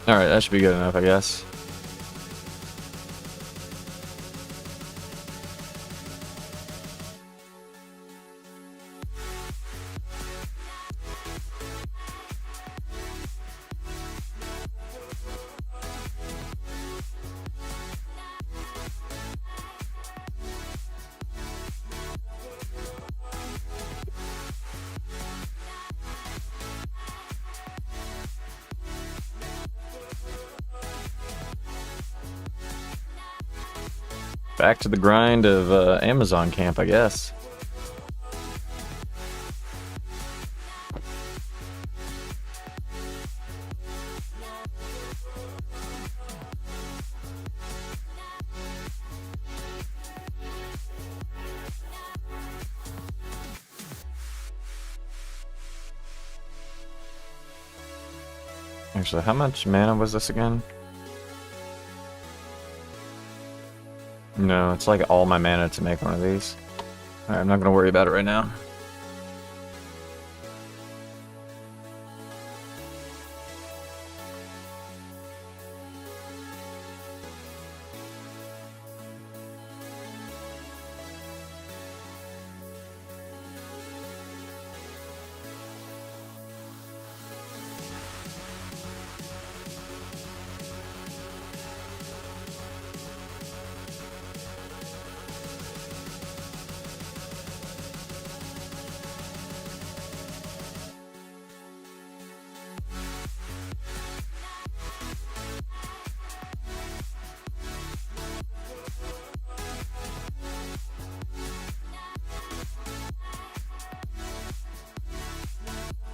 Alright, that should be good enough, I guess. Back to the grind of Amazon camp, I guess. Actually, how much mana was this again? No, it's like all my mana to make one of these. Alright, I'm not gonna worry about it right now.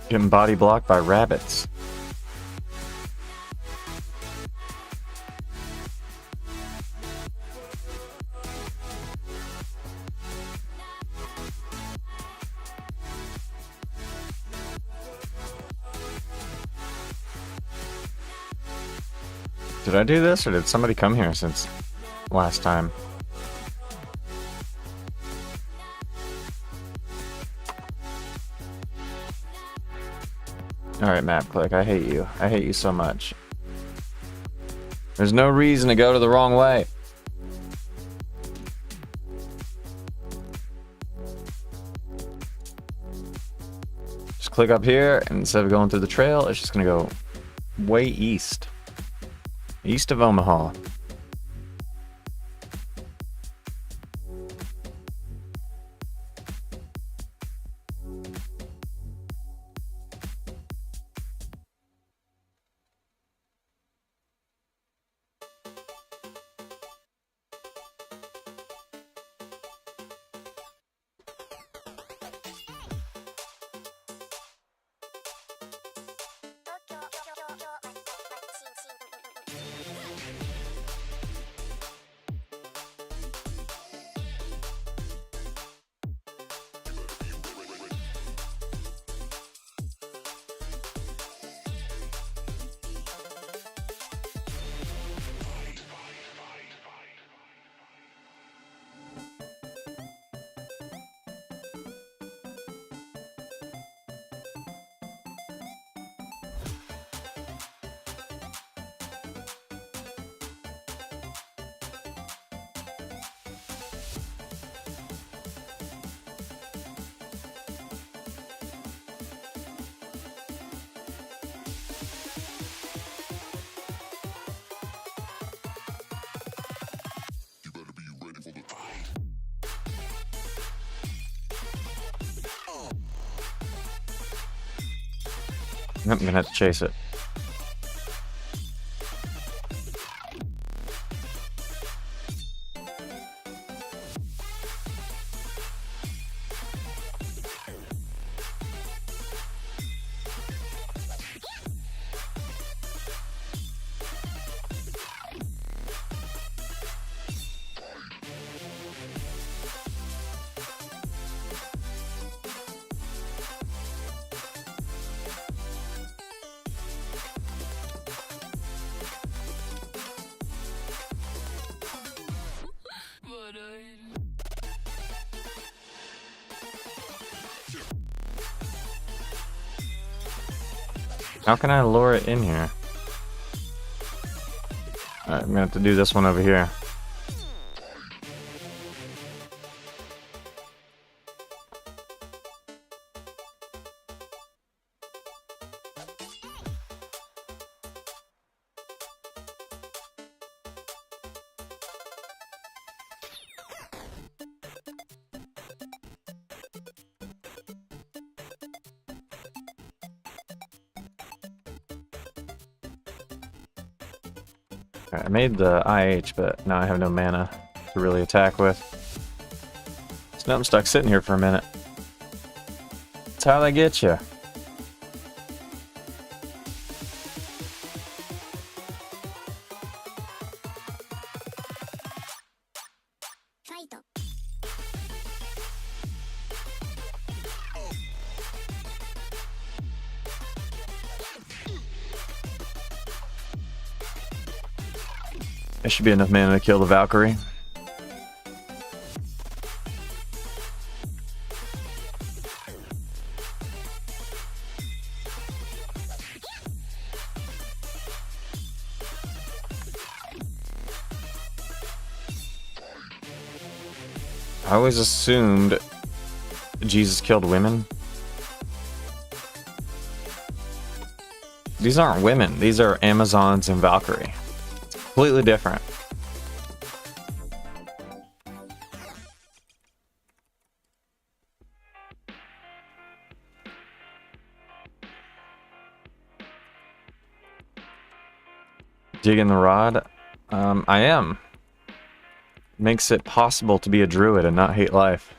Getting body blocked by rabbits. Did I do this, or did somebody come here since last time? Alright, map click, I hate you. I hate you so much. There's no reason to go to the wrong way. Just click up here, and instead of going through the trail, it's just gonna go way east. East of Omaha. I'm gonna have to chase it. How can I lure it in here? Alright, I'm gonna have to do this one over here. Alright, I made the IH, but now I have no mana to really attack with. So now I'm stuck sitting here for a minute. That's how they get you. There should be enough mana to kill the Valkyrie. I always assumed Jesus killed women. These aren't women, these are Amazons and Valkyrie. It's completely different. Digging the rod? I am. Makes it possible to be a druid and not hate life.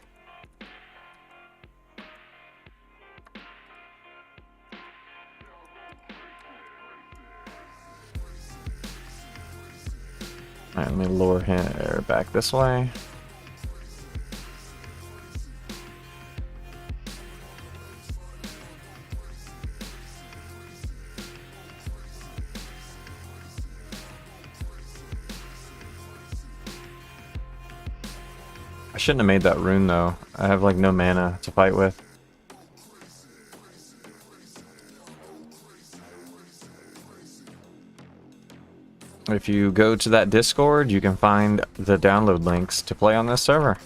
Alright, let me lure him back this way. I shouldn't have made that rune though. I have like no mana to fight with. If you go to that Discord, you can find the download links to play on this server.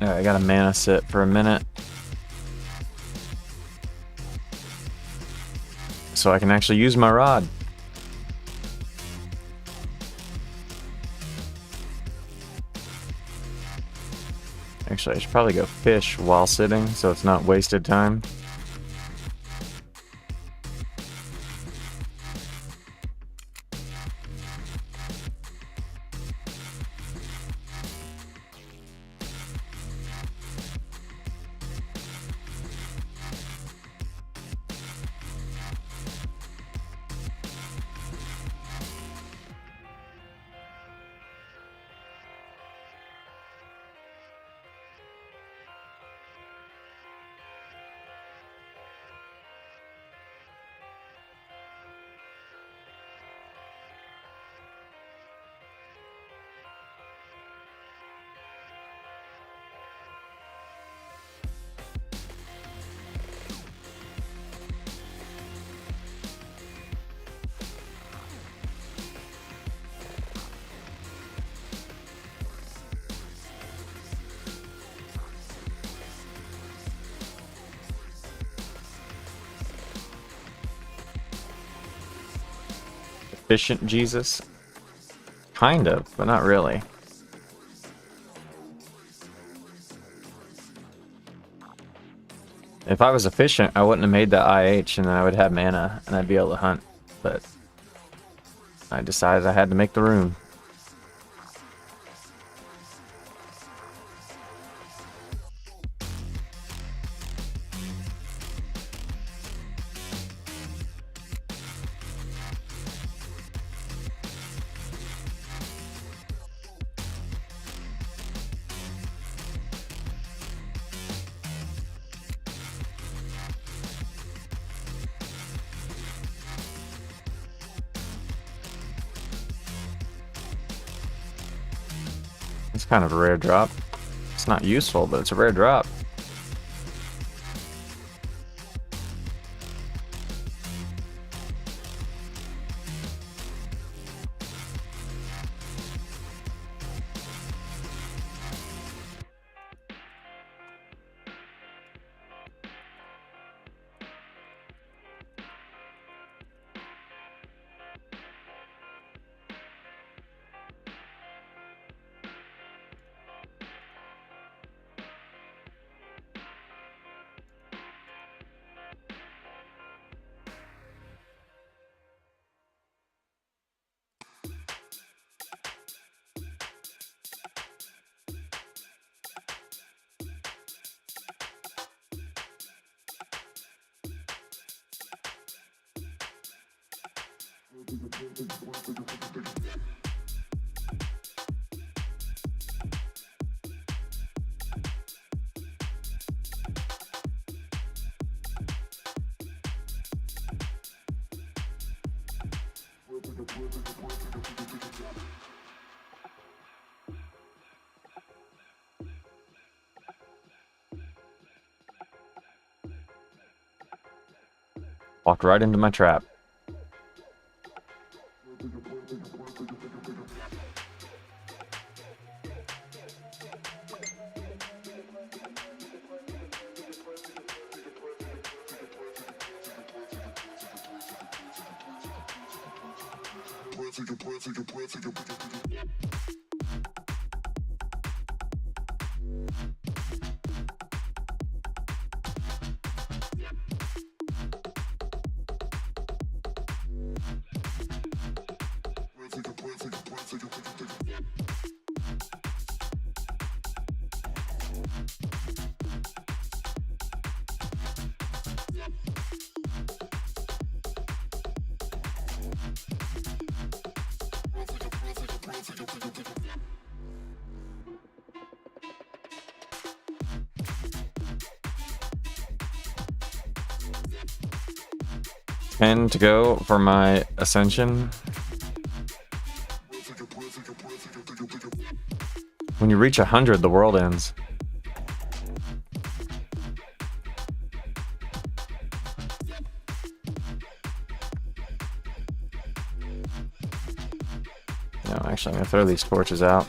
Alright, I got a mana sit for a minute. So I can actually use my rod. Actually, I should probably go fish while sitting, so it's not wasted time. Efficient Jesus? Kind of, but not really. If I was efficient, I wouldn't have made that IH and then I would have mana and I'd be able to hunt. But I decided I had to make the rune. It's kind of a rare drop. It's not useful, but it's a rare drop. Walked right into my trap. And to go for my ascension. When you reach 100, the world ends. No, actually, I'm gonna throw these torches out.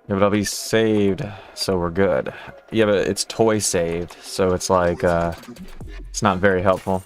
Yeah, but I'll be saved, so we're good. Yeah, but it's toy saved, so it's like, it's not very helpful.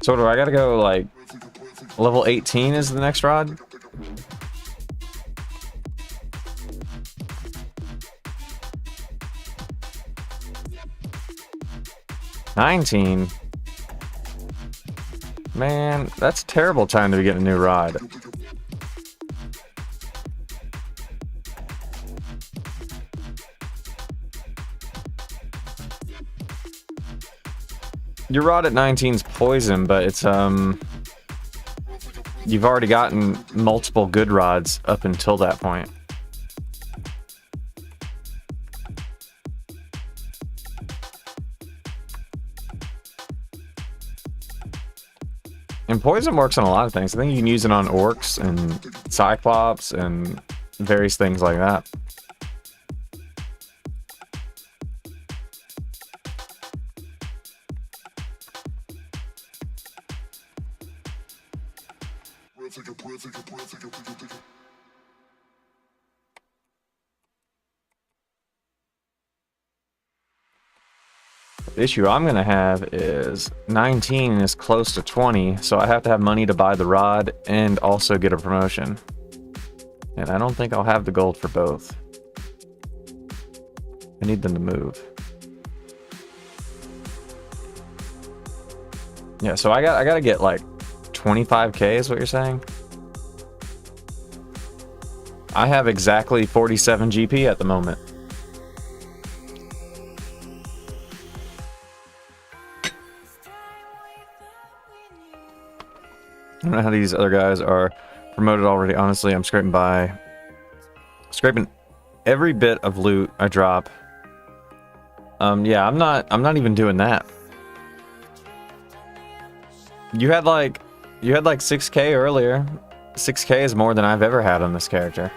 So do I gotta go, like, level 18 is the next rod? $19? Man, that's a terrible time to be getting a new rod. Your rod at 19's poison, but it's, you've already gotten multiple good rods up until that point. And poison works on a lot of things. I think you can use it on orcs and cyclops and various things like that. The issue I'm going to have is 19 is close to 20, so I have to have money to buy the rod and also get a promotion. And I don't think I'll have the gold for both. I need them to move. Yeah, so I got to get like 25k is what you're saying? I have exactly 47 GP at the moment. I don't know how these other guys are promoted already. Honestly, I'm scraping every bit of loot I drop. Yeah, I'm not even doing that. You had like 6k earlier. 6k is more than I've ever had on this character.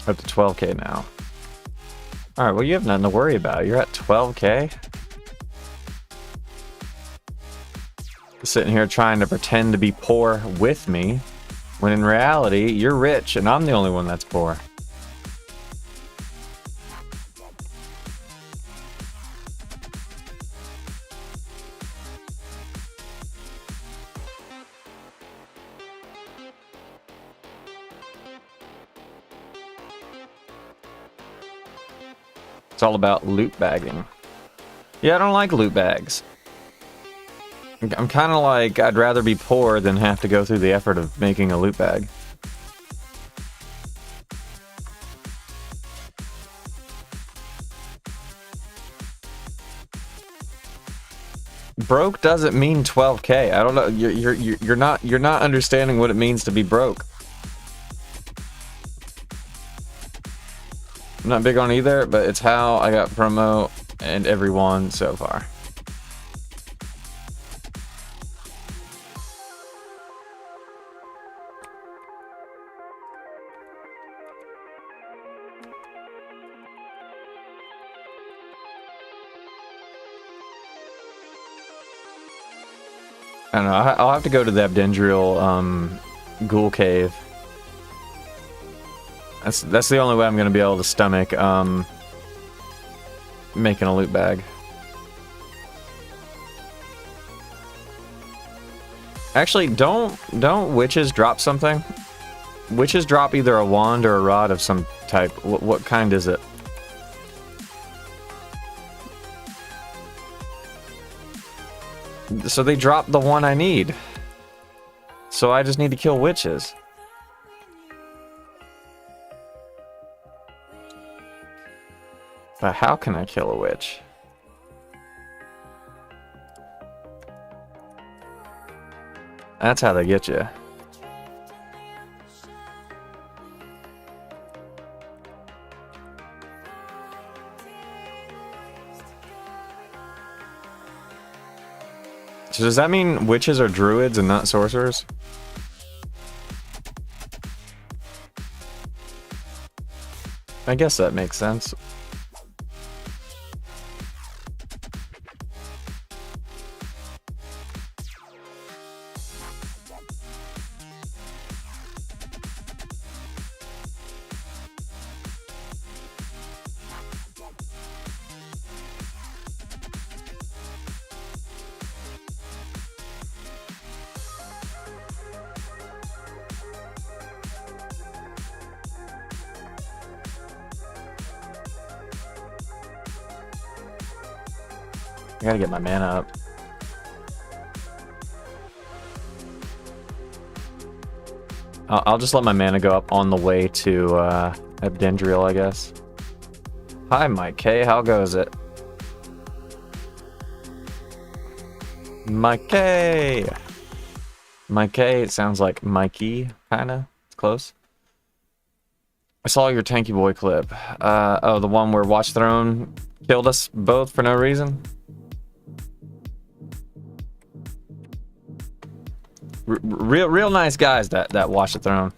Up to 12k now. Alright, well you have nothing to worry about. You're at 12k? Sitting here trying to pretend to be poor with me, when in reality, you're rich and I'm the only one that's poor. It's all about loot bagging. Yeah, I don't like loot bags. I'm kind of like, I'd rather be poor than have to go through the effort of making a loot bag. Broke doesn't mean 12k. I don't know. You're not understanding what it means to be broke. I'm not big on either, but it's how I got promo and everyone so far. I don't know. I'll have to go to the Abdendriel ghoul cave. That's the only way I'm gonna be able to stomach making a loot bag. Actually, don't witches drop something? Witches drop either a wand or a rod of some type. What kind is it? So they drop the one I need. So I just need to kill witches. But how can I kill a witch? That's how they get you. So does that mean witches are druids and not sorcerers? I guess that makes sense. I gotta get my mana up. I'll just let my mana go up on the way to Abdendriel, I guess. Hi, Mike K. How goes it? Mike K. Mike K. It sounds like Mikey, kinda. It's close. I saw your Tanky Boy clip. Oh, the one where Watch Throne killed us both for no reason? Real nice guys that Watch the Throne.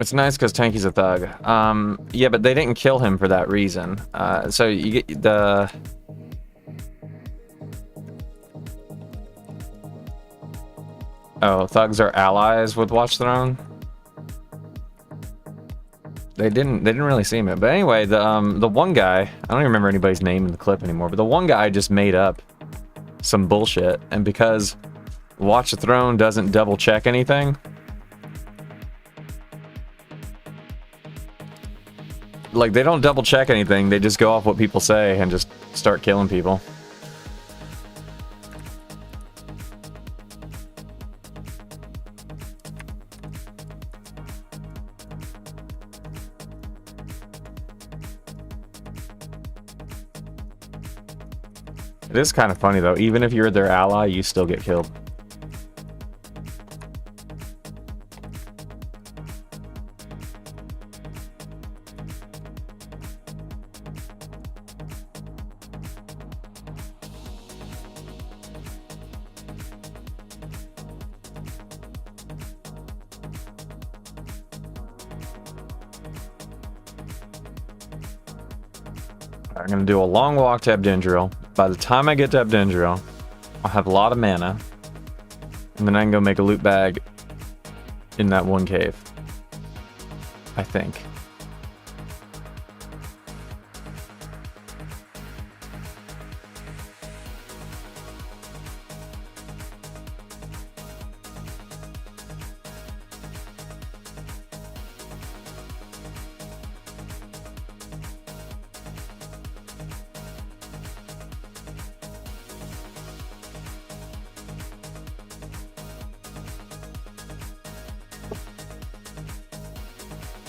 It's nice because Tanky's a thug. Yeah, but they didn't kill him for that reason. So you get the... Oh, thugs are allies with Watch Throne? They didn't really seem it. But anyway, the one guy, I don't even remember anybody's name in the clip anymore, but the one guy just made up some bullshit. And because Watch the Throne doesn't double check anything, like, they don't double check anything, they just go off what people say and just start killing people. It is kind of funny though, even if you're their ally, you still get killed. I'm gonna do a long walk to Abdendril. By the time I get to Abdendril, I'll have a lot of mana. And then I can go make a loot bag in that one cave. I think.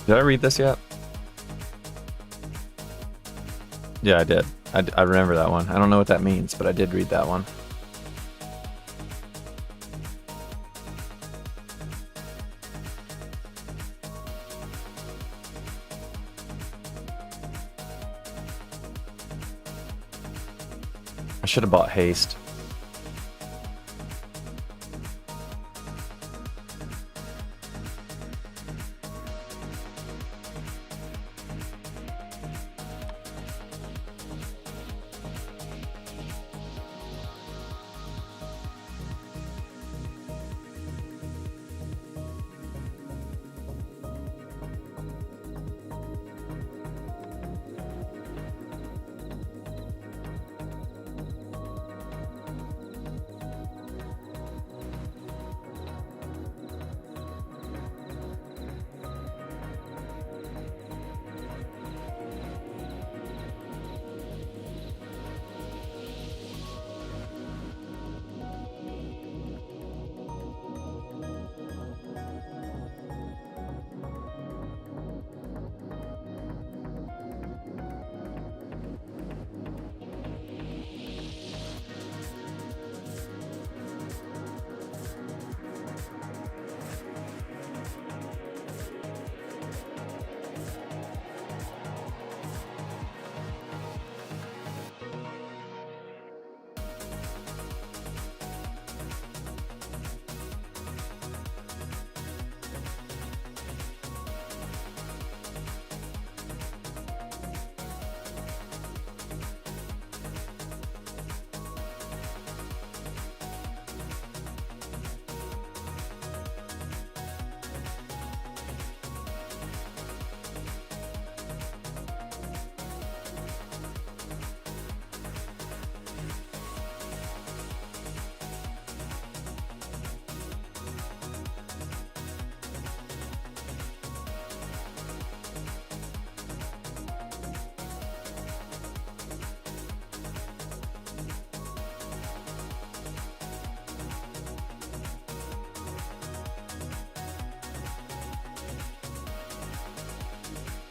Did I read this yet? Yeah, I did. I remember that one. I don't know what that means, but I did read that one. I should have bought haste.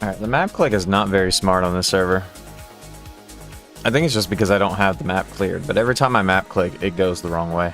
Alright, the map click is not very smart on this server. I think it's just because I don't have the map cleared, but every time I map click, it goes the wrong way.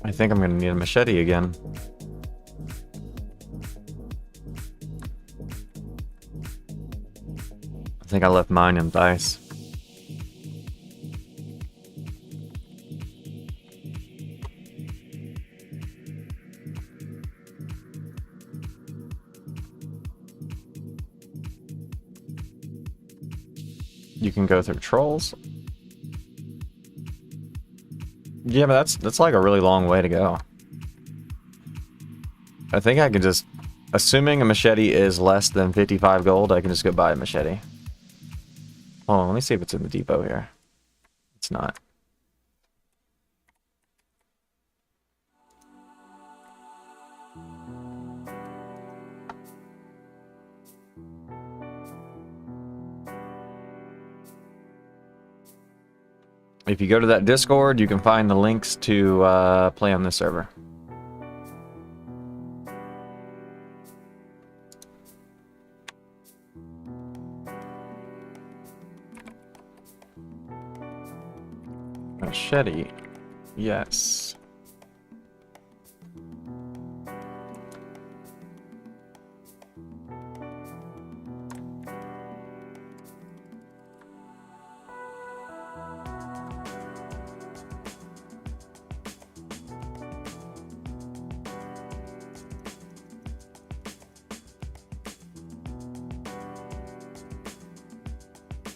I think I'm gonna need a machete again. I think I left mine in dice. You can go through trolls. Yeah, but that's like a really long way to go. I think I can just, assuming a machete is less than 55 gold, I can just go buy a machete. Hold on, let me see if it's in the depot here. It's not. If you go to that Discord, you can find the links to play on this server. Machete. Yes.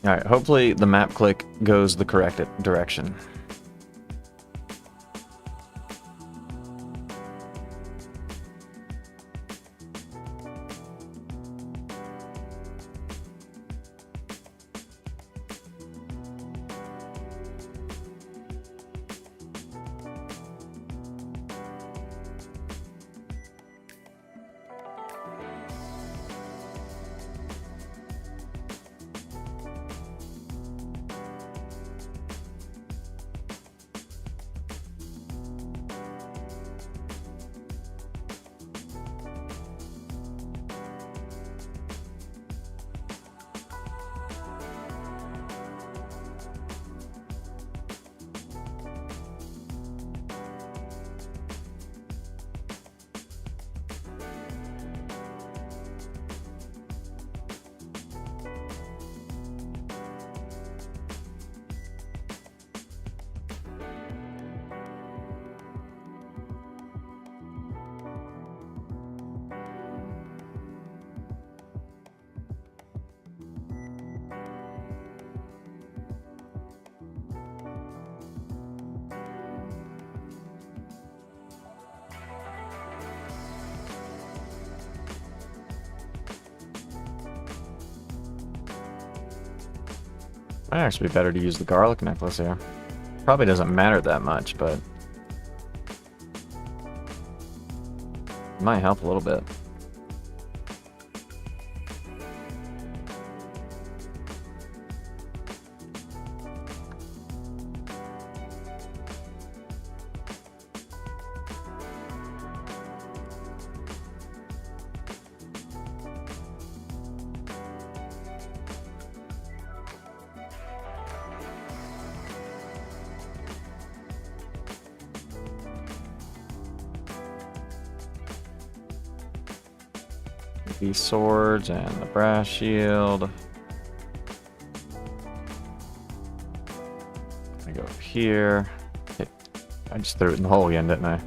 Alright, hopefully the map click goes the correct direction. Might actually be better to use the garlic necklace here. Probably doesn't matter that much, but it might help a little bit. These swords and the brass shield. I go up here. I just threw it in the hole again, didn't I?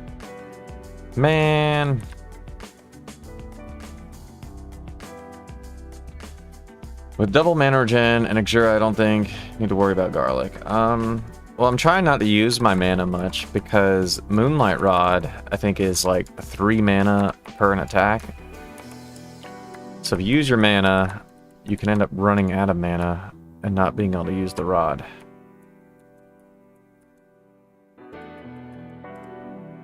Man. With double mana regen and Exura, I don't think I need to worry about garlic. Well, I'm trying not to use my mana much because Moonlight Rod, I think, is like 3 mana per an attack. So if you use your mana, you can end up running out of mana and not being able to use the rod.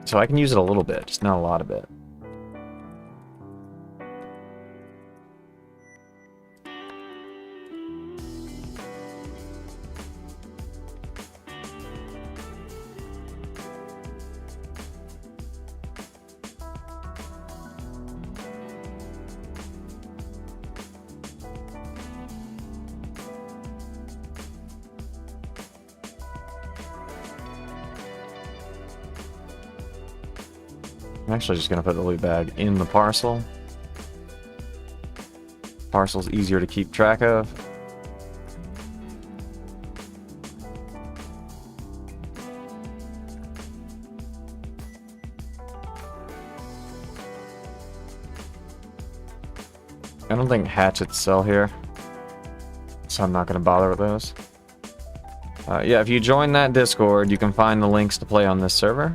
So I can use it a little bit, just not a lot of it. I'm actually just gonna put the loot bag in the parcel. Parcel's easier to keep track of. I don't think hatchets sell here, so I'm not going to bother with those. Yeah, if you join that Discord, you can find the links to play on this server.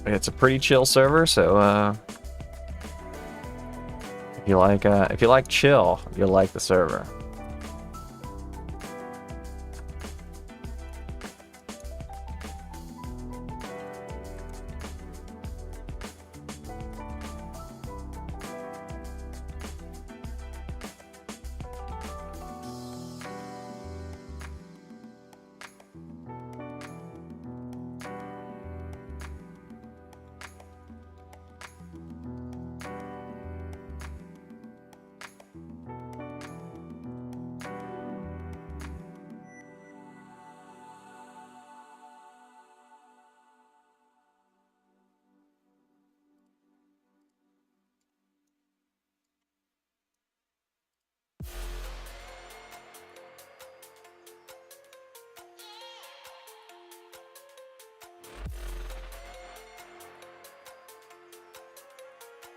It's a pretty chill server, so if you like chill, you'll like the server.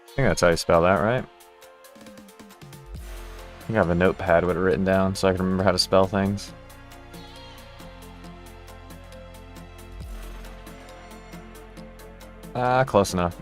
I think that's how you spell that, right? I think I have a notepad with it written down so I can remember how to spell things. Close enough.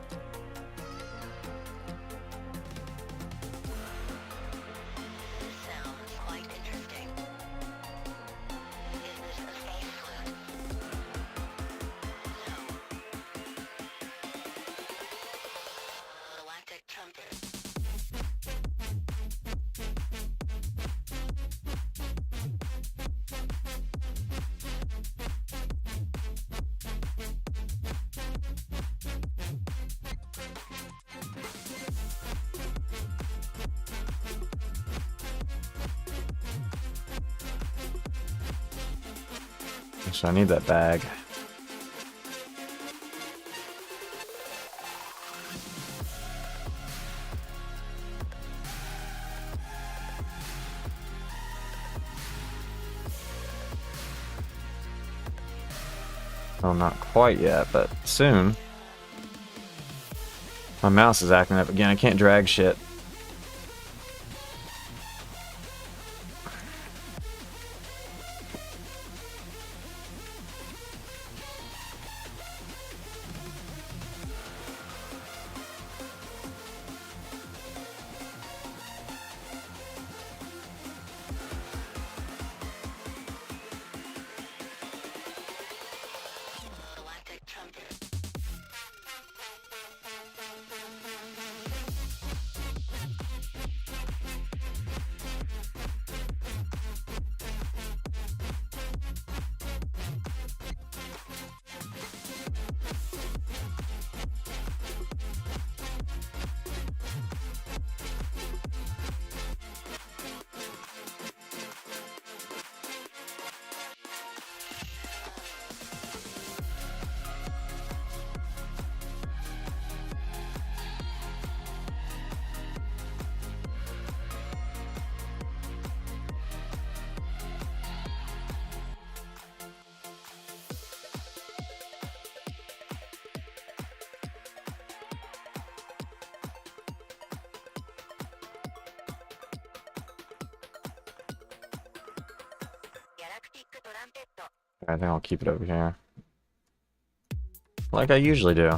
So I need that bag. Well, not quite yet, but soon. My mouse is acting up again. I can't drag shit. I think I'll keep it over here. Like I usually do.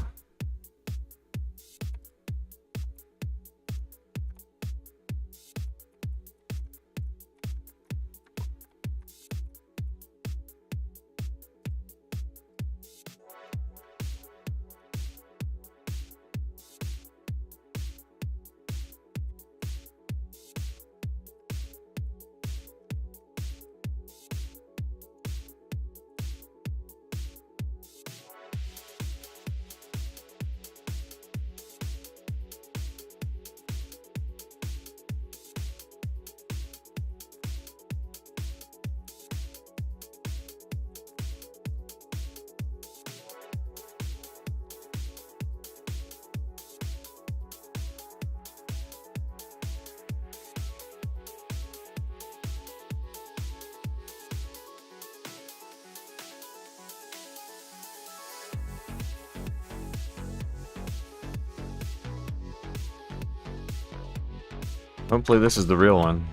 Hopefully this is the real one.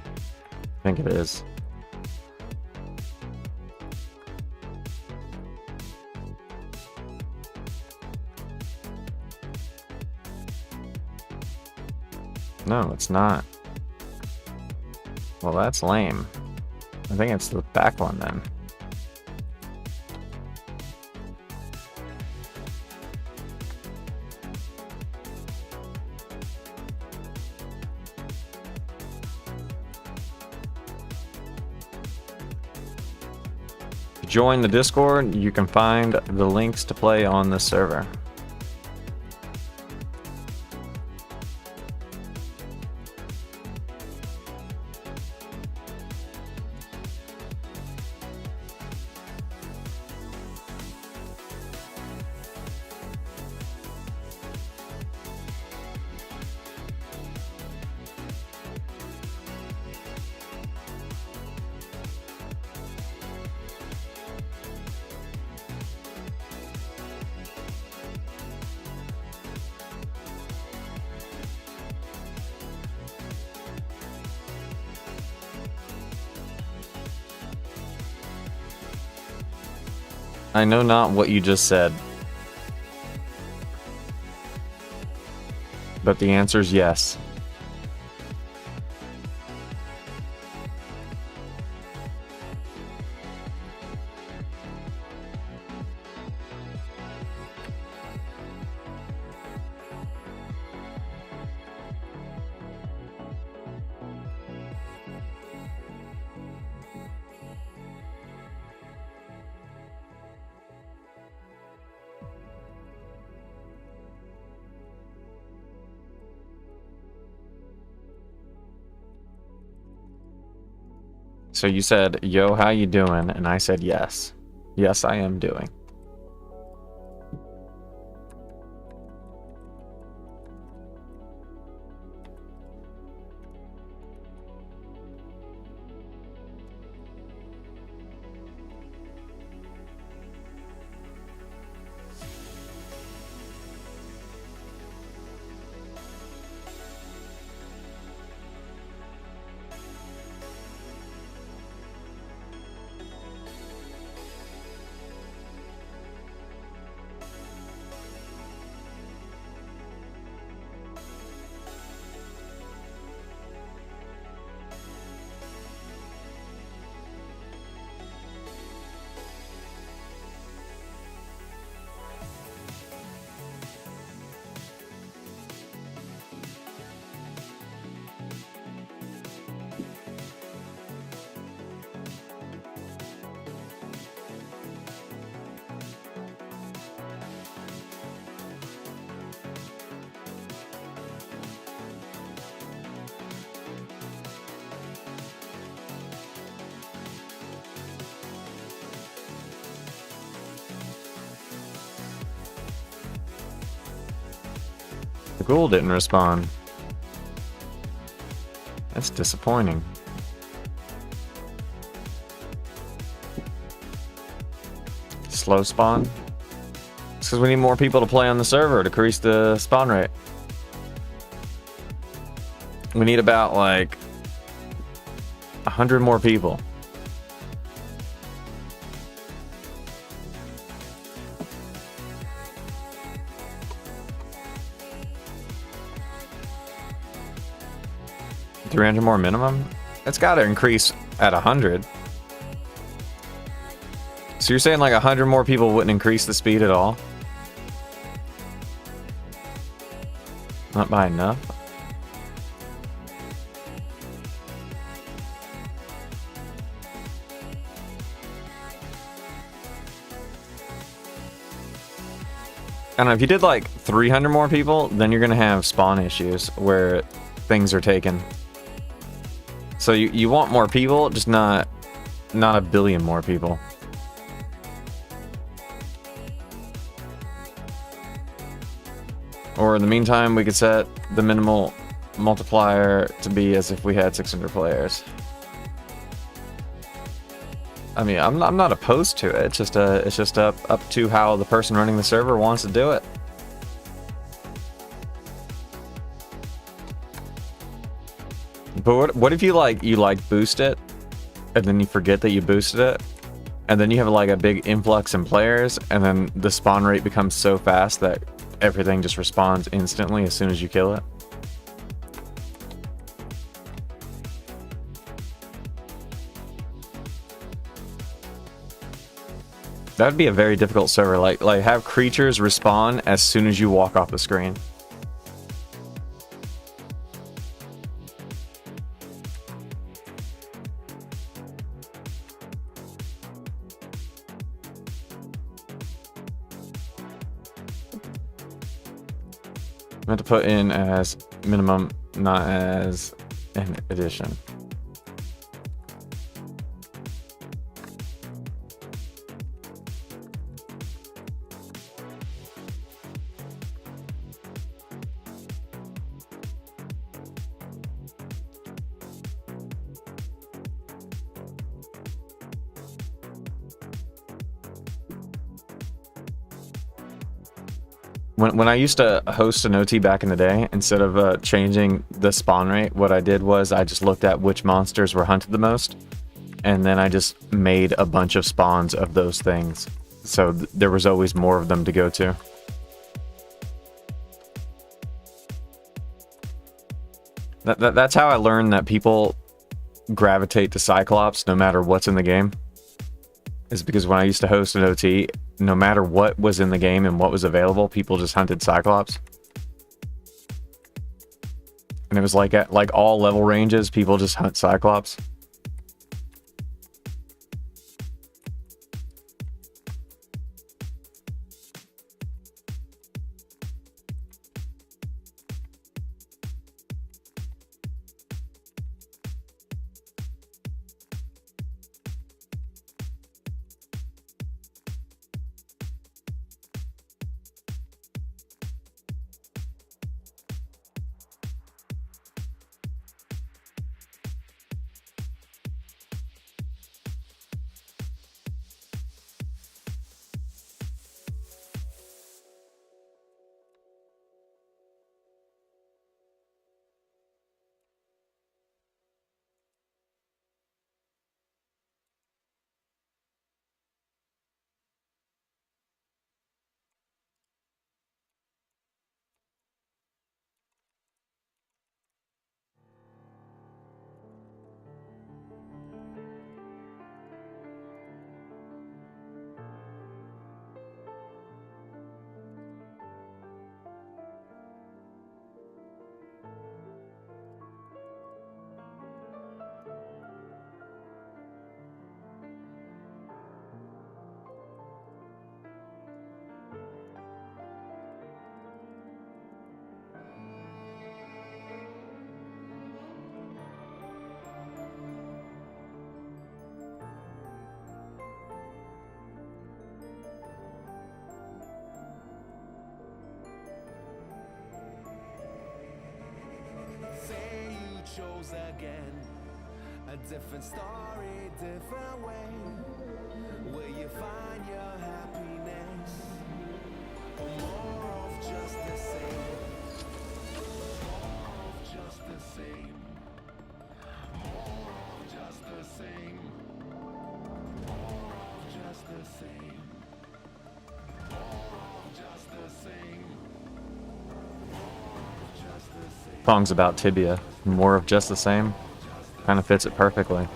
I think it is. No, it's not. Well, that's lame. I think it's the back one then. To join the Discord, you can find the links to play on this server. I know not what you just said. But the answer is yes. So you said, yo, how you doing? And I said, yes. Yes, I am doing. The ghoul didn't respond. That's disappointing. Slow spawn? It's because we need more people to play on the server to increase the spawn rate. We need about like 100 more people. $300 more minimum? It's got to increase at 100. So you're saying like 100 more people wouldn't increase the speed at all? Not by enough? I don't know, if you did like 300 more people, then you're gonna have spawn issues where things are taken. So you want more people, just not a billion more people. Or in the meantime, we could set the minimal multiplier to be as if we had 600 players. I mean, I'm not opposed to it. It's just up to how the person running the server wants to do it. But what if you boost it, and then you forget that you boosted it, and then you have like a big influx in players, and then the spawn rate becomes so fast that everything just respawns instantly as soon as you kill it? That would be a very difficult server. Like have creatures respawn as soon as you walk off the screen. I meant to put in as minimum, not as an addition. When I used to host an OT back in the day, instead of changing the spawn rate, what I did was I just looked at which monsters were hunted the most, and then I just made a bunch of spawns of those things. So there was always more of them to go to. That's how I learned that people gravitate to Cyclops no matter what's in the game. Is because when I used to host an OT, no matter what was in the game and what was available, people just hunted Cyclops. And it was like at all level ranges, people just hunt Cyclops. Chose again, a different story, different way. Where you find your happiness, or more of just the same, more of just the same, more of just the same, more of just the same, more of just the same, more of just the same. Song's about Tibia. More of just the same. Kind of fits it perfectly.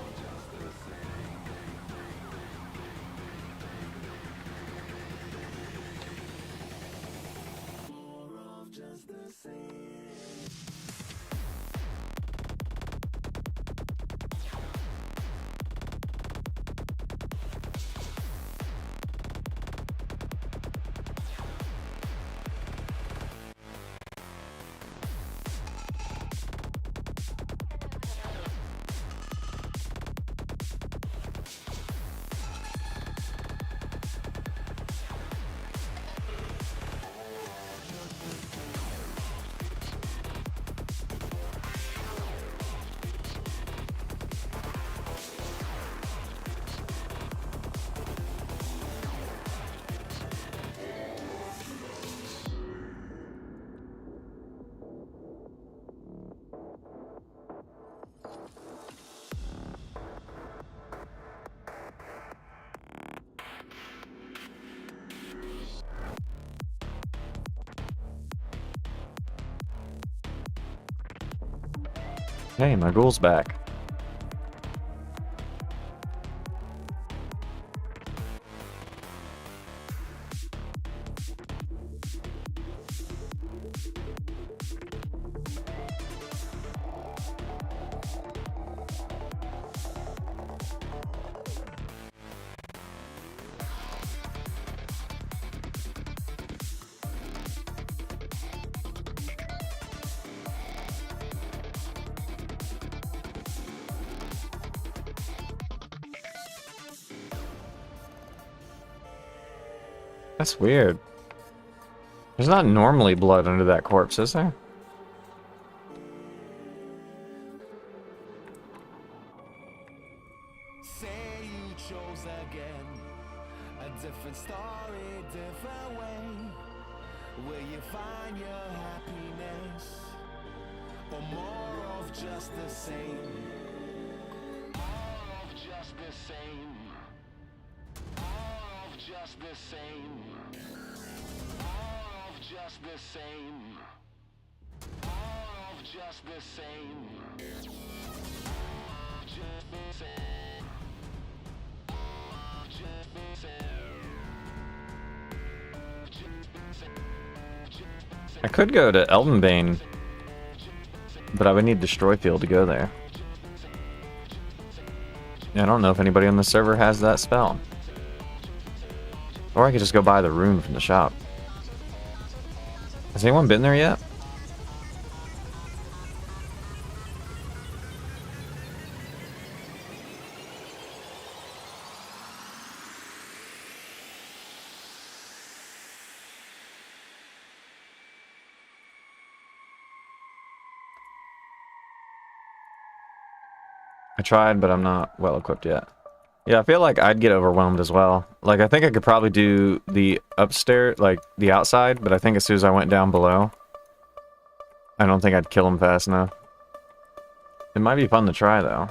Hey, my ghoul's back. That's weird. There's not normally blood under that corpse, is there? Say you chose again a different story, different way. Will you find your happiness or more of just the same? All of just the same. All of just the same. All of just the same. All of just the same. Just the same. Just the same. Just the same. I could go to Eldenbane, but I would need Destroy Field to go there. Yeah, I don't know if anybody on the server has that spell. Or I could just go buy the rune from the shop. Has anyone been there yet? I tried, but I'm not well equipped yet. Yeah, I feel like I'd get overwhelmed as well. Like, I think I could probably do the upstairs, like, the outside, but I think as soon as I went down below, I don't think I'd kill him fast enough. It might be fun to try, though.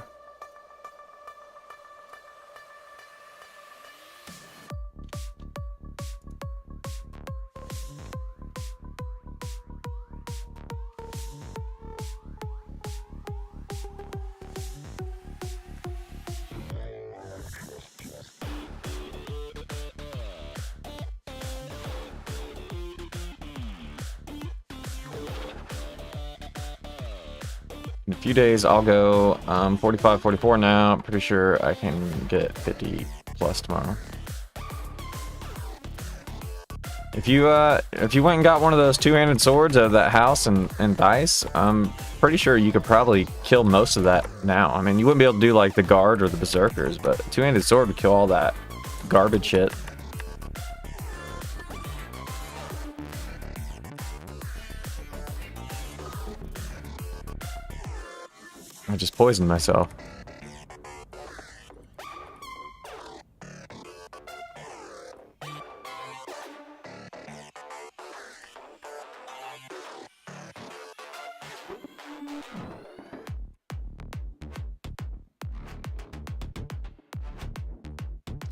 In a few days, I'll go 45, 44 now. I'm pretty sure I can get 50 plus tomorrow. If you went and got one of those two-handed swords out of that house and dice, I'm pretty sure you could probably kill most of that now. I mean, you wouldn't be able to do like the guard or the berserkers, but a two-handed sword would kill all that garbage shit. I just poisoned myself.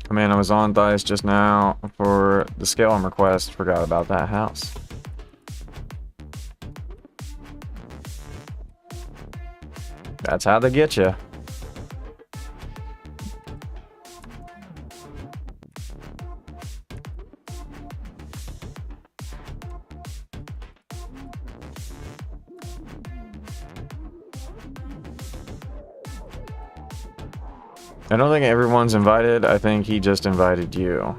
Oh man, I was on dice just now for the scale arm request. Forgot about that house. That's how they get you. I don't think everyone's invited. I think he just invited you.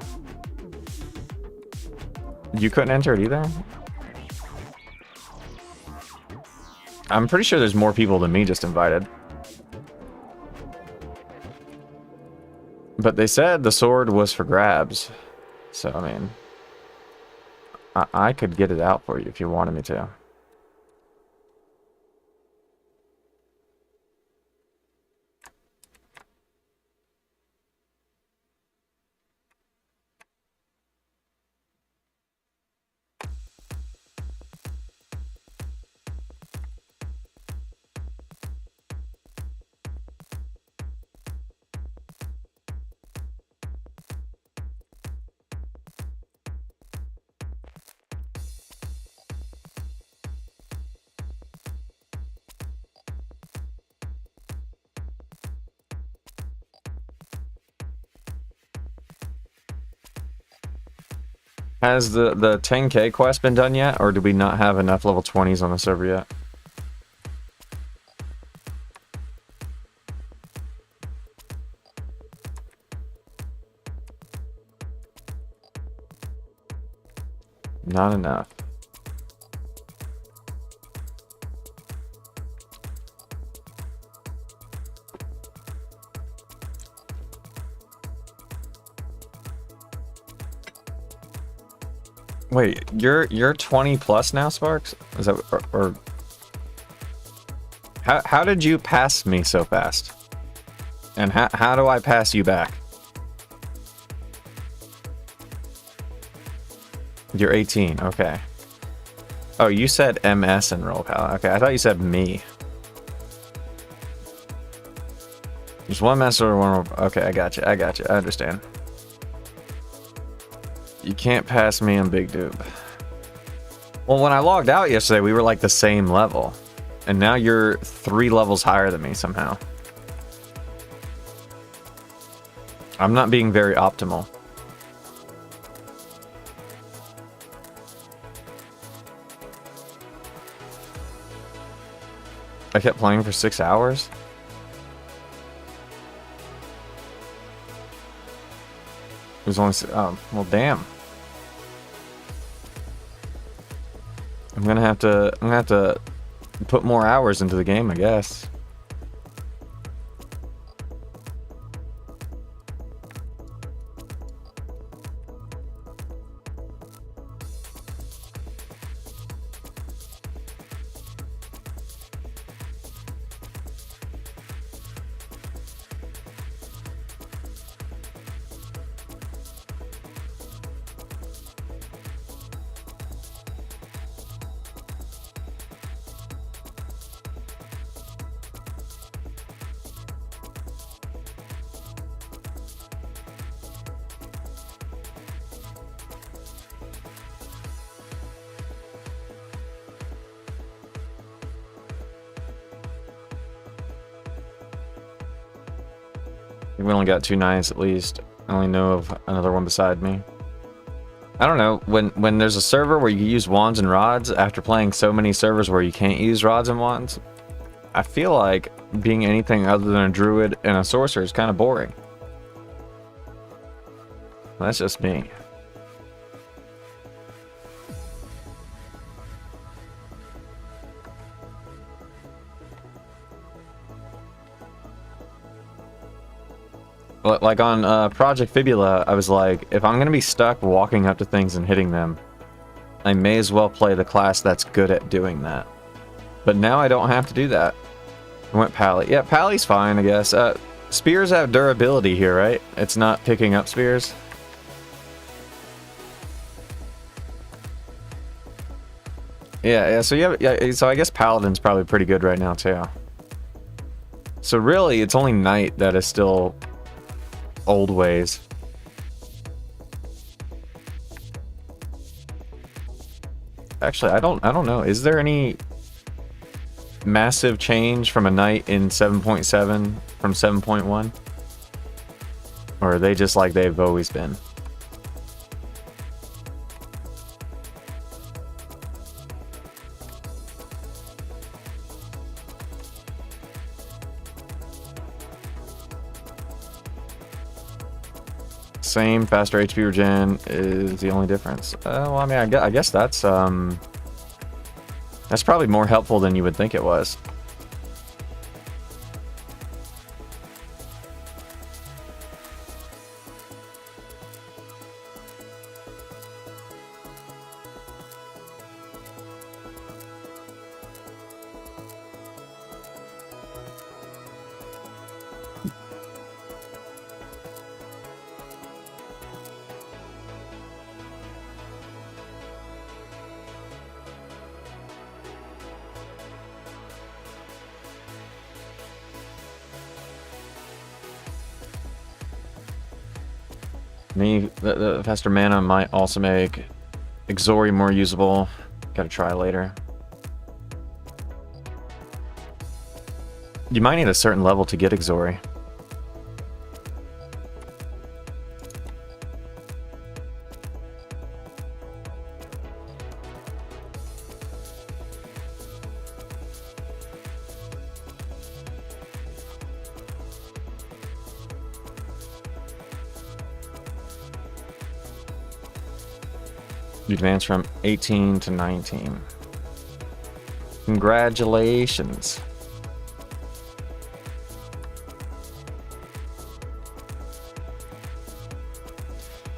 You couldn't enter it either? I'm pretty sure there's more people than me just invited. But they said the sword was for grabs. So, I mean, I could get it out for you if you wanted me to. Has the 10K quest been done yet, or do we not have enough level 20s on the server yet? Not enough. Wait, you're 20 plus now, Sparks? Is that or how did you pass me so fast? And how do I pass you back? You're 18, okay. Oh, you said MS and roll pal. Okay, I thought you said me. There's one master or one. Okay, I got you. I understand. You can't pass me on Big Doob. Well, when I logged out yesterday, we were like the same level. And now you're 3 levels higher than me somehow. I'm not being very optimal. I kept playing for 6 hours? It was only... Oh, well, damn. I'm gonna have to put more hours into the game, I guess. We only got 2 knives at least. I only know of another one beside me. I don't know, when there's a server where you use wands and rods, after playing so many servers where you can't use rods and wands, I feel like being anything other than a druid and a sorcerer is kind of boring. That's just me. Like on Project Fibula, I was like, if I'm going to be stuck walking up to things and hitting them, I may as well play the class that's good at doing that. But now I don't have to do that. I went Pally. Yeah, Pally's fine, I guess. Spears have durability here, right? It's not picking up spears. Yeah, so so I guess Paladin's probably pretty good right now too. So really, it's only Knight that is still old ways. Actually, I don't know. Is there any massive change from a Knight in 7.7 from 7.1? Or are they just like they've always been? Same, faster HP regen is the only difference. Well, I mean, I guess that's probably more helpful than you would think it was. The faster mana might also make Exori more usable. Gotta try later. You might need a certain level to get Exori. You advance from 18 to 19. Congratulations.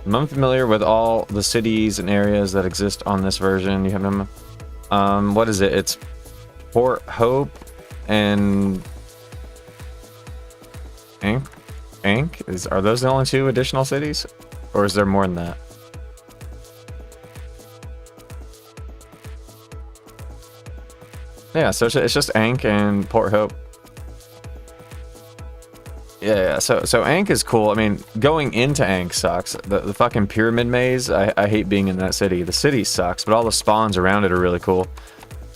I'm unfamiliar with all the cities and areas that exist on this version. You have them. What is it? It's Port Hope and Ankh? Are those the only two additional cities? Or is there more than that? Yeah, so it's just Ankh and Port Hope. Yeah, so Ankh is cool. I mean, going into Ankh sucks. The fucking pyramid maze, I hate being in that city. The city sucks, but all the spawns around it are really cool.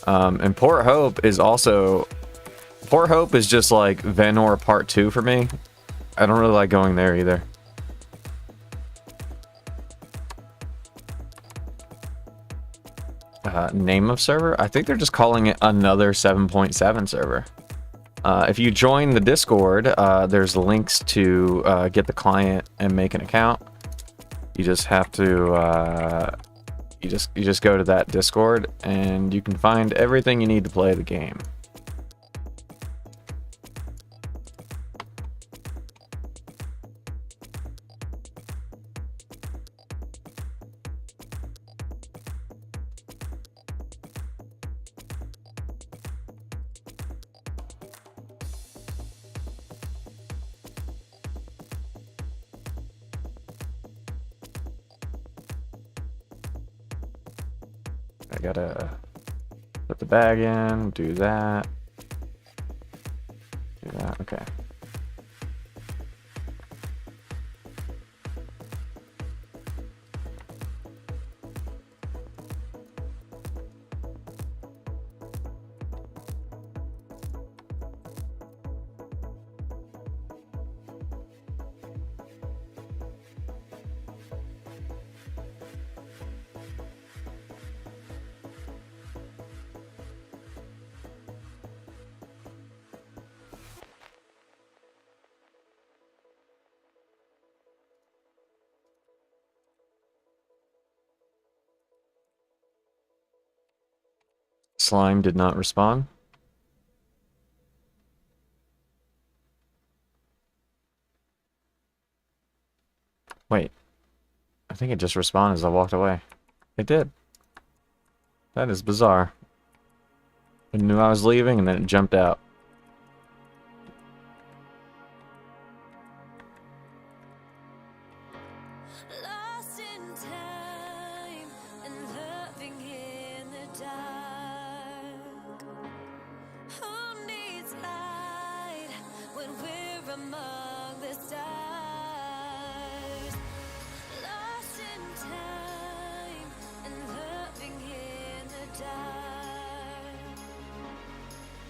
And Port Hope is also... Port Hope is just like Venor Part 2 for me. I don't really like going there either. Name of server? I think they're just calling it another 7.7 server. If you join the Discord, there's links to get the client and make an account. You just have to you just go to that Discord and you can find everything you need to play the game. I gotta put the bag in, do that. Do that, okay. Slime did not respond. Wait. I think it just responded as I walked away. It did. That is bizarre. It knew I was leaving and then it jumped out. Lost in time and loving in the dark. Who needs light when we're among the stars? Lost in time and loving in the dark.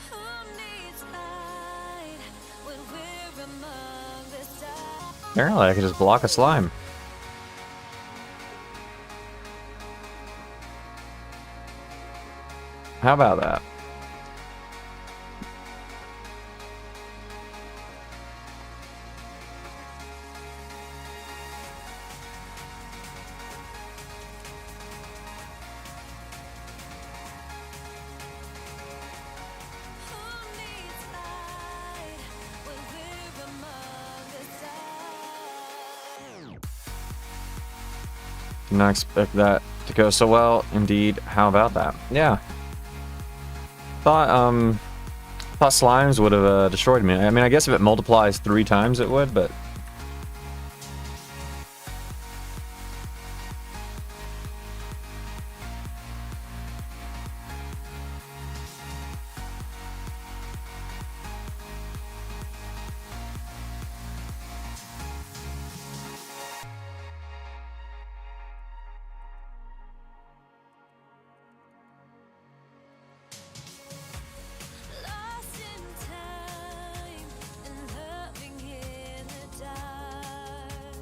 Who needs light when we're among the stars? Apparently I could just block a slime. How about that? Who needs light when we're among the stars? Did not expect that to go so well. Indeed, how about that? Yeah. Thought slimes would have destroyed me. I mean, I guess if it multiplies 3 times it would, but Lost in time and loving in the dark.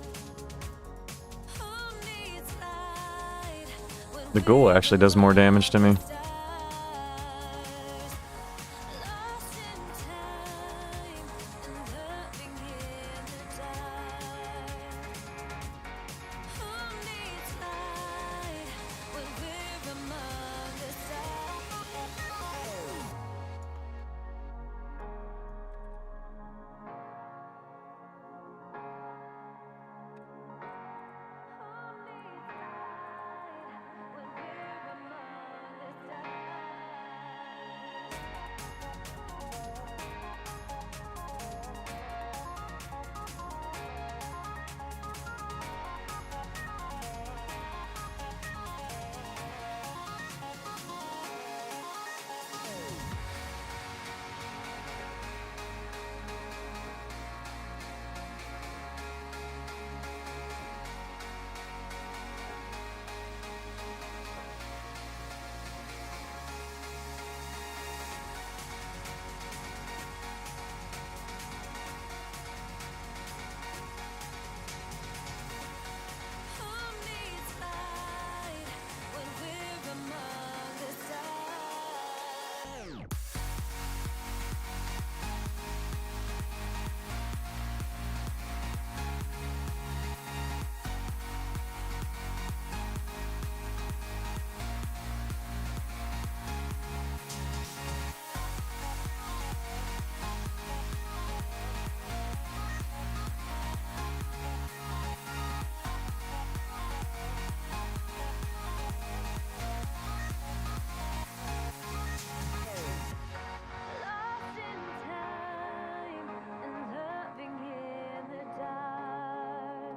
Who needs light when the ghoul actually does more damage to me. stars? Lost in time and loving in the dark. Who needs light when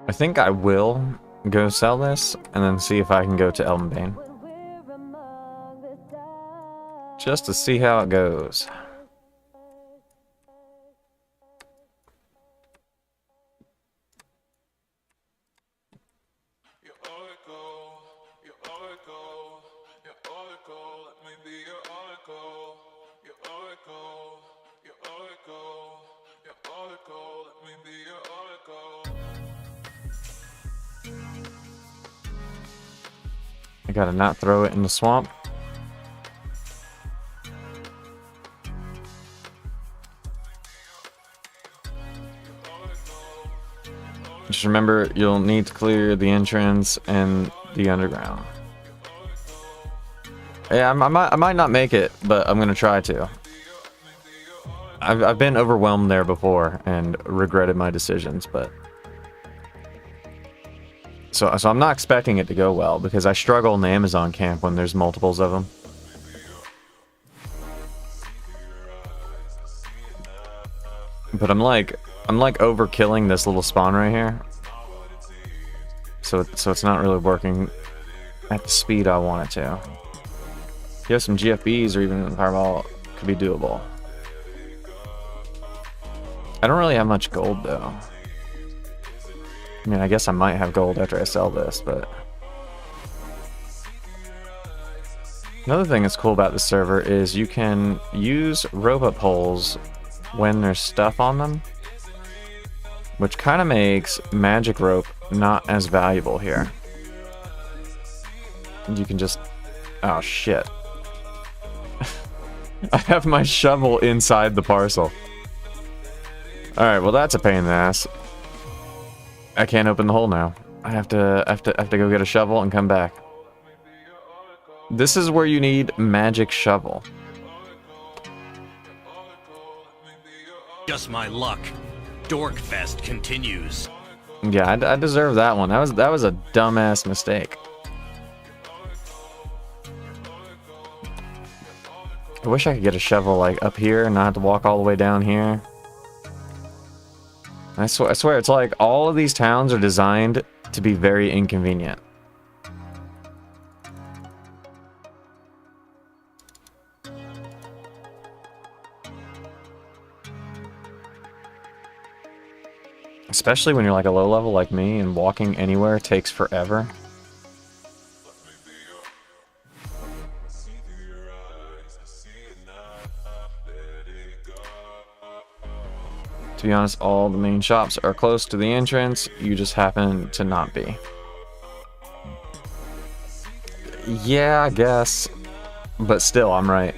I think I will go sell this and then see if I can go to Elbenbane. Just to see how it goes. I gotta not throw it in the swamp. Just remember, you'll need to clear the entrance and the underground. Yeah, I might not make it, but I'm gonna try to. I've been overwhelmed there before and regretted my decisions, but so I'm not expecting it to go well because I struggle in the Amazon camp when there's multiples of them. But I'm like overkilling this little spawn right here. So it's not really working at the speed I want it to. If you have some GFBs or even a fireball, it could be doable. I don't really have much gold though. I mean, I guess I might have gold after I sell this, but another thing that's cool about this server is you can use rope poles when there's stuff on them, which kind of makes magic rope not as valuable here. You can just... oh shit. I have my shovel inside the parcel. Alright, well that's a pain in the ass. I can't open the hole now. I have to go get a shovel and come back. This is where you need magic shovel. Just my luck. Dorkfest continues. Yeah, I deserve that one. That was a dumbass mistake. I wish I could get a shovel like up here and not have to walk all the way down here. I swear, it's like all of these towns are designed to be very inconvenient. Especially when you're like a low level like me and walking anywhere takes forever. To be honest, all the main shops are close to the entrance. You just happen to not be. Yeah, I guess. But still, I'm right.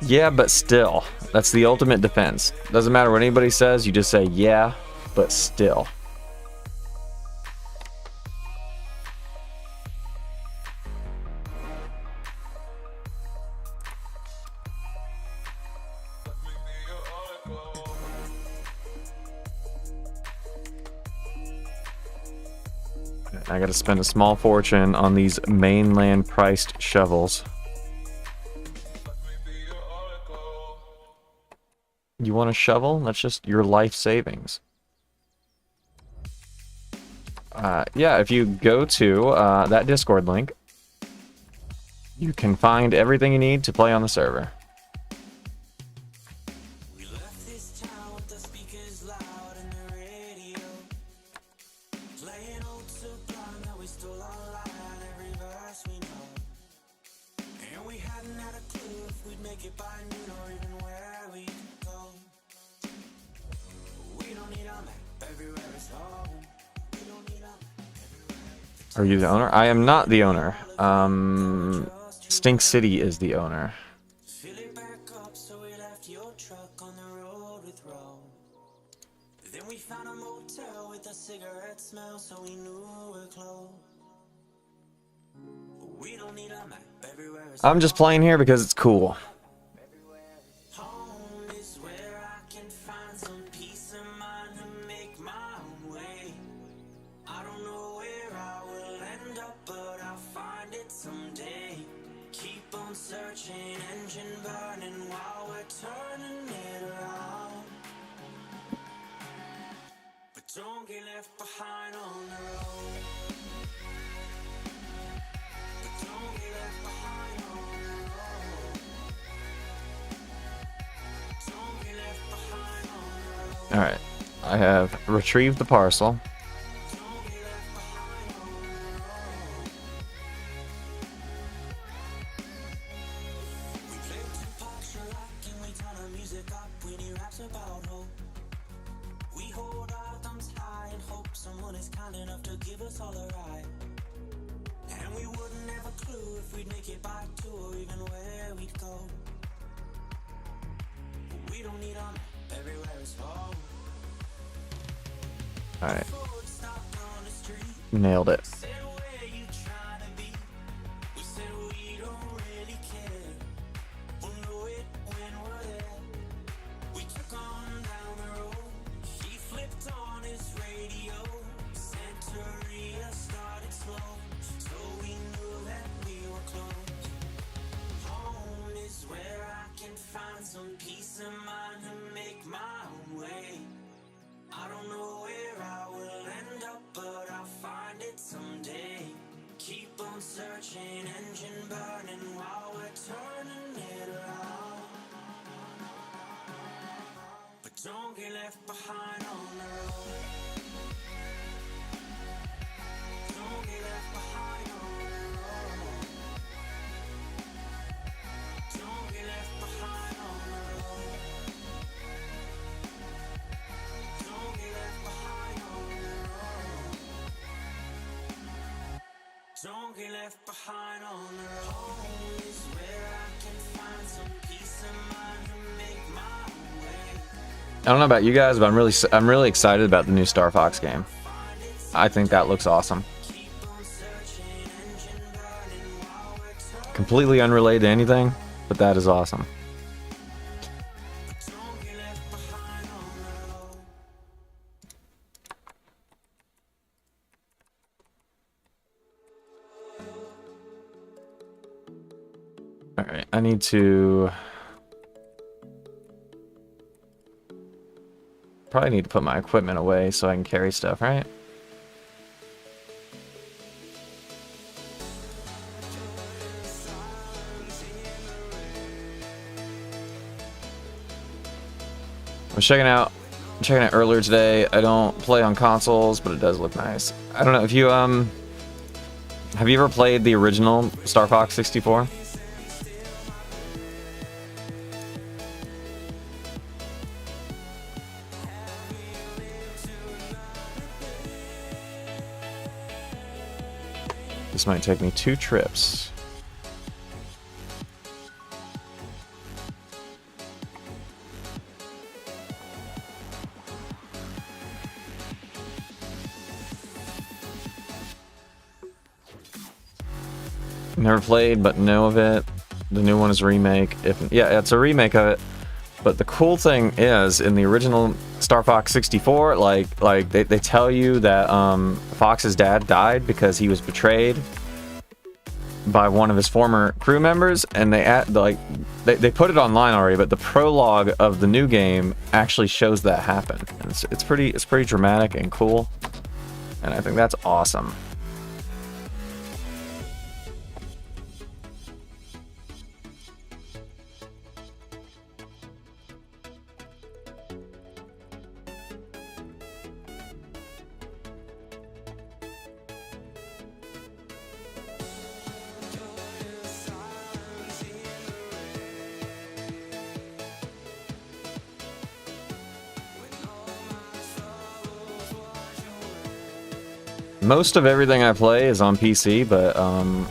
Yeah, but still. That's the ultimate defense. Doesn't matter what anybody says, you just say, yeah, but still. I gotta spend a small fortune on these mainland priced shovels. You want a shovel? That's just your life savings. Yeah, if you go to that Discord link, you can find everything you need to play on the server. We left this town with the speakers loud and the radio, playing old Sublime that we stole online, every verse we know. And we hadn't had a clue if we'd make it by noon or even where we'd go. We don't need a map, everywhere is home. We don't need a map, everywhere. Are you the owner? I am not the owner. Stink City is the owner. Fill it back up, so we left your truck on the road with Ro. Then we found a motel with a cigarette smell, so we knew we're close. We don't need a map, everywhere is I'm just playing here because it's cool. home is where I can find some peace of mind to make my own way. I don't know where I will end up, but I'll find it someday. Keep on searching, engine burning while we're turning it around. Alright. I have retrieved the parcel. We play Tupac, Sherlock, and we turn our music up when he raps about hope. We hold our thumbs high and hope someone is kind enough to give us all a ride. And we wouldn't have a clue if we'd make it back to or even where we'd go. But we don't need 'em, everywhere is home. Alright. Ford stopped on the street, Nailed it. said where you trying to be. We said we don't really care. We'll know it when we're there. We took on down the road. He flipped on his radio. Santeria started slow, so we knew that we were close. Home is where I can find some peace of mind and make my own way. I don't know where I will end up, but I'll find it someday. Keep on searching, engine burning while we're turning it around. But don't get left behind on the road. Don't get left behind on the road. Don't get left behind on the road. Don't get left behind on the road. Don't get left behind on the road. Home is where I can find some peace of mind and make my own way. I don't know about you guys, but I'm really excited about the new Star Fox game. I think that looks awesome. Keep on searching, engine burning while we're turning. Completely unrelated to anything, but that is awesome. Don't get left behind on the road. Alright, I need to... Probably need to put my equipment away so I can carry stuff, right? I was checking it earlier today. I don't play on consoles, but it does look nice. I don't know if you have you ever played the original Star Fox 64? This might take me 2 trips. Never played, but know of it. The new one is a remake. Yeah, it's a remake of it. But the cool thing is, in the original Star Fox 64, like they tell you that Fox's dad died because he was betrayed by one of his former crew members, and they put it online already. But the prologue of the new game actually shows that happen. And it's pretty dramatic and cool, and I think that's awesome. Most of everything I play is on PC, but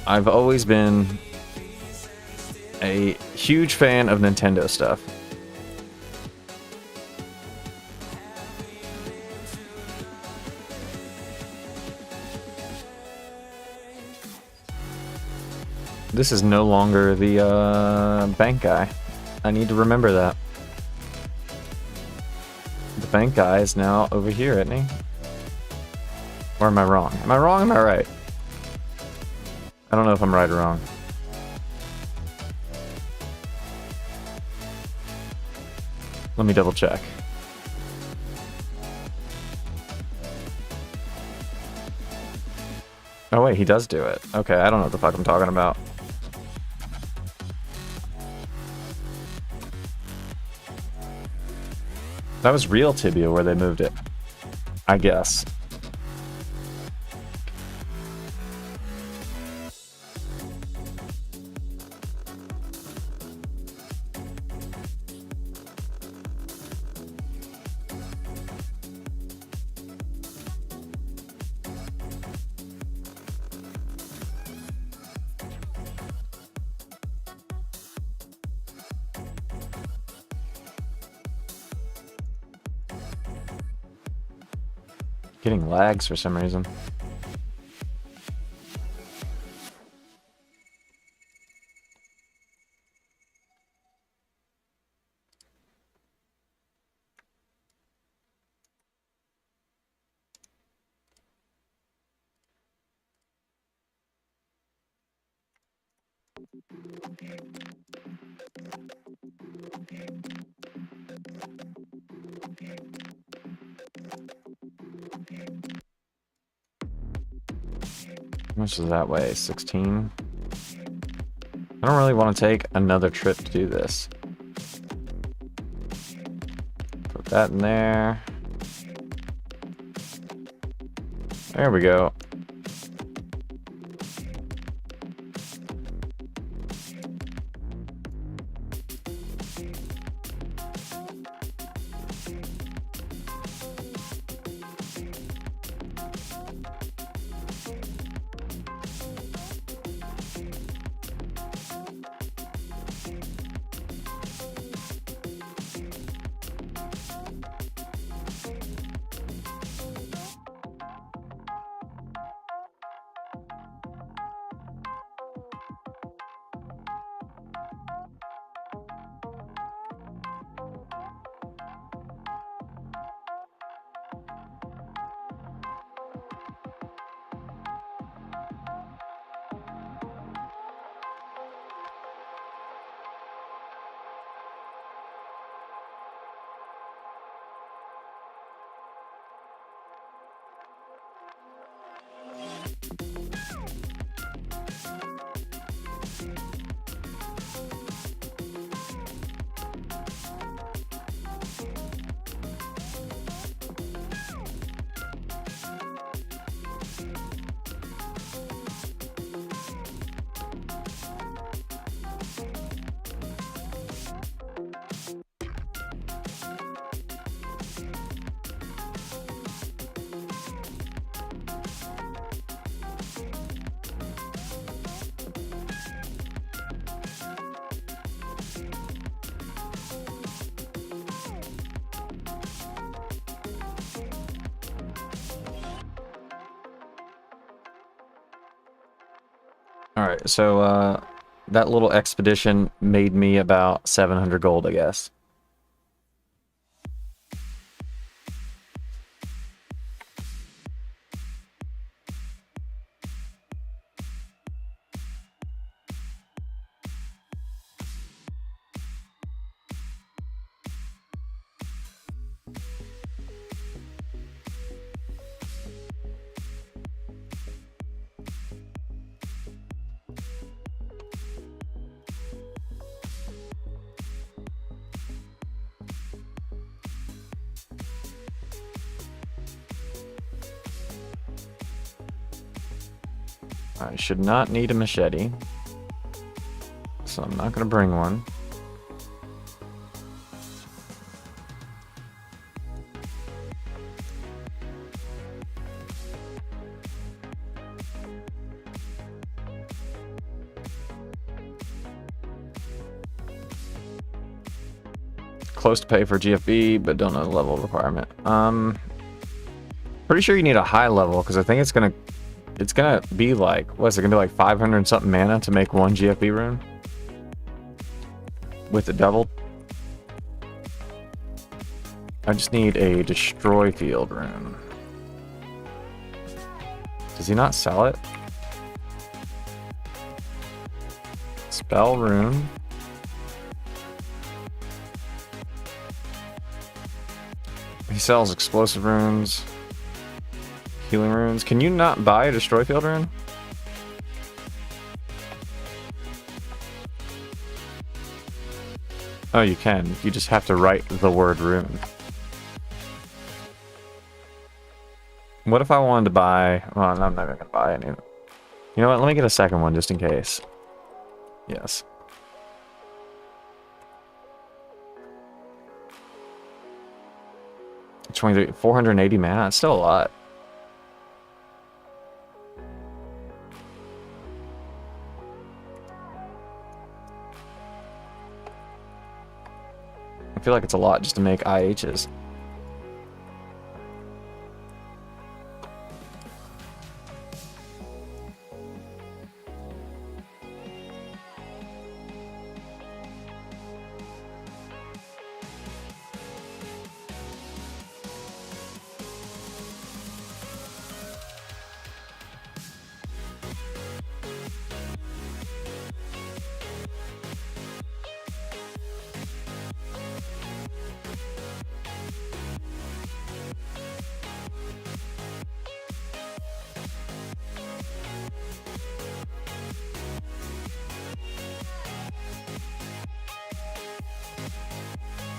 I've always been a huge fan of Nintendo stuff. This is no longer the bank guy. I need to remember that. The bank guy is now over here, isn't he? Or am I wrong? Am I wrong? Am I right? I don't know if I'm right or wrong. Let me double check. Oh wait, he does do it. Okay, I don't know what the fuck I'm talking about. That was real Tibia where they moved it, I guess. Getting lags for some reason. How much is that weigh? 16? I don't really want to take another trip to do this. Put that in there. There we go. Alright, so that little expedition made me about 700 gold, I guess. I should not need a machete, so I'm not going to bring one. Close to pay for GFB, but don't know the level requirement. Pretty sure you need a high level, because I think it's gonna be like, what's it gonna be, like 500 and something mana to make one GFB rune with the double. I just need a destroy field rune. Does he not sell it? Spell rune. He sells explosive runes, healing runes. Can you not buy a destroy field rune? Oh, you can. You just have to write the word rune. What if I wanted to buy... Well, I'm not even gonna buy any. You know what? Let me get a second one just in case. Yes. $23, 480 mana. That's still a lot. I feel like it's a lot just to make IHs.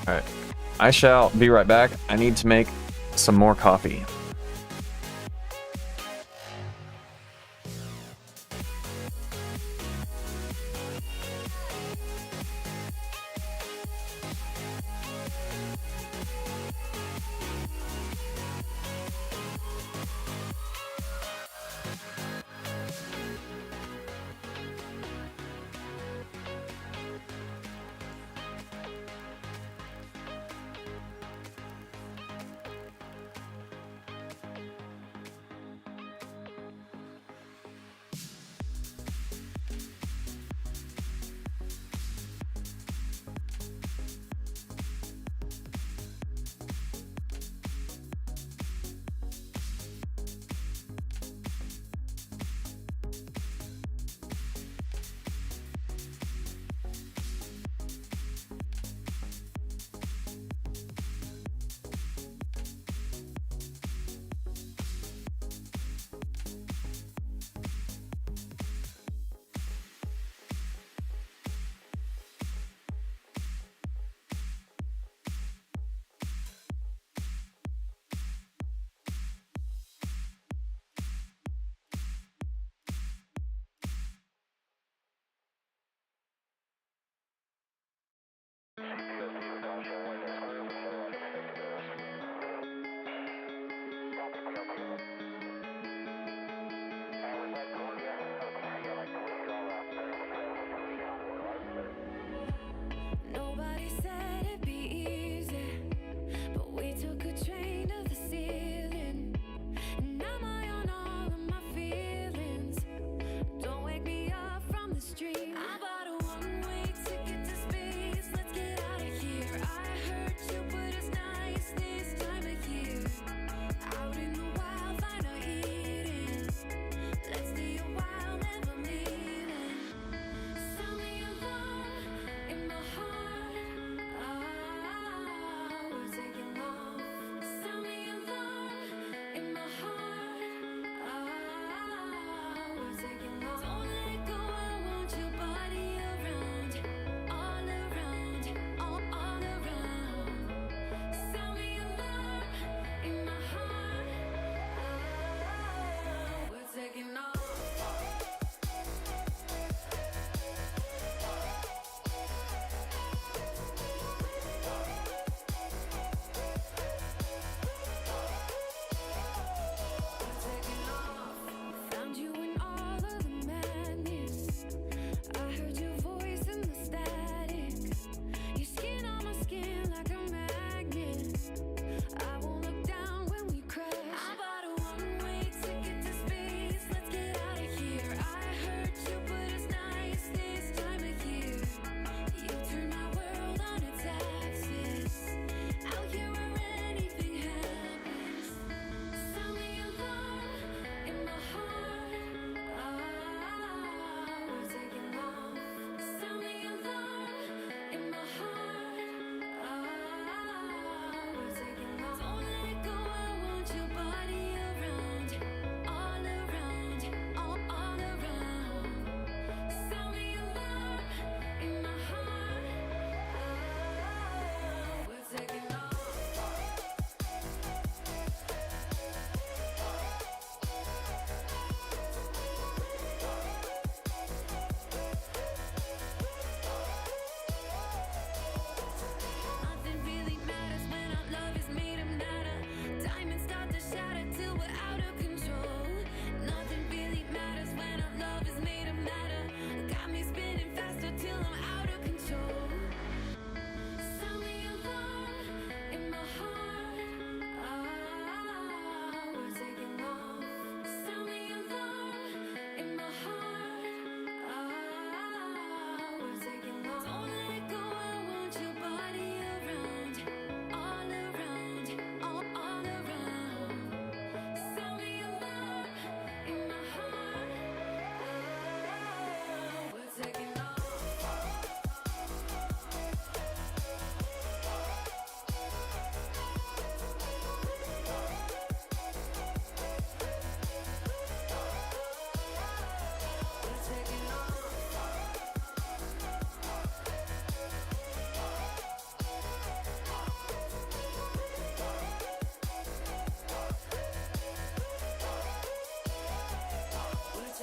Alright. I shall be right back. I need to make some more coffee.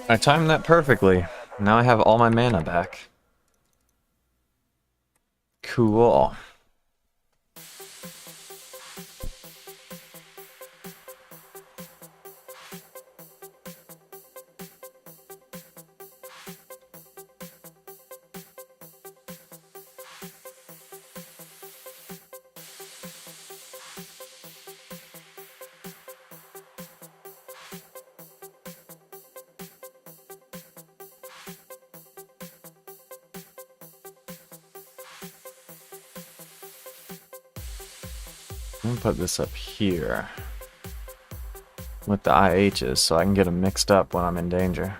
I timed that perfectly. Now I have all my mana back. Cool. I'm gonna put this up here with the IHs so I can get them mixed up when I'm in danger.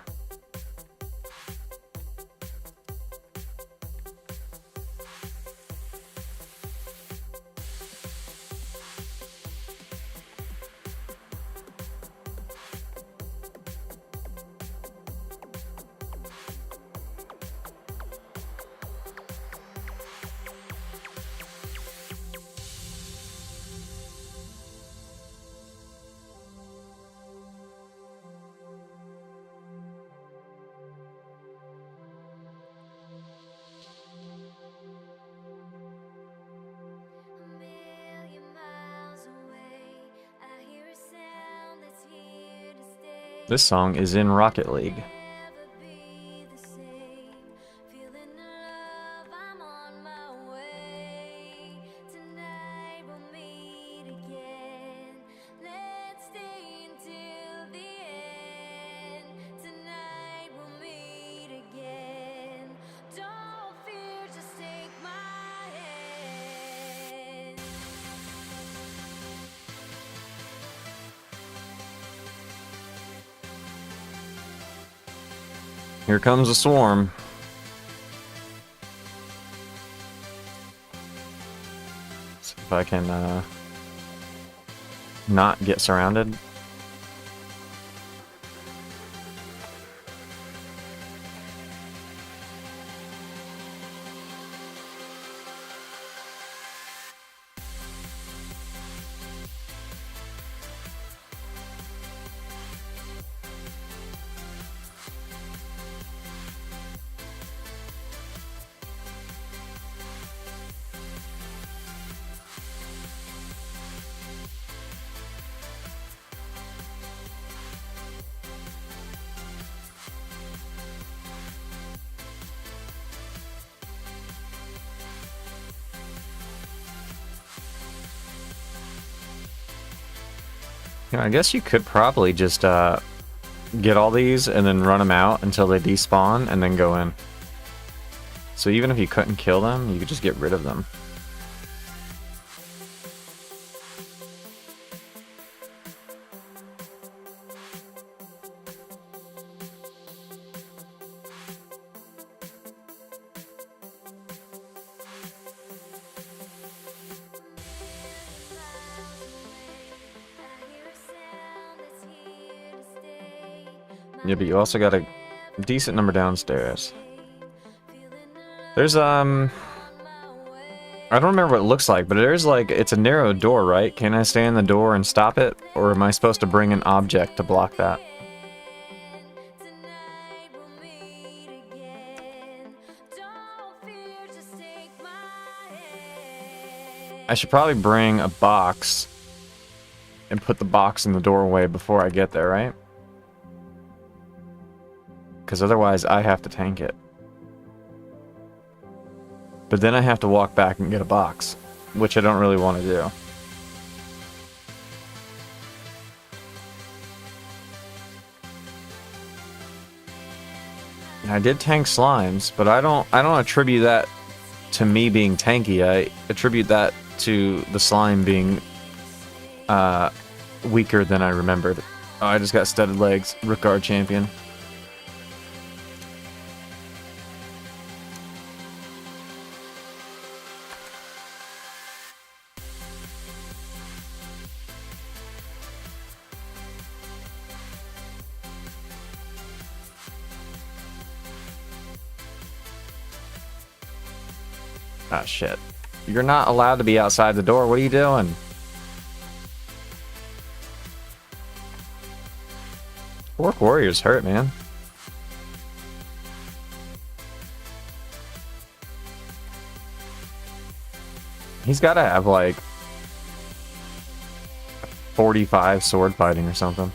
A million miles away, I hear a sound that's here to stay. This song is in Rocket League. Never be the same. Feeling the love, I'm on my way. Tonight we'll meet again. Let's stay until the end. Tonight we'll meet again. Don't fear, just take my hand. Here comes a swarm. See if I can not get surrounded. You know, I guess you could probably just get all these and then run them out until they despawn and then go in. So even if you couldn't kill them, you could just get rid of them. Yeah, but you also got a decent number downstairs. There's I don't remember what it looks like, but there's like, it's a narrow door, right? Can I stay in the door and stop it? Or am I supposed to bring an object to block that? I should probably bring a box and put the box in the doorway before I get there, right? Because otherwise I have to tank it. But then I have to walk back and get a box, which I don't really want to do. I did tank slimes, but I don't attribute that to me being tanky. I attribute that to the slime being weaker than I remembered. Oh, I just got studded legs. Ricard champion. Ah, shit. You're not allowed to be outside the door. What are you doing? Orc warriors hurt, man. He's got to have like 45 sword fighting or something.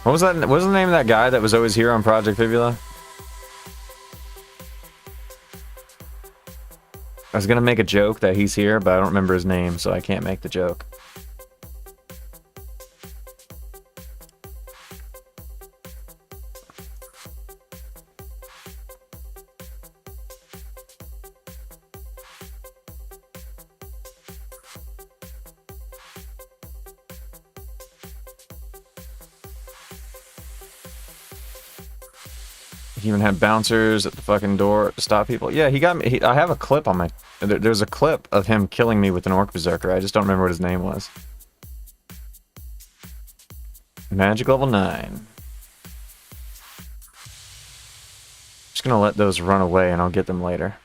What was that? What was the name of that guy that was always here on Project Fibula? I was gonna make a joke that he's here, but I don't remember his name, so I can't make the joke. He even had bouncers at the fucking door to stop people. Yeah, he got me. I have a clip on my... There's a clip of him killing me with an Orc Berserker. I just don't remember what his name was. Magic level 9. Just gonna let those run away and I'll get them later.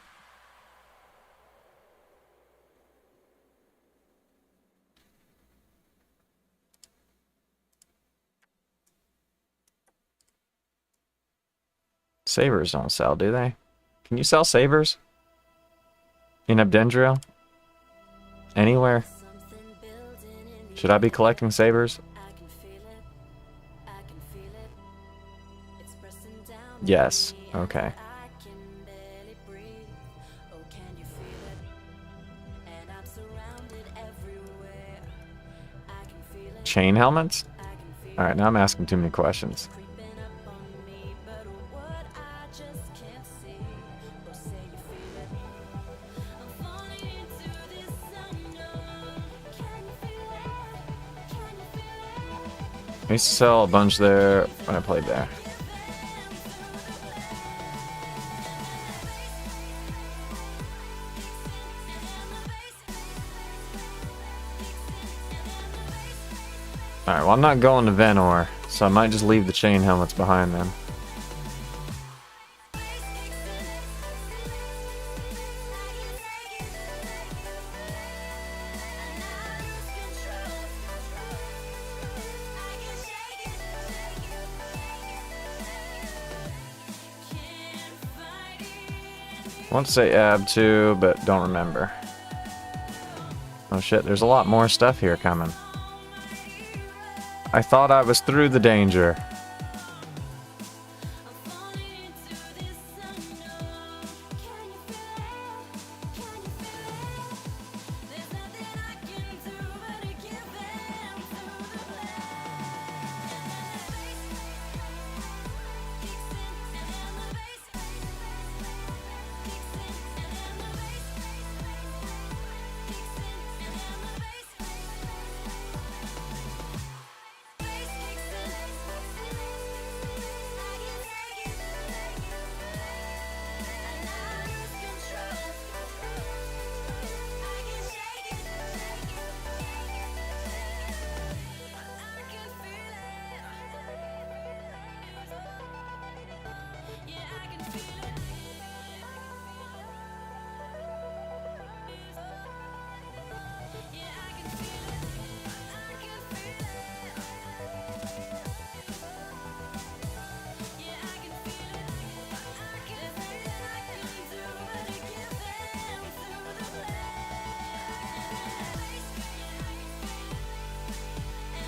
Sabers don't sell, do they? Can you sell sabers? In Abdendrio? Anywhere? Should I be collecting sabers? Yes. Okay. Chain helmets? Alright, now I'm asking too many questions. I used to sell a bunch there when I played there. Alright, well I'm not going to Venor, so I might just leave the chain helmets behind then. I want to say Ab too, but don't remember. Oh shit, there's a lot more stuff here coming. I thought I was through the danger.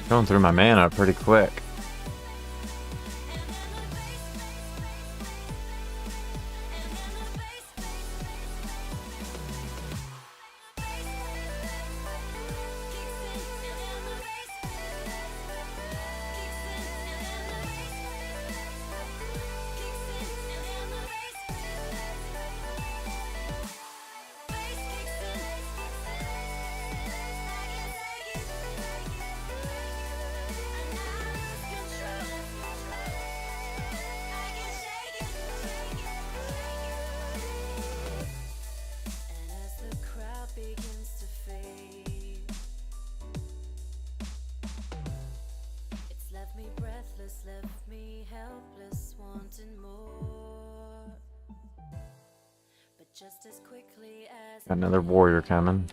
Going through my mana pretty quick. just as quickly as Got another warrior coming.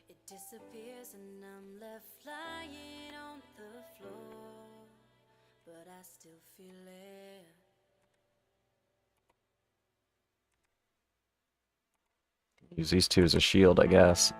it disappears and I'm left lying on the floor, but I still feel it. Use these two as a shield, I guess.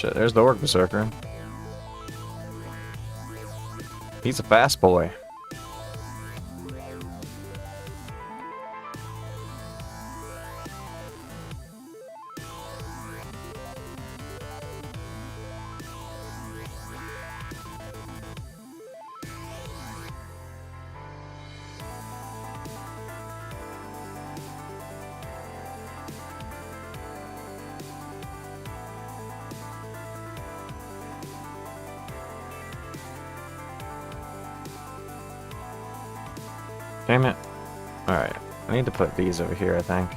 Shit, there's the Orc Berserker. He's a fast boy. Damn it. Alright, I need to put these over here, I think.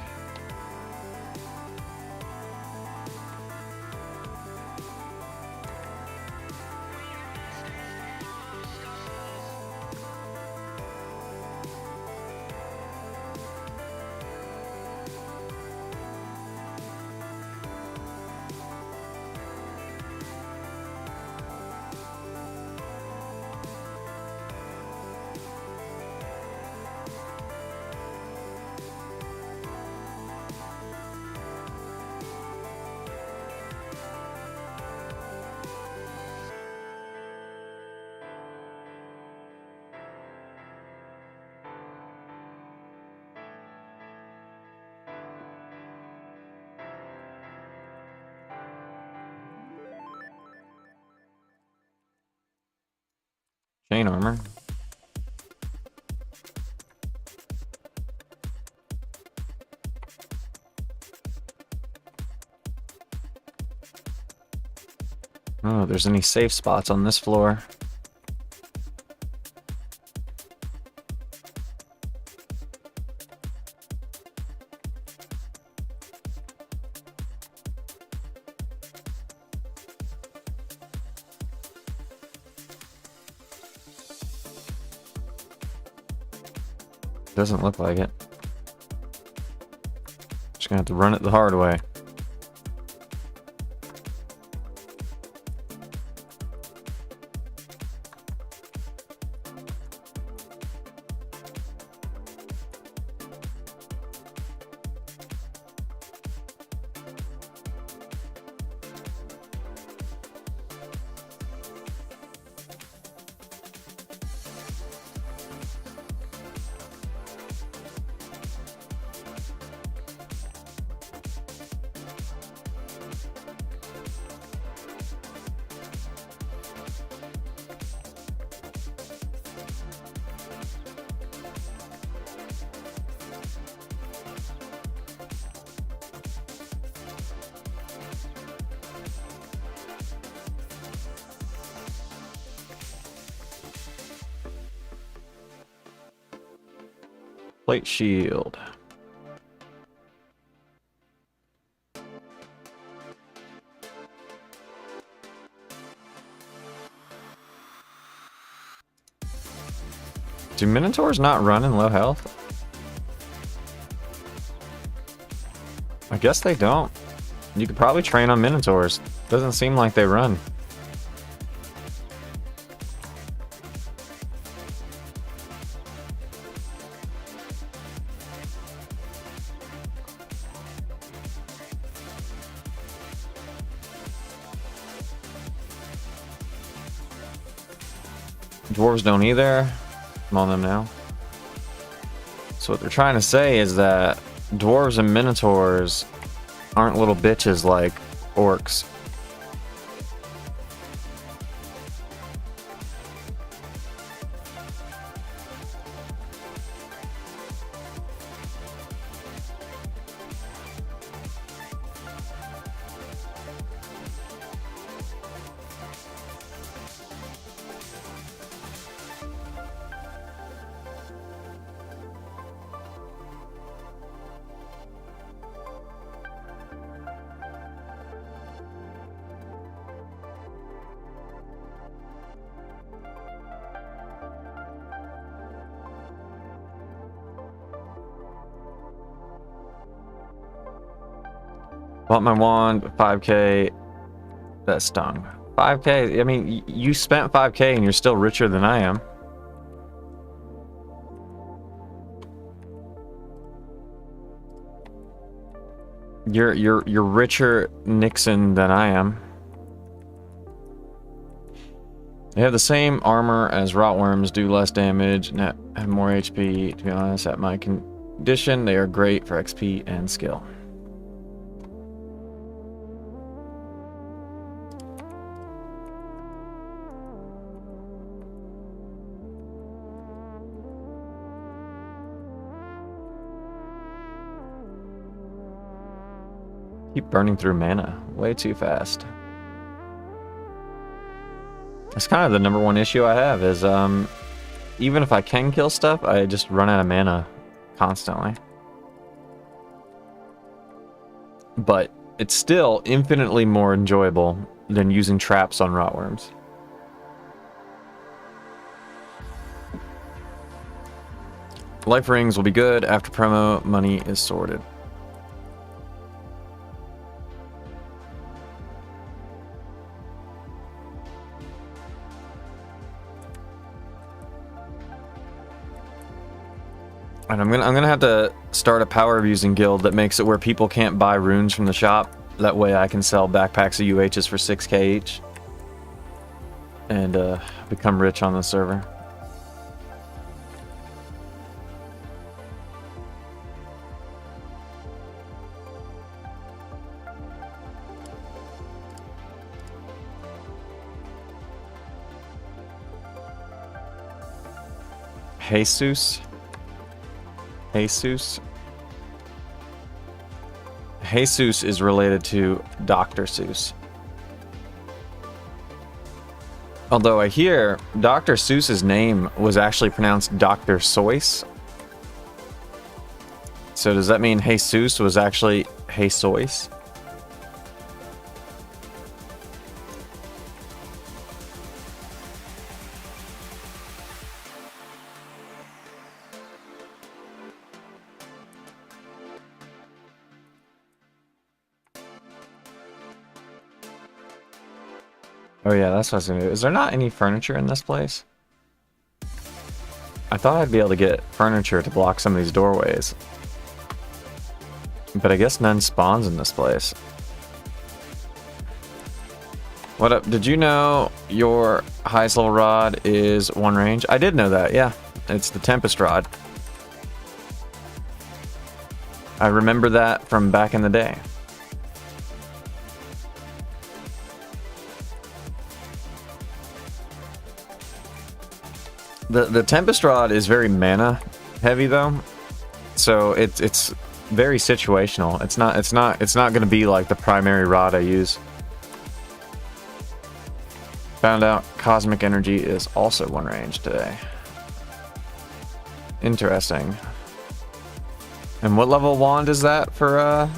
Chain armor. Oh, if there's any safe spots on this floor. Doesn't look like it. Just gonna have to run it the hard way. Plate shield. Do Minotaurs not run in low health? I guess they don't. You could probably train on Minotaurs. Doesn't seem like they run. Dwarves don't either. I'm on them now. So what they're trying to say is that dwarves and minotaurs aren't little bitches like orcs. Bought my wand, 5k. That stung. 5k, I mean, you spent 5k and you're still richer than I am. You're richer, Nixon, than I am. They have the same armor as rotworms, do less damage, and have more HP. To be honest, at my condition, they are great for XP and skill. Keep burning through mana way too fast. That's kind of the number one issue I have is even if I can kill stuff, I just run out of mana constantly. But it's still infinitely more enjoyable than using traps on rotworms. Life rings will be good after promo money is sorted. And I'm gonna have to start a power abusing guild that makes it where people can't buy runes from the shop. That way I can sell backpacks of UHs for 6k each. And become rich on the server. Jesus. Jesus. Jesus is related to Dr. Seuss. Although I hear Dr. Seuss's name was actually pronounced Dr. Seuss. So does that mean Jesus was actually Jesus? Oh yeah, that's what I was gonna do. Is there not any furniture in this place? I thought I'd be able to get furniture to block some of these doorways. But I guess none spawns in this place. What up? Did you know your highest level rod is 1 range? I did know that, yeah. It's the Tempest rod. I remember that from back in the day. The Tempest rod is very mana heavy though, so it's very situational. It's not going to be like the primary rod I use. Found out cosmic energy is also 1 range today. Interesting. And what level wand is that for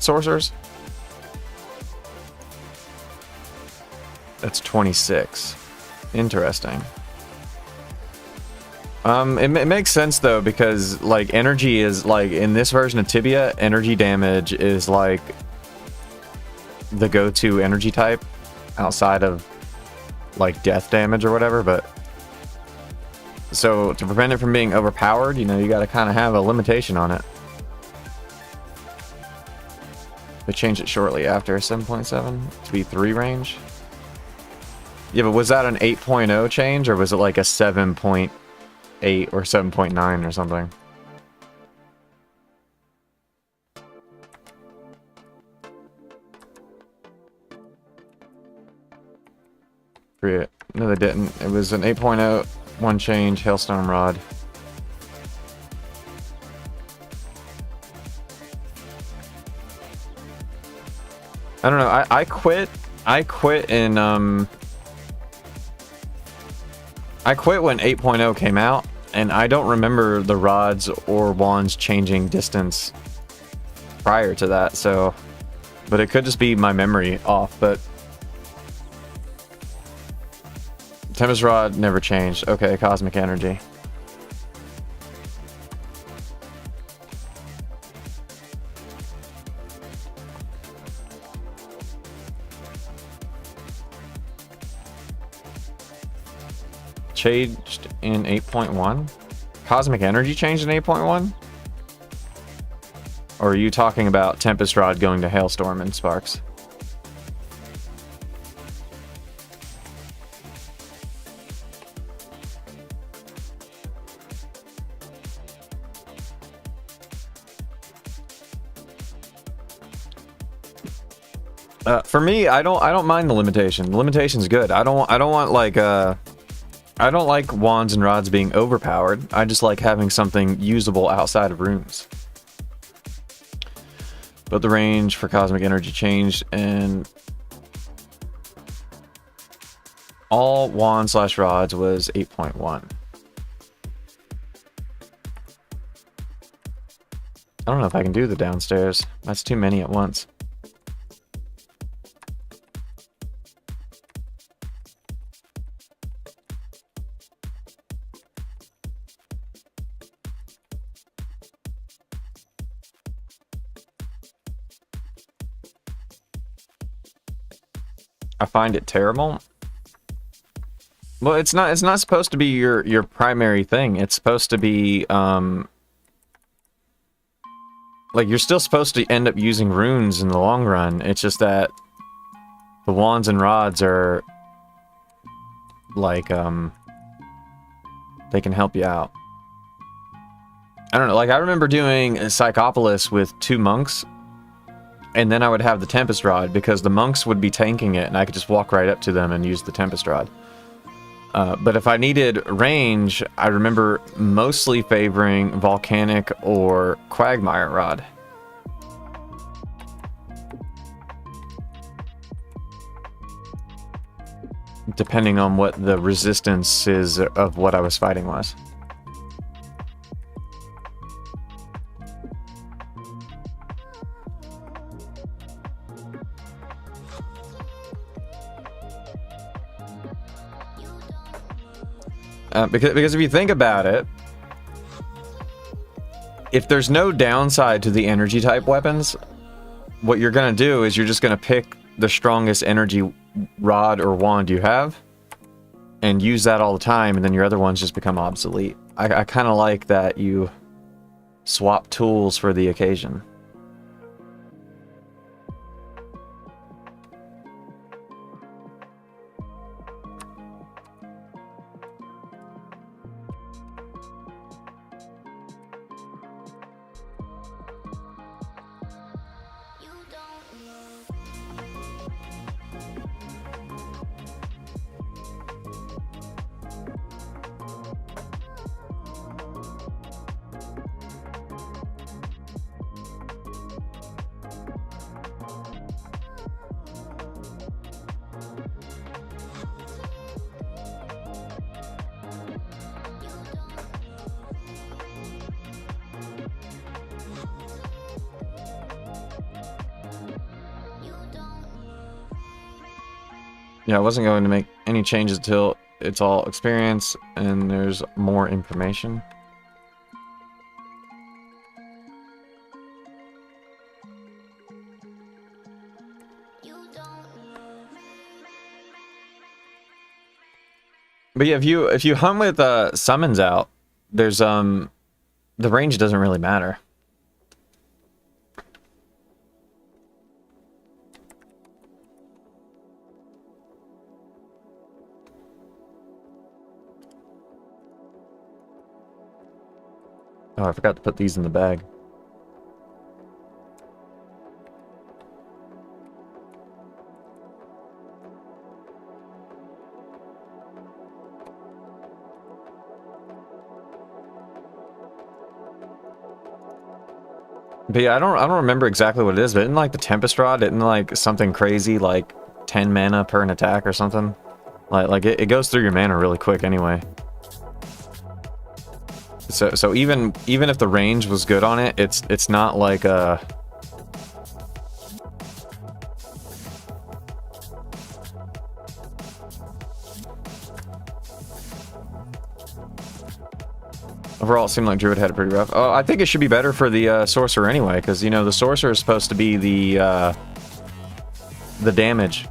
sorcerers? That's 26. Interesting. It makes sense though, because like energy is like in this version of Tibia, energy damage is like the go-to energy type outside of like death damage or whatever. But so to prevent it from being overpowered, you know, you got to kind of have a limitation on it. They changed it shortly after 7.7 to be 3 range. Yeah, but was that an 8.0 change, or was it like a 7.8 or 7.9 or something? Forget. No, they didn't. It was an 8.0, 1 change, Hailstone Rod. I don't know. I quit. I quit in I quit when 8.0 came out, and I don't remember the rods or wands changing distance prior to that, so... But it could just be my memory off, but... Tempest Rod never changed. Okay, Cosmic Energy. Changed in 8.1? Cosmic Energy changed in 8.1? Or are you talking about Tempest Rod going to Hailstorm and Sparks? For me, I don't mind the limitation. The limitation's good. I don't want like I don't like wands and rods being overpowered. I just like having something usable outside of rooms. But the range for Cosmic Energy changed, and all wands / rods was 8.1. I don't know if I can do the downstairs. That's too many at once. I find it terrible. Well, it's not supposed to be your primary thing. It's supposed to be like you're still supposed to end up using runes in the long run. It's just that the wands and rods are like they can help you out. I don't know, like I remember doing a Psychopolis with 2 monks. And then I would have the Tempest Rod, because the monks would be tanking it, and I could just walk right up to them and use the Tempest Rod. But if I needed range, I remember mostly favoring volcanic or quagmire rod. Depending on what the resistance is of what I was fighting was. Because if you think about it, if there's no downside to the energy type weapons, what you're going to do is you're just going to pick the strongest energy rod or wand you have and use that all the time, and then your other ones just become obsolete. I kind of like that you swap tools for the occasion. You don't know. You don't. Yeah, I wasn't going to make any changes until it's all experience and there's more information. You don't. But yeah, if you hunt with summons out, there's the range doesn't really matter. Oh, I forgot to put these in the bag. But yeah, I don't remember exactly what it is, but isn't like the Tempest Rod, isn't like something crazy like 10 mana per an attack or something? Like it goes through your mana really quick anyway. So even if the range was good on it, it's not like a overall it seemed like Druid had it pretty rough. Oh, I think it should be better for the Sorcerer anyway, because you know the Sorcerer is supposed to be the damage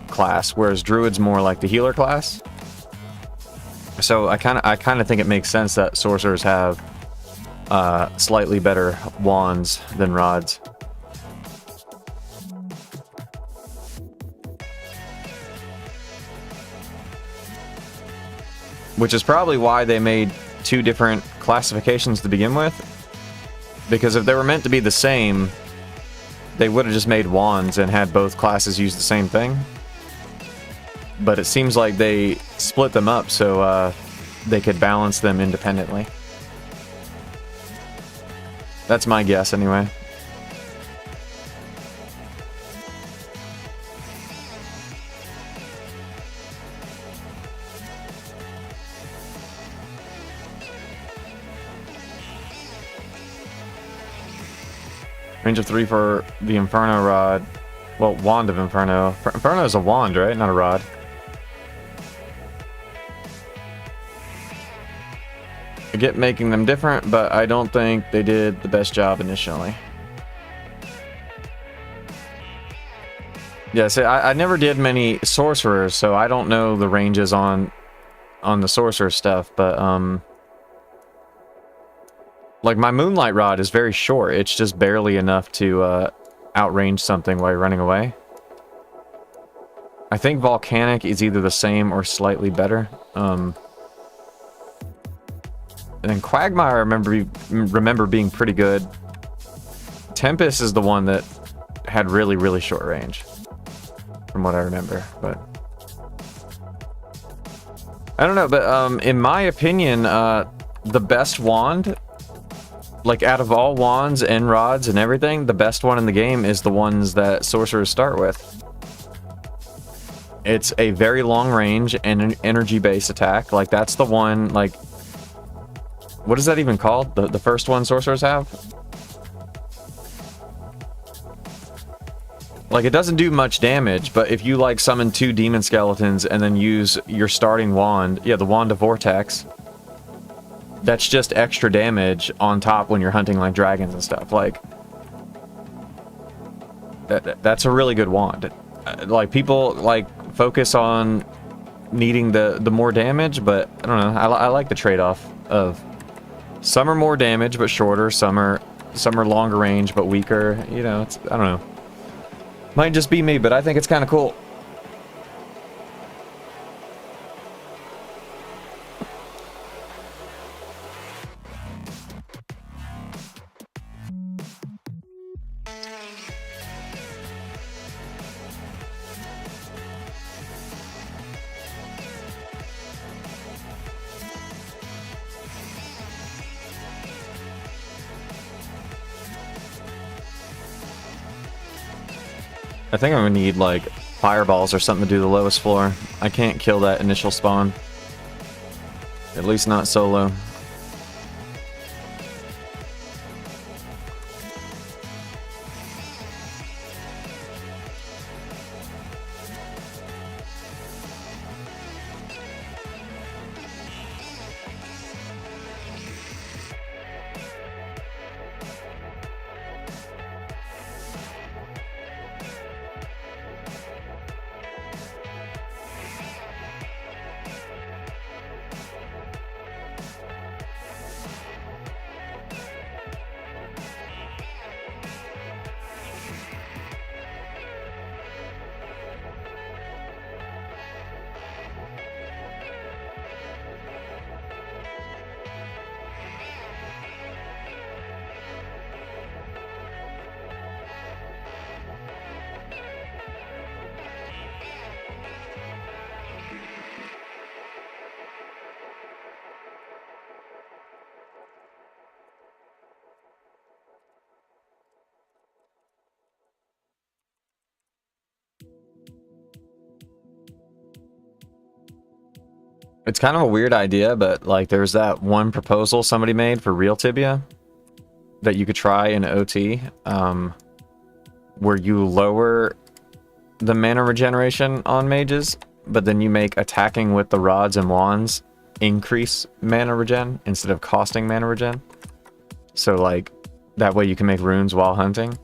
class, whereas Druid's more like the healer class. So I kind of think it makes sense that sorcerers have slightly better wands than rods. Which is probably why they made two different classifications to begin with. Because if they were meant to be the same, they would have just made wands and had both classes use the same thing. But it seems like they split them up so they could balance them independently. That's my guess anyway. Range of 3 for the Inferno Rod. Well, Wand of Inferno. Inferno is a wand, right? Not a rod. I get making them different, but I don't think they did the best job initially. Yeah, see, I never did many sorcerers, so I don't know the ranges on the sorcerer stuff, but like my Moonlight Rod is very short. It's just barely enough to outrange something while you're running away. I think Volcanic is either the same or slightly better. And then Quagmire, I remember being pretty good. Tempest is the one that had really, really short range, from what I remember. But I don't know, but in my opinion, the best wand, like out of all wands and rods and everything, the best one in the game is the ones that sorcerers start with. It's a very long range and an energy-based attack. Like, that's the one, like... What is that even called? The first one sorcerers have? Like, it doesn't do much damage, but if you, like, summon 2 demon skeletons and then use your starting wand, yeah, the Wand of Vortex, that's just extra damage on top when you're hunting, like, dragons and stuff. Like, that's a really good wand. Like, people, like, focus on needing the more damage, but, I don't know, I like the trade-off of some are more damage, but shorter, some are longer range, but weaker, you know, it's, I don't know. Might just be me, but I think it's kind of cool. I think I'm gonna need, like, fireballs or something to do the lowest floor. I can't kill that initial spawn. At least not solo. It's kind of a weird idea, but like there's that one proposal somebody made for real Tibia that you could try in OT, where you lower the mana regeneration on mages, but then you make attacking with the rods and wands increase mana regen instead of costing mana regen. So like that way you can make runes while hunting.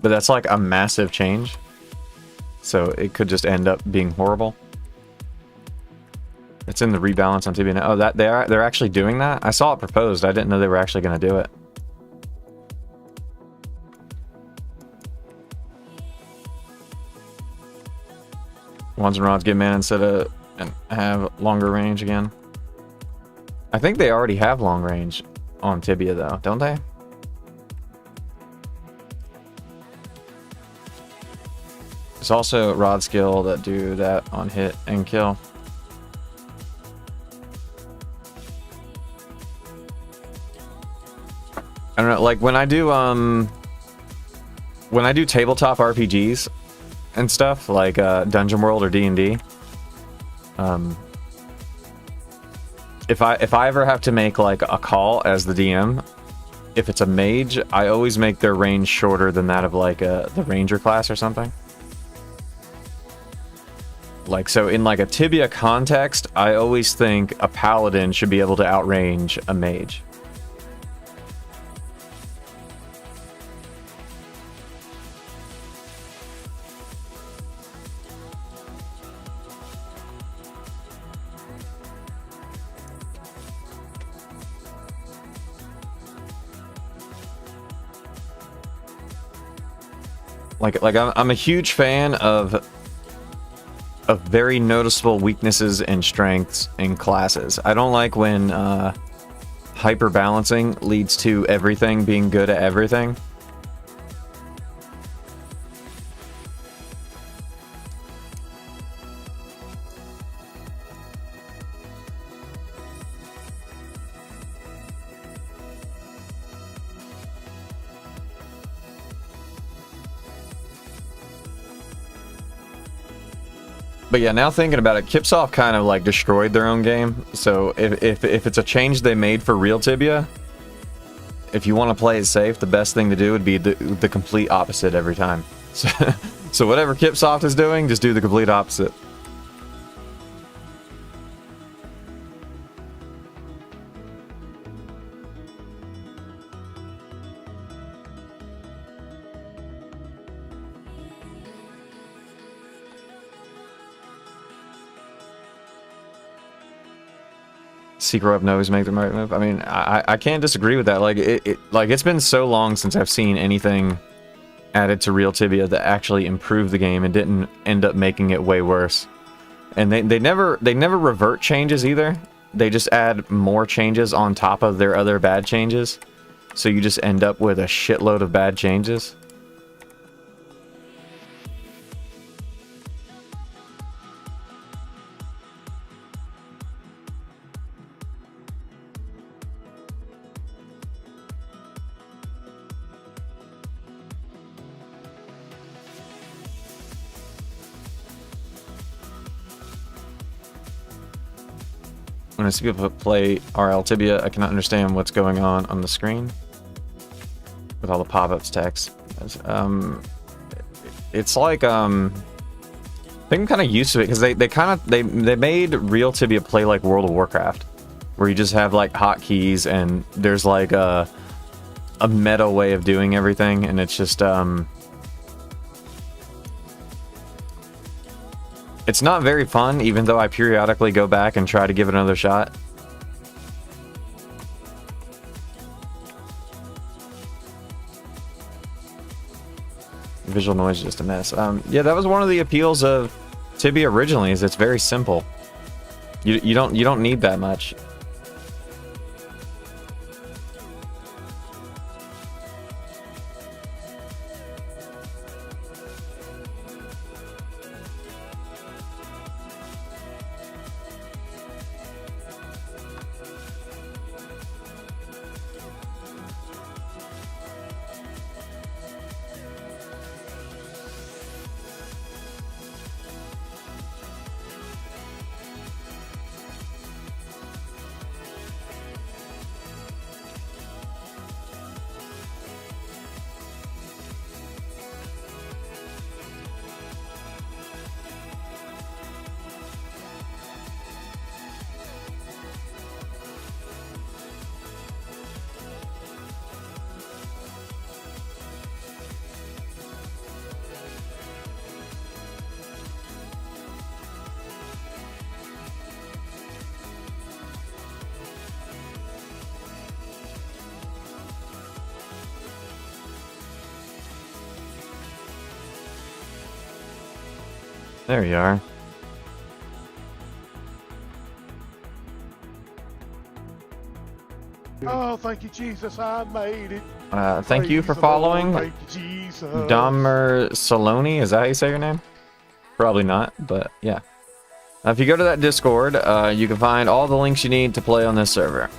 But that's like a massive change. So it could just end up being horrible. It's in the rebalance on Tibia now. Oh, that they're actually doing that? I saw it proposed. I didn't know they were actually going to do it. Wands and rods get mana instead of and have longer range again. I think they already have long range on Tibia though, don't they? There's also rod skill that do that on hit and kill. I don't know, like when I do tabletop RPGs and stuff like Dungeon World or D&D, if I ever have to make like a call as the DM, if it's a mage, I always make their range shorter than that of like the ranger class or something. Like, so in like a Tibia context, I always think a paladin should be able to outrange a mage. Like I'm a huge fan of very noticeable weaknesses and strengths in classes. I don't like when hyper balancing leads to everything being good at everything. But yeah, now thinking about it, Kipsoft kind of like destroyed their own game. So if it's a change they made for real Tibia, if you want to play it safe, the best thing to do would be the complete opposite every time. So whatever Kipsoft is doing, just do the complete opposite. Secret Web knows make the right move. I mean, I can't disagree with that. Like it's been so long since I've seen anything added to Real Tibia that actually improved the game and didn't end up making it way worse. And they never revert changes either. They just add more changes on top of their other bad changes. So you just end up with a shitload of bad changes. When I see people play RL Tibia, I cannot understand what's going on the screen with all the pop-ups text. It's like I think I'm kind of used to it because they made Real Tibia play like World of Warcraft, where you just have like hotkeys and there's like a meta way of doing everything, and it's just it's not very fun, even though I periodically go back and try to give it another shot. Visual noise is just a mess. Yeah, that was one of the appeals of Tibia originally, is it's very simple. You don't need that much. There you are. Oh, thank you, Jesus, I made it. Thank you for Praise the Lord, following. thank you, Jesus. Domer Saloni, is that how you say your name? Probably not, but yeah. If you go to that Discord, you can find all the links you need to play on this server.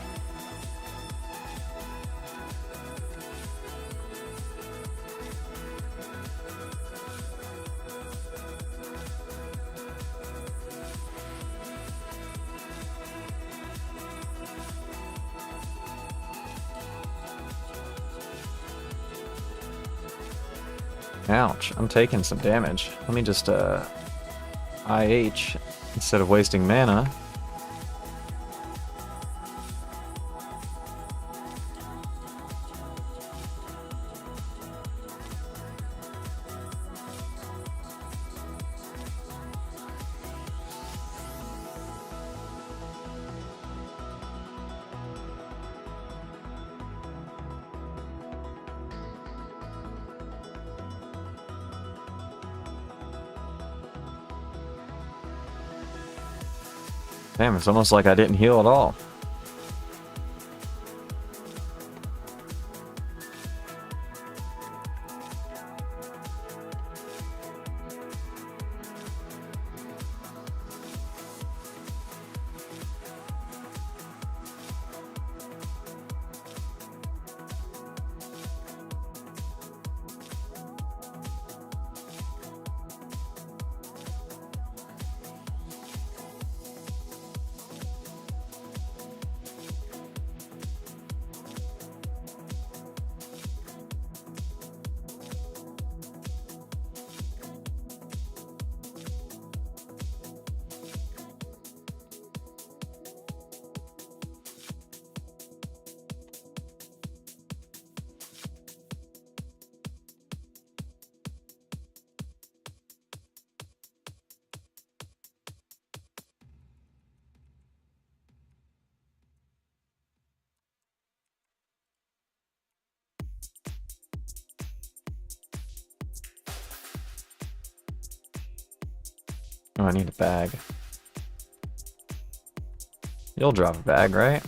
Ouch, I'm taking some damage. Let me just, IH instead of wasting mana. Damn, it's almost like I didn't heal at all. Oh, I need a bag. You'll drop a bag, right?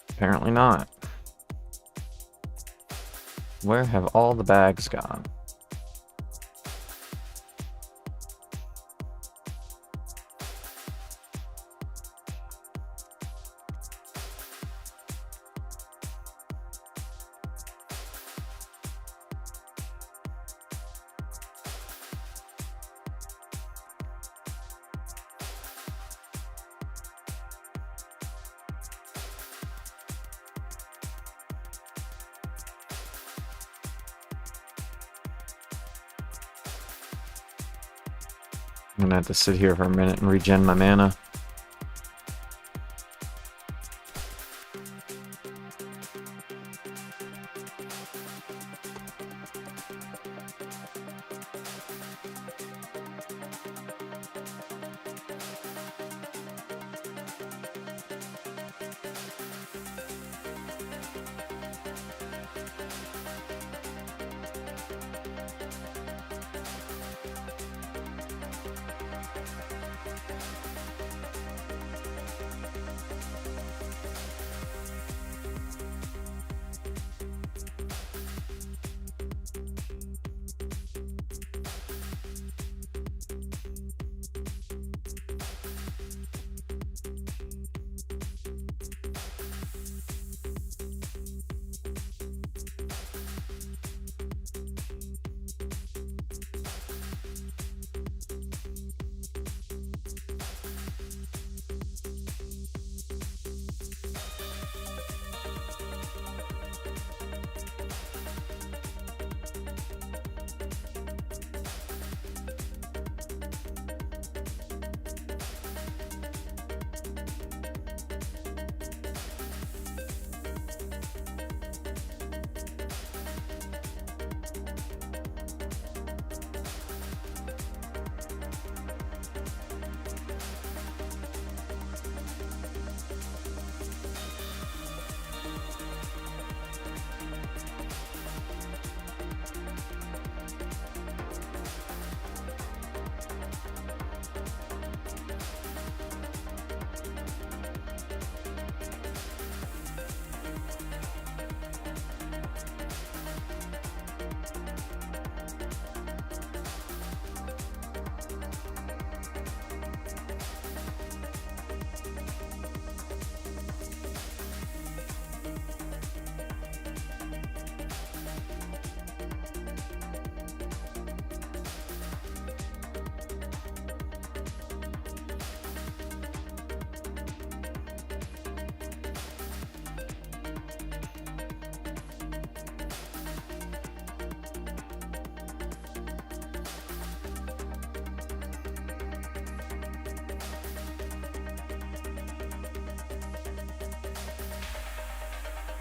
Apparently not. Where have all the bags gone? I'm gonna have to sit here for a minute and regen my mana.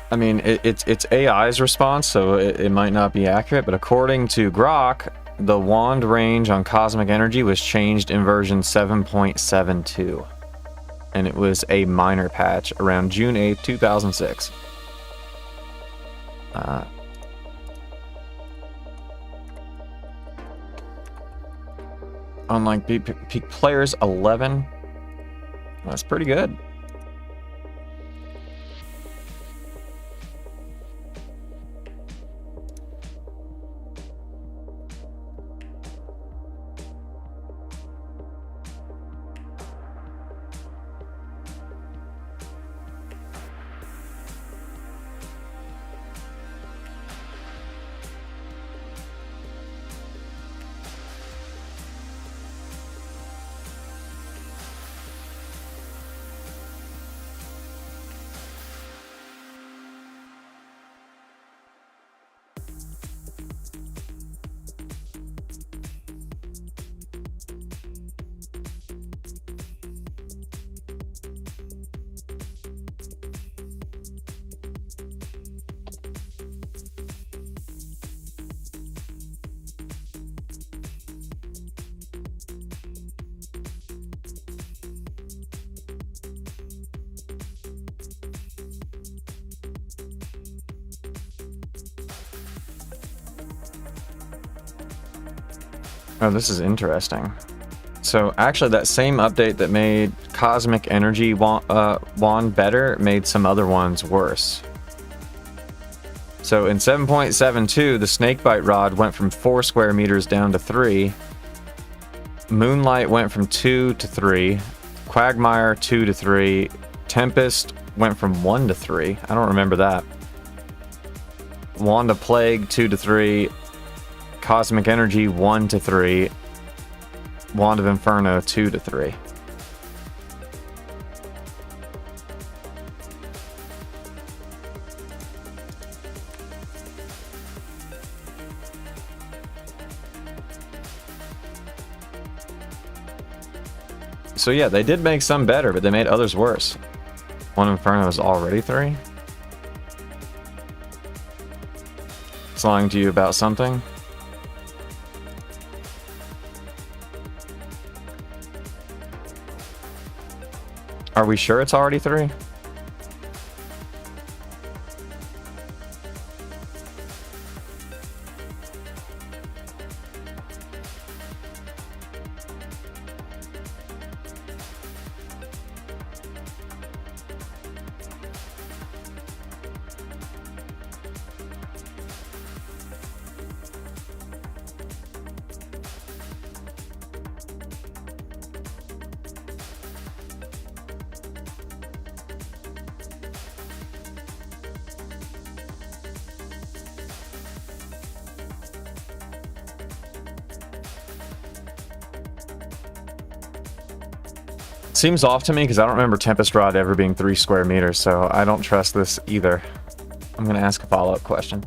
I mean, it's AI's response, so it might not be accurate, but according to Grok, the wand range on cosmic energy was changed in version 7.72. And it was a minor patch around June 8th, 2006. Unlike peak players 11, that's pretty good. Oh, this is interesting. So actually that same update that made Cosmic Energy wand better made some other ones worse. So in 7.72, the Snakebite Rod went from 4 square meters down to 3. Moonlight went from 2 to 3. Quagmire 2 to 3. Tempest went from 1 to 3. I don't remember that. Wand of Plague 2 to 3. Cosmic Energy 1 to 3. Wand of Inferno 2 to 3. So yeah, they did make some better, but they made others worse. One Inferno is already 3. It's lying to you about something. Are we sure it's already 3? Seems off to me because I don't remember Tempest Rod ever being 3 square meters, so I don't trust this either. I'm going to ask a follow-up question.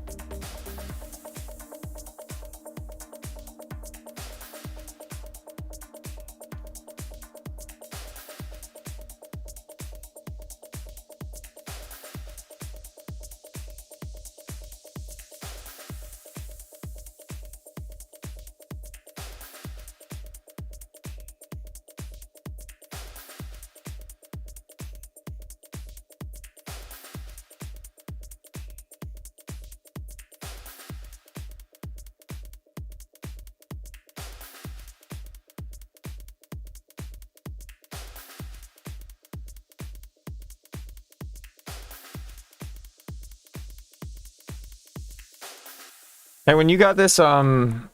Hey, when you got this version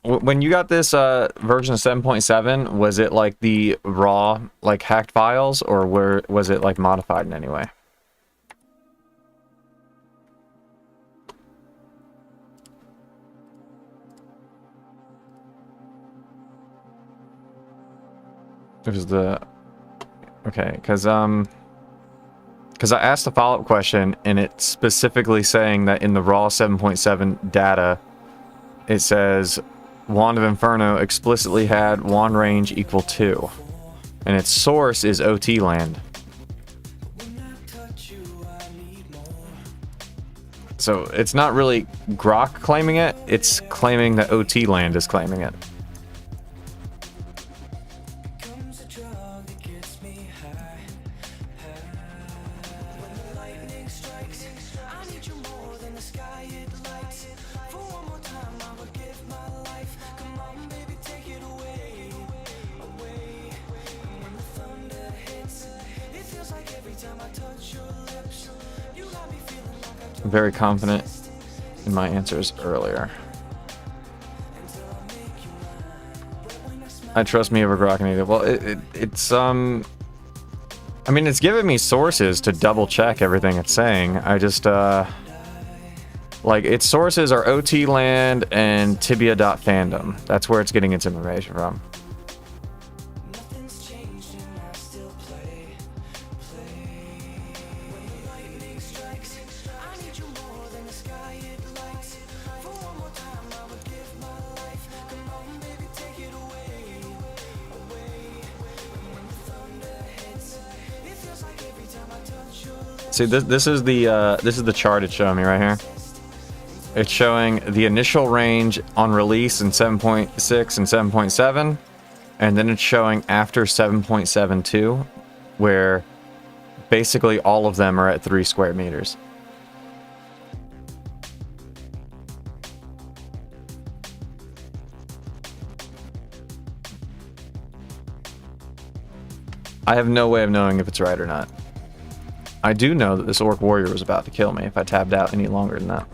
of 7.7, was it like the raw, like hacked files, or was it like modified in any way? There's the okay, because I asked a follow-up question, and it's specifically saying that in the raw 7.7 data, it says Wand of Inferno explicitly had wand range equal 2, and its source is OT land. So it's not really Grok claiming it, it's claiming that OT land is claiming it. I'm very confident in my answers earlier. I trust me over Grok and either. Well, it's I mean, it's giving me sources to double check everything it's saying. I just like its sources are OT land and Tibia.fandom. That's where it's getting its information from. See, this is the chart it's showing me right here. It's showing the initial range on release in 7.6 and 7.7, and then it's showing after 7.72, where basically all of them are at 3 square meters. I have no way of knowing if it's right or not. I do know that this orc warrior was about to kill me if I tabbed out any longer than that.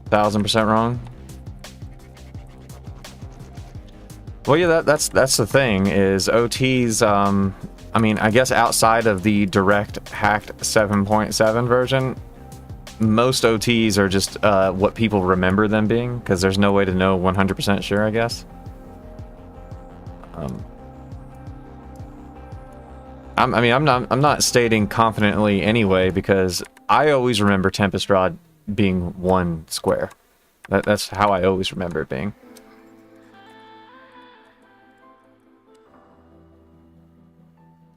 1000% wrong. Well, yeah, that's the thing is OTs. I mean, I guess outside of the direct hacked 7.7 version, most OTs are just what people remember them being, because there's no way to know 100% sure, I guess. I'm not stating confidently anyway, because I always remember Tempest Rod being one square. That's how I always remember it being.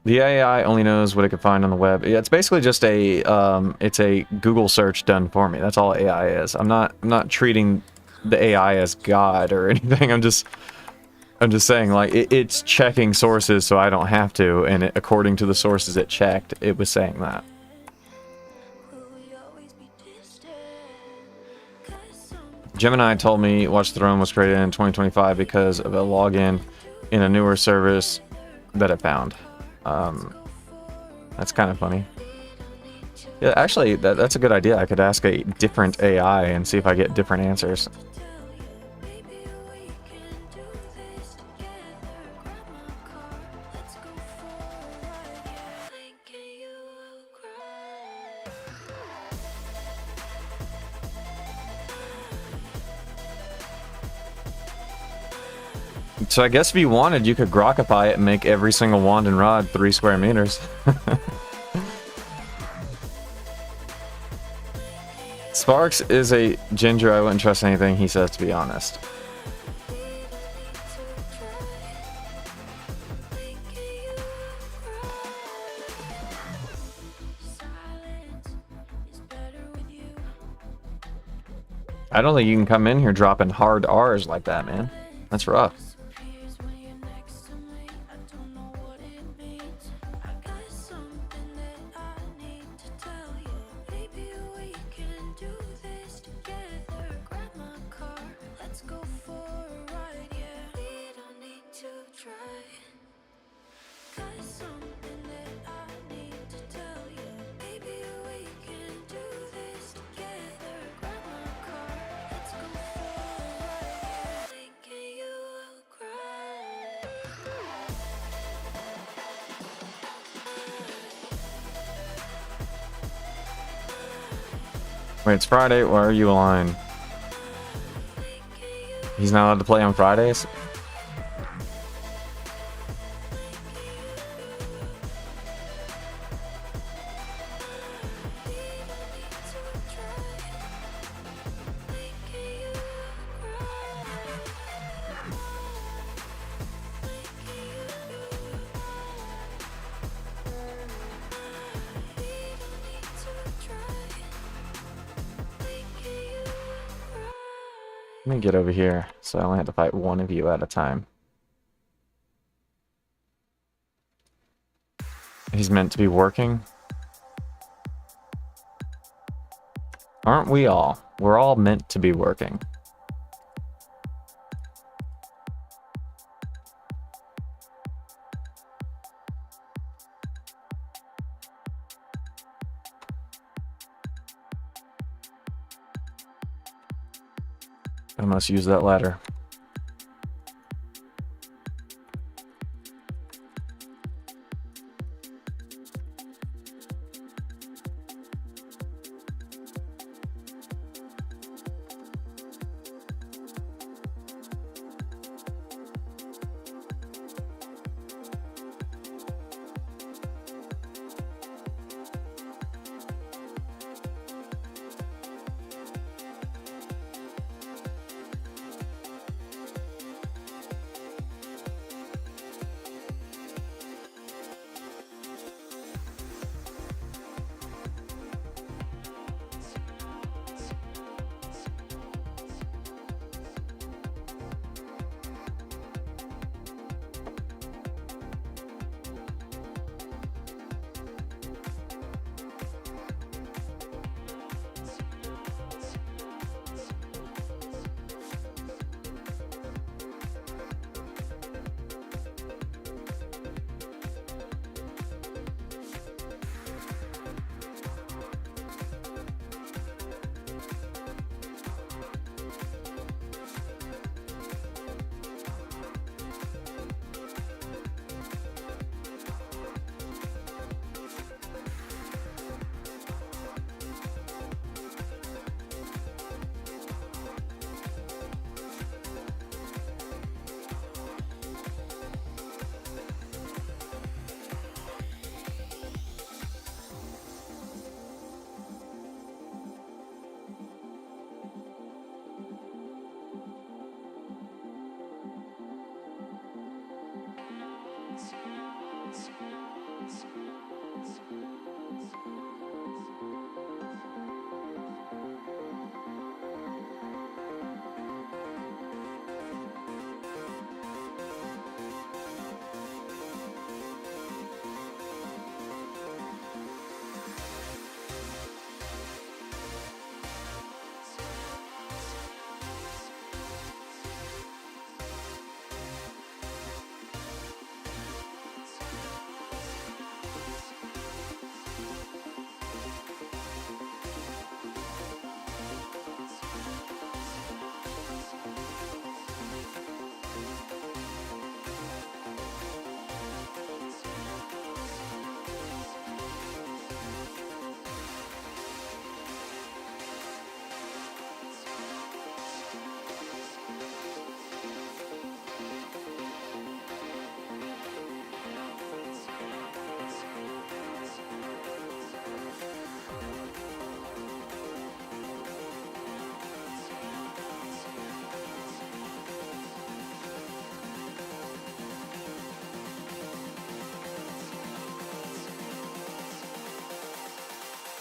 The AI only knows what it can find on the web. Yeah, it's basically just it's a Google search done for me. That's all AI is. I'm not treating the AI as God or anything. I'm just saying, like, it's checking sources so I don't have to, and according to the sources it checked, it was saying that. Gemini told me Watch the Throne was created in 2025 because of a login in a newer service that I found. That's kind of funny. Yeah, actually, that's a good idea. I could ask a different AI and see if I get different answers. So I guess if you wanted, you could Grokify it and make every single wand and rod 3 square meters. Sparks is a ginger. I wouldn't trust anything he says, to be honest. I don't think you can come in here dropping hard R's like that, man. That's rough. Wait, it's Friday. Why are you aligned? He's not allowed to play on Fridays? Let me get over here, so I only have to fight one of you at a time. He's meant to be working. Aren't we all? We're all meant to be working. I must use that ladder.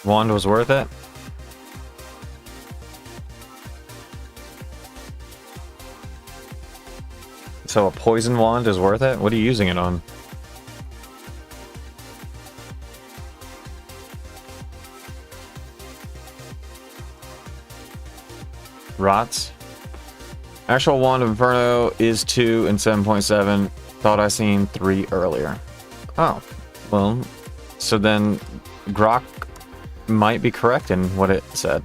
Wand was worth it? So a poison wand is worth it? What are you using it on? Rots? Actual Wand of Inferno is 2 and 7.7. Thought I seen 3 earlier. Oh, well, so then Grok might be correct in what it said.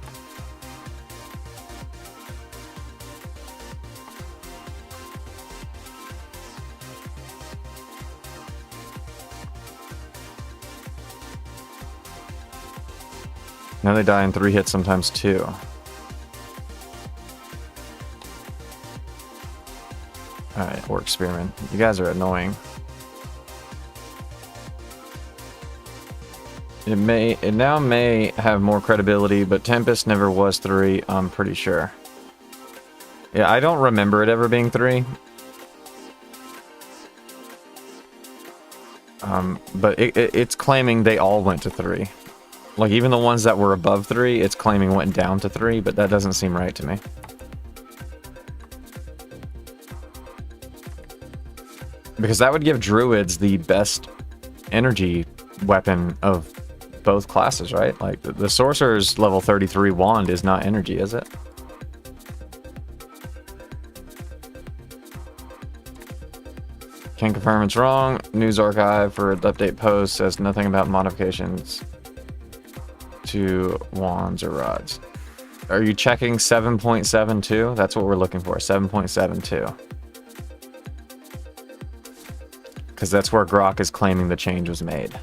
Now they die in 3 hits, sometimes 2. Alright, Orc Spearman. You guys are annoying. It now may have more credibility, but Tempest never was 3, I'm pretty sure. Yeah, I don't remember it ever being 3. But it's claiming they all went to 3. Like, even the ones that were above 3, it's claiming went down to 3, but that doesn't seem right to me. Because that would give druids the best energy weapon of both classes, right? Like, the sorcerer's level 33 wand is not energy, is it? Can't confirm it's wrong. News archive for the update post says nothing about modifications to wands or rods. Are you checking 7.72? That's what we're looking for, 7.72. Because that's where Grok is claiming the change was made.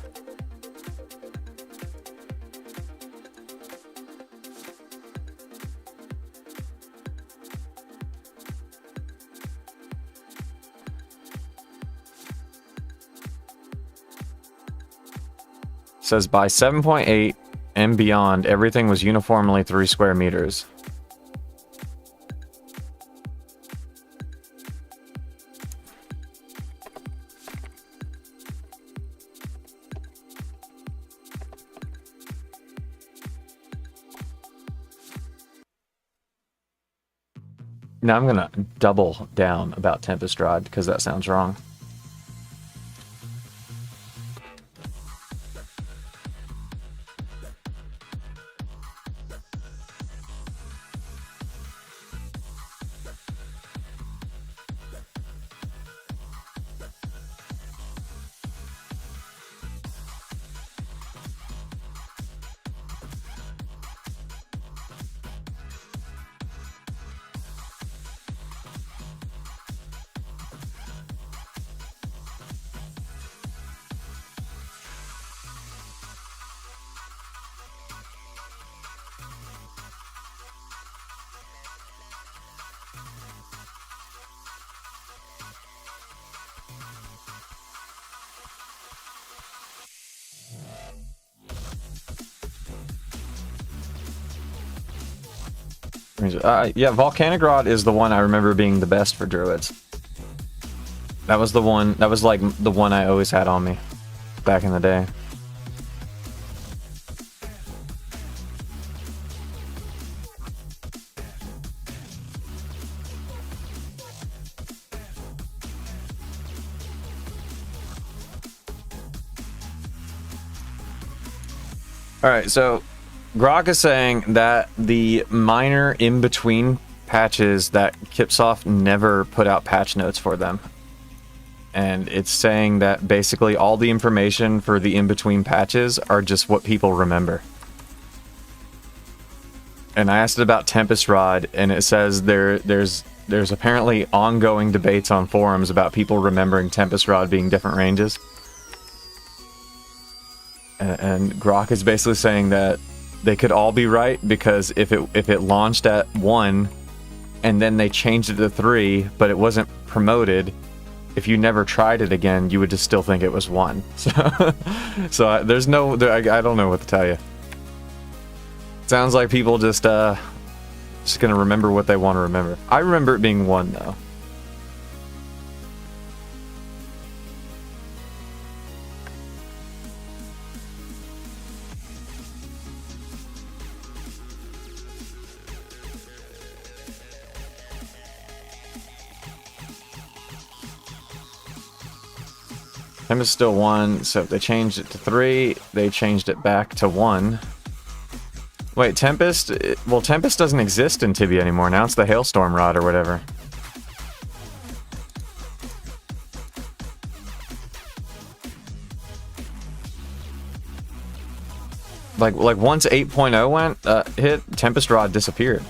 Says by 7.8 and beyond, everything was uniformly 3 square meters. Now I'm gonna double down about Tempest Rod because that sounds wrong. Yeah, Volcanic Rod is the one I remember being the best for druids. That was the one, that was like the one I always had on me back in the day. Alright, so Grok is saying that the minor in-between patches that Kipsoft never put out patch notes for them. And it's saying that basically all the information for the in-between patches are just what people remember. And I asked it about Tempest Rod, and it says there's apparently ongoing debates on forums about people remembering Tempest Rod being different ranges. And Grok is basically saying that they could all be right, because if it launched at 1 and then they changed it to 3, but it wasn't promoted, if you never tried it again, you would just still think it was 1. So there's no, I don't know what to tell you. Sounds like people just gonna remember what they want to remember. I remember it being 1 though. Him is still 1, so if they changed it to 3, they changed it back to 1. Wait, Tempest? Well, Tempest doesn't exist in Tibia anymore. Now it's the Hailstorm Rod or whatever. Like once 8.0 went hit, Tempest Rod disappeared.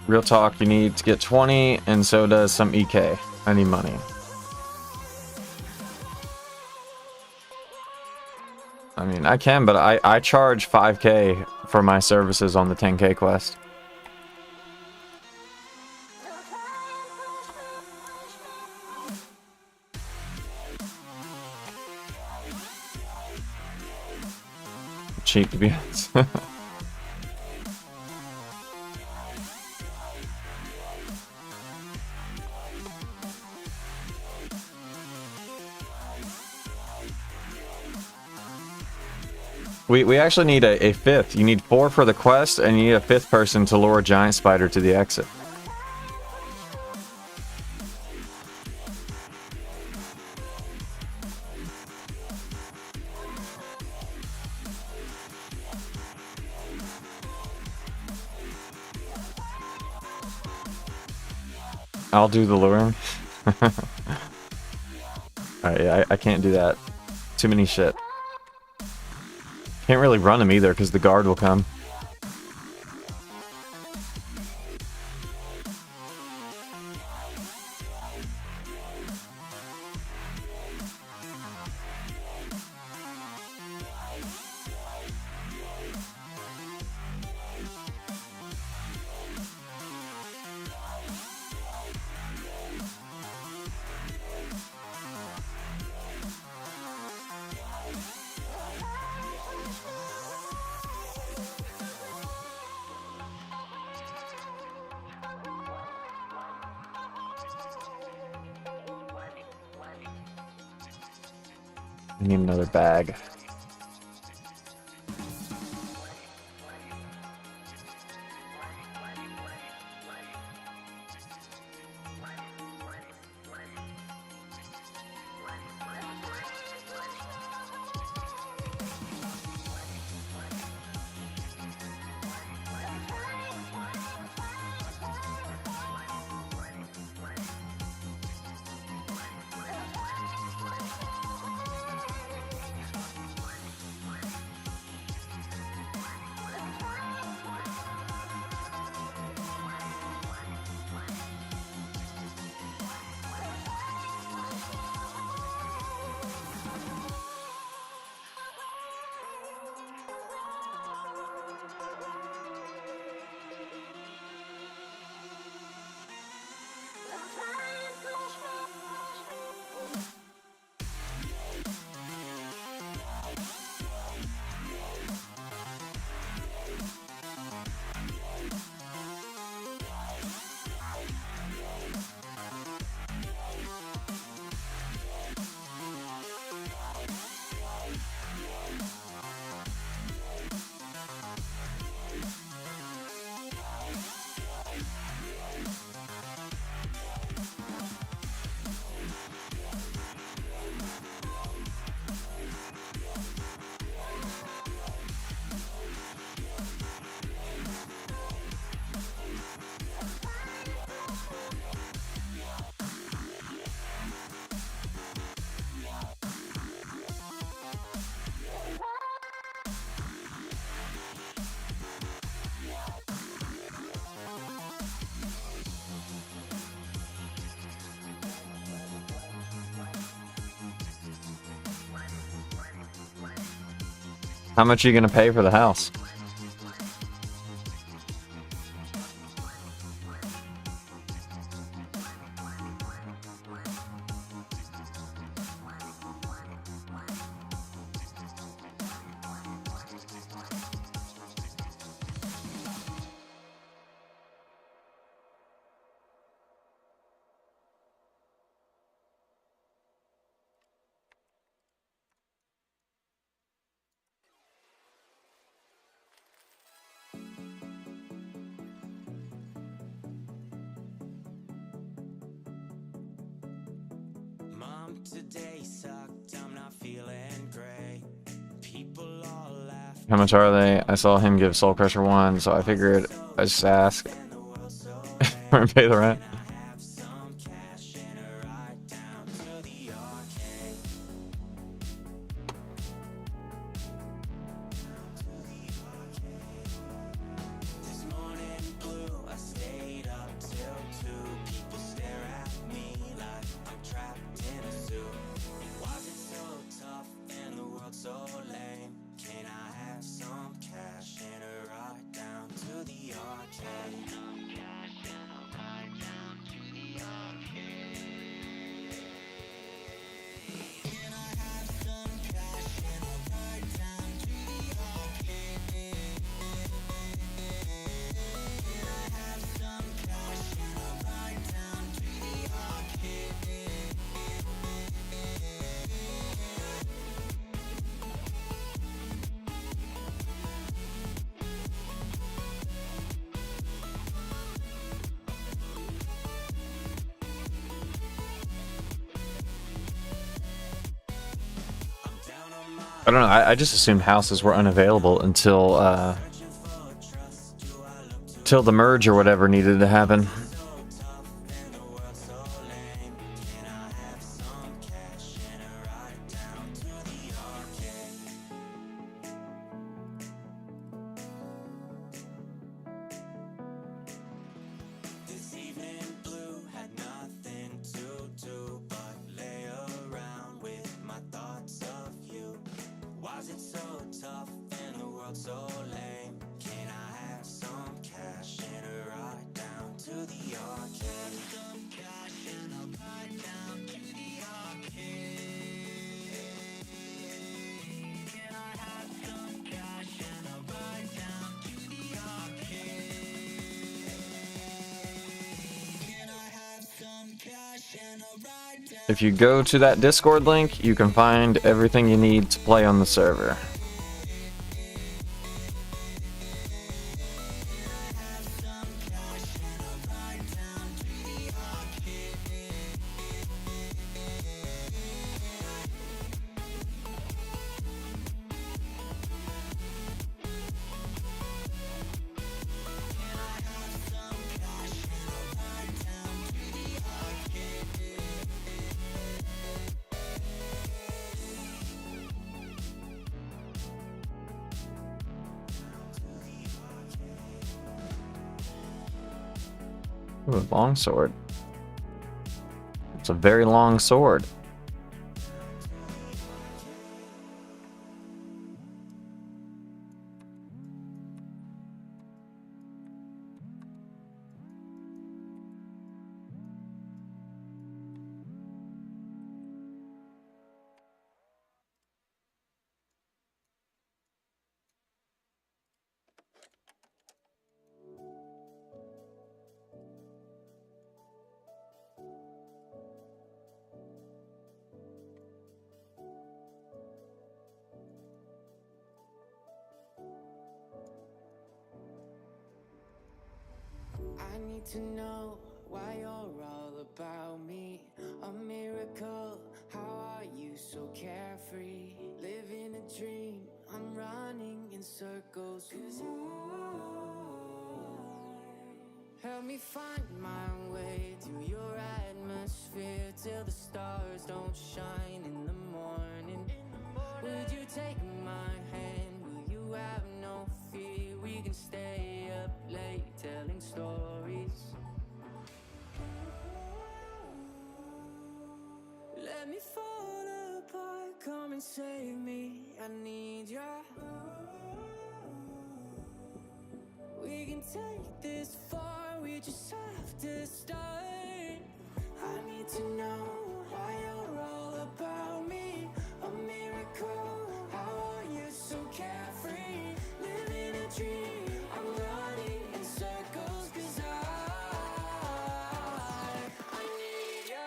Real talk, you need to get 20, and so does some EK. I need money. I mean, I can, but I charge 5K for my services on the 10K quest. Cheap, to be honest. We actually need a fifth. You need 4 for the quest, and you need a 5th person to lure a giant spider to the exit. I'll do the luring. Alright, yeah, I can't do that. Too many shit. Can't really run him either, because the guard will come. I need another bag. How much are you gonna pay for the house? Mom, today sucked, I'm not feeling great. People all laugh. How much are they? I saw him give Soul Crusher 1, so I figured I just ask. Or pay the rent. Have some cash and a ride down to the arcade. This morning blue, I stayed up till 2. People stare at me like I'm trapped in a zoo. Why is it so tough and the world so lame? Can I have some cash and a ride down to the arcade? I don't know. I just assumed houses were unavailable until till the merge or whatever needed to happen. This evening blue had nothing to do but lay around with my thoughts of you. Why is it so tough and the world so lame? Can I have some cash and a ride down to the arcade? Some cash and a ride down to the arcade. Can I have some cash and a ride down to the arcade? Can I have some cash and a ride down? If you go to that Discord link, you can find everything you need to play on the server. Ooh, a long sword. It's a very long sword. I need to know why you're all about me. A miracle, how are you so carefree? Living a dream, I'm running in circles. 'Cause help me find my way through your atmosphere till the stars don't shine in the morning. Would you take my hand? Will you have no fear? We can stay up late telling stories. Let me fall apart, come and save me. I need ya. take this far, we just have to start. I need to know why you're all about me. A miracle, how are you so carefree? Living a dream, I'm running in circles, 'cause I need you.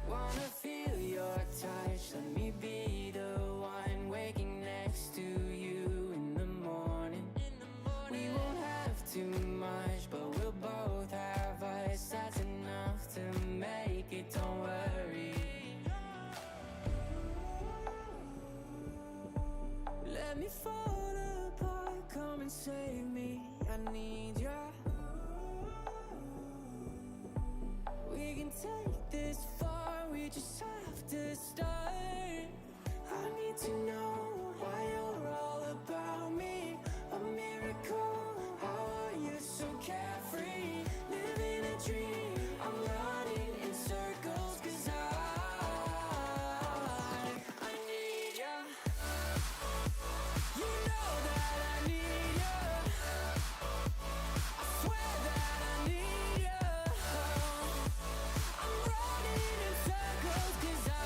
Wanna feel your touch, let me be the one waking next to you in the morning. We won't have too much, but we'll both have us. That's enough to make it, don't worry. Let me fall apart, come and save me. I need you. We can take this far, we just have to start. I need to know why you're all about me. A miracle, how are you so carefree? Living a dream, I'm running in circles, 'cause I need you. You know that I need you. I swear that I need you. I'm running in circles, 'cause I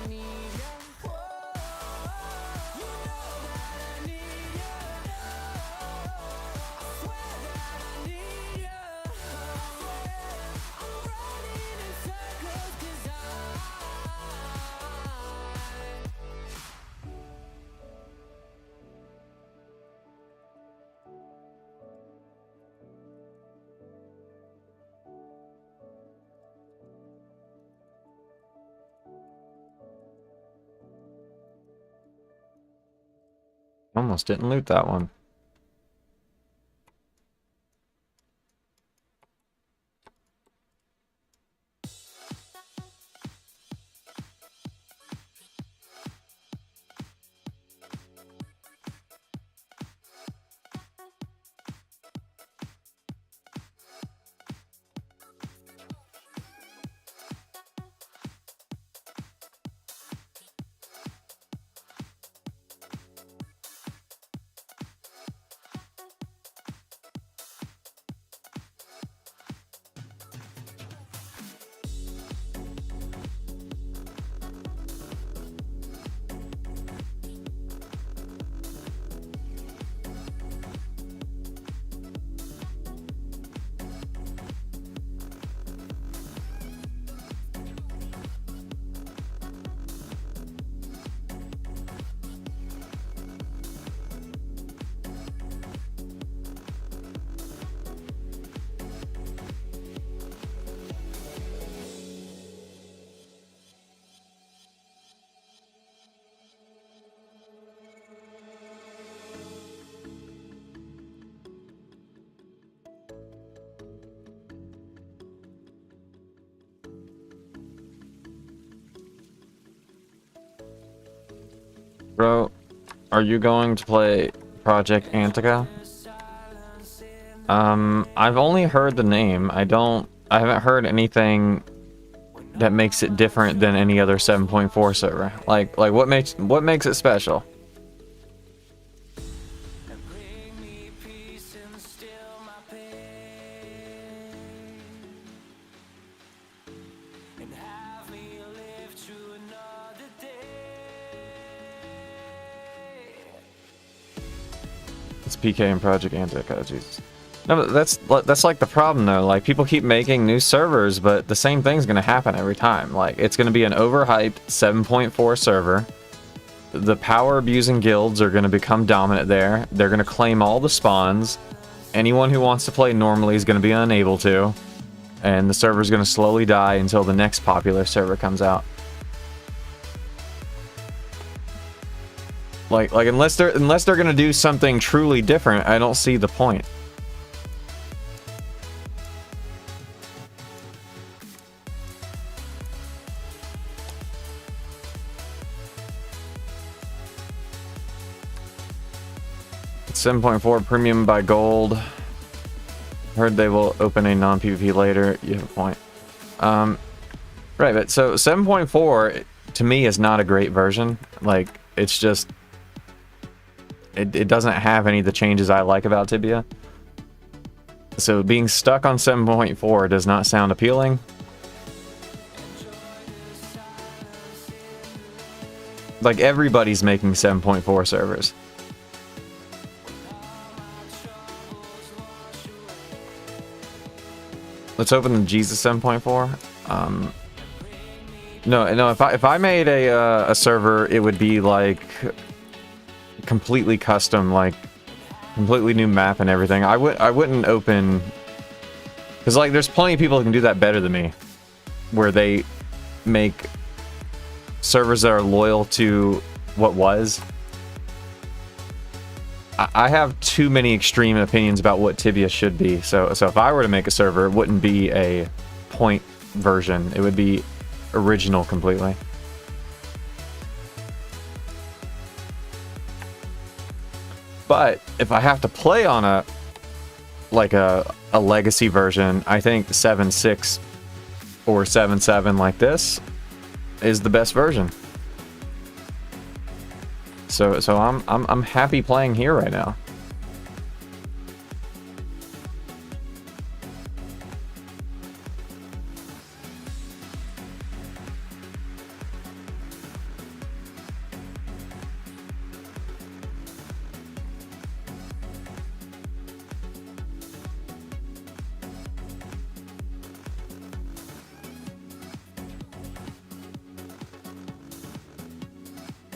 need you. You know that I need you. I swear that I need you. I'm running in circles, 'cause Almost didn't loot that one. Bro, are you going to play Project Antica? I've only heard the name. I haven't heard anything that makes it different than any other 7.4 server. Like what makes it special? bring me peace and still my pain, and have me live through another day. It's PK and Project Antica, Jesus. No, but that's like the problem though. Like people keep making new servers, but the same thing's gonna happen every time. Like it's gonna be an overhyped 7.4 server. The power abusing guilds are gonna become dominant there. They're gonna claim all the spawns. Anyone who wants to play normally is gonna be unable to, and the server's gonna slowly die until the next popular server comes out. Like unless they're gonna do something truly different, I don't see the point. It's 7.4 premium by gold. Heard they will open a non-PvP later. You have a point. Right, but so 7.4 to me is not a great version. Like, it's just it doesn't have any of the changes I like about Tibia. So being stuck on 7.4 does not sound appealing. Like, everybody's making 7.4 servers. Let's open the Jesus 7.4. No. If I made a server, it would be like completely custom, like completely new map and everything. I wouldn't open, because like there's plenty of people who can do that better than me, where they make servers that are loyal to what was. I have too many extreme opinions about what Tibia should be. So if I were to make a server, it wouldn't be a point version. It would be original completely. But if I have to play on a legacy version, I think 7.6 or 7.7 like this is the best version. So I'm happy playing here right now.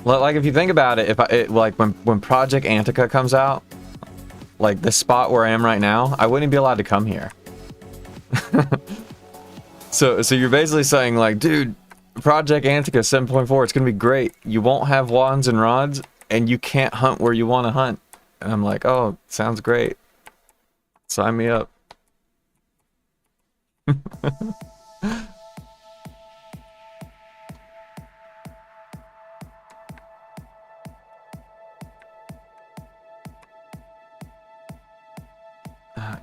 Like, if you think about it, like when Project Antica comes out, like the spot where I am right now, I wouldn't be allowed to come here. So you're basically saying, like, dude, Project Antica 7.4, it's gonna be great. You won't have wands and rods, and you can't hunt where you want to hunt. And I'm like, oh, sounds great. Sign me up.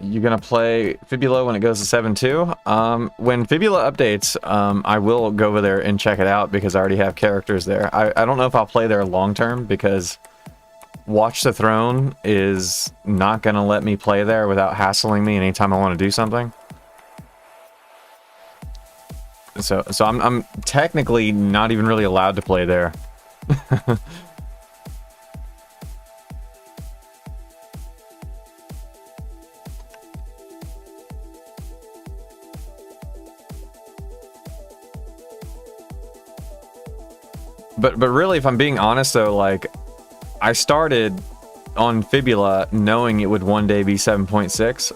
You're gonna play Fibula when it goes to 7.2? When Fibula updates, I will go over there and check it out because I already have characters there. I don't know if I'll play there long term because Watch the Throne is not gonna let me play there without hassling me anytime I want to do something. So I'm technically not even really allowed to play there. But really, if I'm being honest though, like, I started on Fibula knowing it would one day be 7.6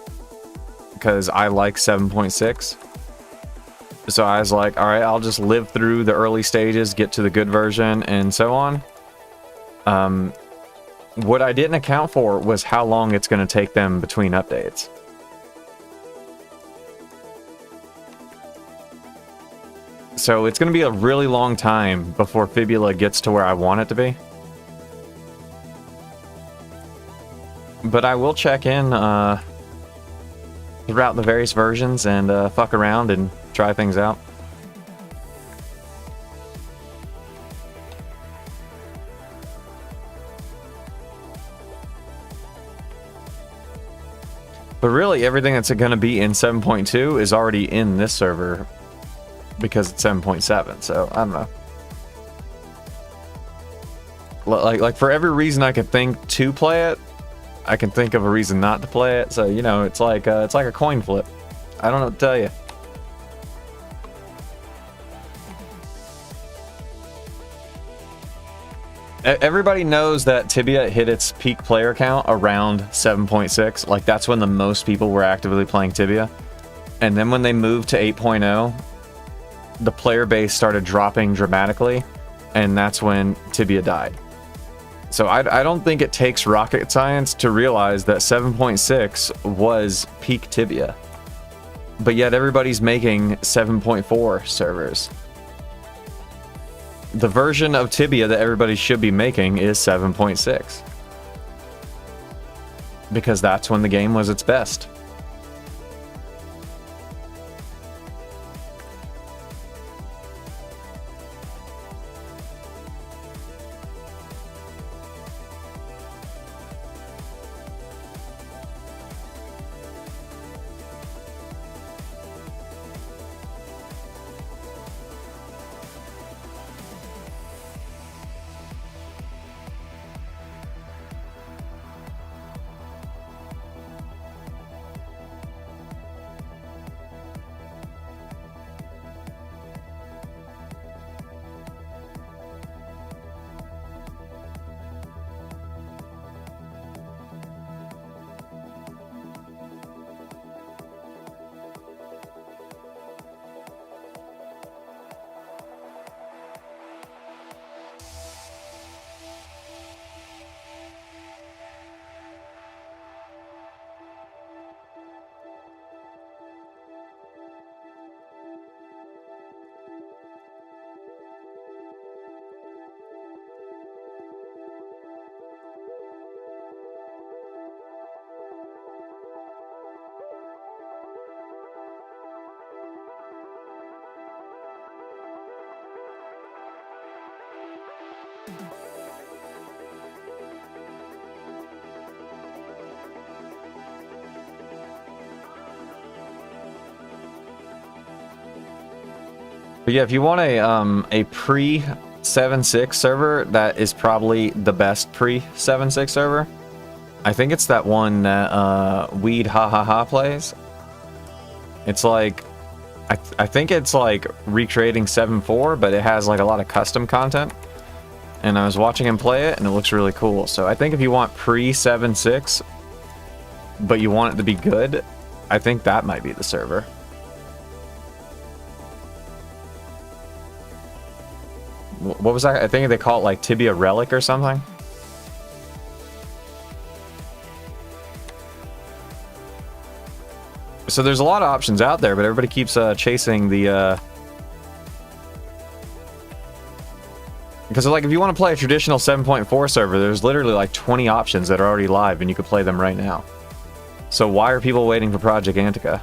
because I like 7.6. So I was like, all right, I'll just live through the early stages, get to the good version, and so on. What I didn't account for was how long it's going to take them between updates. So it's going to be a really long time before Fibula gets to where I want it to be. But I will check in throughout the various versions and fuck around and try things out. But really, everything that's going to be in 7.2 is already in this server because it's 7.7, so I don't know. Like for every reason I could think to play it, I can think of a reason not to play it. So, you know, it's like a coin flip. I don't know what to tell you. Everybody knows that Tibia hit its peak player count around 7.6. Like, that's when the most people were actively playing Tibia. And then when they moved to 8.0, the player base started dropping dramatically, and that's when Tibia died. So I don't think it takes rocket science to realize that 7.6 was peak Tibia. But yet everybody's making 7.4 servers. The version of Tibia that everybody should be making is 7.6. Because that's when the game was its best. But yeah, if you want a pre 7.6 server, that is probably the best pre 7.6 server. I think it's that one that Weed Ha Ha Ha plays. It's like I think it's like recreating 7.4, but it has like a lot of custom content. And I was watching him play it, and it looks really cool. So I think if you want pre 7.6, but you want it to be good, I think that might be the server. What was that? I think they call it like Tibia Relic or something. So there's a lot of options out there, but everybody keeps chasing the... Because like if you want to play a traditional 7.4 server, there's literally like 20 options that are already live and you could play them right now. So why are people waiting for Project Antica?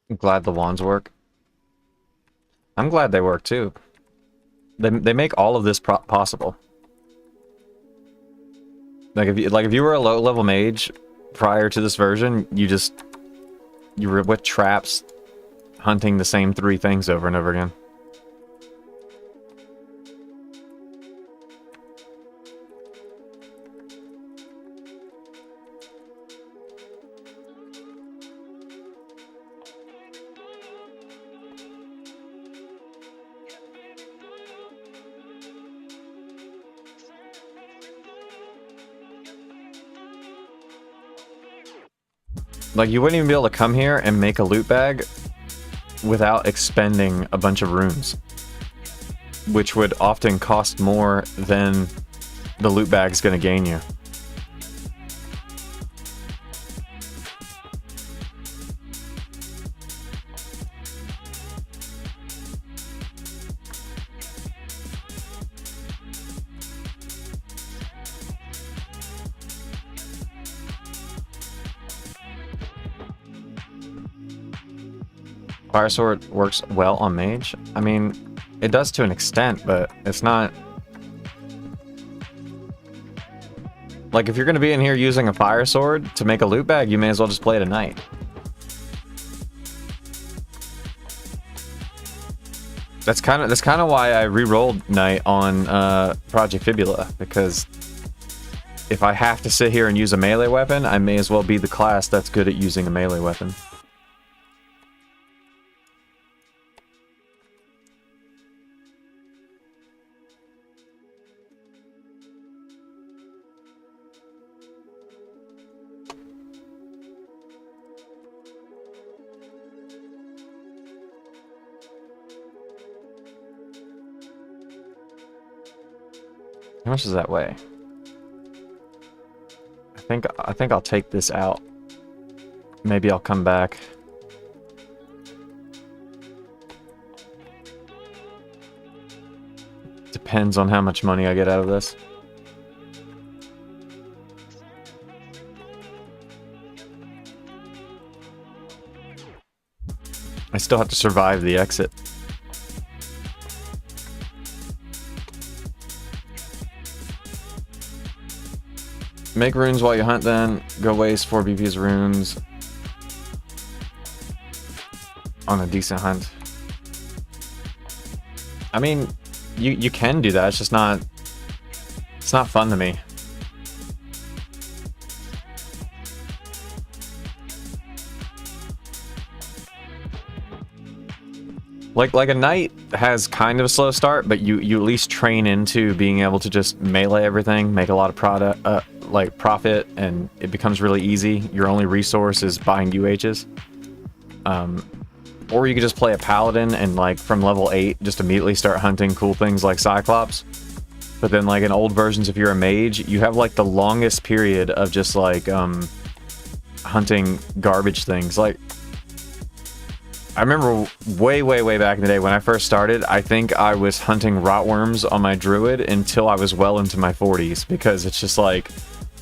I'm glad the wands work. I'm glad they work too. They make all of this possible. Like if you were a low level mage prior to this version, you were with traps hunting the same 3 things over and over again. Like, you wouldn't even be able to come here and make a loot bag without expending a bunch of runes, which would often cost more than the loot bag's gonna gain you. Fire Sword works well on mage. I mean, it does to an extent, but it's not... Like, if you're going to be in here using a Fire Sword to make a loot bag, you may as well just play it at night. That's kind of why I re-rolled Knight on Project Fibula, because if I have to sit here and use a melee weapon, I may as well be the class that's good at using a melee weapon. How much does that weigh? I think I'll take this out. Maybe I'll come back. Depends on how much money I get out of this. I still have to survive the exit. Make runes while you hunt then. Go waste 4 BP's runes on a decent hunt. I mean, you can do that, it's just not... It's not fun to me. Like a knight has kind of a slow start, but you at least train into being able to just melee everything, make a lot of profit, and it becomes really easy. Your only resource is buying UHs. Or you could just play a paladin and like from level 8 just immediately start hunting cool things like Cyclops. But then like in old versions, if you're a mage, you have like the longest period of just like hunting garbage things. Like I remember way back in the day when I first started, I think I was hunting rotworms on my druid until I was well into my 40s, because it's just like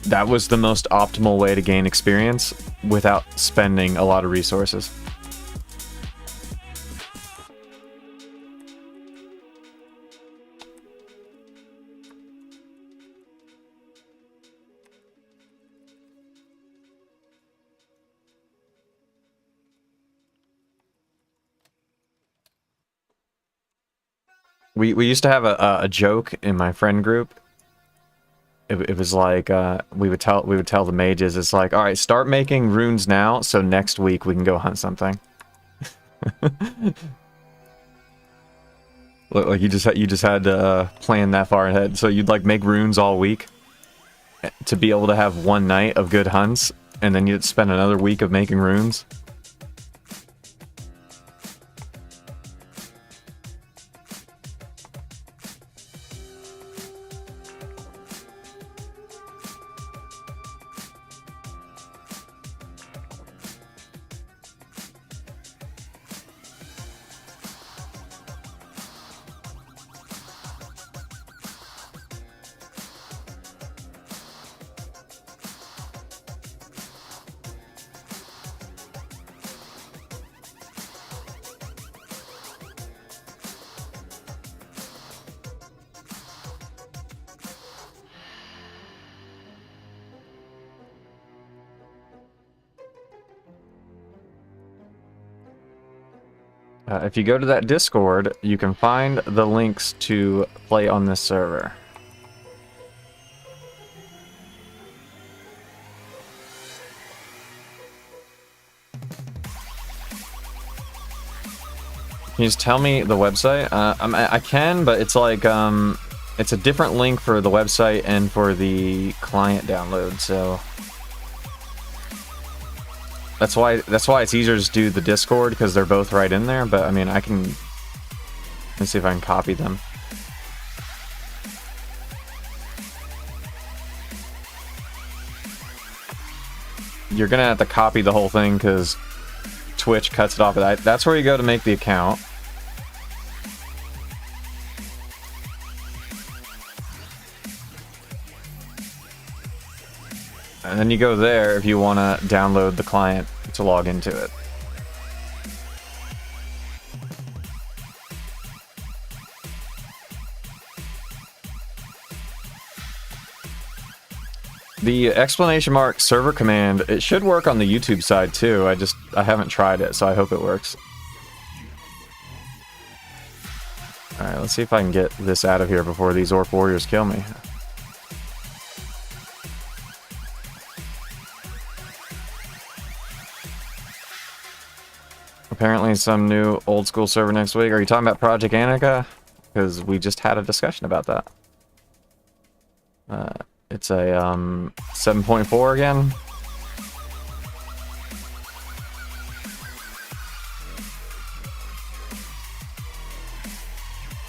that was the most optimal way to gain experience without spending a lot of resources. We used to have a joke in my friend group. It was like we would tell the mages, it's like, all right, start making runes now, so next week we can go hunt something. Like you just had to plan that far ahead, so you'd like make runes all week to be able to have one night of good hunts, and then you'd spend another week of making runes. If you go to that Discord, you can find the links to play on this server. Can you just tell me the website? I can, but it's like it's a different link for the website and for the client download. So that's why it's easier to just do the Discord because they're both right in there. But I mean, I can. Let's see if I can copy them. You're gonna have to copy the whole thing because Twitch cuts it off. That's where you go to make the account. And then you go there if you want to download the client to log into it. The exclamation mark server command, it should work on the YouTube side too. I haven't tried it, so I hope it works. Alright, let's see if I can get this out of here before these orc warriors kill me. Apparently some new old school server next week. Are you talking about Project Annika? Because we just had a discussion about that. It's a 7.4 again.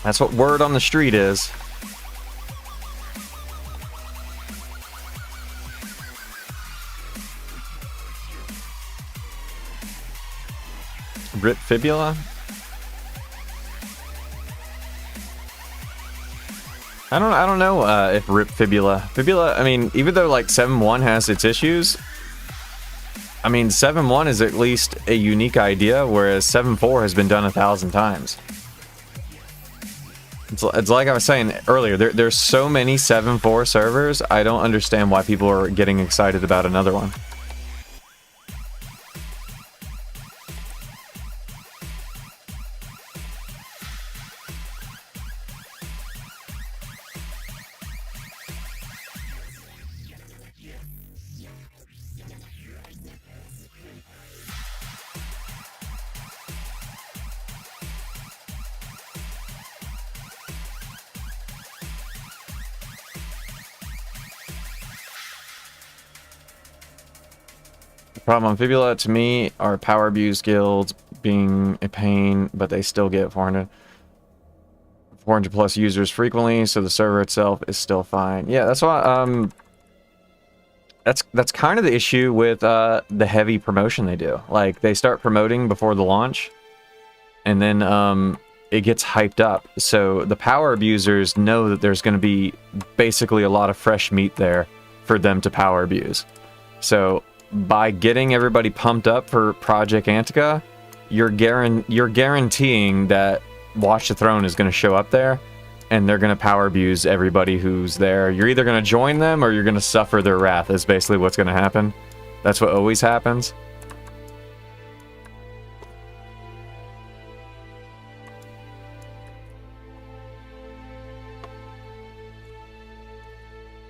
That's what word on the street is. Rip fibula? I don't know if rip fibula. Fibula, I mean, even though like 7.1 has its issues, I mean 7.1 is at least a unique idea, whereas 7.4 has been done 1,000 times. It's like I was saying earlier, there's so many 7.4 servers, I don't understand why people are getting excited about another one. Problem on Fibula to me are power abuse guilds being a pain, but they still get 400 plus users frequently, so the server itself is still fine. Yeah, that's why that's kind of the issue with the heavy promotion they do. Like they start promoting before the launch, and then it gets hyped up. So the power abusers know that there's going to be basically a lot of fresh meat there for them to power abuse. So by getting everybody pumped up for Project Antica, you're guaranteeing that Watch the Throne is going to show up there, and they're going to power abuse everybody who's there. You're either going to join them or you're going to suffer their wrath, is basically what's going to happen. That's what always happens.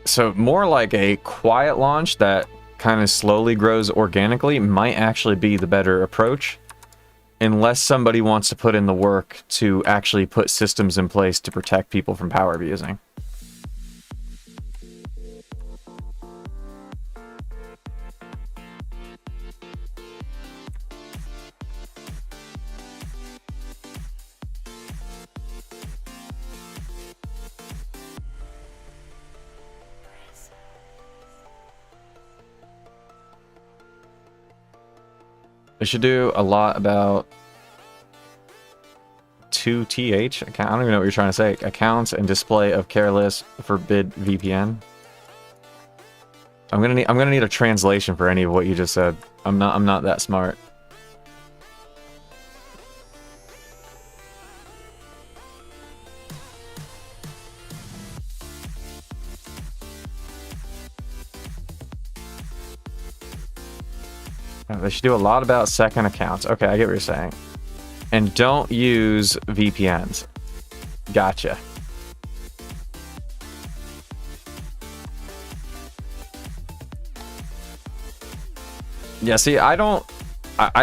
So more like a quiet launch that kind of slowly grows organically might actually be the better approach, unless somebody wants to put in the work to actually put systems in place to protect people from power abusing. They should do a lot about 2th account. I don't even know what you're trying to say. Accounts and display of careless forbid VPN. I'm gonna need a translation for any of what you just said. I'm not that smart. They should do a lot about second accounts. Okay, I get what you're saying. And don't use VPNs. Gotcha. Yeah, see, I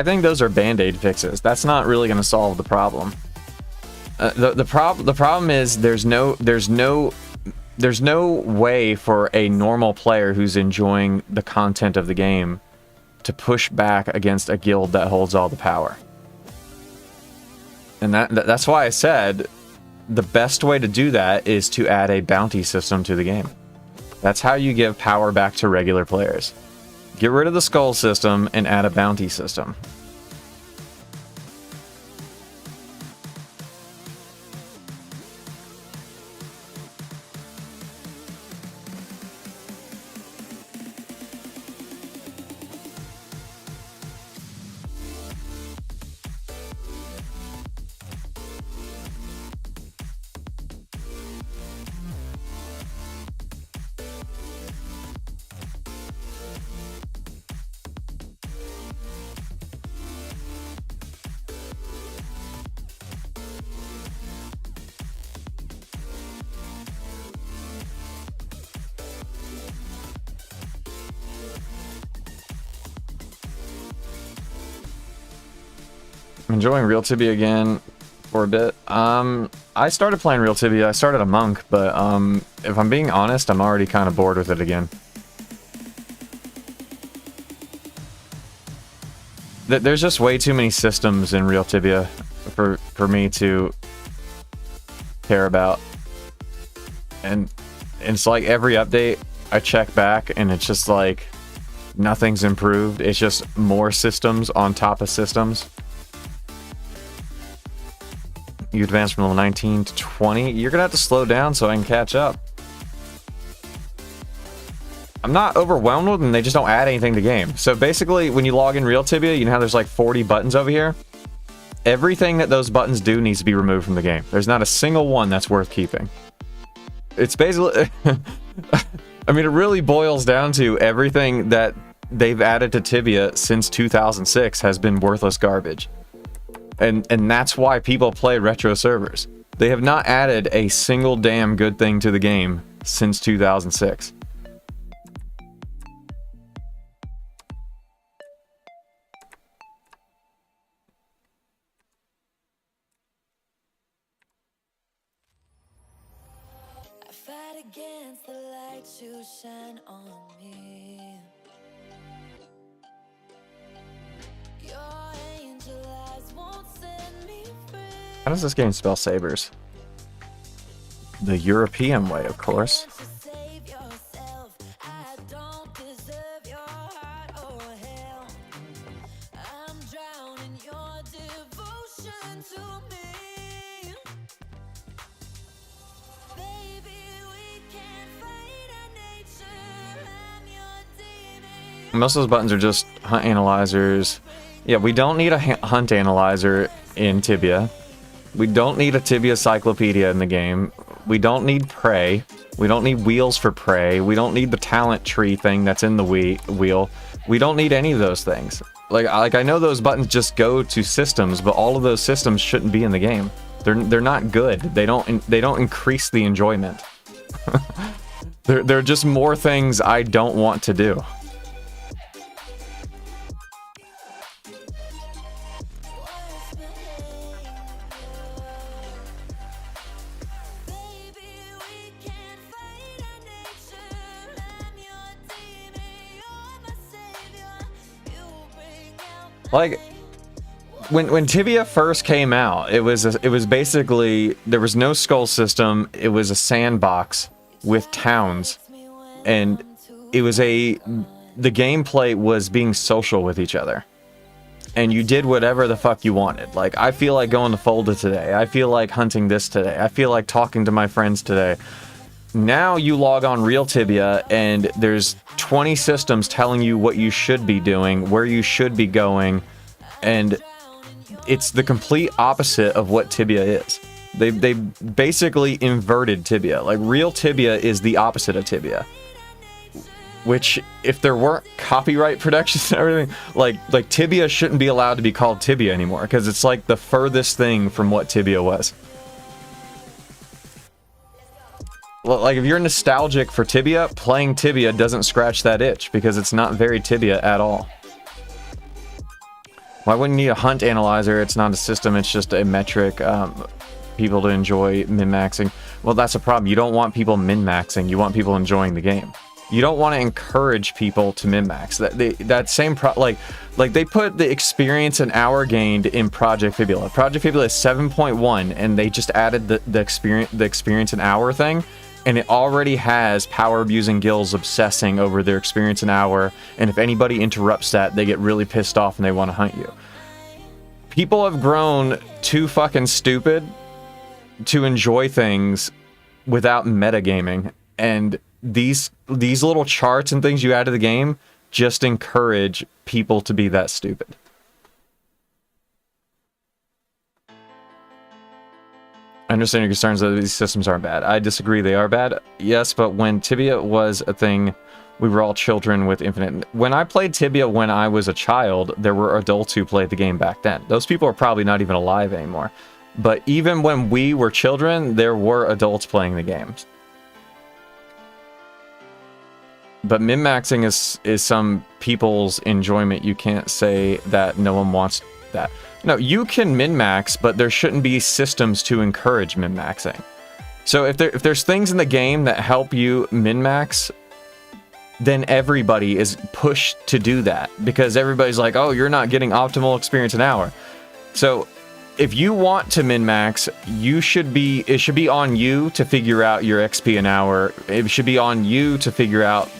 think those are band-aid fixes. That's not really going to solve the problem. The problem is there's no way for a normal player who's enjoying the content of the game to push back against a guild that holds all the power. And that's why I said the best way to do that is to add a bounty system to the game. That's how you give power back to regular players. Get rid of the skull system and add a bounty system. I'm enjoying Real Tibia again for a bit. I started playing Real Tibia. I started a monk, but if I'm being honest, I'm already kind of bored with it again. There's just way too many systems in Real Tibia for me to care about. And it's like every update I check back and it's just like nothing's improved. It's just more systems on top of systems. You advance from level 19 to 20. You're gonna have to slow down so I can catch up. I'm not overwhelmed with them, they just don't add anything to the game. So basically, when you log in Real Tibia, you know how there's like 40 buttons over here? Everything that those buttons do needs to be removed from the game. There's not a single one that's worth keeping. It's basically... I mean, it really boils down to everything that they've added to Tibia since 2006 has been worthless garbage. And that's why people play retro servers. They have not added a single damn good thing to the game since 2006. I fight against the light you shine on me. Your angel eyes won't set me free. How does this game spell sabers? The European way, of course. To save yourself, I don't deserve your heart or hell. I'm drowning your devotion to me. Baby, we can't fight our nature. I'm your demon. Most of those buttons are just hunt analyzers. Yeah, we don't need a hunt analyzer in Tibia. We don't need a Tibia cyclopedia in the game. We don't need prey. We don't need wheels for prey. We don't need the talent tree thing that's in the wheel. We don't need any of those things. Like I know those buttons just go to systems, but all of those systems shouldn't be in the game. They're not good. They don't increase the enjoyment. They're just more things I don't want to do. Like, when Tibia first came out, it was basically, there was no skull system. It was a sandbox with towns, and it was the gameplay was being social with each other, and you did whatever the fuck you wanted. Like, I feel like going to Folda today. I feel like hunting this today. I feel like talking to my friends today. Now you log on Real Tibia and there's 20 systems telling you what you should be doing, where you should be going, and it's the complete opposite of what Tibia is. They basically inverted Tibia. Like, Real Tibia is the opposite of Tibia. Which, if there weren't copyright protections and everything, like Tibia shouldn't be allowed to be called Tibia anymore, because it's like the furthest thing from what Tibia was. Like, if you're nostalgic for Tibia, playing Tibia doesn't scratch that itch, because it's not very Tibia at all. Why wouldn't you need a hunt analyzer? It's not a system, it's just a metric. People to enjoy min-maxing. Well, that's a problem. You don't want people min-maxing, you want people enjoying the game. You don't want to encourage people to min-max. That same like they put the experience an hour gained in Project Fibula. Project Fibula is 7.1, and they just added the experience an hour thing, and it already has power abusing guilds obsessing over their experience an hour, and if anybody interrupts that, they get really pissed off and they want to hunt you. People have grown too fucking stupid to enjoy things without metagaming, and these little charts and things you add to the game just encourage people to be that stupid. I understand your concerns that these systems aren't bad. I disagree, they are bad. Yes, but when Tibia was a thing, we were all children with infinite... When I played Tibia when I was a child, there were adults who played the game back then. Those people are probably not even alive anymore. But even when we were children, there were adults playing the games. But min-maxing is some people's enjoyment. You can't say that no one wants that. No, you can min-max, but there shouldn't be systems to encourage min-maxing. So if there's things in the game that help you min-max, then everybody is pushed to do that. Because everybody's like, oh, you're not getting optimal experience an hour. So if you want to min-max, it should be on you to figure out your XP an hour. It should be on you to figure out...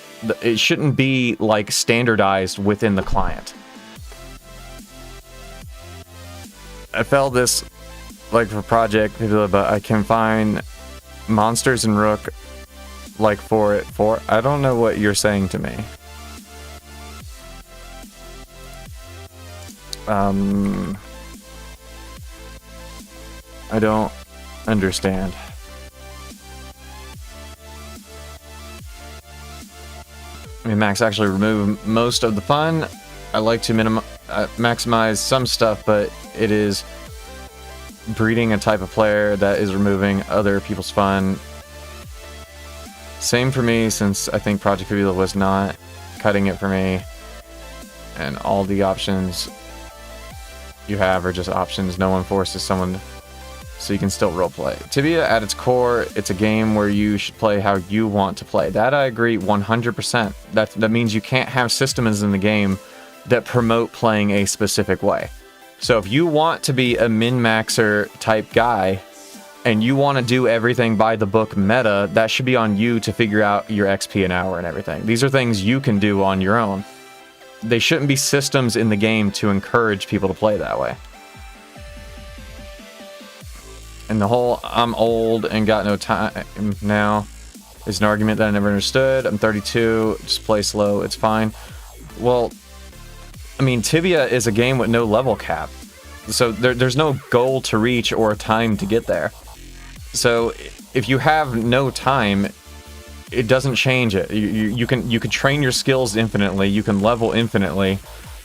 It shouldn't be, like, standardized within the client. I felt this, like, for Project, but I can find monsters in Rook, like, I don't know what you're saying to me. I don't understand. Min-max actually remove most of the fun. I like to maximize some stuff, but it is breeding a type of player that is removing other people's fun. Same for me, since I think Project Fibula was not cutting it for me, and all the options you have are just options. No one forces someone, so you can still roleplay. Tibia, at its core, it's a game where you should play how you want to play. That I agree 100%. That means you can't have systems in the game that promote playing a specific way. So if you want to be a min-maxer type guy, and you want to do everything by the book meta, that should be on you to figure out your XP an hour and everything. These are things you can do on your own. They shouldn't be systems in the game to encourage people to play that way. And the whole I'm old and got no time now is an argument that I never understood. I'm 32, just play slow, it's fine. Well, I mean, Tibia is a game with no level cap. So there's no goal to reach or a time to get there. So if you have no time, it doesn't change it. You can train your skills infinitely, you can level infinitely.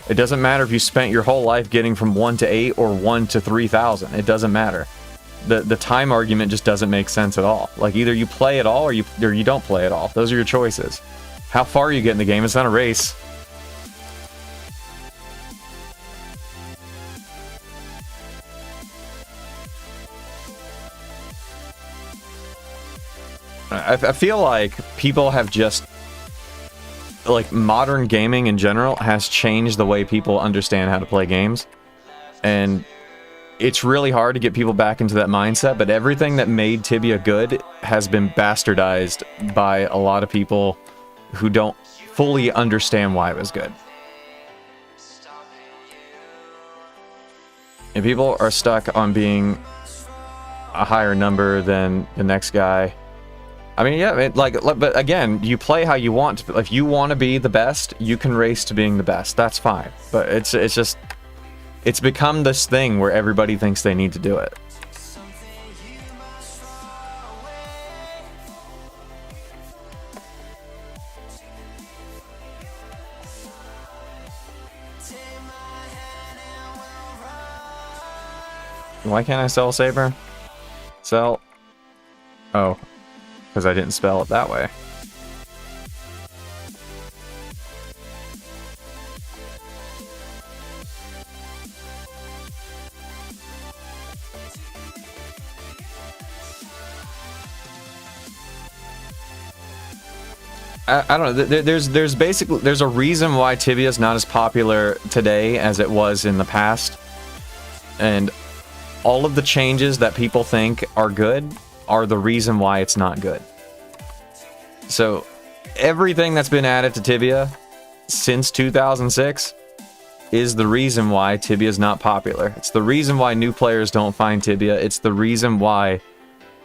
It doesn't matter if you spent your whole life getting from 1 to 8 or 1 to 3,000. It doesn't matter. The time argument just doesn't make sense at all. Like, either you play at all or you don't play at all. Those are your choices. How far you get in the game, it's not a race. I feel like people have just... Like, modern gaming in general has changed the way people understand how to play games. And it's really hard to get people back into that mindset, but everything that made Tibia good has been bastardized by a lot of people who don't fully understand why it was good. And people are stuck on being a higher number than the next guy. I mean, yeah, but again, you play how you want to. If you want to be the best, you can race to being the best. That's fine. But it's just... It's become this thing where everybody thinks they need to do it. Why can't I sell a saber? Sell. Oh, because I didn't spell it that way. I don't know. There's basically there's a reason why Tibia is not as popular today as it was in the past, and all of the changes that people think are good are the reason why it's not good. So everything that's been added to Tibia since 2006 is the reason why Tibia is not popular. It's the reason why new players don't find Tibia. It's the reason why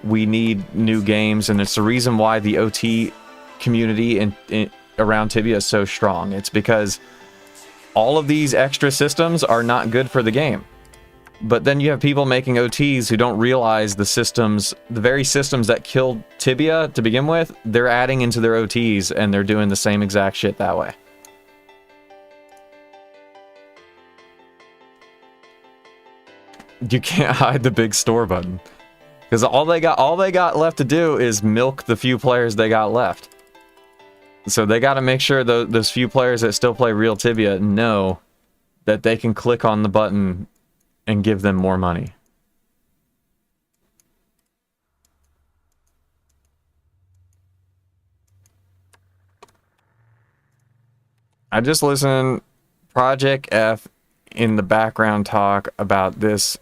we need new games, and it's the reason why the OT community in around Tibia is so strong. It's because all of these extra systems are not good for the game. But then you have people making OTs who don't realize the systems, the very systems that killed Tibia to begin with, they're adding into their OTs and they're doing the same exact shit that way. You can't hide the big store button. Because all they got left to do is milk the few players they got left. So they got to make sure those few players that still play real Tibia know that they can click on the button and give them more money. I just listened Project F in the background talk about this.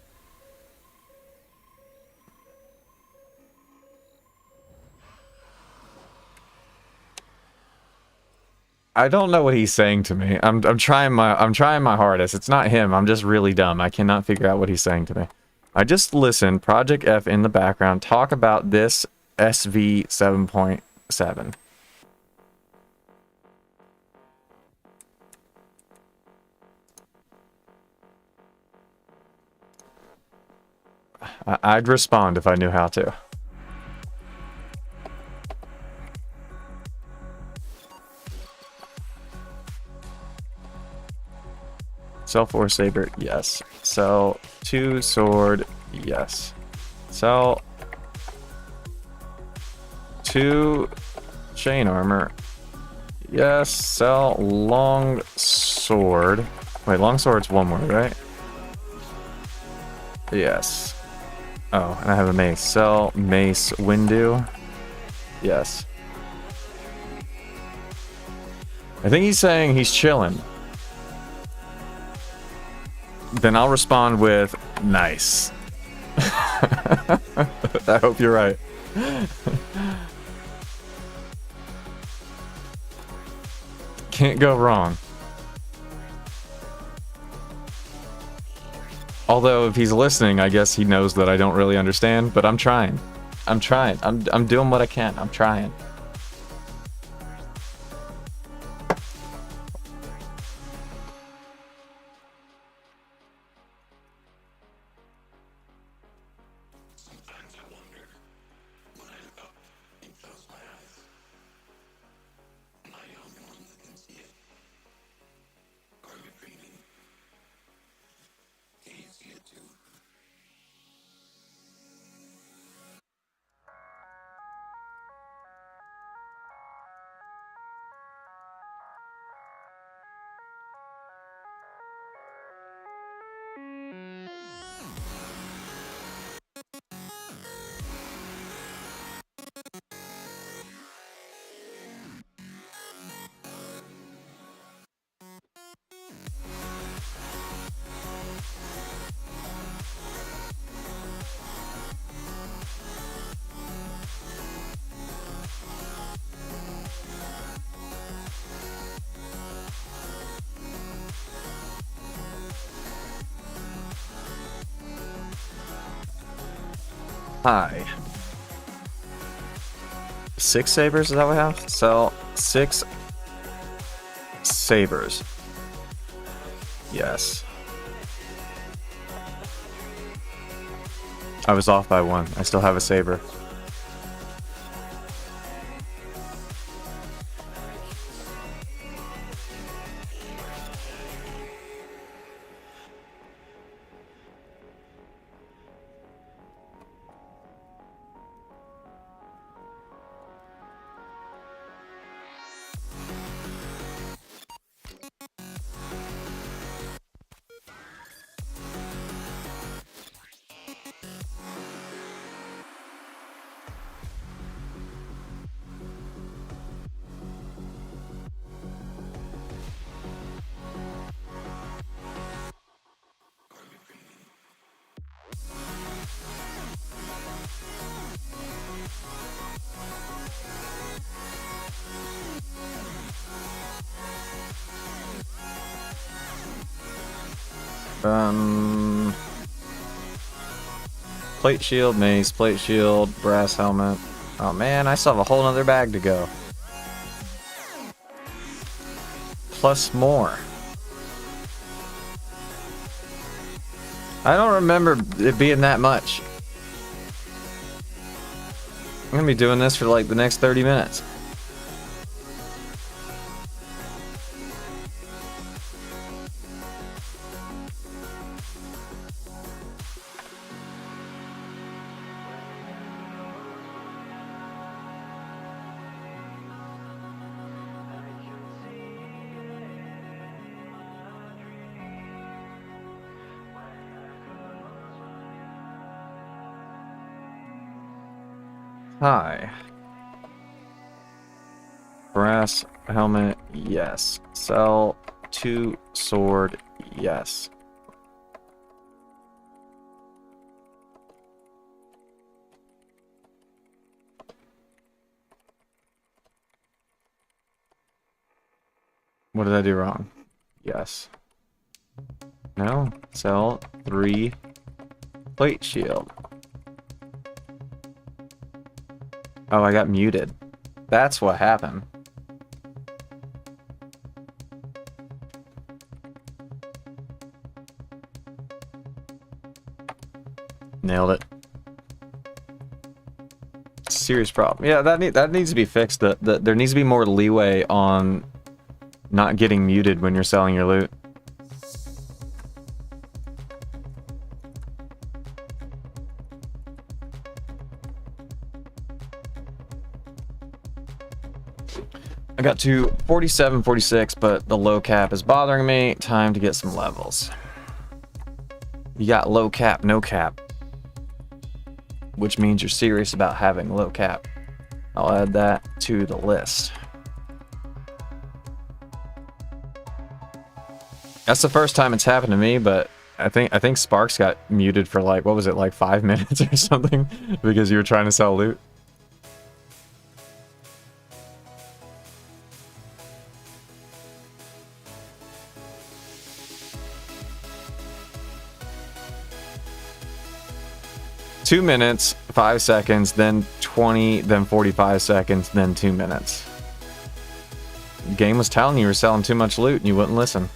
I don't know what he's saying to me. I'm trying my hardest. It's not him. I'm just really dumb. I cannot figure out what he's saying to me. I just listened Project F in the background talk about this SV 7.7. I'd respond if I knew how to. Sell 4 saber, yes. Sell 2 sword, yes. Sell 2 chain armor, yes. Sell long sword. Wait, long sword's one more, right? Yes. Oh, and I have a mace. Sell mace windu, yes. I think he's saying he's chilling. Then I'll respond with, nice. I hope you're right. Can't go wrong. Although, if he's listening, I guess he knows that I don't really understand, but I'm trying. I'm trying. I'm doing what I can. I'm trying. Hi. 6 sabers, is that what we have? Sell 6 sabers. Yes. I was off by 1. I still have a saber. Plate shield, mace, plate shield, brass helmet. Oh man, I still have a whole nother bag to go. Plus more. I don't remember it being that much. I'm gonna be doing this for like the next 30 minutes. Hi. Brass helmet, yes. Sell 2 sword, yes. What did I do wrong? Yes. No. Sell 3 plate shield. Oh, I got muted. That's what happened. Nailed it. Serious problem. Yeah, that needs to be fixed. There needs to be more leeway on not getting muted when you're selling your loot. I got to 47, 46, but the low cap is bothering me. Time to get some levels. You got low cap, no cap, which means you're serious about having low cap. I'll add that to the list. That's the first time it's happened to me, but I think Sparks got muted for like, what was it, like 5 minutes or something because you were trying to sell loot. Two minutes, 5 seconds, then 20, then 45 seconds, then 2 minutes. The game was telling you were selling too much loot and you wouldn't listen.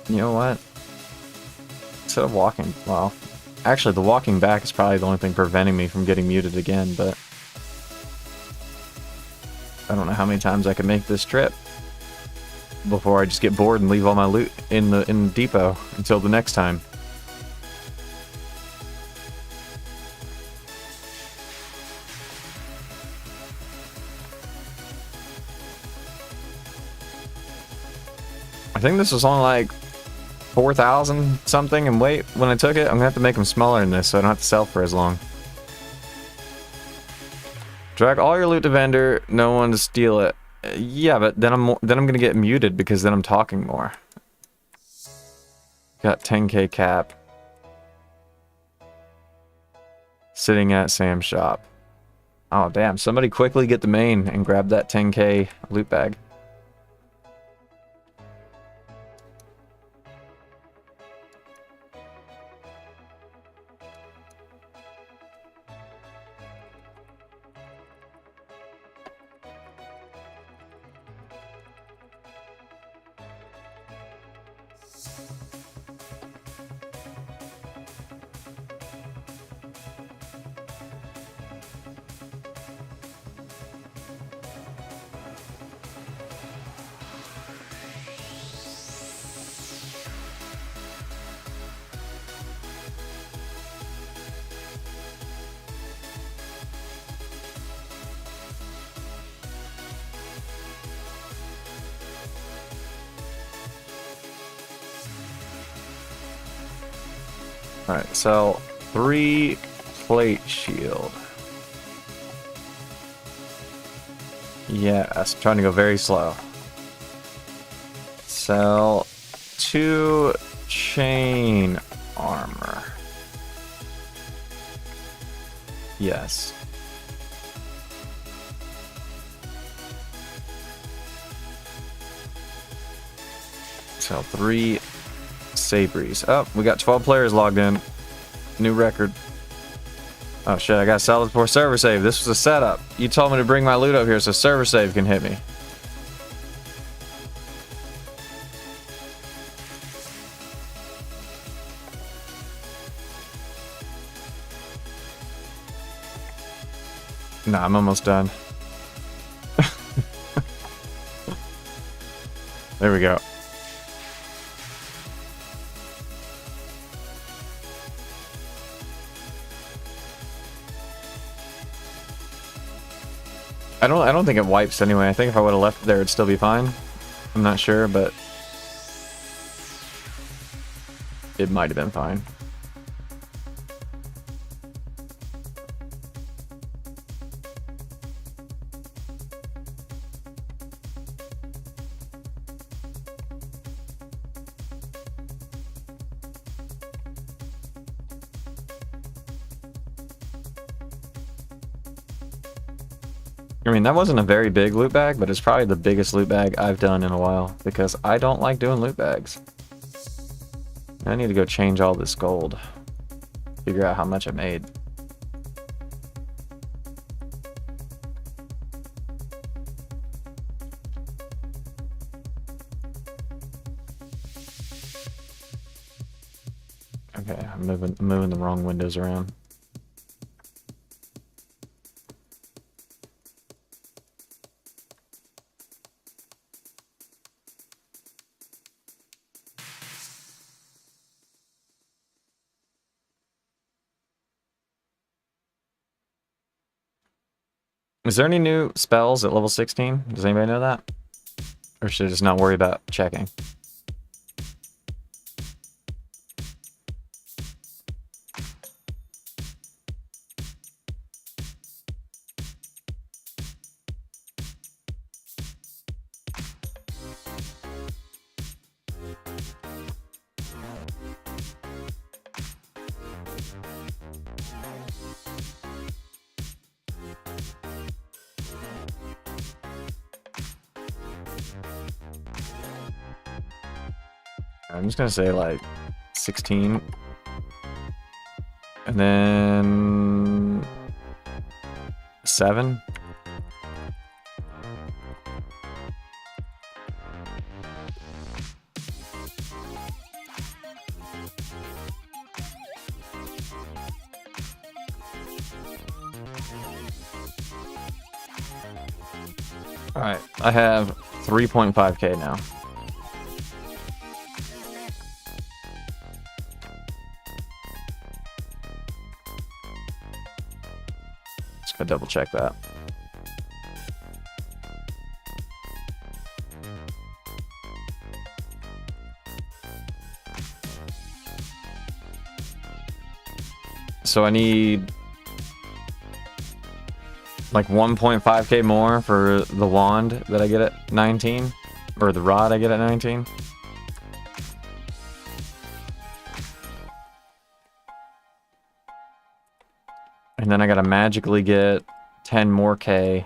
You know what? Instead of walking, well, actually the walking back is probably the only thing preventing me from getting muted again, but I don't know how many times I can make this trip before I just get bored and leave all my loot in the depot until the next time. I think this was only like 4,000 something in weight when I took it. I'm gonna have to make them smaller than this so I don't have to sell for as long. Drag all your loot to vendor, no one to steal it. Yeah, but then I'm gonna get muted because then I'm talking more. Got 10k cap. Sitting at Sam's shop. Oh damn, somebody quickly get the main and grab that 10k loot bag. Alright, sell 3 plate shield. Yes, trying to go very slow. Sell 2 chain armor. Yes. Sell 3 Sabries. Oh, we got 12 players logged in. New record. Oh shit, I gotta sell it before server save. This was a setup. You told me to bring my loot up here so server save can hit me. Nah, I'm almost done. There we go. I don't think it wipes anyway. I think if I would have left it there, it'd still be fine. I'm not sure, but it might have been fine. I mean, that wasn't a very big loot bag, but it's probably the biggest loot bag I've done in a while, because I don't like doing loot bags. I need to go change all this gold. Figure out how much I made. Okay, I'm moving the wrong windows around. Is there any new spells at level 16? Does anybody know that? Or should I just not worry about checking? I'm just gonna say like 16. And then 7. Alright, I have 3.5k now. Just gonna double check that. So I need like 1.5k more for the wand that I get at 19, or the rod I get at 19. And then I gotta magically get 10 more K,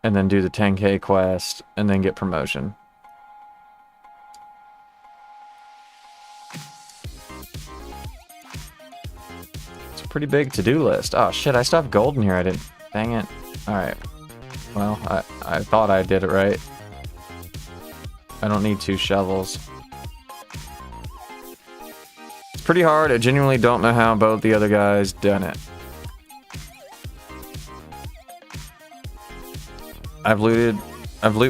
and then do the 10k quest, and then get promotion. Pretty big to-do list. Oh shit, I still have gold in here. I didn't. Dang it. Alright. Well, I thought I did it right. I don't need 2 shovels. It's pretty hard. I genuinely don't know how both the other guys done it. I've loot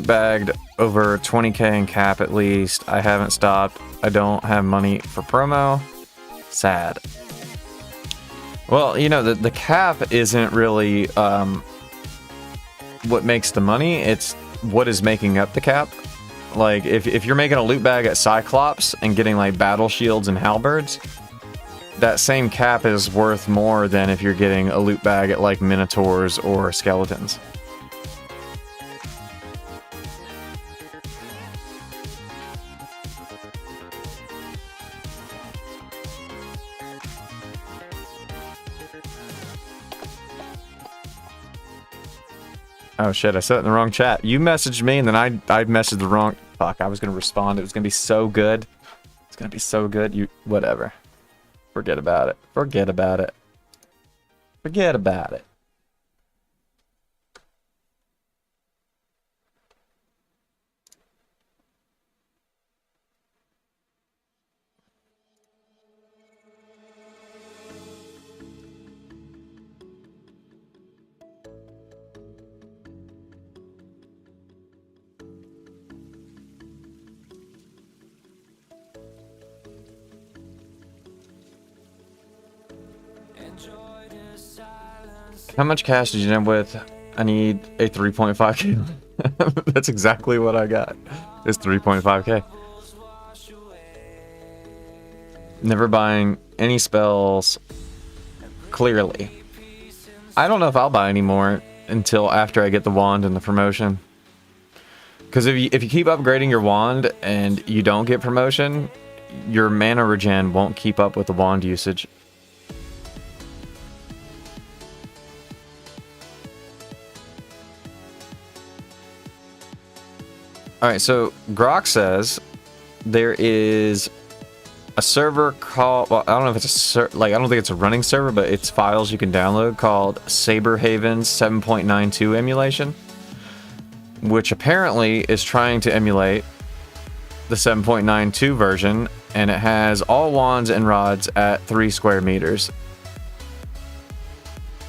bagged over 20k in cap at least. I haven't stopped. I don't have money for promo. Sad. Well, you know, the cap isn't really what makes the money, it's what is making up the cap. Like, if you're making a loot bag at Cyclops and getting, like, battle shields and halberds, that same cap is worth more than if you're getting a loot bag at, like, Minotaurs or Skeletons. Oh shit, I said it in the wrong chat. You messaged me and then I messaged the wrong... Fuck, I was gonna respond. It was gonna be so good. It's gonna be so good. You whatever. Forget about it. Forget about it. Forget about it. How much cash did you end with? I need a 3.5k. That's exactly what I got. It's 3.5k. Never buying any spells. Clearly. I don't know if I'll buy any more until after I get the wand and the promotion. Because if you keep upgrading your wand and you don't get promotion, your mana regen won't keep up with the wand usage. Alright, so Grok says there is a server called, well, I don't know if it's I don't think it's a running server, but it's files you can download called Saberhaven's 7.92 emulation, which apparently is trying to emulate the 7.92 version, and it has all wands and rods at 3 square meters.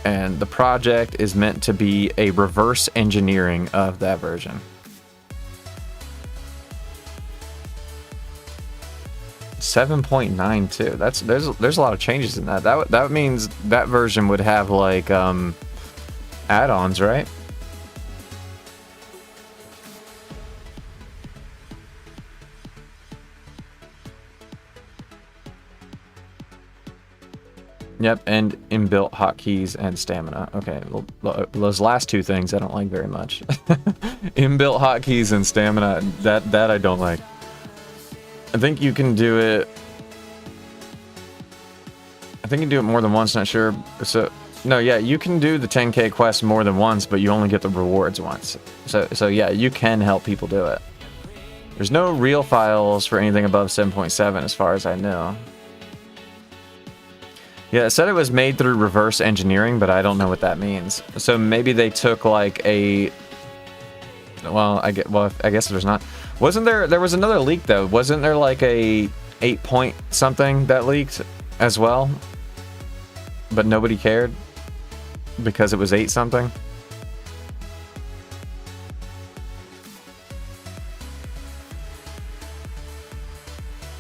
And the project is meant to be a reverse engineering of that version. 7.92. There's a lot of changes in that. That means that version would have like add-ons, right? Yep, and inbuilt hotkeys and stamina. Okay, well, those last two things I don't like very much. Inbuilt hotkeys and stamina, that I don't like. I think you can do it. I think you can do it more than once, not sure. So, no, yeah, you can do the 10k quest more than once, but you only get the rewards once. So yeah, you can help people do it. There's no real files for anything above 7.7 as far as I know. Yeah, it said it was made through reverse engineering, but I don't know what that means. So maybe they took like a... Well, I guess there's not... Wasn't there was another leak though? Wasn't there like a 8 point something that leaked as well? But nobody cared because it was 8 something?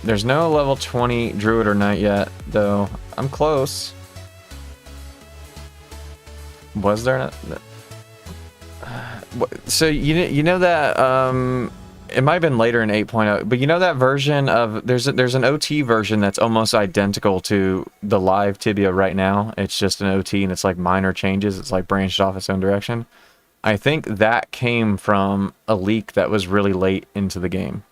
There's no level 20 druid or knight yet though. I'm close. Was there not? So you know that it might have been later in 8.0, but you know that version of there's an OT version that's almost identical to the live Tibia right now. It's just an OT and it's like minor changes. It's like branched off its own direction. I think that came from a leak that was really late into the game.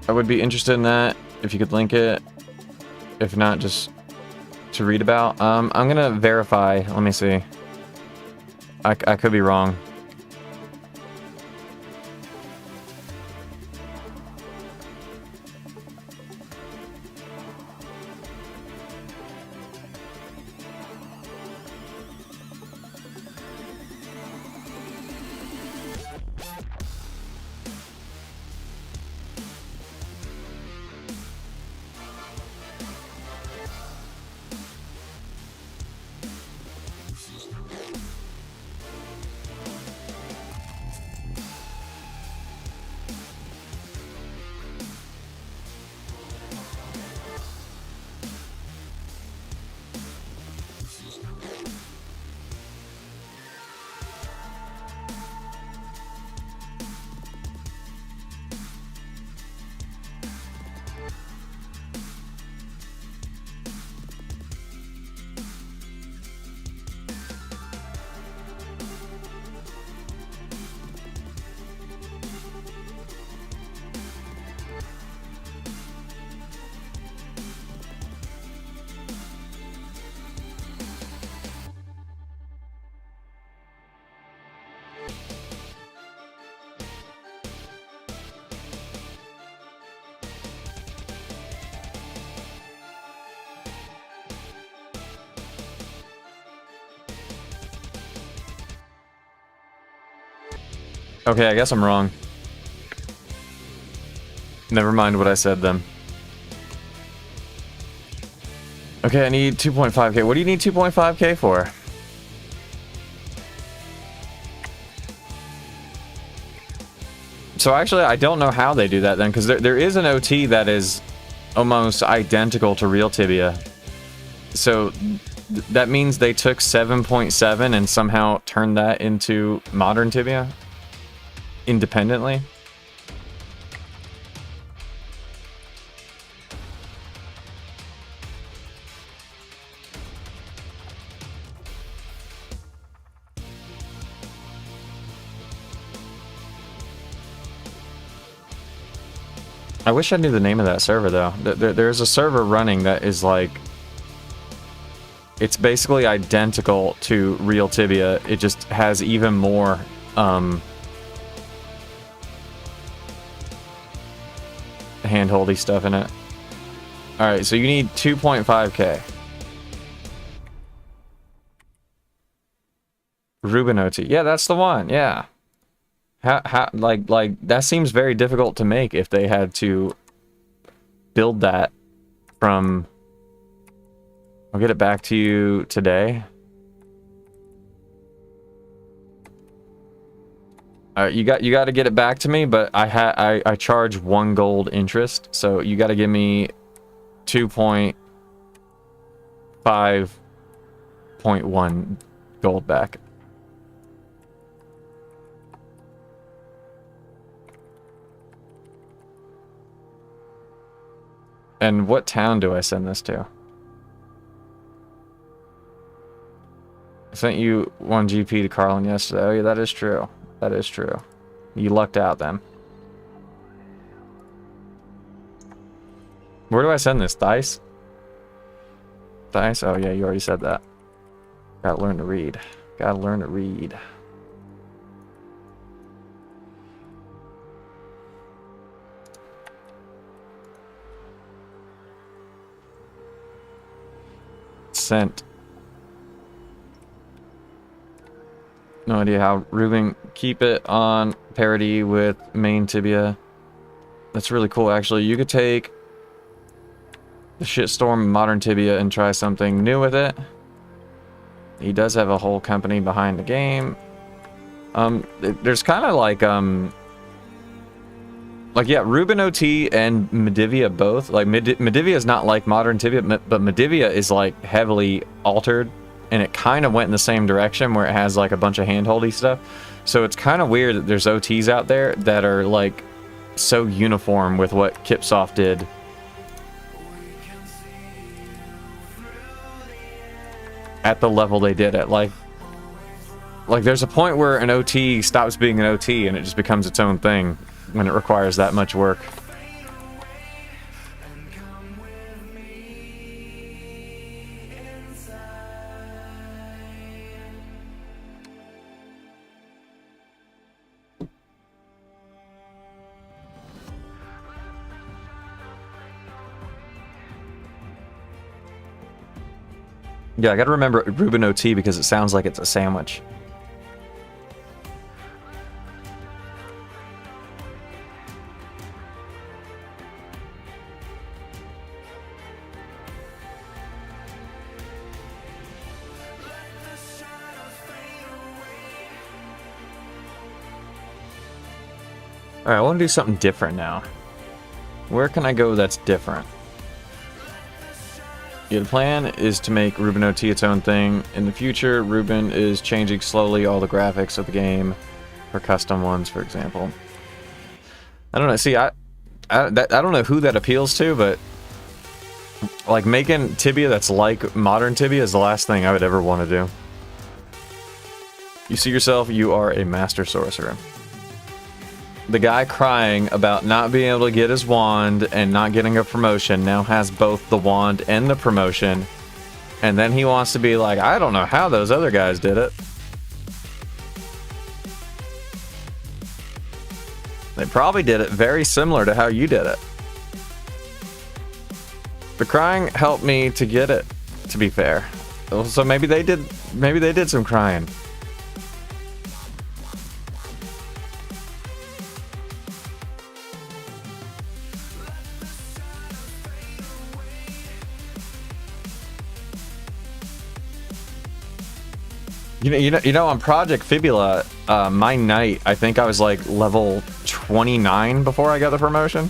I would be interested in that if you could link it. If not, just to read about. I'm gonna verify. Let me see. I could be wrong. Okay, I guess I'm wrong. Never mind what I said then. Okay, I need 2.5k. What do you need 2.5k for? So actually, I don't know how they do that then, because there is an OT that is almost identical to real Tibia. So that means they took 7.7 and somehow turned that into modern Tibia independently. I wish I knew the name of that server though. There's a server running that is like, it's basically identical to real Tibia. It just has even more handholdy stuff in it. All right, so you need 2.5k. Ruben OT. Yeah, that's the one. Yeah. How like that seems very difficult to make if they had to build that from. I'll get it back to you today. You got to get it back to me, but I charge 1 gold interest, so you got to give me 2.5.1 gold back. And what town do I send this to? I sent you 1 GP to Carlin yesterday. Oh yeah, that is true. That is true. You lucked out then. Where do I send this? Dice? Dice? Oh yeah, you already said that. Gotta learn to read. Gotta learn to read. Sent. No idea how. Ruben, keep it on parity with main Tibia. That's really cool, actually. You could take the shitstorm modern Tibia and try something new with it. He does have a whole company behind the game. There's kind of like yeah, Ruben OT and Medivia both. Like Medivia is not like modern Tibia, but Medivia is like heavily altered, and it kind of went in the same direction where it has like a bunch of handholdy stuff. So it's kind of weird that there's OTs out there that are like so uniform with what Kipsoft did. At the level they did it. Like there's a point where an OT stops being an OT and it just becomes its own thing when it requires that much work. Yeah, I gotta remember Ruben OT because it sounds like it's a sandwich. Alright, I want to do something different now. Where can I go that's different? Yeah, the plan is to make Ruben OT its own thing. In the future, Ruben is changing slowly all the graphics of the game for custom ones, for example. I don't know. See, I don't know who that appeals to, but like making Tibia that's like modern Tibia is the last thing I would ever want to do. You see yourself, you are a master sorcerer. The guy crying about not being able to get his wand and not getting a promotion now has both the wand and the promotion. And then he wants to be like, I don't know how those other guys did it. They probably did it very similar to how you did it. The crying helped me to get it, to be fair. So maybe they did some crying. You know, on Project Fibula, my knight, I think I was like level 29 before I got the promotion.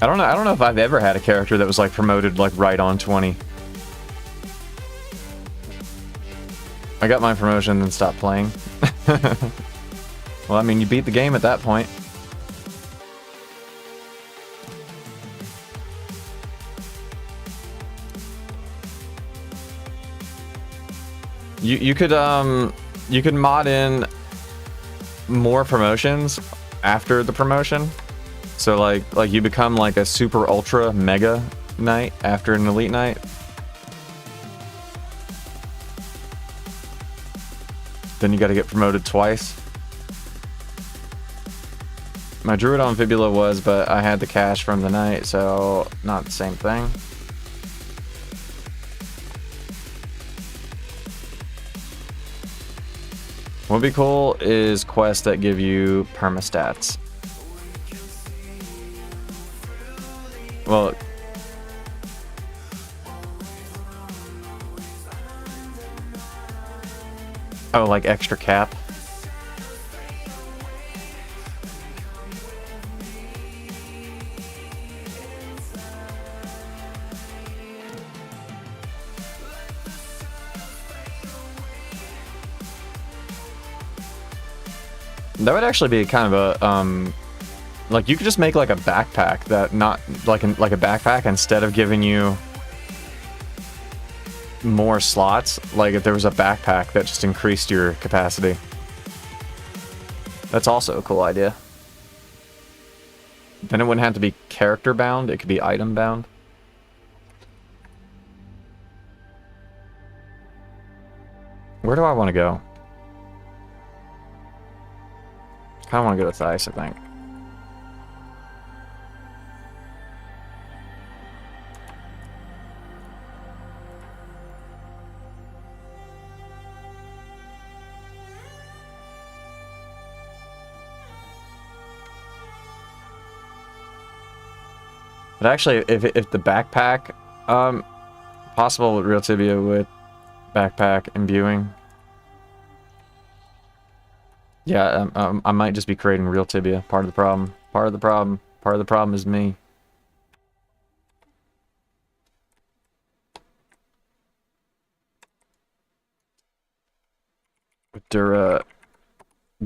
I don't know if I've ever had a character that was like promoted like right on 20. I got my promotion and stopped playing. Well, I mean, you beat the game at that point. You could mod in more promotions after the promotion. So like you become like a super ultra mega knight after an elite knight. Then you got to get promoted twice. My druid on Fibula was, but I had the cash from the knight, so not the same thing. What would be cool is quests that give you permastats. Well, oh, like extra cap. That would actually be kind of a like you could just make like a backpack that not like like a backpack instead of giving you more slots. Like if there was a backpack that just increased your capacity. That's also a cool idea. Then it wouldn't have to be character bound, it could be item bound. Where do I want to go? I kind of want to go to Thais, I think. But actually, if the backpack, possible with Real Tibia with backpack imbuing. Yeah, I might just be creating Real Tibia. Part of the problem. Part of the problem. Part of the problem is me. Dura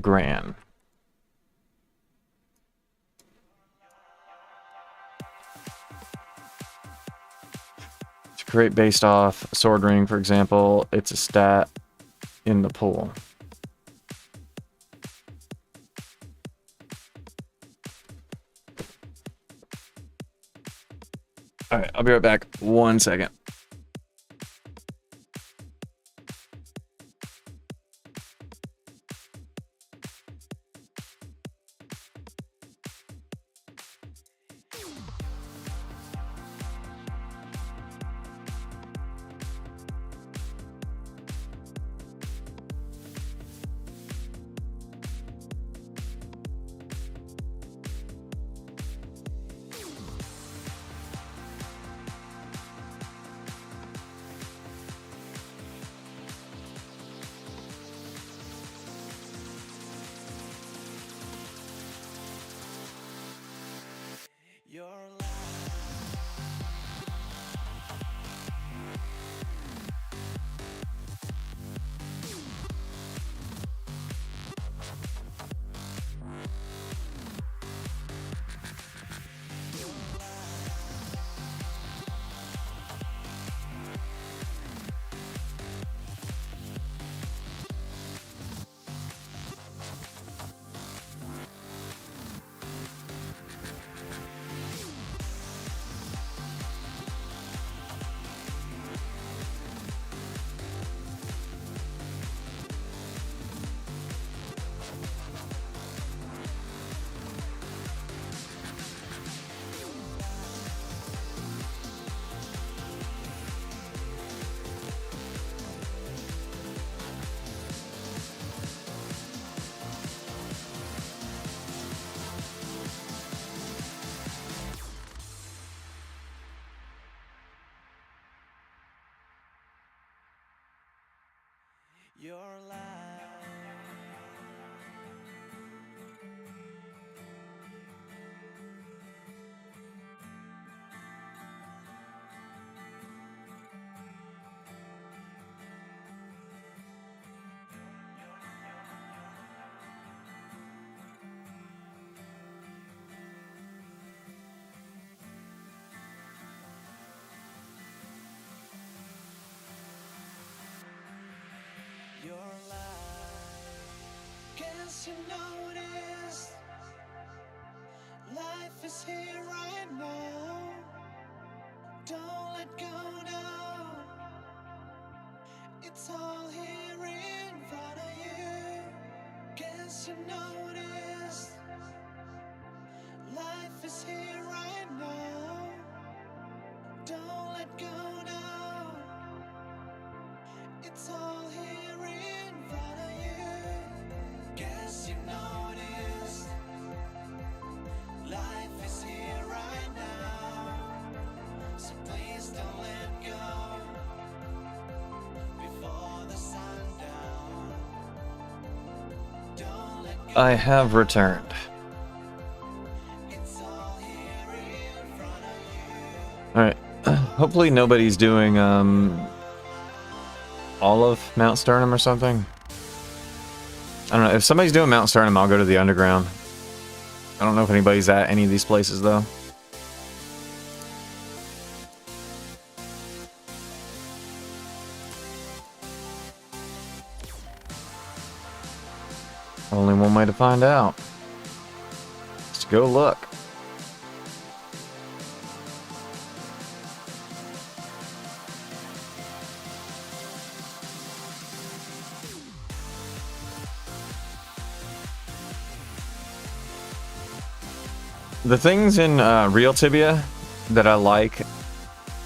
Gran. To create based off Sword Ring, for example, it's a stat in the pool. Alright, I'll be right back. 1 second. your life. Your life. Guess you noticed life is here right now. Don't let go now. It's all here in front of you. Guess you noticed life is here right now. Don't let go now. It's all here in front of you. Guess you noticed life is here right now. So please don't let go before the sundown. Don't let go. I have returned. It's all here in front of you. Alright. Hopefully nobody's doing all of Mount Sternum or something. I don't know. If somebody's doing Mount Sternum, I'll go to the underground. I don't know if anybody's at any of these places though. Only one way to find out. Just go look. The things in real Tibia that I like,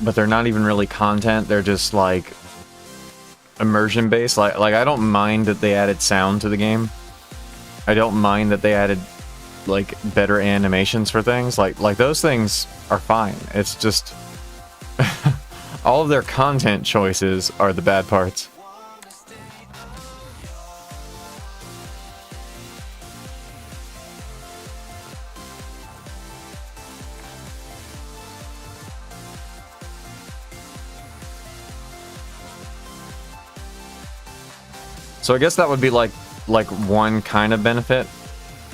but they're not even really content, they're just like immersion based. Like I don't mind that they added sound to the game. I don't mind that they added like better animations for things. Like those things are fine. It's just all of their content choices are the bad parts. So I guess that would be like one kind of benefit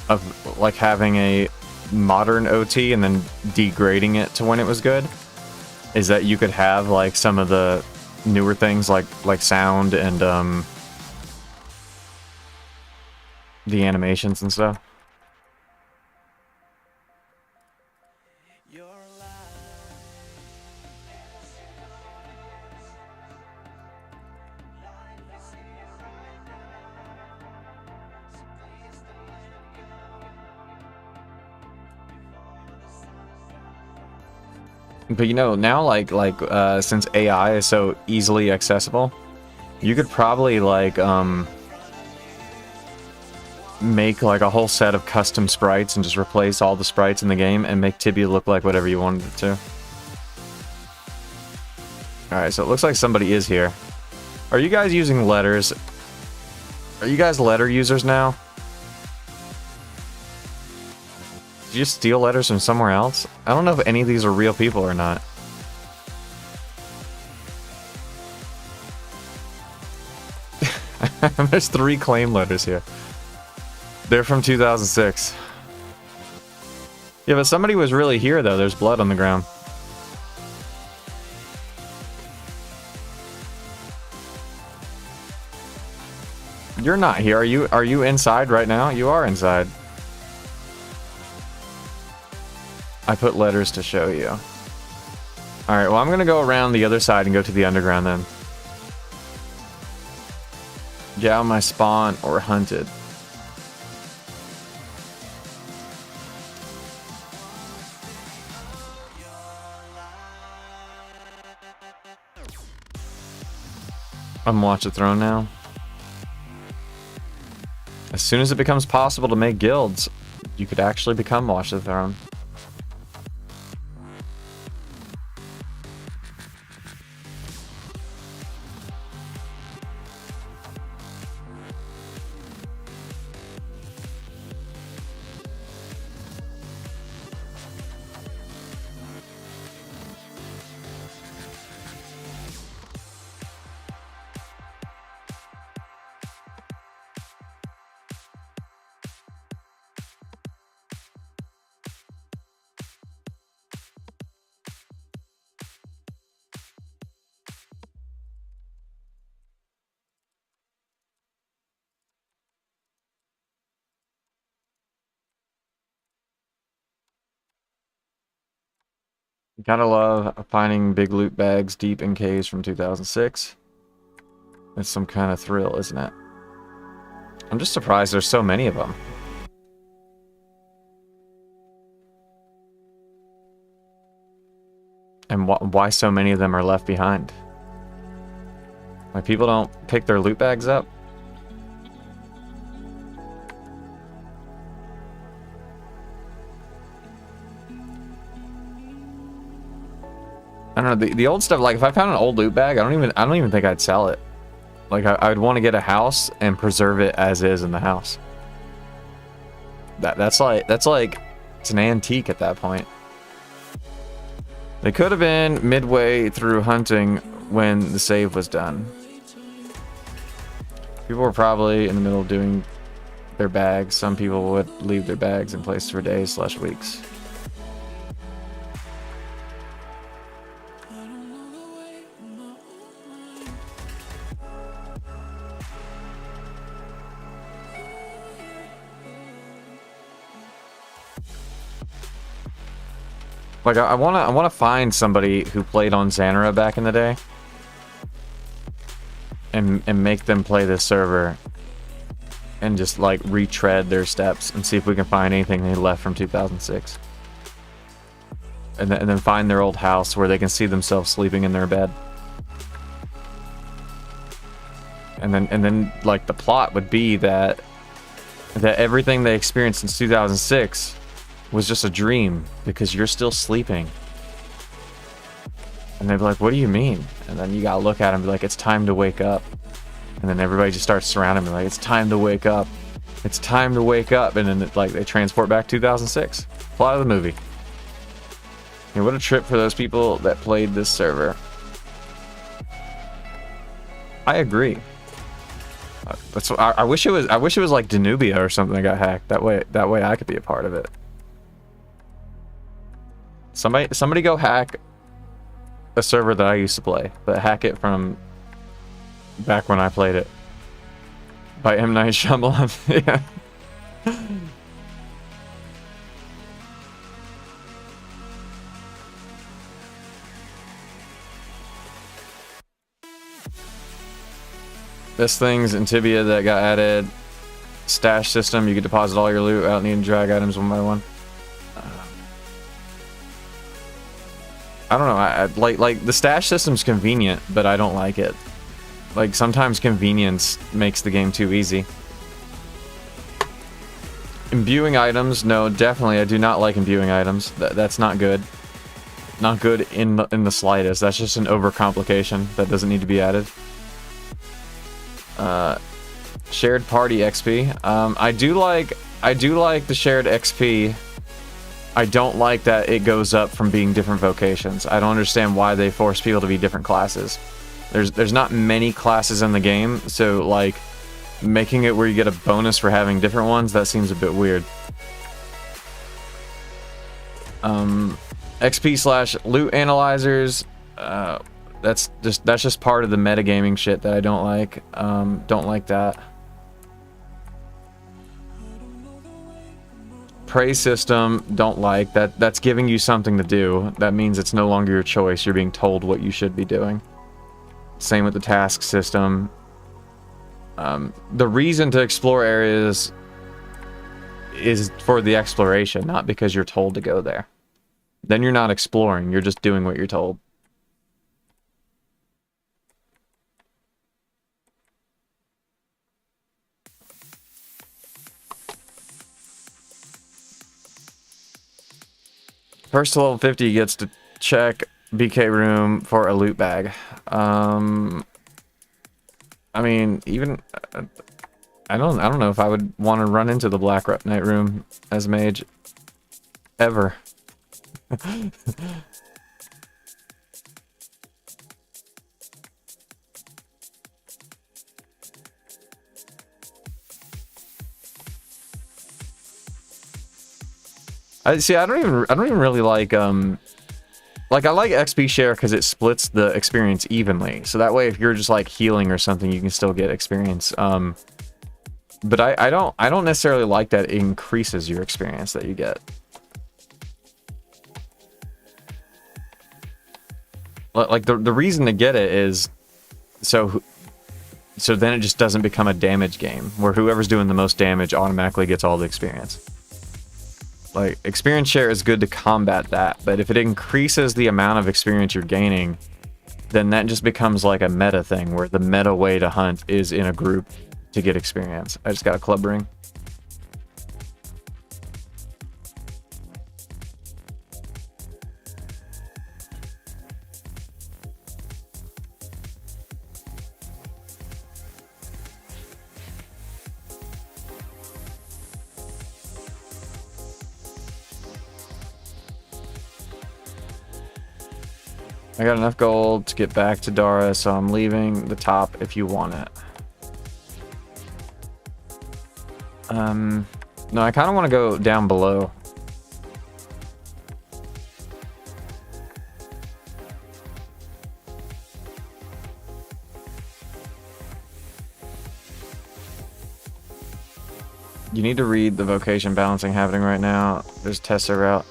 of like having a modern OT and then degrading it to when it was good, is that you could have like some of the newer things like sound and the animations and stuff. Your life. Life is here right now. So please don't let go before the sun's out. But you know, now like since AI is so easily accessible, you could probably like make like a whole set of custom sprites and just replace all the sprites in the game and make Tibia look like whatever you wanted it to. Alright, so it looks like somebody is here. Are you guys using letters? Are you guys letter users now? Did you steal letters from somewhere else? I don't know if any of these are real people or not. There's 3 claim letters here. They're from 2006. Yeah, but somebody was really here though. There's blood on the ground. You're not here. Are you inside right now? You are inside. I put letters to show you. Alright, well I'm gonna go around the other side and go to the underground then. Get out my spawn or hunted. I'm Watch the Throne now. As soon as it becomes possible to make guilds, you could actually become Watch the Throne. Gotta love finding big loot bags deep in caves from 2006. It's some kind of thrill, isn't it? I'm just surprised there's so many of them. And why so many of them are left behind? Like, people don't pick their loot bags up? I don't know, the old stuff, like, if I found an old loot bag, I don't even think I'd sell it. Like, I would want to get a house and preserve it as is in the house. That's like, it's an antique at that point. They could have been midway through hunting when the save was done. People were probably in the middle of doing their bags. Some people would leave their bags in place for days/weeks. Like, I wanna find somebody who played on Xanara back in the day, and make them play this server, and just like retread their steps and see if we can find anything they left from 2006, and then find their old house where they can see themselves sleeping in their bed, and then like the plot would be that everything they experienced in 2006 was just a dream because you're still sleeping. And they'd be like, what do you mean? And then you gotta look at them and be like, it's time to wake up. And then everybody just starts surrounding me like, it's time to wake up. It's time to wake up. And then like they transport back 2006. Plot of the movie. Yeah, what a trip for those people that played this server. I agree. That's what, I wish it was like Danubia or something that got hacked. That way I could be a part of it. Somebody go hack a server that I used to play, but hack it from back when I played it. By M. Night Shyamalan. Yeah. This thing's in Tibia that got added. Stash system, you can deposit all your loot without needing to drag items one by one. I don't know, I like the stash system's convenient, but I don't like it. Like, sometimes convenience makes the game too easy. Imbuing items, no, definitely I do not like imbuing items. That's not good. Not good in the slightest. That's just an overcomplication that doesn't need to be added. Shared party XP. I do like the shared XP. I don't like that it goes up from being different vocations. I don't understand why they force people to be different classes. There's not many classes in the game, so like making it where you get a bonus for having different ones, that seems a bit weird. XP / loot analyzers, that's just part of the metagaming shit that I don't like. Don't like that. Praise system, don't like that. That's giving you something to do. That means it's no longer your choice. You're being told what you should be doing. Same with the task system. The reason to explore areas is for the exploration, not because you're told to go there. Then you're not exploring, you're just doing what you're told. First to level 50 gets to check BK room for a loot bag. I mean, even I don't know if I would want to run into the Black Knight room as mage ever. I don't even really like I like XP share because it splits the experience evenly. So that way if you're just like healing or something, you can still get experience. But I don't necessarily like that it increases your experience that you get. Like the reason to get it is so then it just doesn't become a damage game where whoever's doing the most damage automatically gets all the experience. Like, experience share is good to combat that, but if it increases the amount of experience you're gaining, then that just becomes like a meta thing where the meta way to hunt is in a group to get experience. I just got a club ring. I got enough gold to get back to Dara, so I'm leaving the top if you want it. No, I kind of want to go down below. You need to read the vocation balancing happening right now. There's test server out.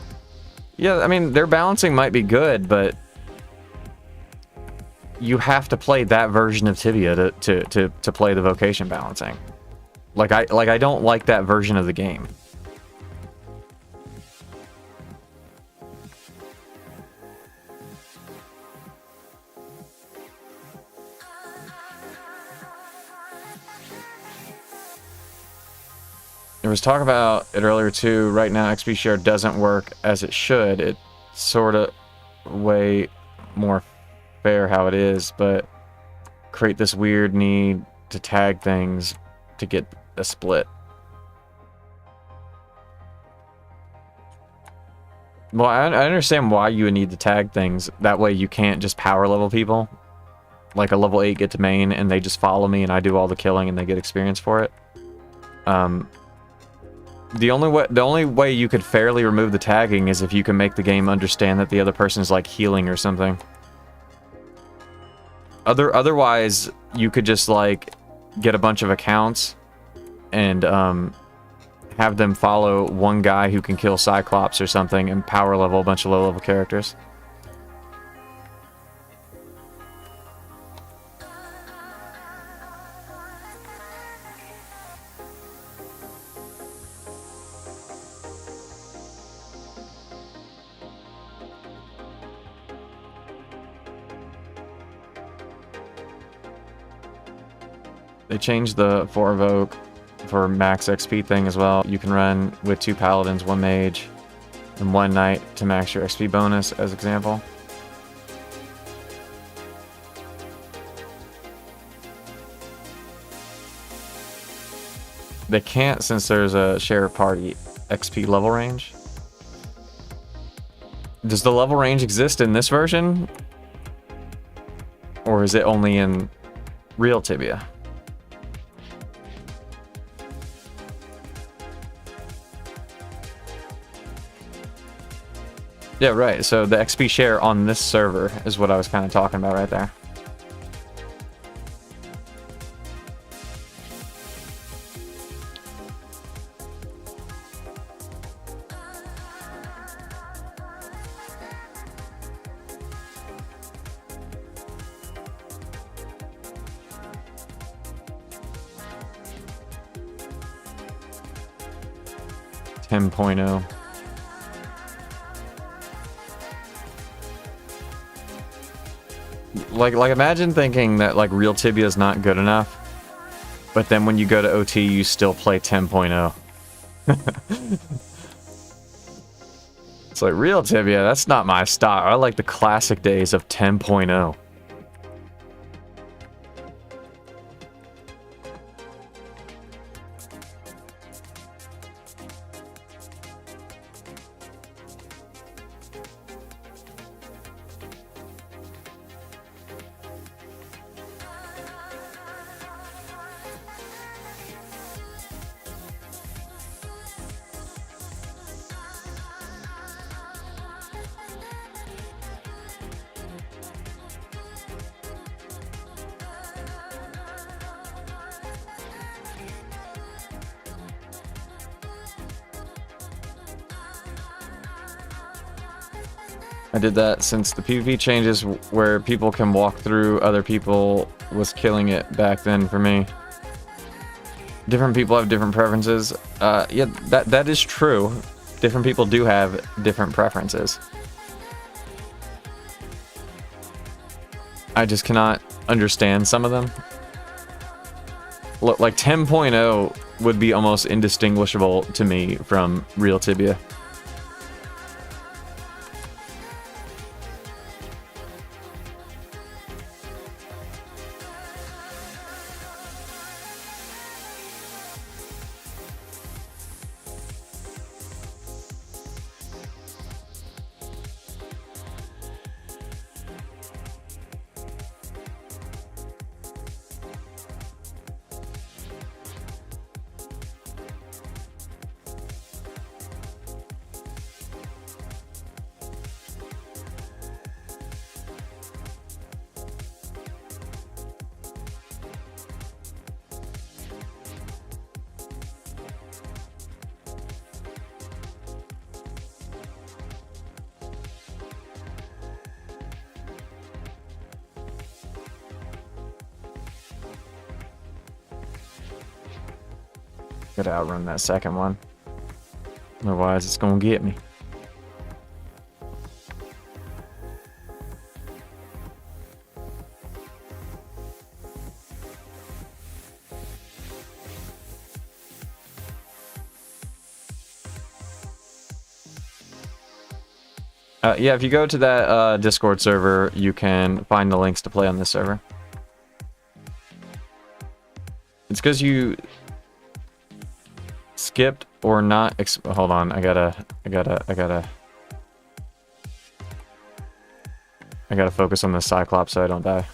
Yeah, I mean, their balancing might be good, but you have to play that version of Tibia to play the vocation balancing. Like I don't like that version of the game. There was talk about it earlier too. Right now, XP share doesn't work as it should. It's sort of way more fair how it is, but create this weird need to tag things to get a split. Well, I understand why you would need to tag things. That way you can't just power level people. Like a level 8 get to main and they just follow me and I do all the killing and they get experience for it. The only way you could fairly remove the tagging is if you can make the game understand that the other person is like healing or something. Otherwise, you could just like get a bunch of accounts and have them follow one guy who can kill Cyclops or something and power level a bunch of low level characters. They changed the 4 evoke for max XP thing as well. You can run with 2 paladins, 1 mage, and 1 knight to max your XP bonus, as example. They can't since there's a share party XP level range. Does the level range exist in this version? Or is it only in real Tibia? Yeah, right. So the XP share on this server is what I was kind of talking about right there. Ten point oh. Like imagine thinking that like real Tibia is not good enough, but then when you go to OT you still play 10.0. It's like real Tibia, that's not my style. I like the classic days of 10.0. I did that since the PvP changes where people can walk through other people was killing it back then for me. Different people have different preferences. Yeah, that is true. Different people do have different preferences. I just cannot understand some of them. Look, like 10.0 would be almost indistinguishable to me from real Tibia. Gotta outrun that second one. Otherwise, it's gonna get me. Yeah, if you go to that Discord server, you can find the links to play on this server. It's because you skipped or not. Hold on, I gotta focus on the Cyclops so I don't die.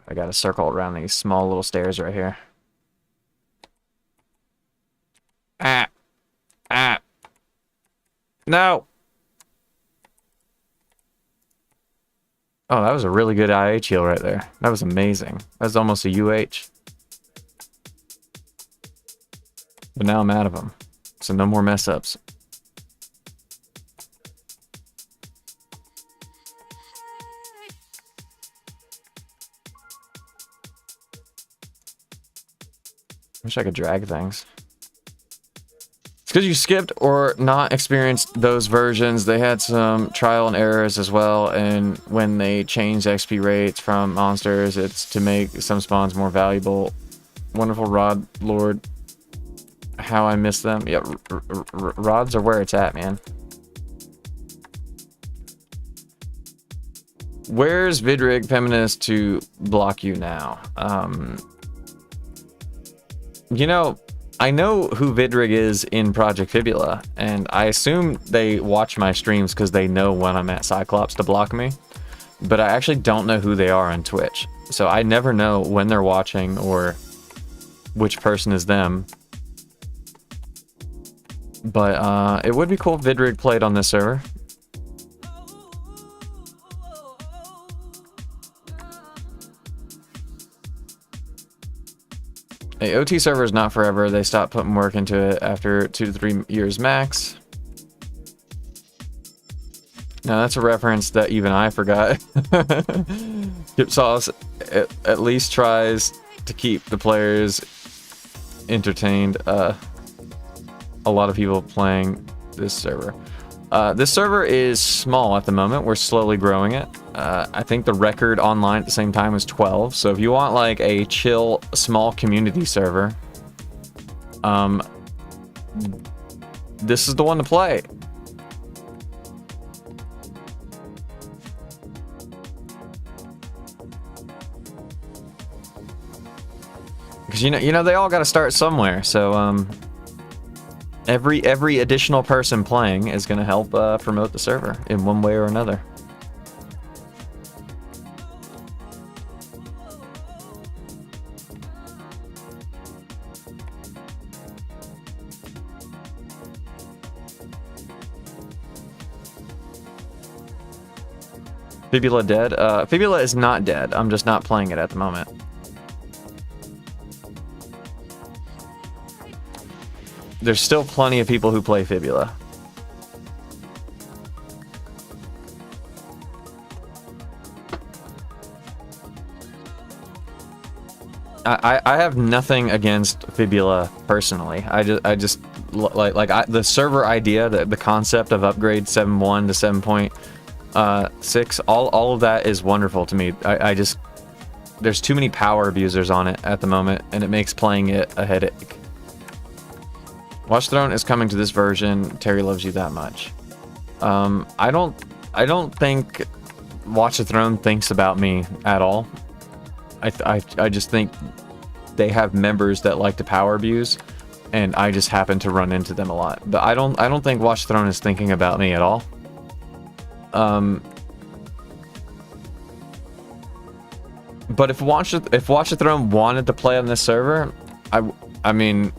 I gotta circle around these small little stairs right here. Ah! Ah! No! Oh, that was a really good IH heal right there. That was amazing. That was almost a UH. But now I'm out of them. So no more mess ups. Wish I could drag things. It's because you skipped or not experienced those versions. They had some trial and errors as well, and when they changed XP rates from monsters, it's to make some spawns more valuable. Wonderful Rod Lord. How I miss them. Yeah, rods are where it's at, man. Where's Vidrig Feminist to block you now? You know, I know who Vidrig is in Project Fibula, and I assume they watch my streams because they know when I'm at Cyclops to block me. But I actually don't know who they are on Twitch. So I never know when they're watching or which person is them. But it would be cool if Vidrig played on this server. A OT server is not forever. They stop putting work into it after 2 to 3 years max. Now that's a reference that even I forgot. Kip Sauce at least tries to keep the players entertained. A lot of people playing this server. This server is small at the moment. We're slowly growing it. I think the record online at the same time was 12. So if you want like a chill, small community server, this is the one to play. Because you know they all got to start somewhere. So every additional person playing is going to help promote the server in one way or another. Fibula dead? Fibula is not dead. I'm just not playing it at the moment. There's still plenty of people who play Fibula. I have nothing against Fibula personally. I just the server idea, the concept of upgrade 7.1 to 7.6, all of that is wonderful to me. I just, there's too many power abusers on it at the moment, and it makes playing it a headache. Watch Throne is coming to this version. Terry loves you that much. I don't think Watch the Throne thinks about me at all. I just think they have members that like to power abuse, and I just happen to run into them a lot. But I don't think Watch the Throne is thinking about me at all. But if Watch the Throne wanted to play on this server, I mean,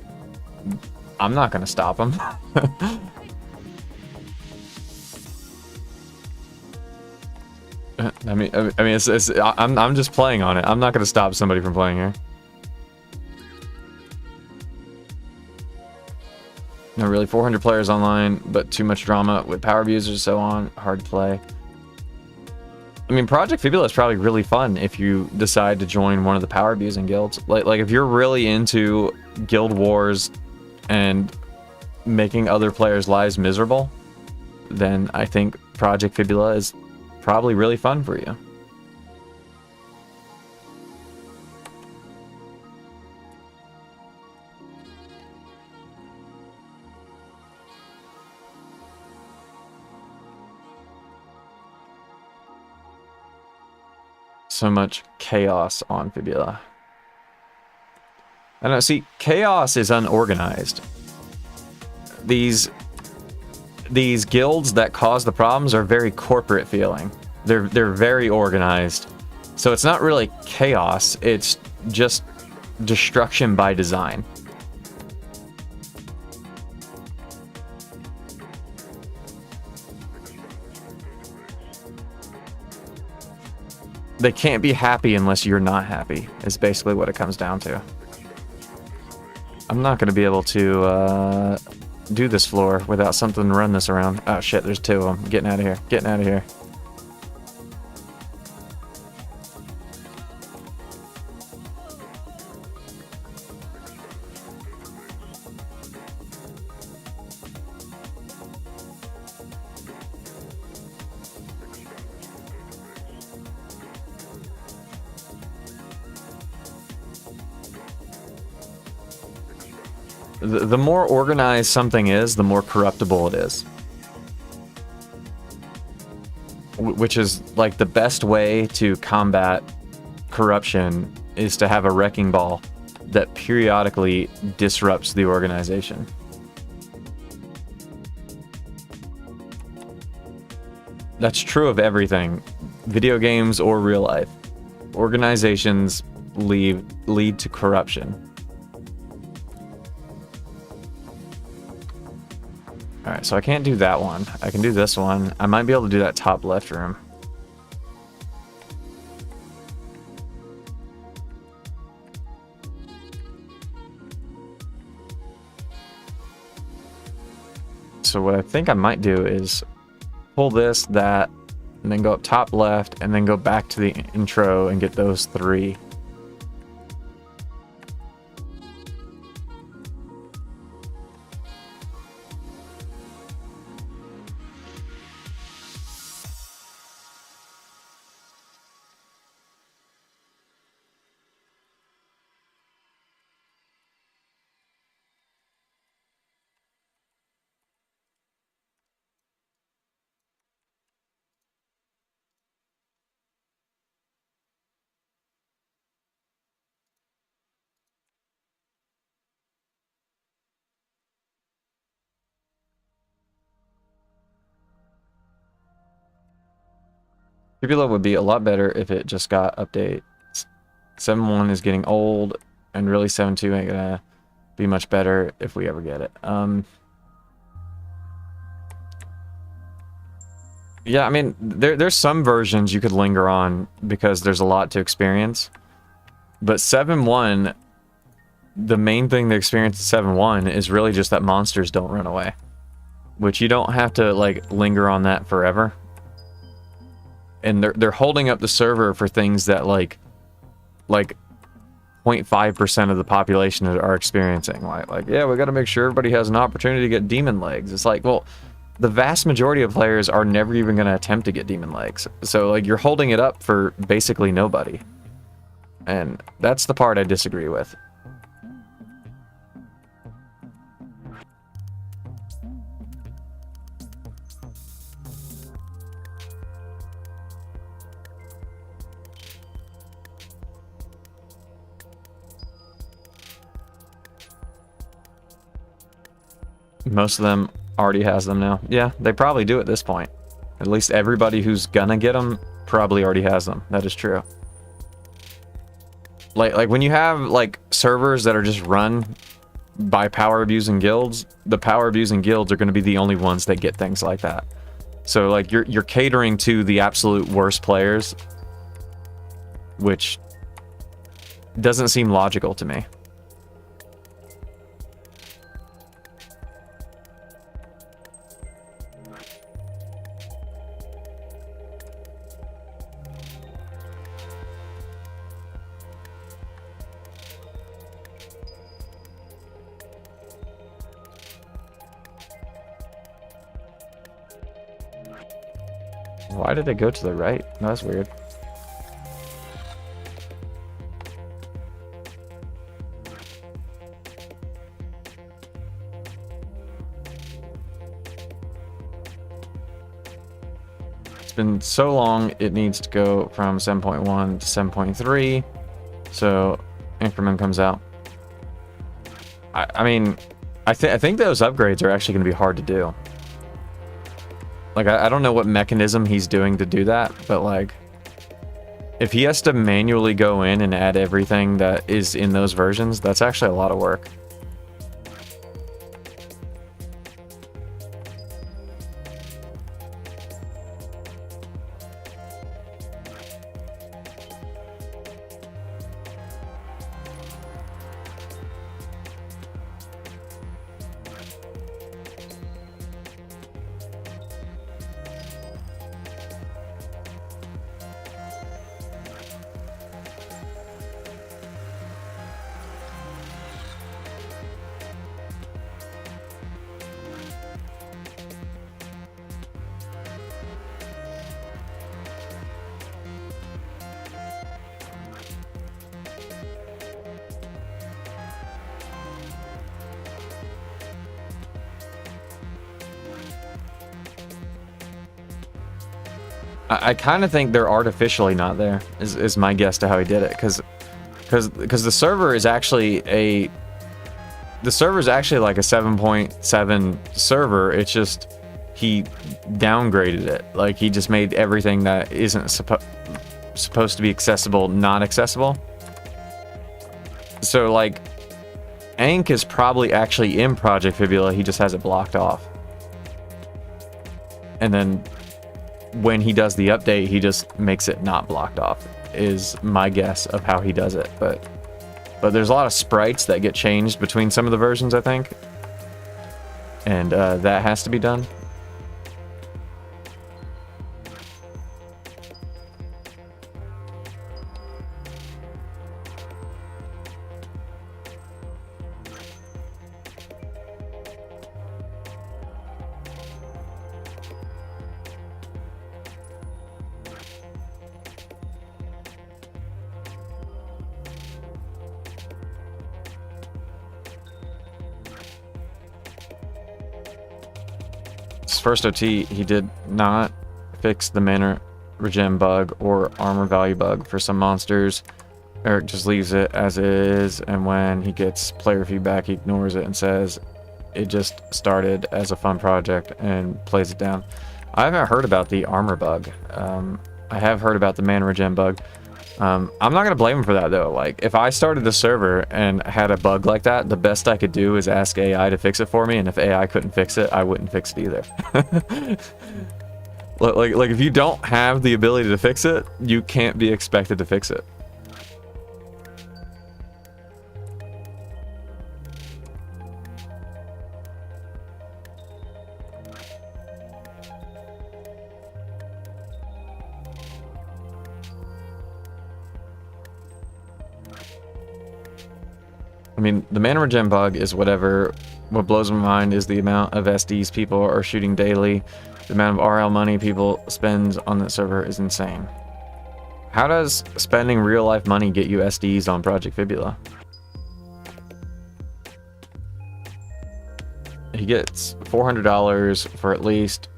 I'm not gonna stop him. I'm just playing on it. I'm not gonna stop somebody from playing here. No, really, 400 players online, but too much drama with power abusers, so on. Hard to play. I mean, Project Fibula is probably really fun if you decide to join one of the power abusing guilds. Like if you're really into guild wars and making other players' lives miserable, then I think Project Fibula is probably really fun for you. So much chaos on Fibula. I don't know, see, chaos is unorganized. These guilds that cause the problems are very corporate feeling. They're very organized. So it's not really chaos, it's just destruction by design. They can't be happy unless you're not happy, is basically what it comes down to. I'm not going to be able to do this floor without something to run this around. Oh shit, there's two of them. Getting out of here. Getting out of here. The more organized something is, the more corruptible it is. Which is like the best way to combat corruption is to have a wrecking ball that periodically disrupts the organization. That's true of everything, video games or real life. Organizations lead to corruption. Alright, so I can't do that one. I can do this one. I might be able to do that top left room. So what I think I might do is pull this, that, and then go up top left, and then go back to the intro and get those three. Tibia would be a lot better if it just got updates. 7.1 is getting old, and really 7.2 ain't gonna be much better if we ever get it. Yeah, I mean, there's some versions you could linger on because there's a lot to experience. But 7.1, the main thing to experience at 7.1 is really just that monsters don't run away. Which you don't have to, like, linger on that forever. And they're holding up the server for things that, like 0.5% of the population are experiencing. Like, yeah, we gotta make sure everybody has an opportunity to get demon legs. It's like, well, the vast majority of players are never even going to attempt to get demon legs. So, like, you're holding it up for basically nobody. And that's the part I disagree with. Most of them already has them now. Yeah, they probably do at this point. At least everybody who's gonna get them probably already has them. That is true. Like when you have like servers that are just run by power abusing guilds, the power abusing guilds are going to be the only ones that get things like that. So like you're catering to the absolute worst players, which doesn't seem logical to me. Why did it go to the right? That's weird. It's been so long, it needs to go from 7.1 to 7.3, so increment comes out. I mean, I think those upgrades are actually going to be hard to do. Like, I don't know what mechanism he's doing to do that, but like, if he has to manually go in and add everything that is in those versions, that's actually a lot of work. I kind of think they're artificially not there, is my guess to how he did it, because the server is actually like a 7.7 server. It's just he downgraded it. Like, he just made everything that isn't supposed to be accessible not accessible. So like, Ankh is probably actually in Project Fibula, he just has it blocked off. And then when he does the update, he just makes it not blocked off, is my guess of how he does it. But there's a lot of sprites that get changed between some of the versions, I think. And that has to be done. First OT, he did not fix the mana regen bug or armor value bug for some monsters. Eric just leaves it as is, and when he gets player feedback, he ignores it and says it just started as a fun project and plays it down. I haven't heard about the armor bug. I have heard about the mana regen bug. I'm not going to blame him for that, though. Like, if I started the server and had a bug like that, the best I could do is ask AI to fix it for me, and if AI couldn't fix it, I wouldn't fix it either. Like if you don't have the ability to fix it, you can't be expected to fix it. I mean, the mana regen bug is whatever. What blows my mind is the amount of SDs people are shooting daily. The amount of RL money people spend on that server is insane. How does spending real life money get you SDs on Project Fibula? He gets $400 for at least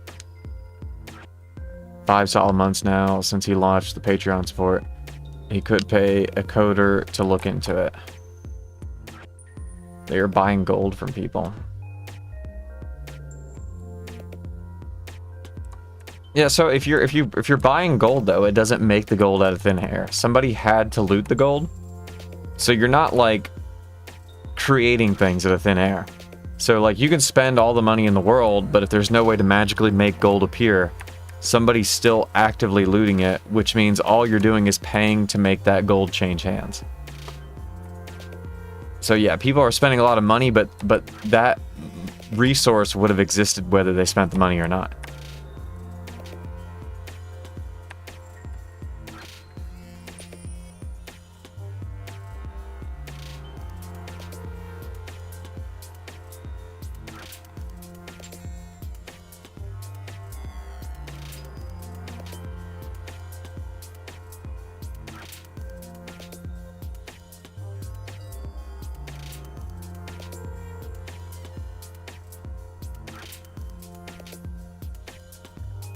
5 solid months now since he launched the Patreon support. He could pay a coder to look into it. They are buying gold from people. Yeah, so if you're buying gold though, it doesn't make the gold out of thin air. Somebody had to loot the gold. So you're not like creating things out of thin air. So like you can spend all the money in the world, but if there's no way to magically make gold appear, somebody's still actively looting it, which means all you're doing is paying to make that gold change hands. So yeah, people are spending a lot of money, but that resource would have existed whether they spent the money or not.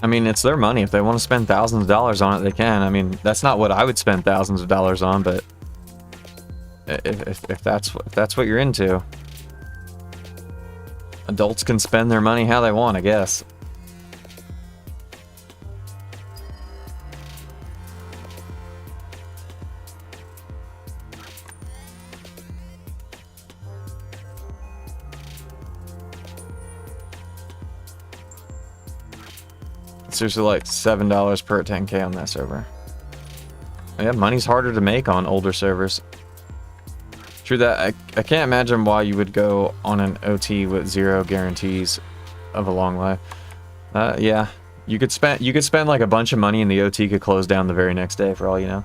I mean, it's their money. If they want to spend thousands of dollars on it, they can. I mean, that's not what I would spend thousands of dollars on, but if that's what you're into, adults can spend their money how they want, I guess. Seriously, like $7 per 10k on that server. Yeah, money's harder to make on older servers. True that. I can't imagine why you would go on an OT with 0 guarantees of a long life. Yeah, you could spend like a bunch of money and the OT could close down the very next day for all you know.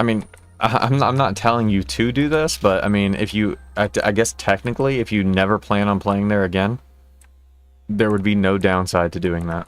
I mean, I'm not telling you to do this, but I mean, if you, I guess technically, if you never plan on playing there again, there would be no downside to doing that.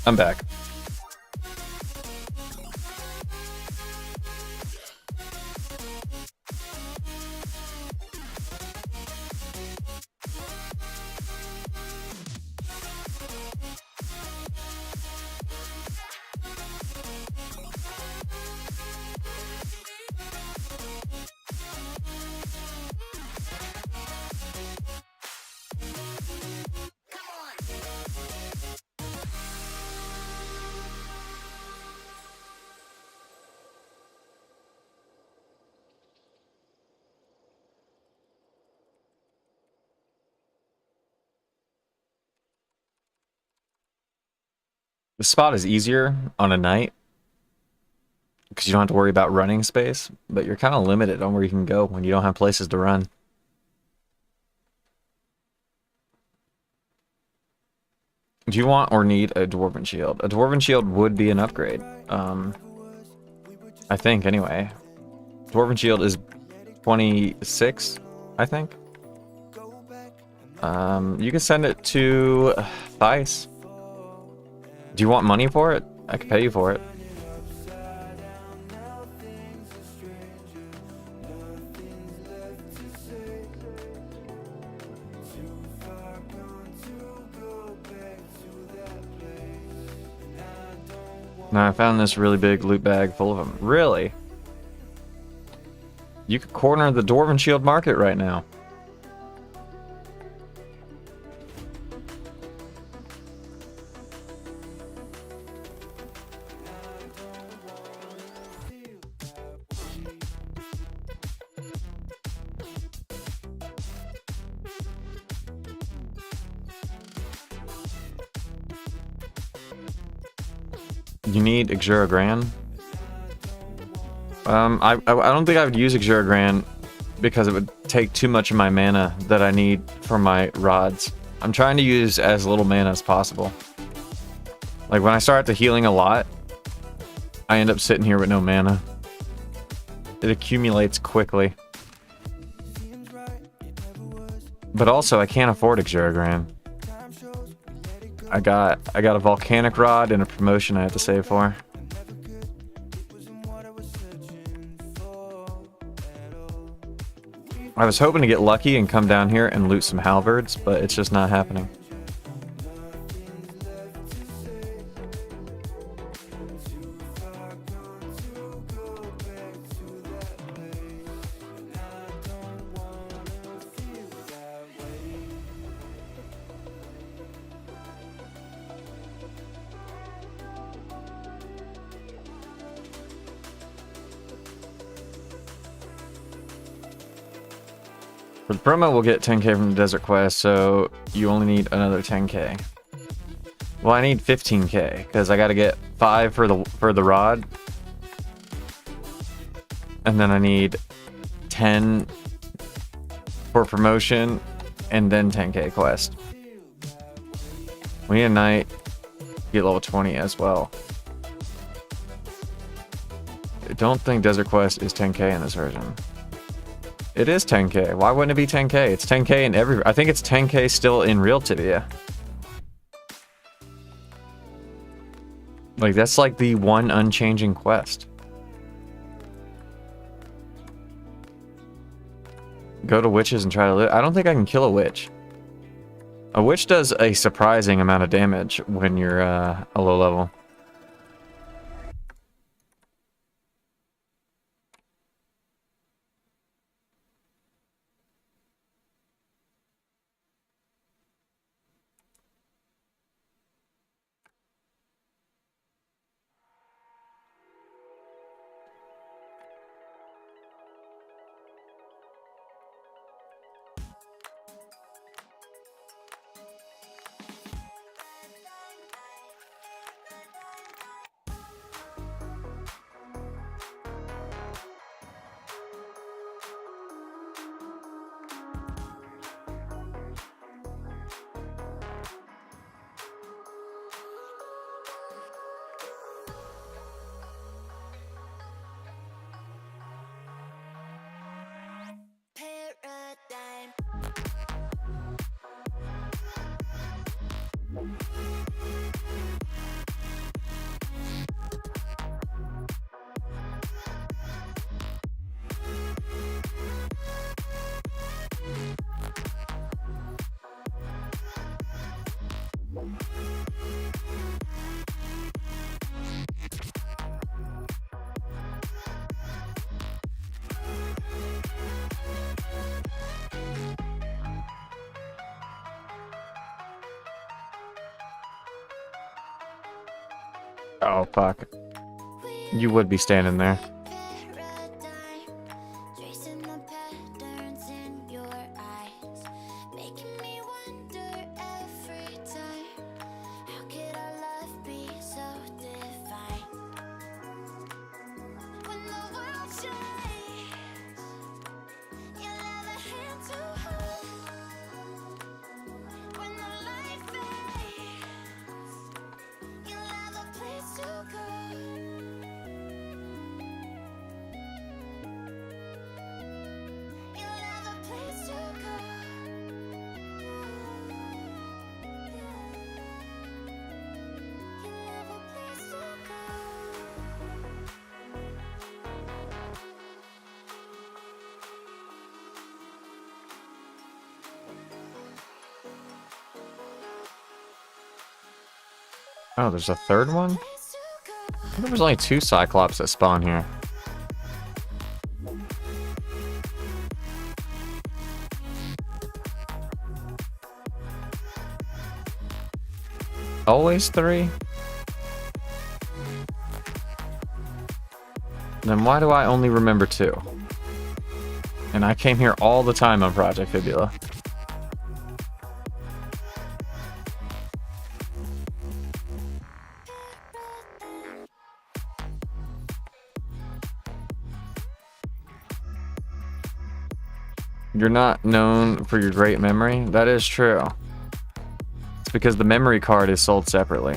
I'm back. The spot is easier on a night because you don't have to worry about running space, but you're kind of limited on where you can go when you don't have places to run. Do you want or need a Dwarven Shield? A Dwarven Shield would be an upgrade. I think, anyway. Dwarven Shield is 26, I think. You can send it to Theiss. Do you want money for it? I could pay you for it. Now I found this really big loot bag full of them. Really? You could corner the Dwarven Shield market right now. You need Exura Gran. I don't think I would use Exura Gran because it would take too much of my mana that I need for my rods. I'm trying to use as little mana as possible. Like when I start to healing a lot, I end up sitting here with no mana. It accumulates quickly. But also I can't afford Exura Gran. I got a volcanic rod and a promotion I have to save for. I was hoping to get lucky and come down here and loot some halberds, but it's just not happening. For the promo, we'll get 10k from the Desert Quest, so you only need another 10k. Well, I need 15k because I got to get 5 for the rod, and then I need 10 for promotion, and then 10k quest. We need a knight, get level 20 as well. I don't think Desert Quest is 10k in this version. It is 10k. Why wouldn't it be 10k? It's 10k in every... I think it's 10k still in real Tibia. Like, that's like the one unchanging quest. Go to witches and try to live. I don't think I can kill a witch. A witch does a surprising amount of damage when you're a low level. Oh, fuck. You would be standing there. Tracing the patterns in your eyes, making me wonder every time, how could our love be so divine? When the world shakes, you'll have a hand to hold. When the light fades, you'll have a place to go. You'll have a place to go. You'll have a place to go. Oh, there's a third one? Place to go. I think there was only 2 Cyclops that spawn here. Always 3? Then why do I only remember 2? And I came here all the time on Project Fibula. You're not known for your great memory? That is true. It's because the memory card is sold separately.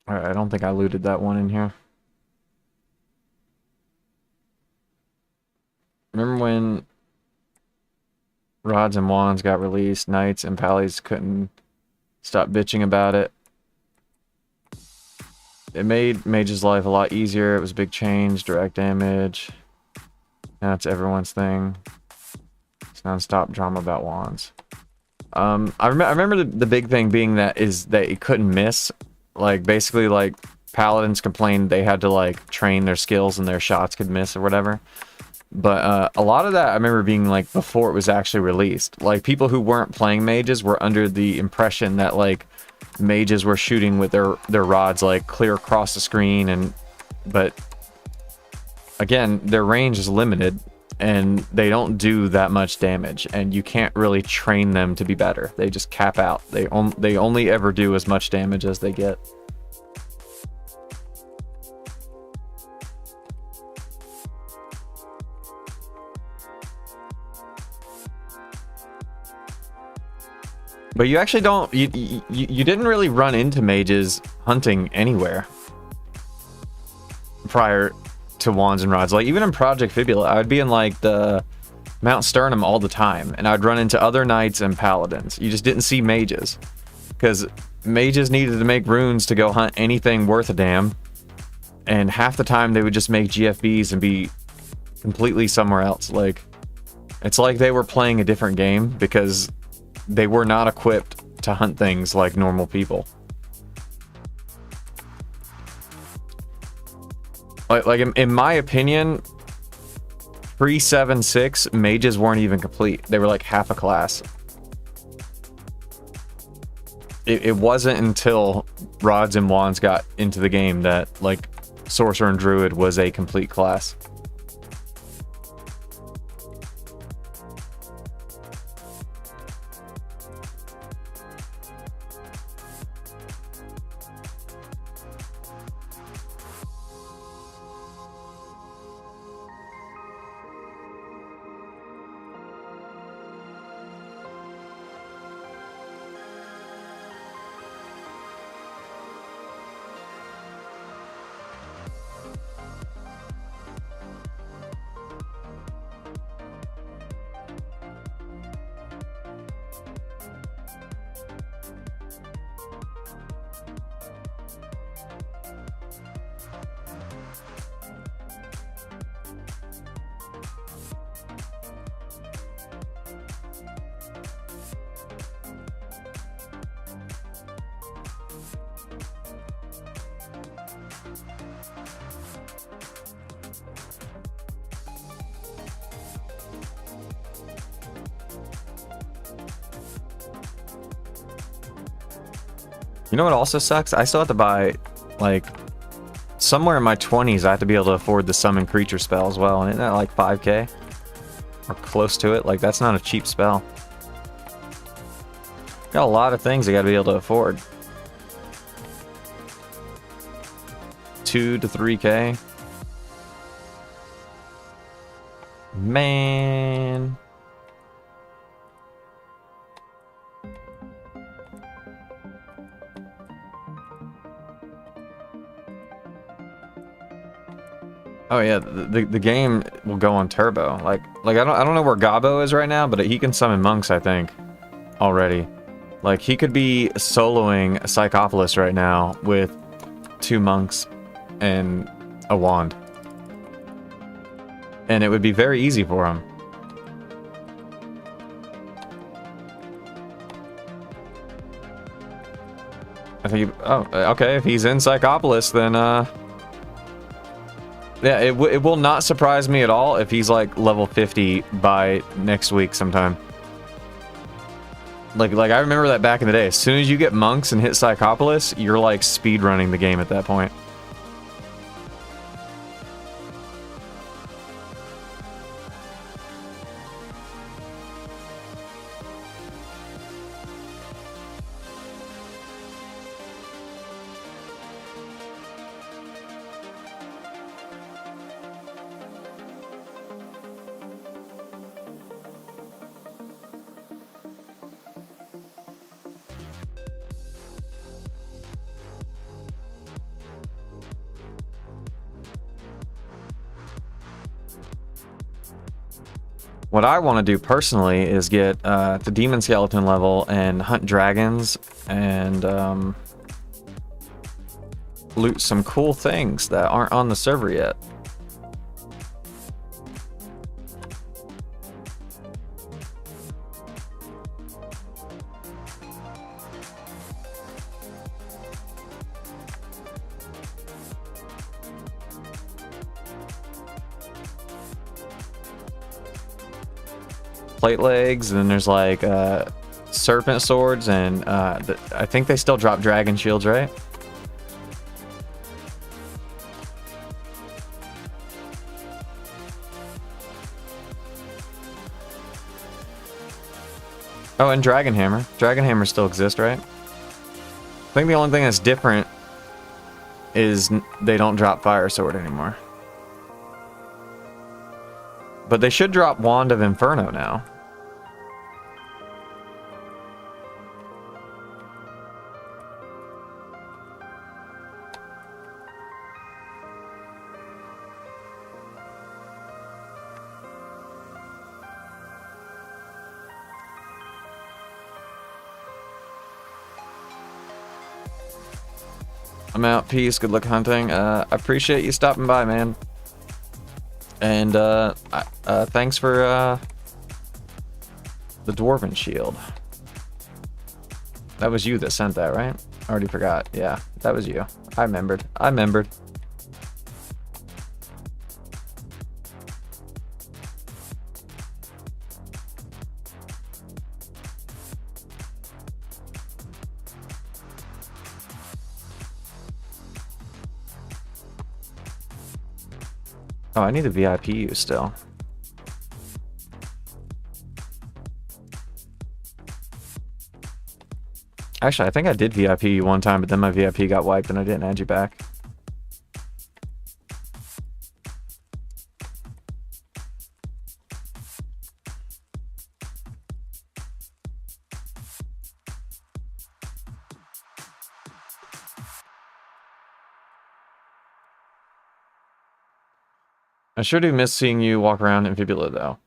Alright, I don't think I looted that one in here. Remember when Rods and Wands got released, Knights and Pallies couldn't stop bitching about it? It made Mage's life a lot easier. It was a big change, direct damage. Now it's everyone's thing. It's non-stop drama about Wands. I remember the big thing being that it couldn't miss. Like, basically, like, Paladins complained they had to, like, train their skills and their shots could miss or whatever. But a lot of that I remember being, like, before it was actually released. Like, people who weren't playing mages were under the impression that, like, mages were shooting with their rods, like, clear across the screen. But, again, their range is limited, and they don't do that much damage, and you can't really train them to be better. They just cap out. They only ever do as much damage as they get. But you actually don't, you didn't really run into mages hunting anywhere prior to Wands and Rods. Like, even in Project Fibula, I would be in, like, the Mount Sternum all the time, and I'd run into other Knights and Paladins. You just didn't see mages, because mages needed to make runes to go hunt anything worth a damn, and half the time they would just make GFBs and be completely somewhere else. Like, it's like they were playing a different game, because they were not equipped to hunt things like normal people. Like in my opinion, pre 7.6, mages weren't even complete. They were like half a class. It wasn't until Rods and Wands got into the game that, like, Sorcerer and Druid was a complete class. You know what also sucks? I still have to buy, like, somewhere in my 20s, I have to be able to afford the summon creature spell as well. And isn't that like 5k? Or close to it? Like, that's not a cheap spell. Got a lot of things I gotta be able to afford. 2 to 3k. Man. Oh yeah, the game will go on turbo. Like I don't know where Gabo is right now, but he can summon monks, I think, already. Like he could be soloing Psychopolis right now with 2 monks and a wand. And it would be very easy for him. I think oh, okay, if he's in Psychopolis, then yeah, it will not surprise me at all if he's like level 50 by next week sometime. Like I remember that back in the day. As soon as you get monks and hit Psychopolis, you're like speed running the game at that point. What I want to do personally is get the demon skeleton level and hunt dragons and loot some cool things that aren't on the server yet. Plate legs, and then there's like serpent swords, and I think they still drop dragon shields, right? Oh, and dragon hammer. Dragon hammer still exists, right? I think the only thing that's different is they don't drop fire sword anymore. But they should drop Wand of Inferno now. I'm out. Peace. Good luck hunting. I appreciate you stopping by, man. And thanks for the dwarven shield. That was you that sent that, right? I already forgot. Yeah, that was you. I remembered. I remembered. Oh, I need the VIP you still. Actually, I think I did VIP you one time, but then my VIP got wiped and I didn't add you back. I sure do miss seeing you walk around in Fibula, though.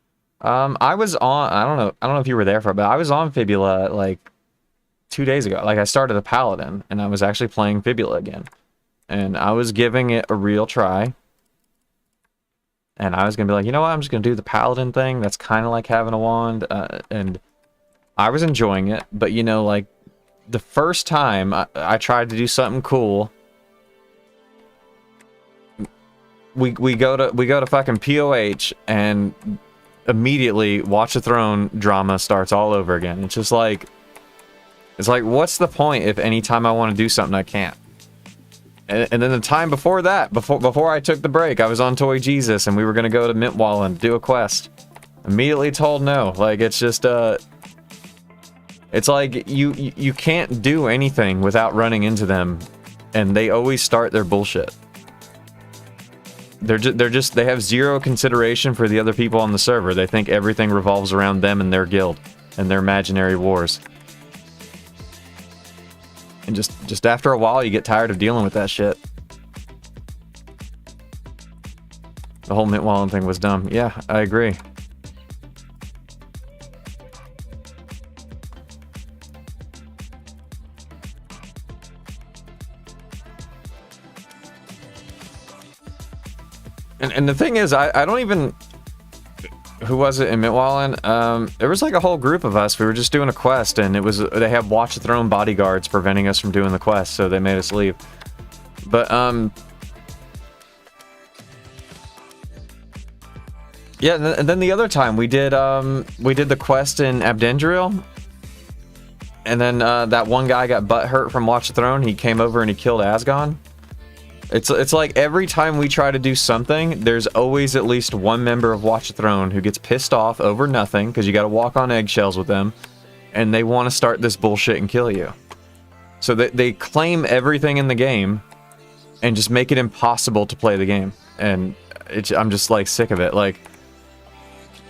I was on, I don't know if you were there for it, but I was on Fibula, like, 2 days ago. Like, I started a Paladin, and I was actually playing Fibula again. And I was giving it a real try. And I was going to be like, you know what, I'm just going to do the Paladin thing. That's kind of like having a wand. And I was enjoying it, but, you know, like, the first time I tried to do something cool, we go to fucking POH, and immediately Watch the Throne drama starts all over again. It's just like, It's like, what's the point if anytime I want to do something I can't? And then the time before that, before I took the break, I was on Toy Jesus and we were gonna go to Mintwall and do a quest. Immediately told no. Like, it's just it's like you can't do anything without running into them, and they always start their bullshit. They have zero consideration for the other people on the server. They think everything revolves around them and their guild and their imaginary wars. And just after a while, you get tired of dealing with that shit. The whole Mintwallen thing was dumb. Yeah, I agree. And the thing is, I don't even... Who was it in Mintwallen? There was like a whole group of us. We were just doing a quest, and it was... They had Watch the Throne bodyguards preventing us from doing the quest, so they made us leave. But, yeah, and then the other time, we did the quest in Abdendriel. And then, that one guy got butt hurt from Watch the Throne. He came over and he killed Asgon. It's like every time we try to do something, there's always at least one member of Watch the Throne who gets pissed off over nothing, because you gotta walk on eggshells with them, and they want to start this bullshit and kill you. So they claim everything in the game, and just make it impossible to play the game. And I'm just like sick of it. Like,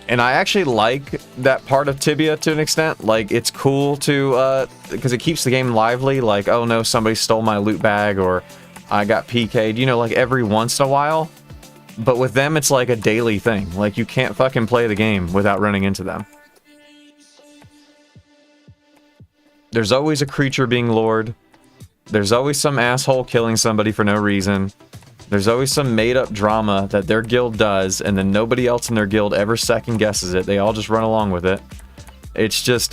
and I actually like that part of Tibia to an extent. Like, it's cool to, because it keeps the game lively. Like, oh no, somebody stole my loot bag, or I got PK'd, you know, like every once in a while. But with them, it's like a daily thing. Like, you can't fucking play the game without running into them. There's always a creature being lured. There's always some asshole killing somebody for no reason. There's always some made-up drama that their guild does, and then nobody else in their guild ever second-guesses it. They all just run along with it. It's just,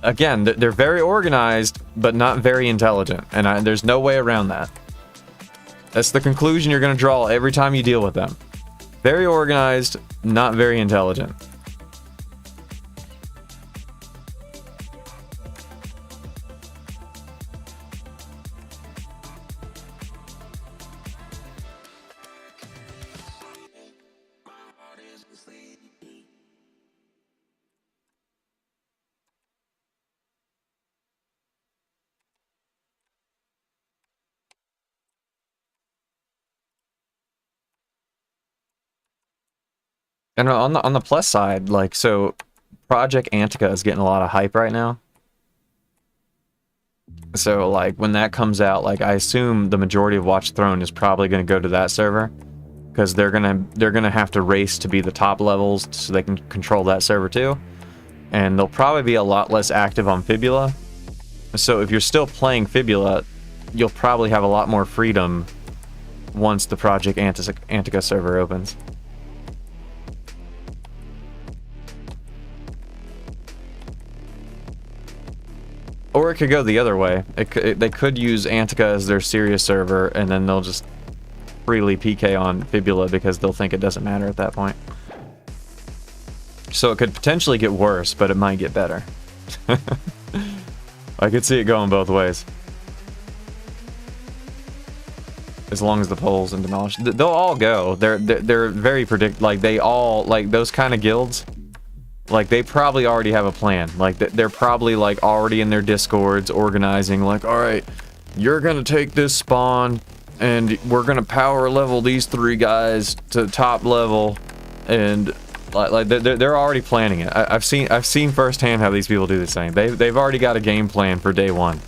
again, they're very organized, but not very intelligent, and there's no way around that. That's the conclusion you're going to draw every time you deal with them. Very organized, not very intelligent. And on the plus side, like, so Project Antica is getting a lot of hype right now. So like when that comes out, like I assume the majority of Watch the Throne is probably going to go to that server, because they're gonna have to race to be the top levels so they can control that server too. And they'll probably be a lot less active on Fibula. So if you're still playing Fibula, you'll probably have a lot more freedom once the Project Antica server opens. Or it could go the other way. They could use Antica as their serious server, and then they'll just freely PK on Fibula because they'll think it doesn't matter at that point. So it could potentially get worse, but it might get better. I could see it going both ways. As long as the polls and demolish, they'll all go. They're very like they all, like those kind of guilds. Like, they probably already have a plan. Like, they're probably, like, already in their discords organizing, like, alright, you're gonna take this spawn, and we're gonna power level these 3 guys to top level, and, like they're already planning it. I've seen firsthand how these people do this thing. They've already got a game plan for day one.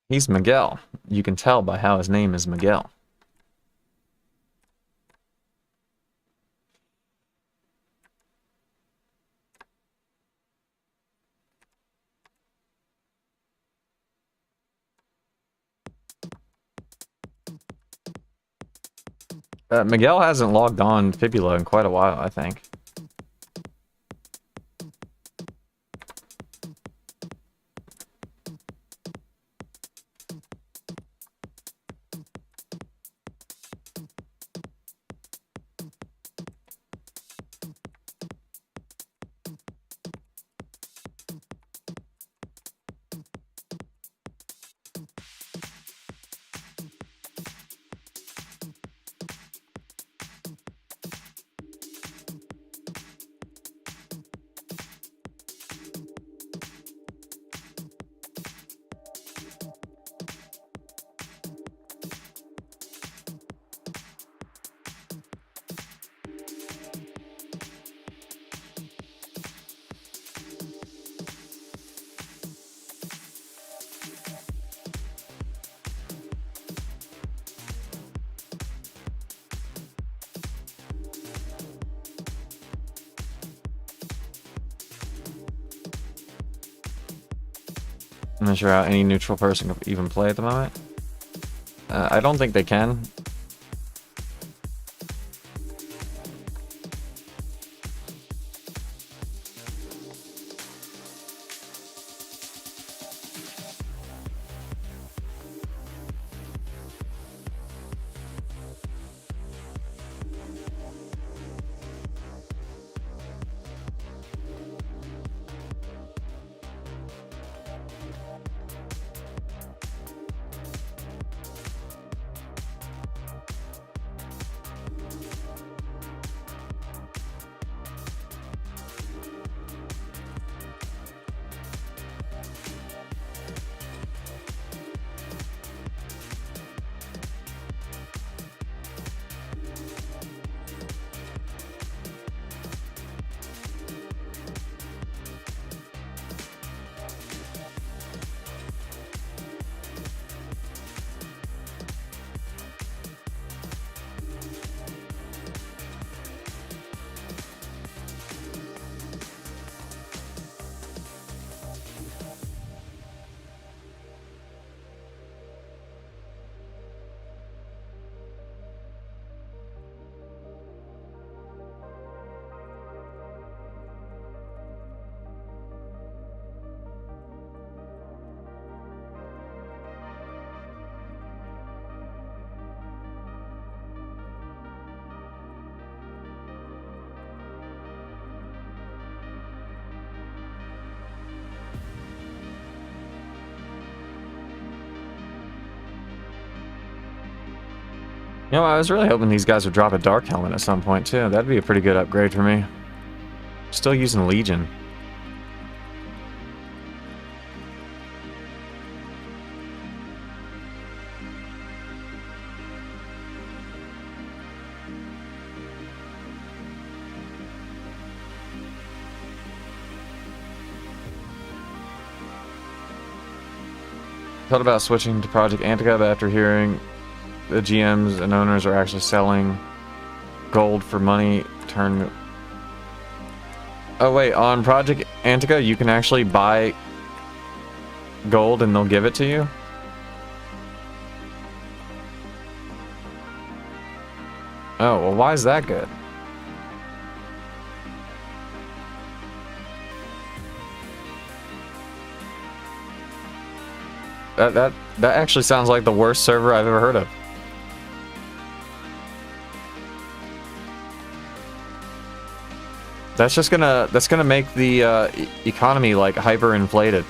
He's Miguel. You can tell by how his name is Miguel. Miguel hasn't logged on Fibula in quite a while, I think. I'm not sure how any neutral person can even play at the moment. I don't think they can. You know, I was really hoping these guys would drop a Dark Helmet at some point, too. That'd be a pretty good upgrade for me. Still using Legion. Thought about switching to Project Antica, but after hearing the GMs and owners are actually selling gold for money, turn... Oh wait, on Project Antica you can actually buy gold and they'll give it to you? Oh, well why is that good? That actually sounds like the worst server I've ever heard of. That's gonna make the economy like hyperinflated.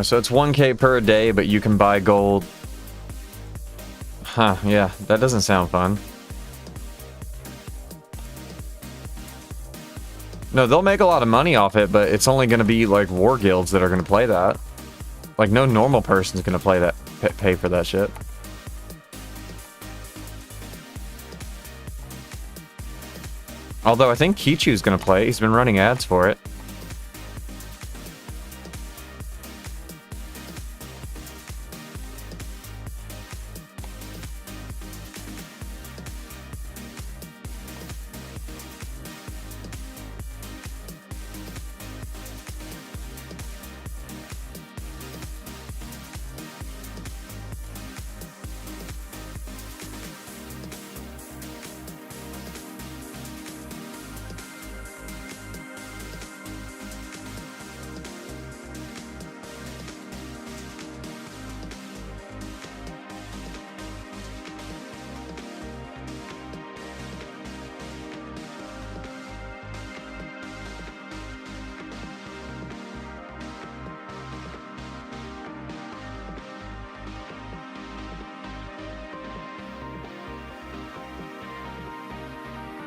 So it's 1K per day, but you can buy gold. Huh, yeah, that doesn't sound fun. No, they'll make a lot of money off it, but it's only going to be like war guilds that are going to play that. Like, no normal person's going to play that, pay for that shit. Although I think Kichu's going to play. He's been running ads for it.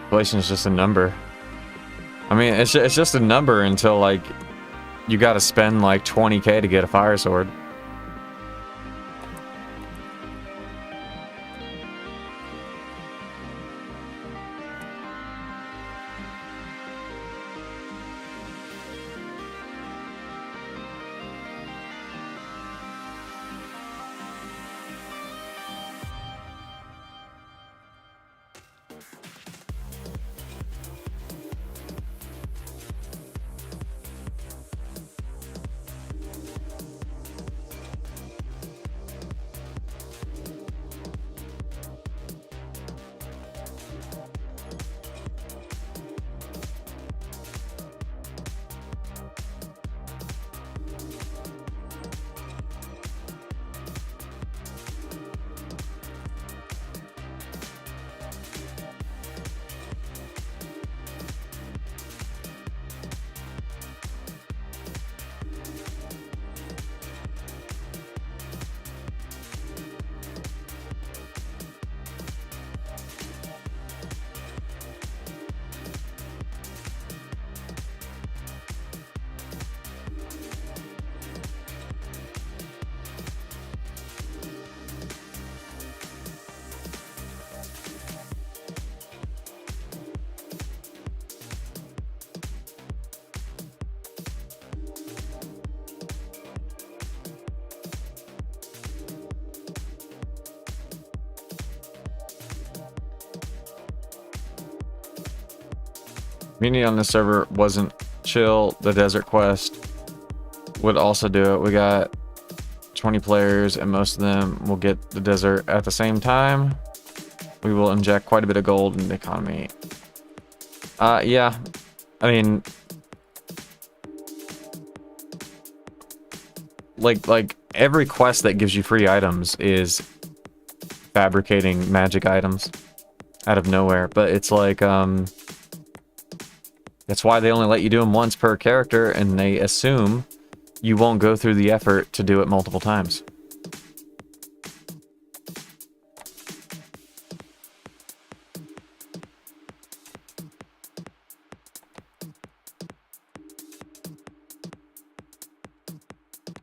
Population is just a number. I mean, it's just a number until, like, you gotta spend, like, 20K to get a fire sword. Community on this server wasn't chill. The desert quest would also do it. We got 20 players and most of them will get the desert at the same time. We will inject quite a bit of gold in the economy. Yeah, I mean, like every quest that gives you free items is fabricating magic items out of nowhere, but it's like, that's why they only let you do them once per character, and they assume you won't go through the effort to do it multiple times.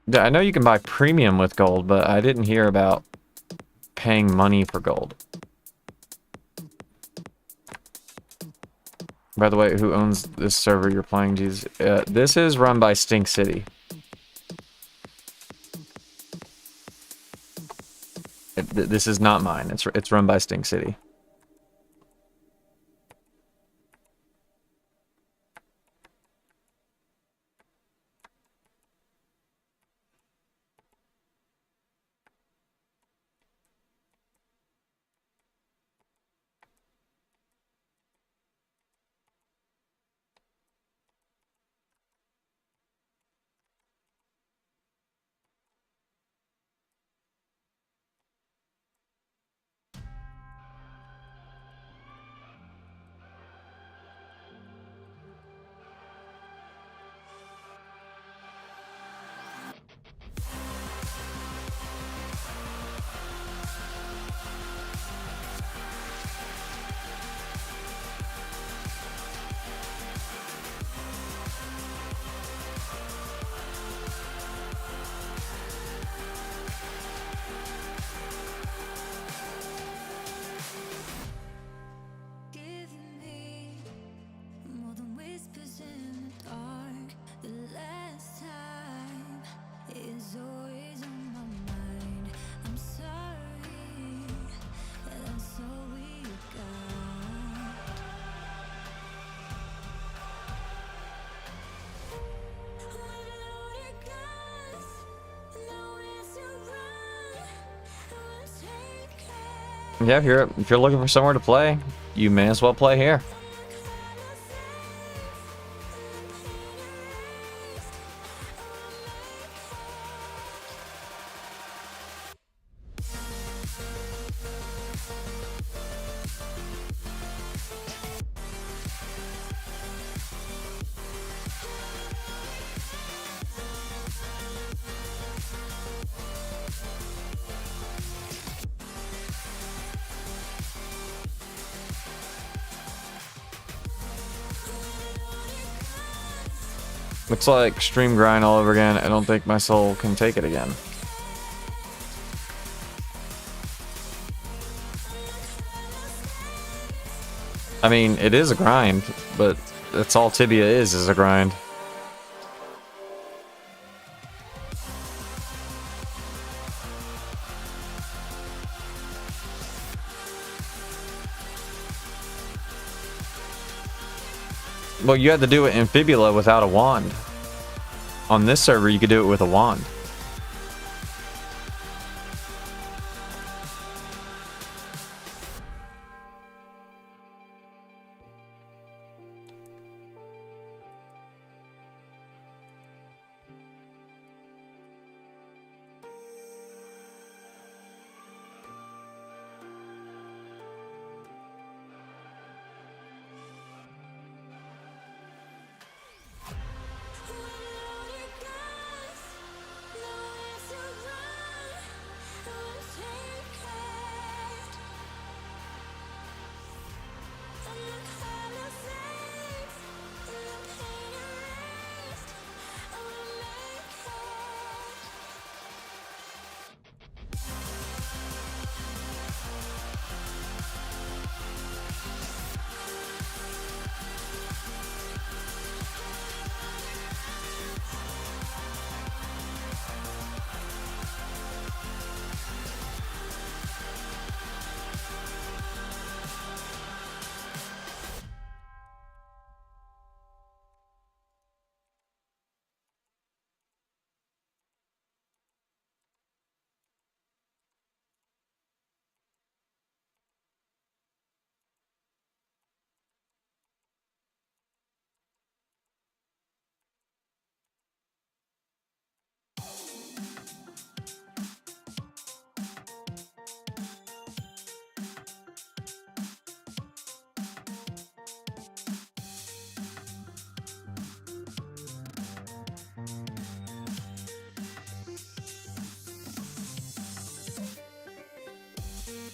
Yeah, I know you can buy premium with gold, but I didn't hear about paying money for gold. By the way, who owns this server you're playing, Jesus? This is run by Stink City. This is not mine. It's run by Stink City. Yeah, if you're looking for somewhere to play, you may as well play here. Looks like stream grind all over again. I don't think my soul can take it again. I mean, it is a grind, but that's all Tibia is a grind. Well, you had to do it in Fibula without a wand. On this server, you could do it with a wand.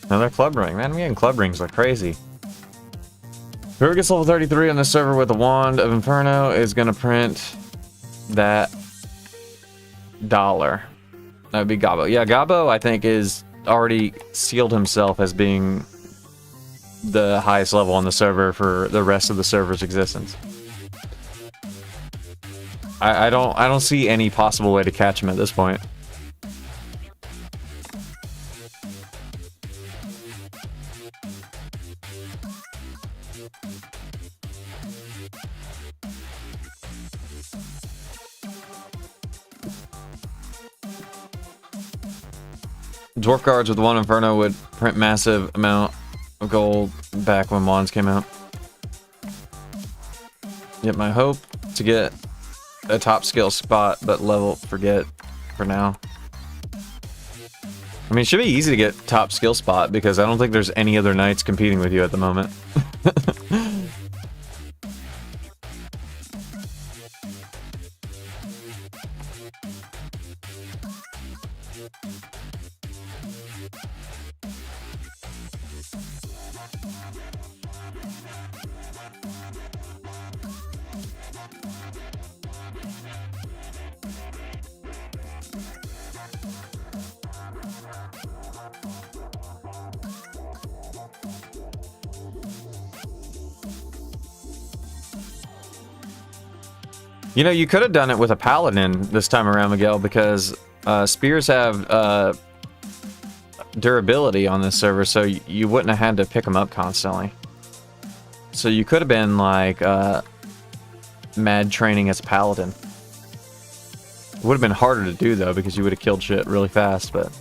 Another club ring. Man, I'm getting club rings like crazy. Whoever gets level 33 on this server with a wand of Inferno is going to print that $. That would be Gabo. Yeah, Gabo, I think, is already sealed himself as being the highest level on the server for the rest of the server's existence. I don't see any possible way to catch him at this point. Dwarf guards with one Inferno would print massive amount of gold back when wands came out. Yep, my hope to get a top skill spot, but level forget for now. I mean, it should be easy to get top skill spot because I don't think there's any other knights competing with you at the moment. You know, you could have done it with a paladin this time around, Miguel, because spears have durability on this server, so you wouldn't have had to pick them up constantly. So you could have been like mad training as a paladin. It would have been harder to do though, because you would have killed shit really fast, but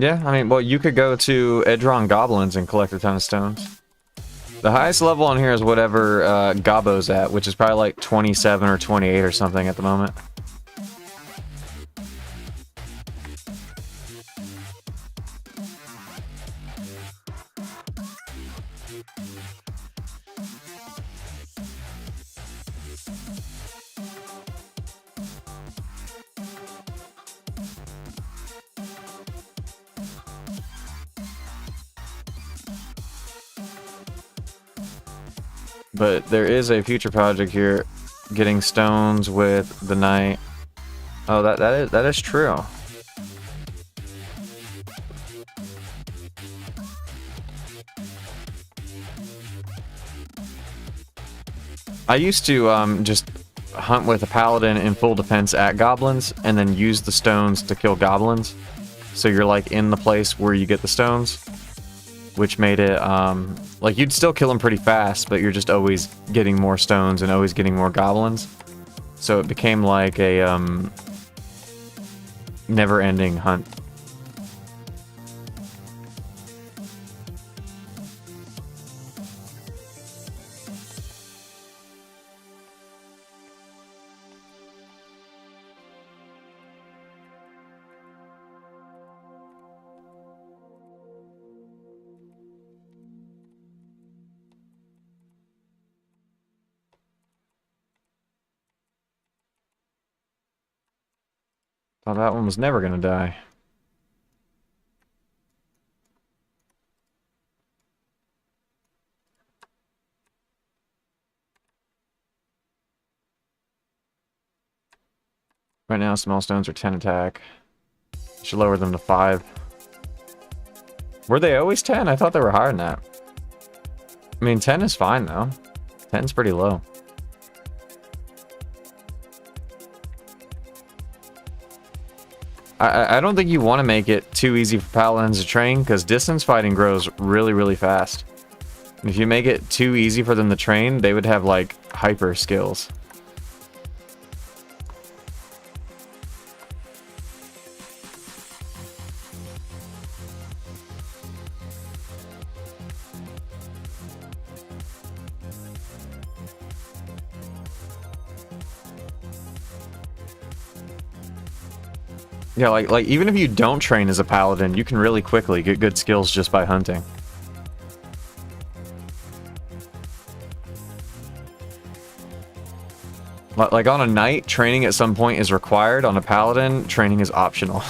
Yeah, I mean, well, you could go to Edron Goblins and collect a ton of stones. The highest level on here is whatever Gobbo's at, which is probably like 27 or 28 or something at the moment. But there is a future project here, getting stones with the knight. Oh, that is true. I used to just hunt with a paladin in full defense at goblins, and then use the stones to kill goblins. So you're like in the place where you get the stones, which made it like you'd still kill them pretty fast, but you're just always getting more stones and always getting more goblins. So it became like a never-ending hunt. Thought that one was never gonna die. Right now, small stones are 10 attack. Should lower them to 5. Were they always 10? I thought they were higher than that. I mean, 10 is fine, though. 10's pretty low. I don't think you want to make it too easy for paladins to train, because distance fighting grows really, really fast. And if you make it too easy for them to train, they would have, like, hyper skills. Yeah, like even if you don't train as a paladin, you can really quickly get good skills just by hunting. Like on a knight, training at some point is required. On a paladin, training is optional.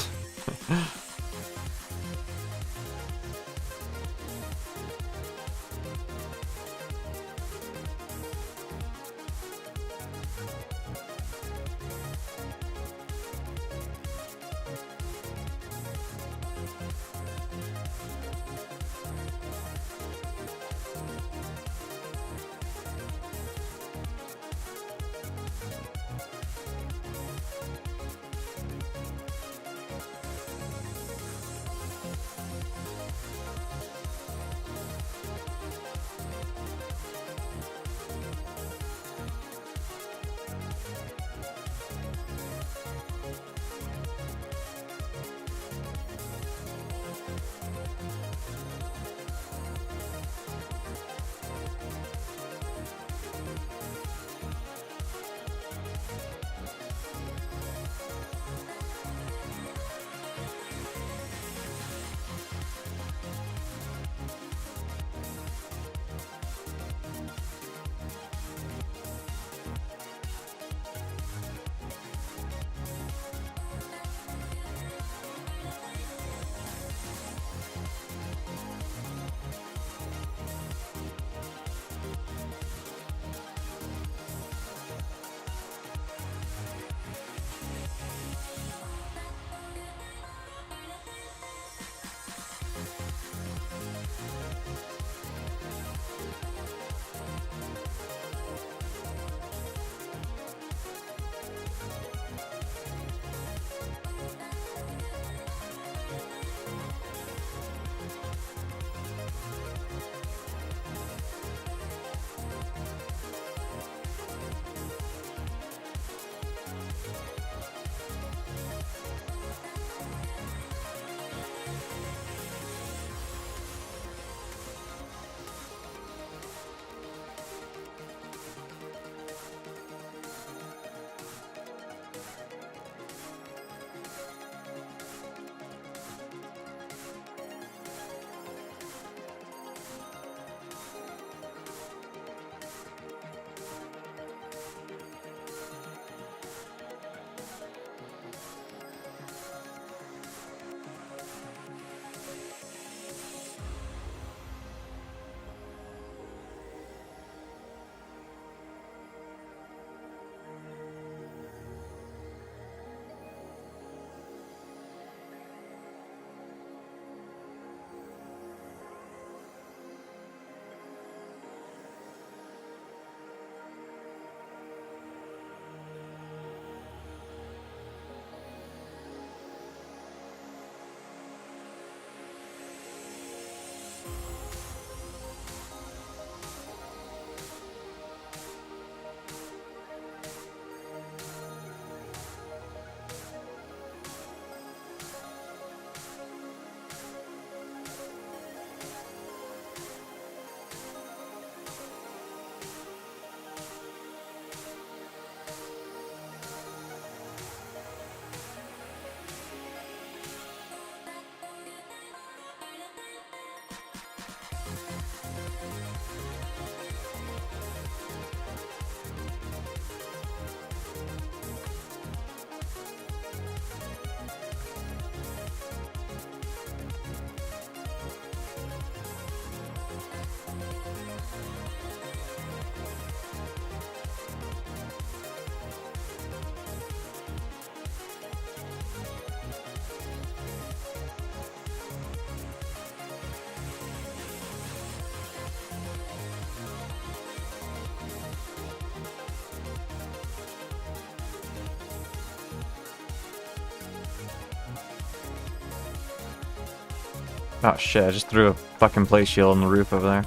Oh shit, I just threw a fucking plate shield on the roof over there.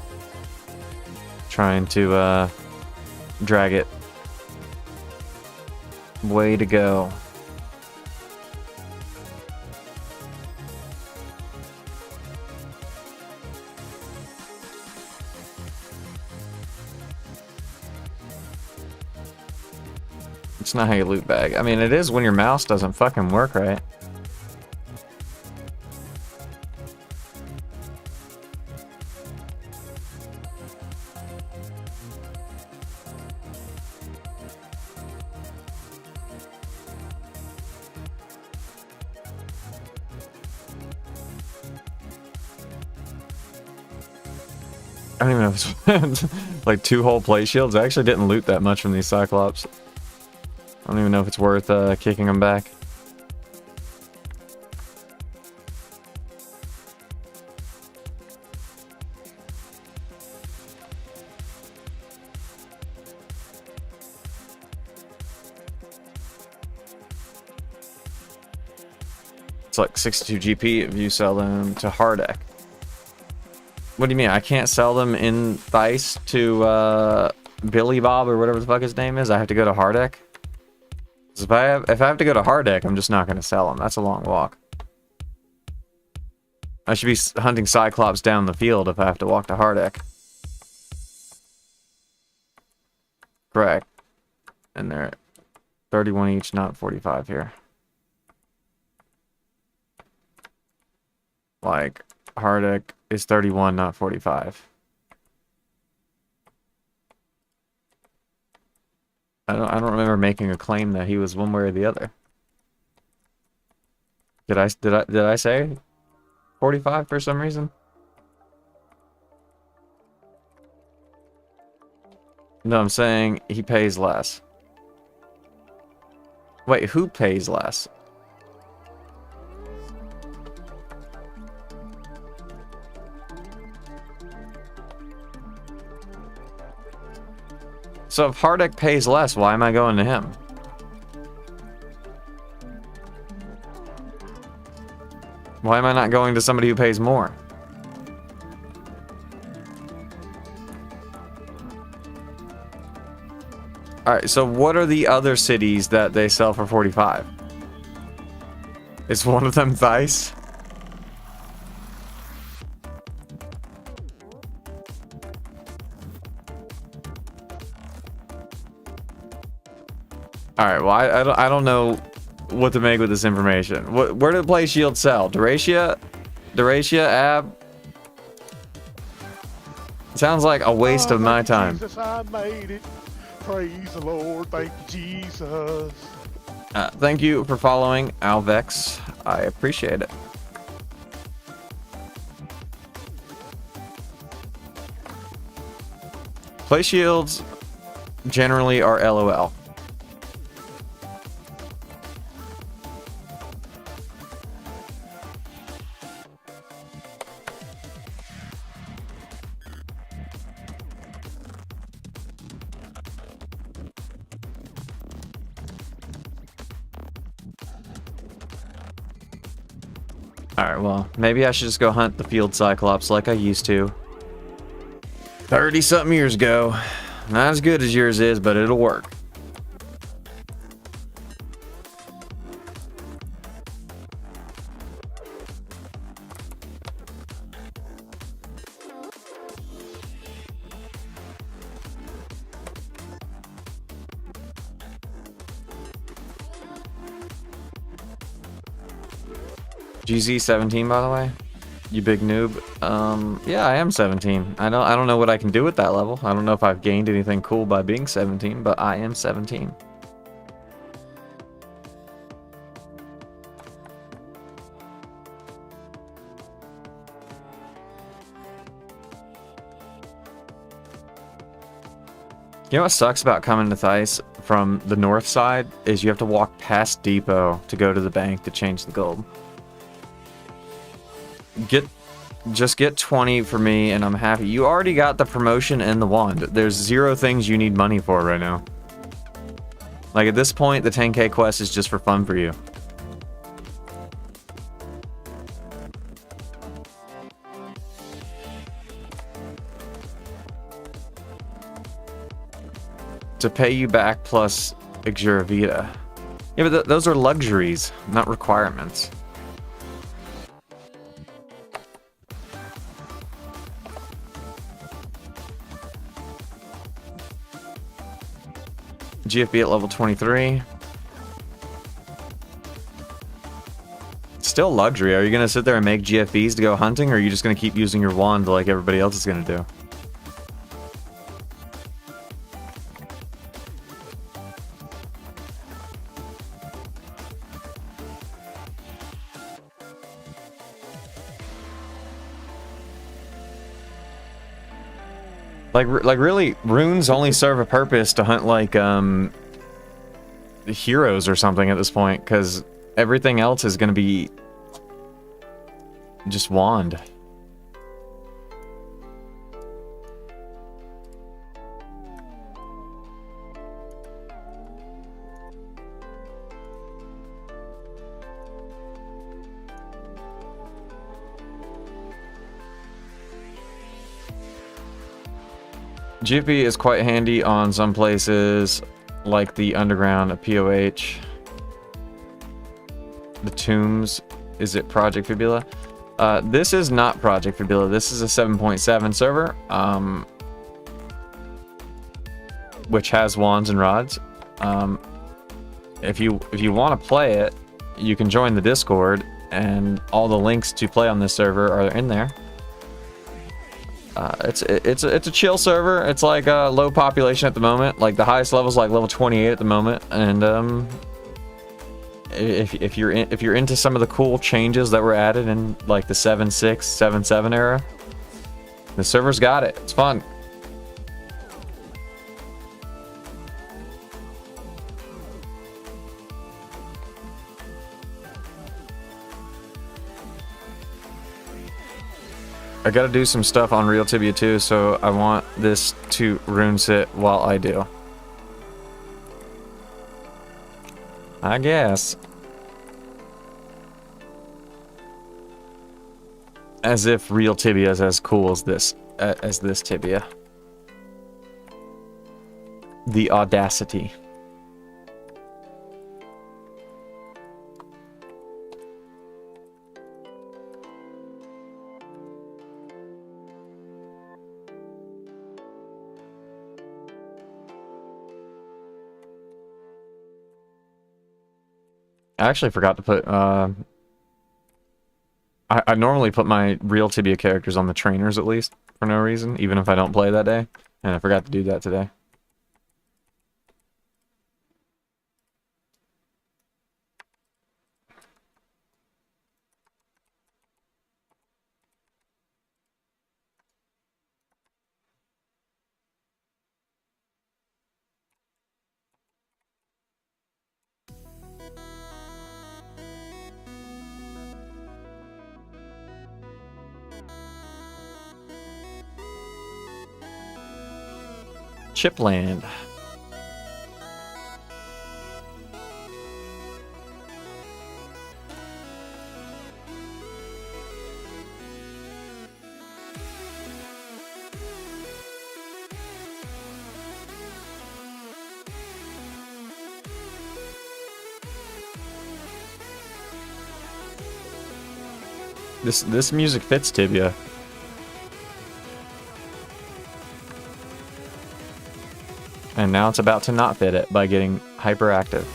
Trying to drag it. Way to go. It's not how you loot bag. I mean, it is when your mouse doesn't fucking work right. I don't even know if it's like 2 whole plate shields. I actually didn't loot that much from these Cyclops. I don't even know if it's worth kicking them back. It's like 62 GP if you sell them to Hardek. What do you mean? I can't sell them in Thice to Billy Bob or whatever the fuck his name is? I have to go to Hardek? If I have to go to Hardek, I'm just not going to sell them. That's a long walk. I should be hunting Cyclops down the field if I have to walk to Hardek. Correct. And they're 31 each, not 45 here. Like, Hardek is 31, not 45. I don't remember making a claim that he was one way or the other. Did I say 45 for some reason? No, I'm saying he pays less. Wait, who pays less? So if Hardek pays less, why am I going to him? Why am I not going to somebody who pays more? Alright, so what are the other cities that they sell for 45? Is one of them Thice? Alright, well, I don't know what to make with this information. Where do the play shields sell? Duracia? Duracia? Ab? Sounds like a waste of my time. Jesus, I made it. Praise the Lord. Thank you, Jesus. Thank you for following, Alvex. I appreciate it. Play shields generally are LOL. Alright, well, maybe I should just go hunt the field Cyclops like I used to. 30-something years ago. Not as good as yours is, but it'll work. GZ 17, by the way. You big noob. Yeah, I am 17. I don't know what I can do at that level. I don't know if I've gained anything cool by being 17, but I am 17. You know what sucks about coming to Thice from the north side is you have to walk past Depot to go to the bank to change the gold. Just get 20 for me and I'm happy. You already got the promotion and the wand. There's 0 things you need money for right now. Like at this point, the 10k quest is just for fun for you. to pay you back plus Exura Vita. Yeah, but those are luxuries, not requirements. GFB at level 23. Still luxury. Are you gonna sit there and make GFBs to go hunting, or are you just gonna keep using your wand like everybody else is gonna do? Like really, runes only serve a purpose to hunt like heroes or something at this point, because everything else is gonna be just wand. GFP is quite handy on some places, like the underground, a POH. The tombs. Is it Project Fibula? This is not Project Fibula. This is a 7.7 server, which has wands and rods. If you want to play it, you can join the Discord, and all the links to play on this server are in there. It's a chill server. It's like low population at the moment. Like the highest level is like level 28 at the moment, and if you're into some of the cool changes that were added in like the 7.6, 7.7 era, the server's got it. It's fun. I gotta do some stuff on Real Tibia too, so I want this to rune sit while I do. I guess. As if Real Tibia is as cool as this Tibia. The audacity. I actually forgot to put, I normally put my Real Tibia characters on the trainers at least, for no reason, even if I don't play that day, and I forgot to do that today. Chipland. This music fits Tibia. And now it's about to not fit it by getting hyperactive.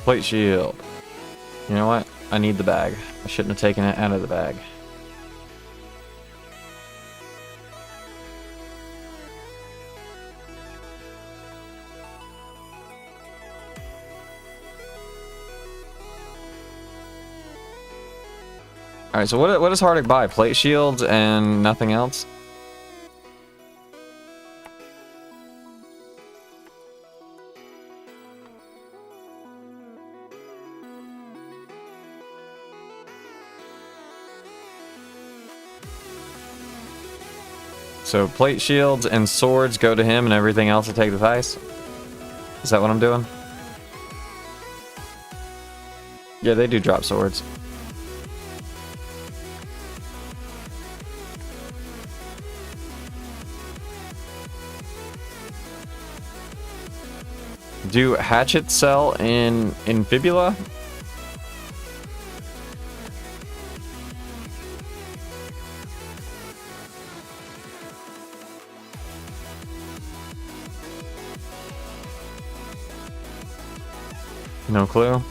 Plate shield. You know what? I need the bag. I shouldn't have taken it out of the bag. Alright, so what does Hardic buy? Plate shields and nothing else? So plate shields and swords go to him and everything else to take the dice? Is that what I'm doing? Yeah, they do drop swords. Do hatchets sell in Fibula? No clue.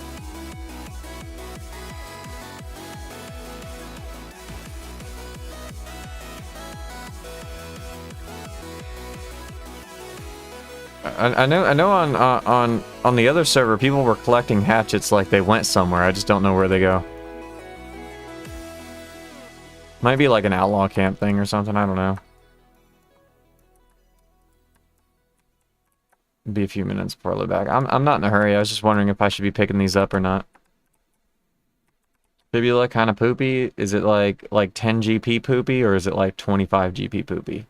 I know on the other server people were collecting hatchets like they went somewhere. I just don't know where they go. Might be like an outlaw camp thing or something, I don't know. Be a few minutes before I load back. I'm not in a hurry. I was just wondering if I should be picking these up or not. Fibula kind of poopy. Is it like 10 GP poopy or is it like 25 GP poopy?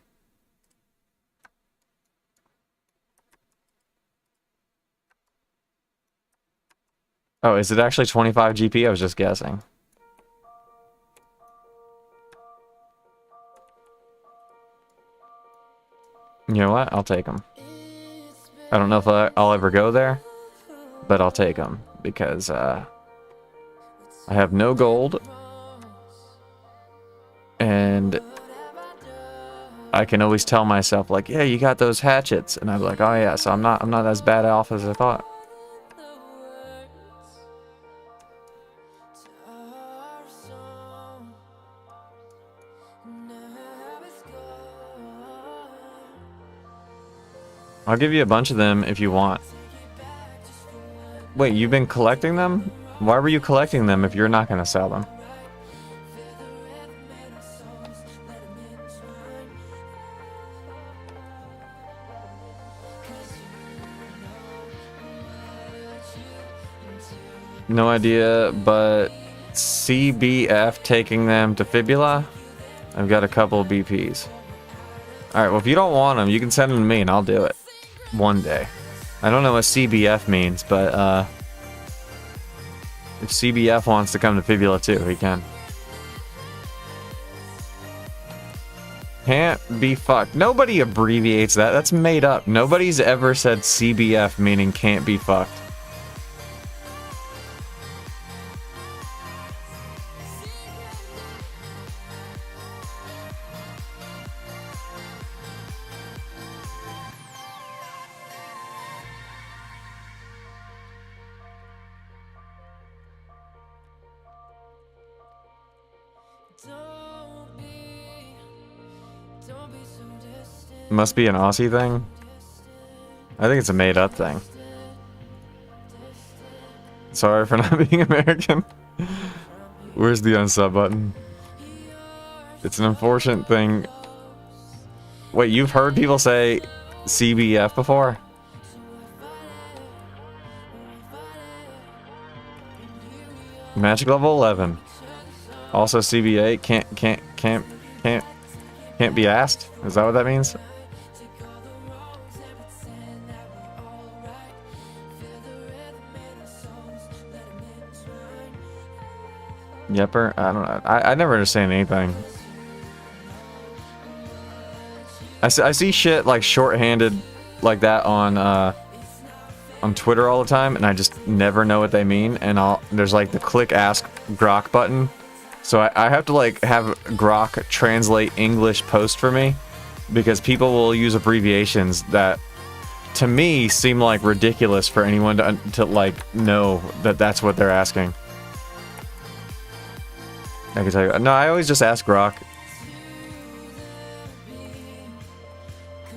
Oh, is it actually 25 GP? I was just guessing. You know what? I'll take them. I don't know if I'll ever go there, but I'll take them because I have no gold, and I can always tell myself like, yeah, you got those hatchets, and I'm like, oh yeah, so I'm not as bad off as I thought. I'll give you a bunch of them if you want. Wait, you've been collecting them? Why were you collecting them if you're not going to sell them? No idea, but CBF taking them to Fibula? I've got a couple of BPs. Alright, well if you don't want them, you can send them to me and I'll do it. One day. I don't know what CBF means, but if CBF wants to come to Fibula too, he can. Can't be fucked. Nobody abbreviates that. That's made up. Nobody's ever said CBF meaning can't be fucked. Must be an Aussie thing. I think it's a made up thing. Sorry for not being American. Where's the unsub button? It's an unfortunate thing. Wait, you've heard people say CBF before? Magic level 11. Also CBA can't be asked. Is that what that means? Yepper? I don't know. I never understand anything. I see shit like shorthanded like that on Twitter all the time, and I just never know what they mean. And there's like the click ask Grok button, so I have to like have Grok translate English post for me because people will use abbreviations that to me seem like ridiculous for anyone to like know that that's what they're asking. I can tell you. No, I always just ask Grok.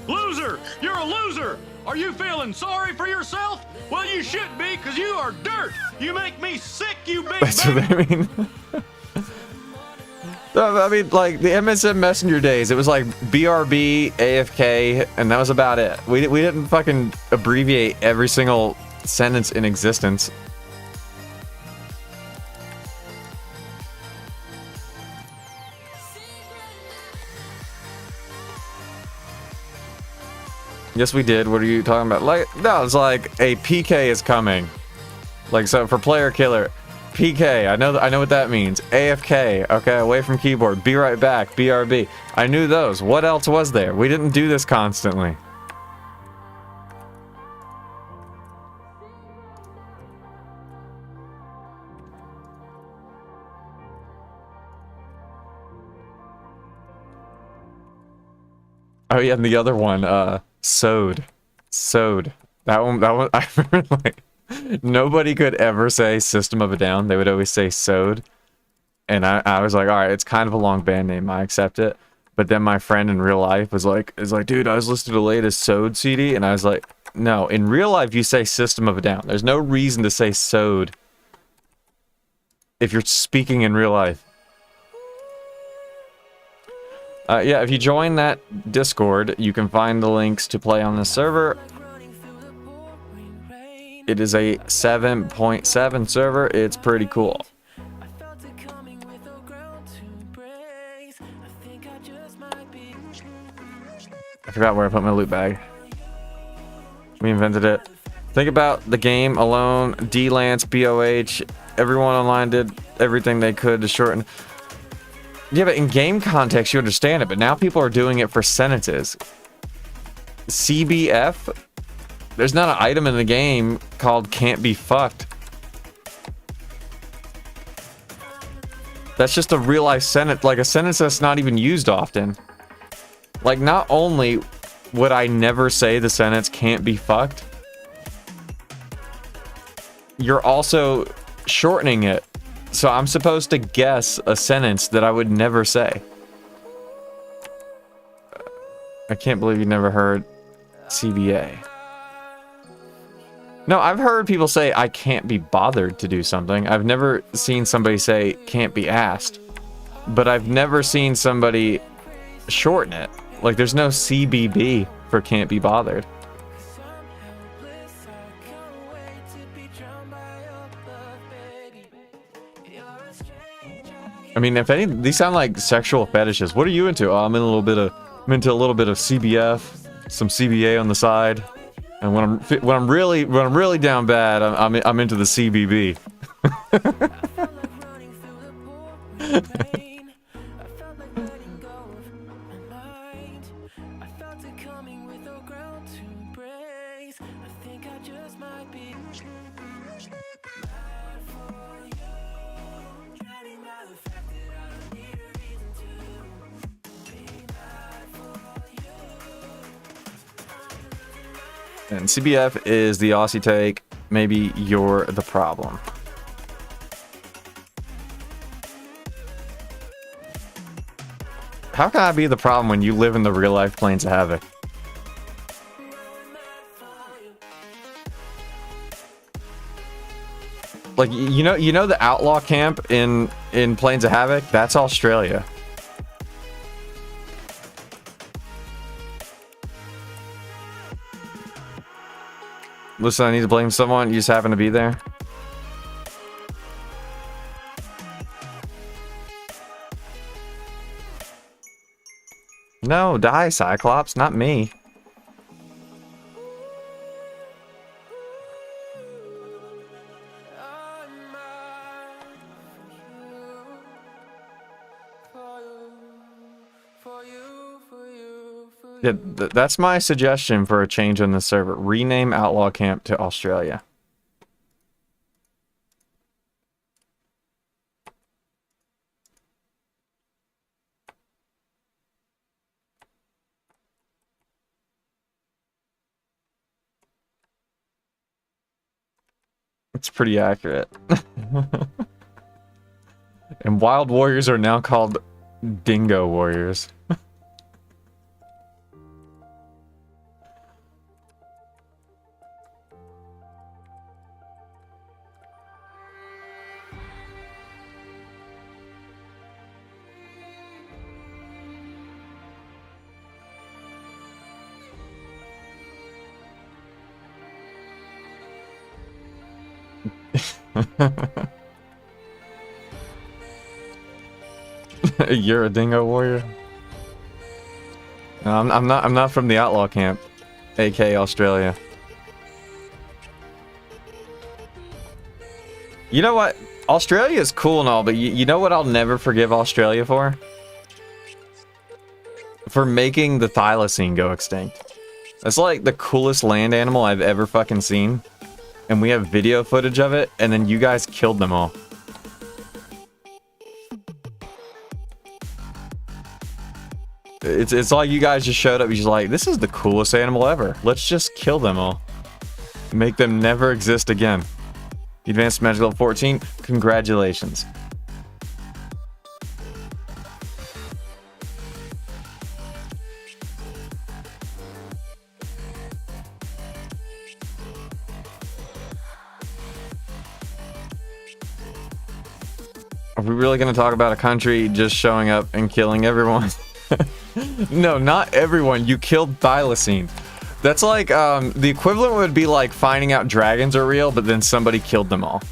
Loser! You're a loser! Are you feeling sorry for yourself? Well, you should be, because you are dirt! You make me sick, you big That's what they mean. I mean, like the MSN Messenger days, it was like BRB, AFK, and that was about it. We didn't fucking abbreviate every single sentence in existence. Yes, we did. What are you talking about? Like, no, it's like a PK is coming. Like, so for player killer, PK. I know what that means. AFK. Okay, away from keyboard. Be right back. BRB. I knew those. What else was there? We didn't do this constantly. Oh yeah, and the other one, sewed. That one, I remember, like, nobody could ever say System of a Down. They would always say sewed. And I was like, all right, it's kind of a long band name. I accept it. But then my friend in real life was like, dude, I was listening to the latest sewed CD. And I was like, no, in real life, you say System of a Down. There's no reason to say sewed if you're speaking in real life. Yeah, if you join that Discord, you can find the links to play on the server. It is a 7.7 server. It's pretty cool. I forgot where I put my loot bag. We invented it. Think about the game alone. D-Lance, BOH. Everyone online did everything they could to shorten. Yeah, but in game context, you understand it. But now people are doing it for sentences. CBF? There's not an item in the game called can't be fucked. That's just a real life sentence, like a sentence that's not even used often. Like, not only would I never say the sentence can't be fucked, you're also shortening it. So I'm supposed to guess a sentence that I would never say. I can't believe you never heard CBA. No, I've heard people say I can't be bothered to do something. I've never seen somebody say can't be asked. But I've never seen somebody shorten it. Like, there's no CBB for can't be bothered. I mean, if any, these sound like sexual fetishes. What are you into? Oh, I'm into a little bit of CBF, some CBA on the side, and when I'm really down bad, I'm into the CBB. And CBF is the Aussie take. Maybe you're the problem. How can I be the problem when you live in the real life Plains of Havoc? Like, you know the outlaw camp in Plains of Havoc? That's Australia. Listen, I need to blame someone. You just happen to be there. No, die, Cyclops, not me. Yeah, that's my suggestion for a change on the server. Rename Outlaw Camp to Australia. It's pretty accurate. And Wild Warriors are now called Dingo Warriors. You're a dingo warrior? No, I'm not from the outlaw camp, AK Australia. You know what? Australia is cool and all, but you know what I'll never forgive Australia for? For making the thylacine go extinct. That's like the coolest land animal I've ever fucking seen. And we have video footage of it, and then you guys killed them all. It's like you guys just showed up, you're just like, this is the coolest animal ever. Let's just kill them all. Make them never exist again. You advanced magic level 14. Congratulations. Are we really going to talk about a country just showing up and killing everyone? No, not everyone. You killed thylacine. That's like, the equivalent would be like finding out dragons are real, but then somebody killed them all.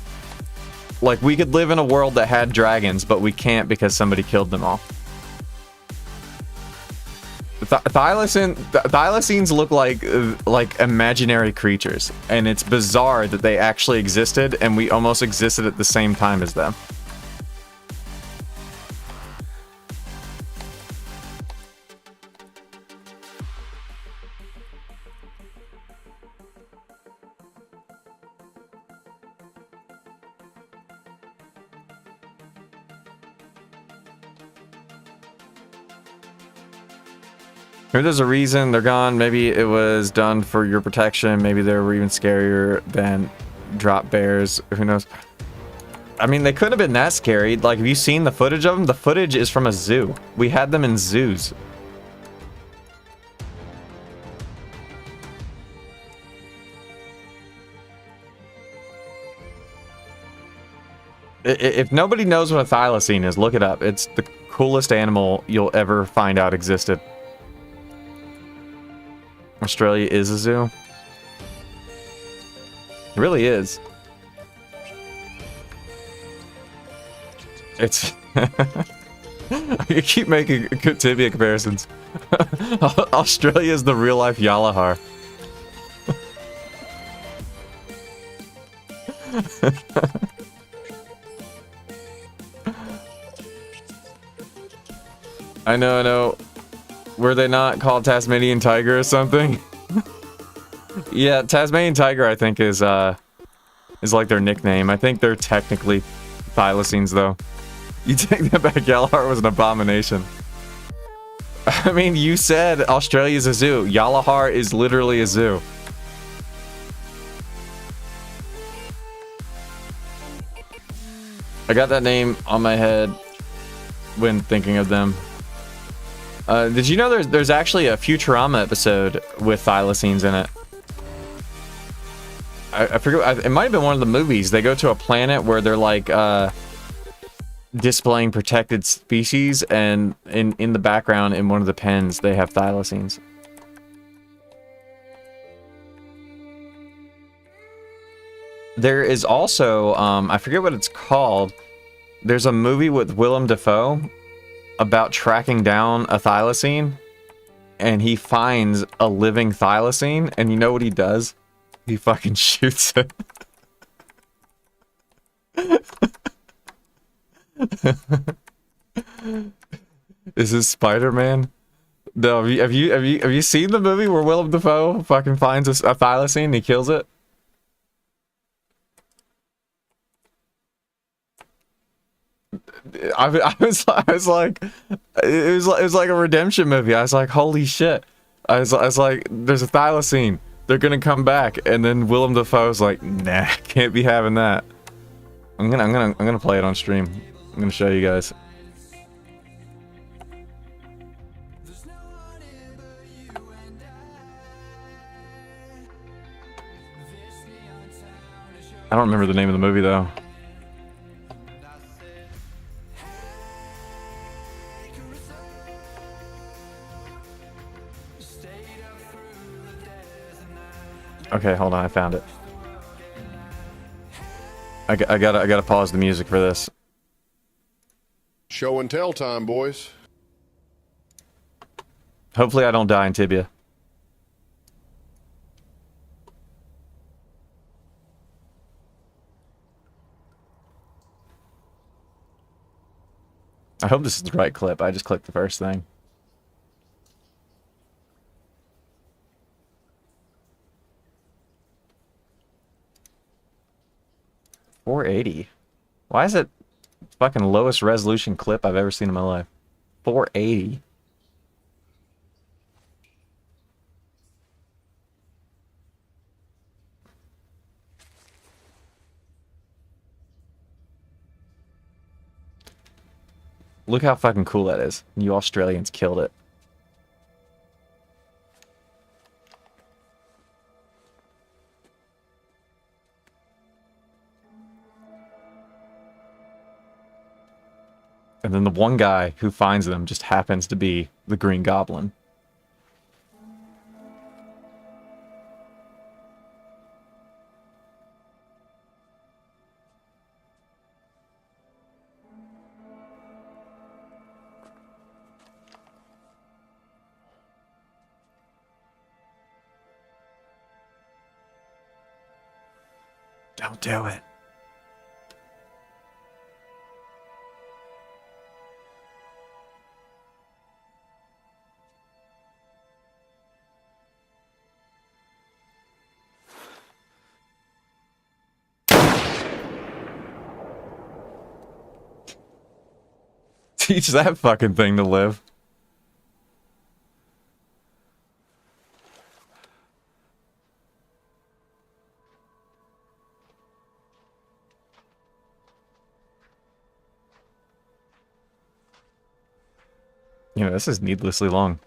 Like, we could live in a world that had dragons, but we can't because somebody killed them all. Thylacines look like imaginary creatures, and it's bizarre that they actually existed, and we almost existed at the same time as them. Maybe there's a reason they're gone. Maybe it was done for your protection. Maybe they were even scarier than drop bears. Who knows? I mean, they couldn't have been that scary. Like, have you seen the footage of them? The footage is from a zoo. We had them in zoos. If nobody knows what a thylacine is, look it up. It's the coolest animal you'll ever find out existed. Australia is a zoo. It really is. It's... You keep making good Tibia comparisons. Australia is the real-life Yalahar. I know. Were they not called Tasmanian tiger or something? Yeah, Tasmanian tiger I think is like their nickname. I think they're technically thylacines though. You take that back, Yalahar was an abomination. I mean, you said Australia's a zoo. Yalahar is literally a zoo. I got that name on my head when thinking of them. Did you know there's actually a Futurama episode with thylacines in it? I forget, it might have been one of the movies. They go to a planet where they're like displaying protected species, and in the background in one of the pens they have thylacines. There is also I forget what it's called. There's a movie with Willem Dafoe about tracking down a thylacine, and he finds a living thylacine, and you know what he does? He fucking shoots it. Is this Spider-Man? No, have you seen the movie where Willem Dafoe fucking finds a thylacine and he kills it? I was like, it was like a redemption movie. I was like, holy shit. I was like, there's a thylacine. They're gonna come back, and then Willem Dafoe's like, nah, can't be having that. I'm gonna play it on stream. I'm gonna show you guys. I don't remember the name of the movie though. Okay, hold on, I found it. I gotta pause the music for this. Show and tell time, boys. Hopefully I don't die in Tibia. I hope this is the right clip. I just clicked the first thing. $480. Why is it fucking lowest resolution clip I've ever seen in my life? $480. Look how fucking cool that is. You Australians killed it. And then the one guy who finds them just happens to be the Green Goblin. Don't do it. Teach that fucking thing to live. You know, this is needlessly long.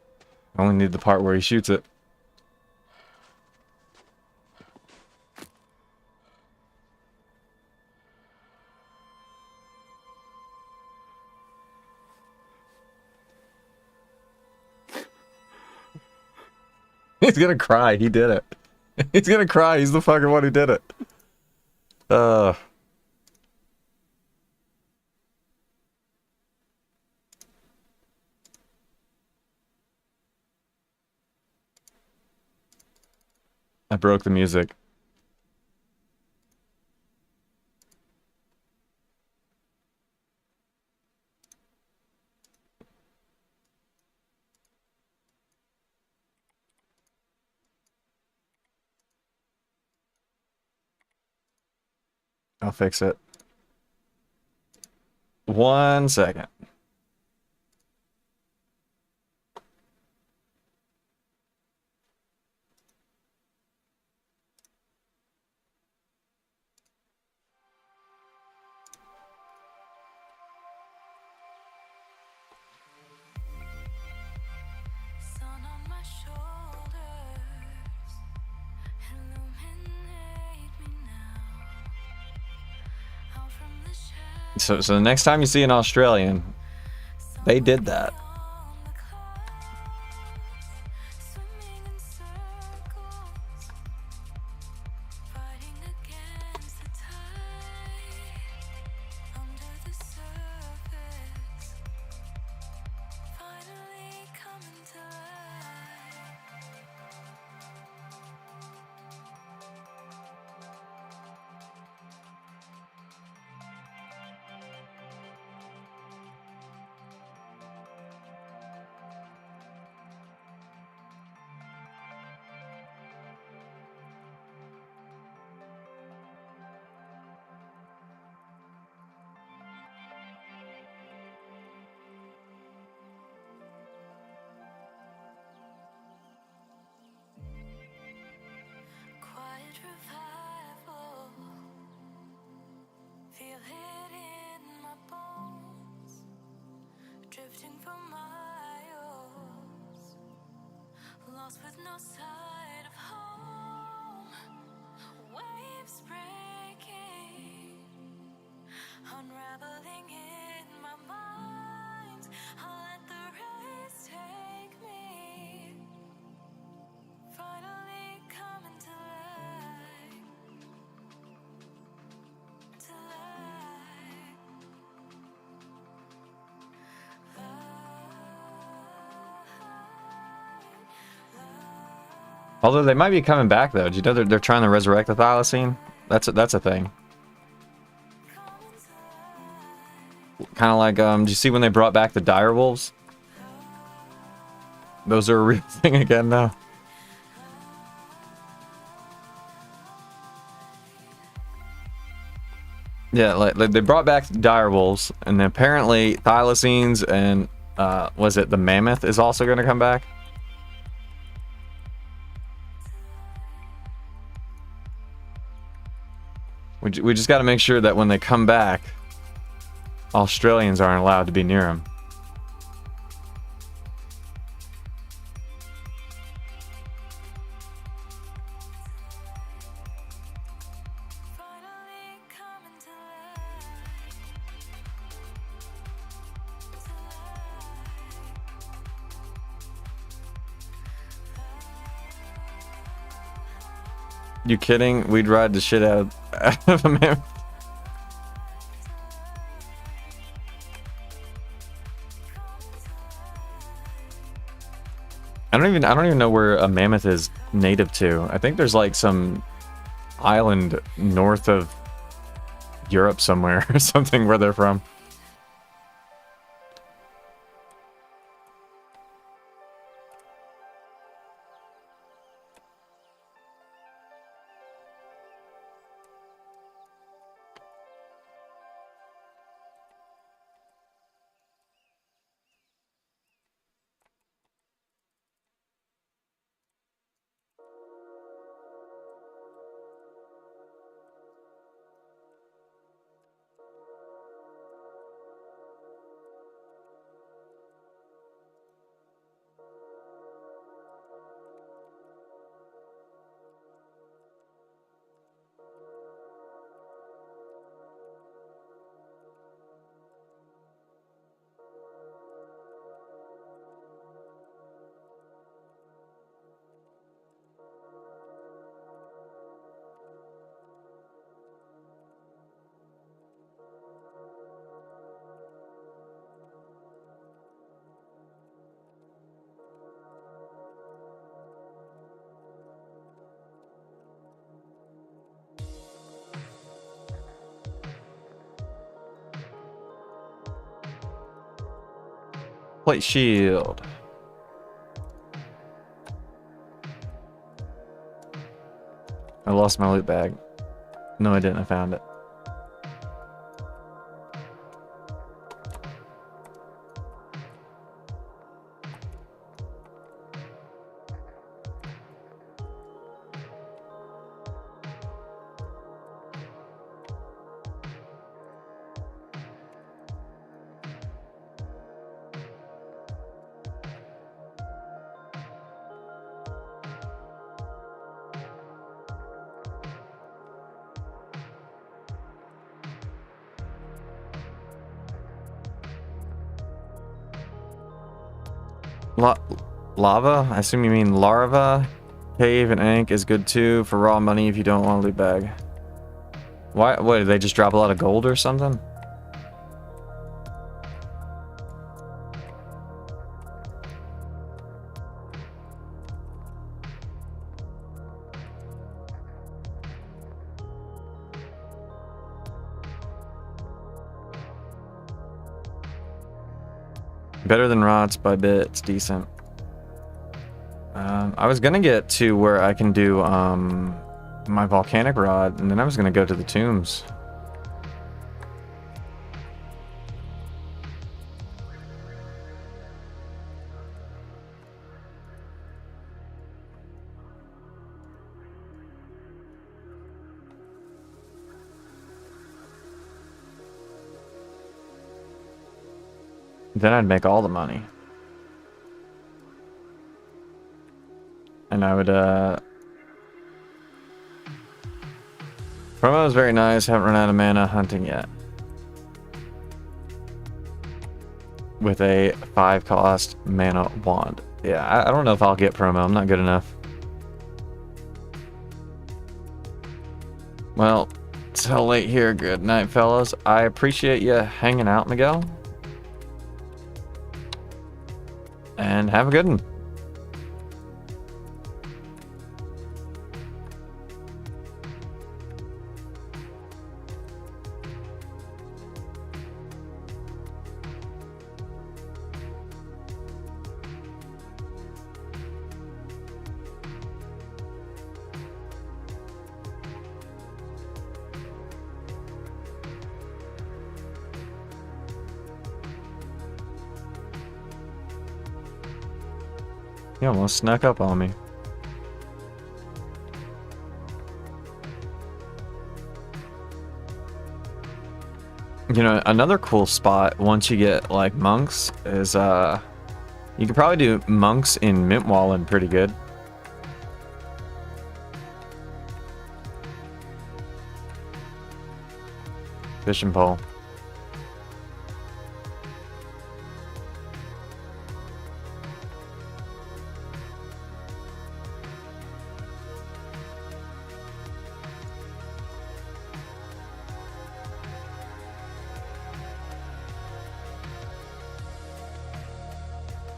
I only need the part where he shoots it. He's gonna cry. He did it. He's gonna cry. He's the fucking one who did it. I broke the music. I'll fix it. 1 second. Sun on my shoulders, illuminate me now. Out from the shadows, So the next time you see an Australian, they did that. on the clouds, swimming in circles, fighting against the tide. Under the surface, finally coming to life. Quiet revival, feel it in my bones, drifting for miles, lost with no sight of home. Waves breaking, unraveling in my mind. I'll let the rays take me. Finally coming to life, to Although they might be coming back though. Do you know they're trying to resurrect the thylacine? That's a thing. Kind of like do you see when they brought back the dire wolves? Those are a real thing again now. Yeah, like they brought back dire wolves, and apparently thylacines and was it the mammoth is also going to come back? We just got to make sure that when they come back, Australians aren't allowed to be near them. You kidding? We'd ride the shit out of a mammoth. I don't even know where a mammoth is native to. I think there's like some island north of Europe somewhere or something where they're from. Plate shield. I lost my loot bag. No, I didn't. I found it. Lava? I assume you mean larva. Cave and ink is good too for raw money if you don't want a loot bag. Why? What, did they just drop a lot of gold or something? Better than rots by bits, decent. I was gonna get to where I can do my volcanic rod, and then I was gonna go to the tombs. Then I'd make all the money. And I would, promo is very nice, haven't run out of mana hunting yet. With a 5 cost mana wand. Yeah, I don't know if I'll get promo, I'm not good enough. Well, till late here, good night fellas. I appreciate you hanging out, Miguel. And have a good one. You almost snuck up on me. You know, another cool spot once you get like monks is you could probably do monks in Mintwallen pretty good. Fishing pole.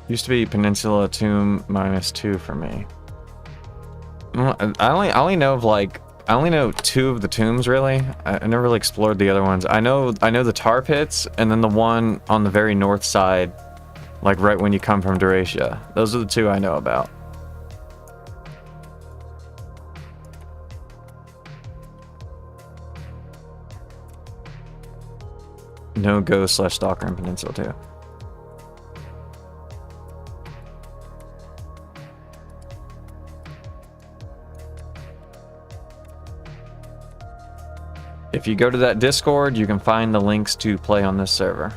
Used to be Peninsula Tomb -2 for me. I only know of like I only know 2 of the tombs really. I never really explored the other ones. I know the tar pits and then the one on the very north side, like right when you come from Duracia. Those are the 2 I know about. No ghost/stalker in Peninsula 2. If you go to that Discord, you can find the links to play on this server.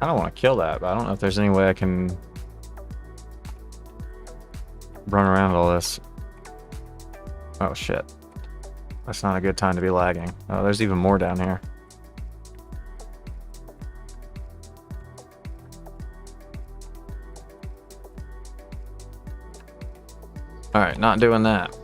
I don't want to kill that, but I don't know if there's any way I can run around all this. Oh shit. That's not a good time to be lagging. Oh, there's even more down here. Alright, not doing that.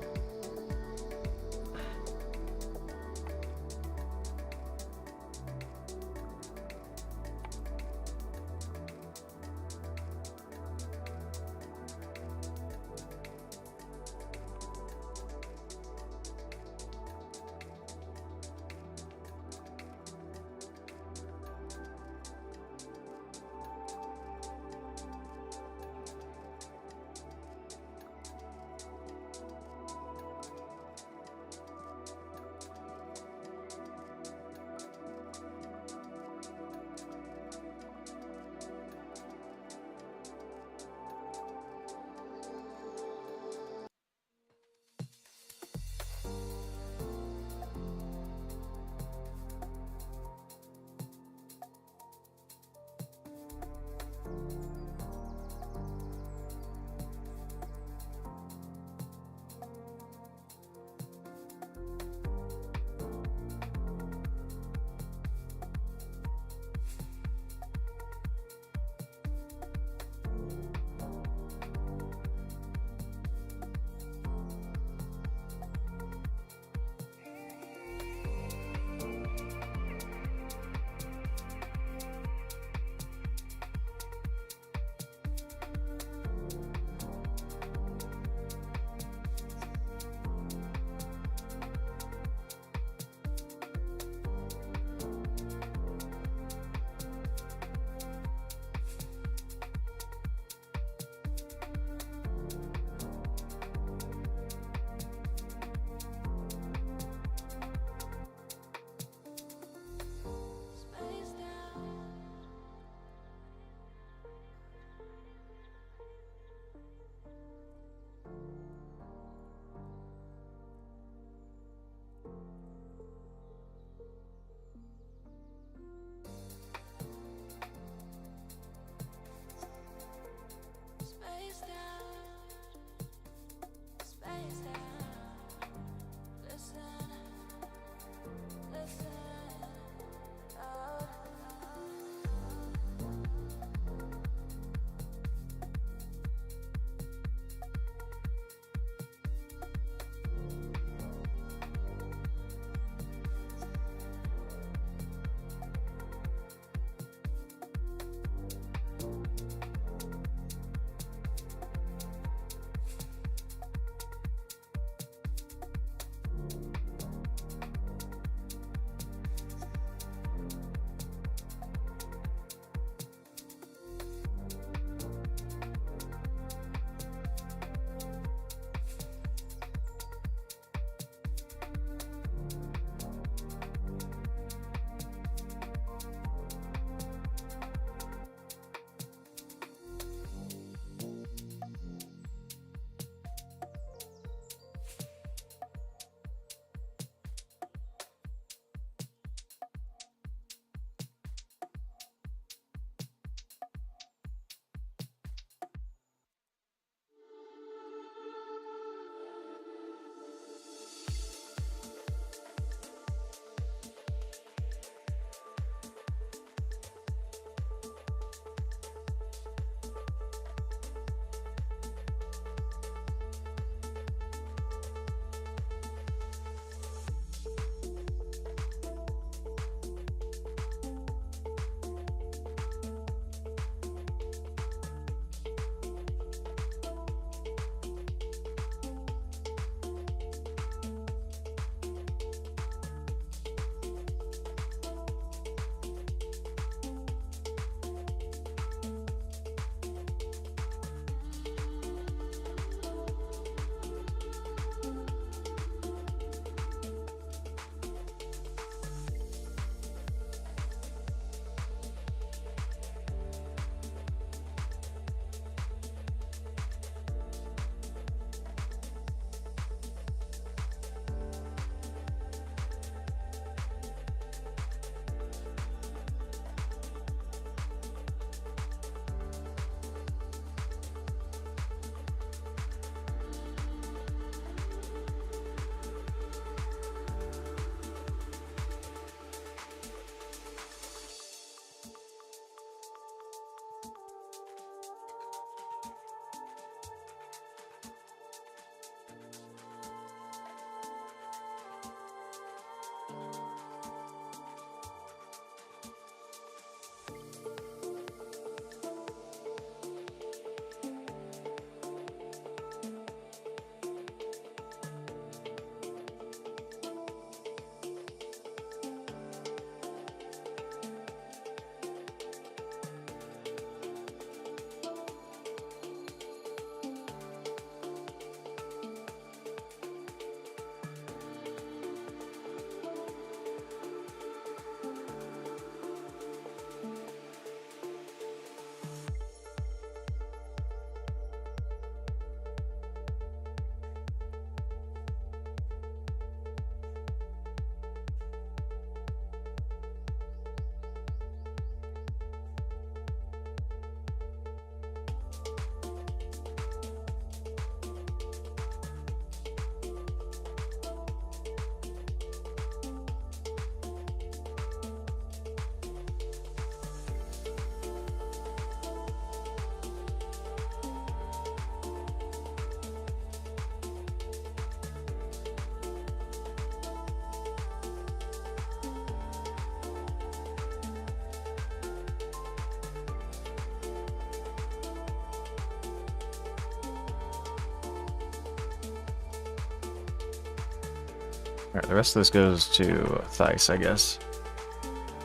Alright, the rest of this goes to Theiss, I guess.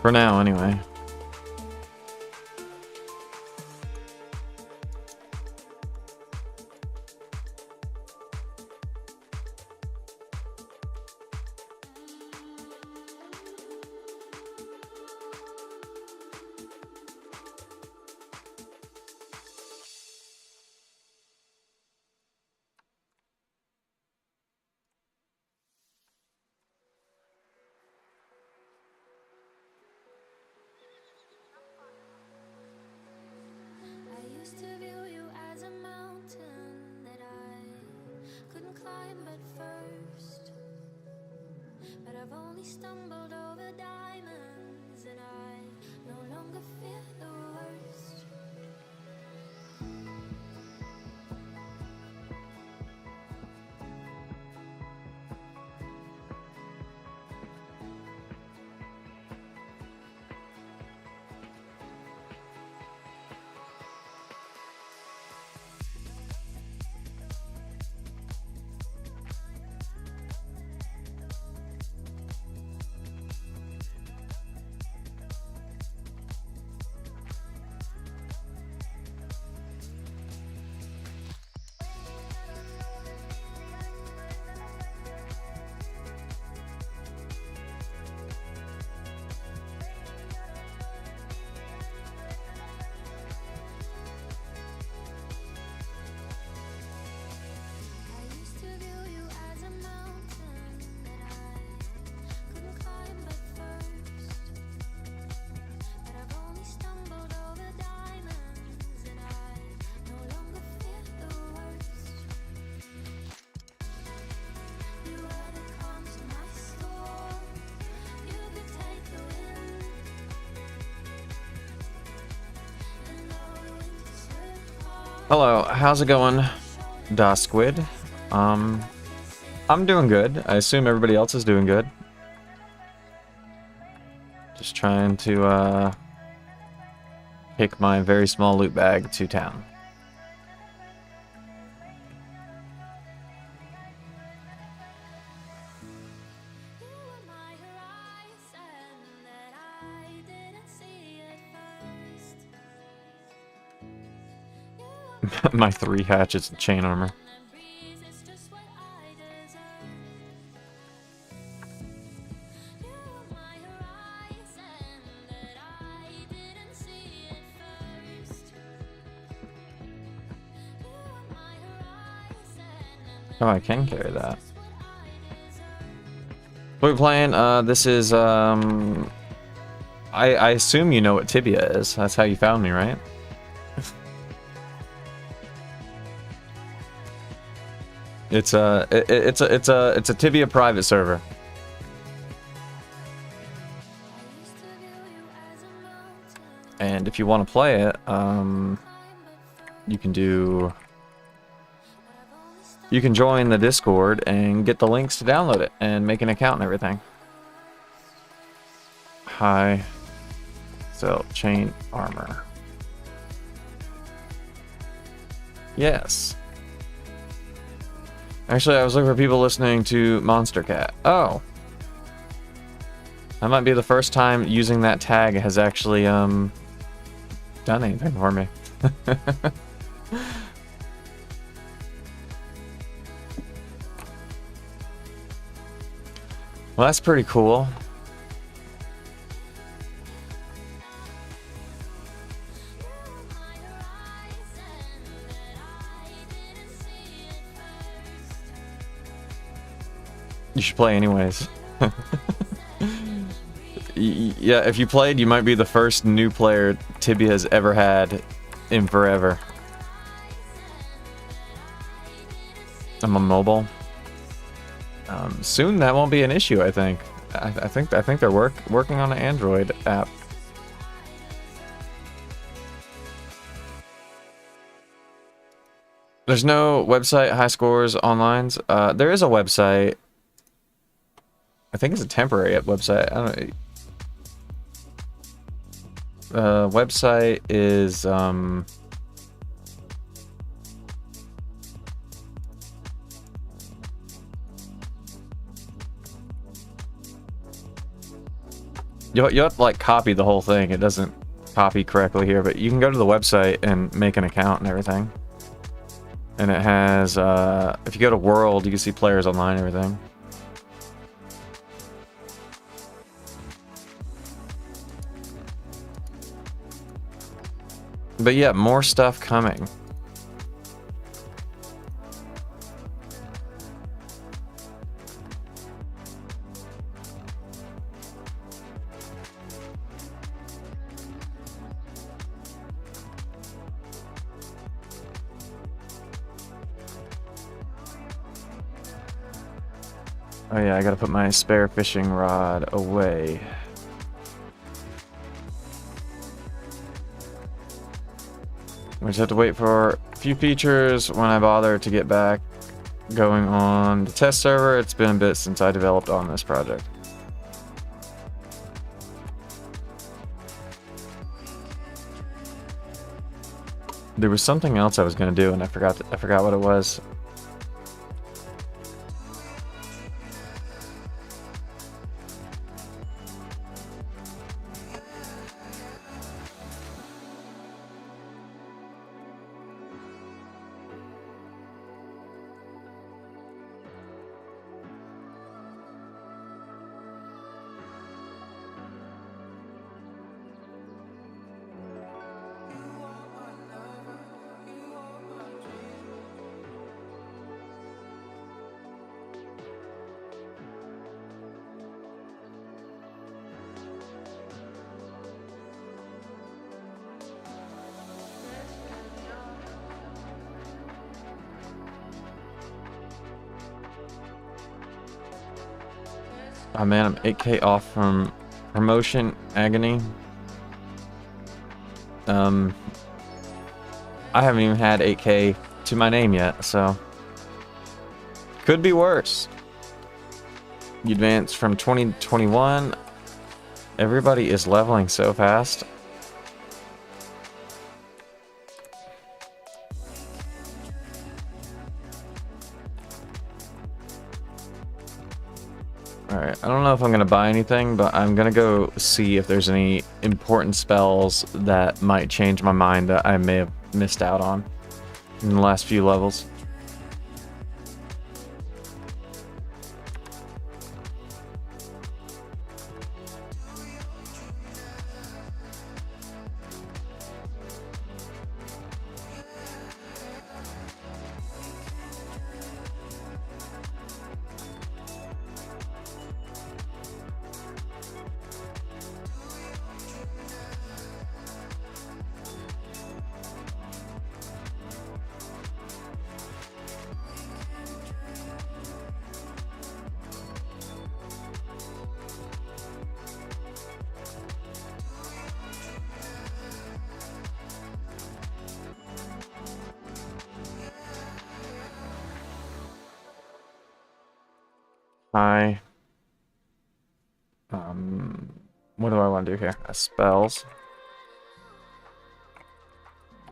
For now, anyway. I used to view you as a mountain that I couldn't climb at first. But I've only stumbled over diamonds, and I no longer fear the worst. I used to view you as a mountain that I couldn't climb at first. But I've only stumbled over diamonds, and I no longer fear the worst. You were the calm to my storm. You could take the wind, and though the winters were hard, Hello, how's it going, Da Squid? I'm doing good. I assume everybody else is doing good. Just trying to, take my very small loot bag to town. you were my horizon that I didn't see at first. You were My 3 hatchets and chain armor. the breeze, it's just what I deserve. You were my horizon that I didn't see at first. You were my horizon, Oh, I can carry that. just what I deserve. What are we playing? This is, I assume you know what Tibia is. That's how you found me, right? It's a Tibia private server. I used to view you as a mountain, And if you want to play it, you can do. You can join the Discord and get the links to download it and make an account and everything. Hi. So, chain armor. Yes. Actually, I was looking for people listening to Monster Cat. Oh. That might be the first time using that tag has actually, done anything for me. Well, that's pretty cool. You should play anyways. Yeah, if you played, you might be the first new player Tibia has ever had in forever. I'm on mobile. Soon that won't be an issue. I think. I think they're working on an Android app. There's no website high scores onlines. There is a website. I think it's a temporary website. I don't know. Website is You'll have to like copy the whole thing. It doesn't copy correctly here, but you can go to the website and make an account and everything. And it has, if you go to World, you can see players online and everything. But yeah, more stuff coming. Oh yeah, I gotta put my spare fishing rod away. I just have to wait for a few features when I bother to get back going on the test server. It's been a bit since I developed on this project. There was something else I was gonna do and I forgot what it was. Oh man, I'm 8K off from promotion agony. I haven't even had 8K to my name yet, so could be worse. You advance from 2021. Everybody is leveling so fast. Alright, I don't know if I'm going to buy anything, but I'm going to go see if there's any important spells that might change my mind that I may have missed out on in the last few levels. Hi. What do I want to do here? Spells.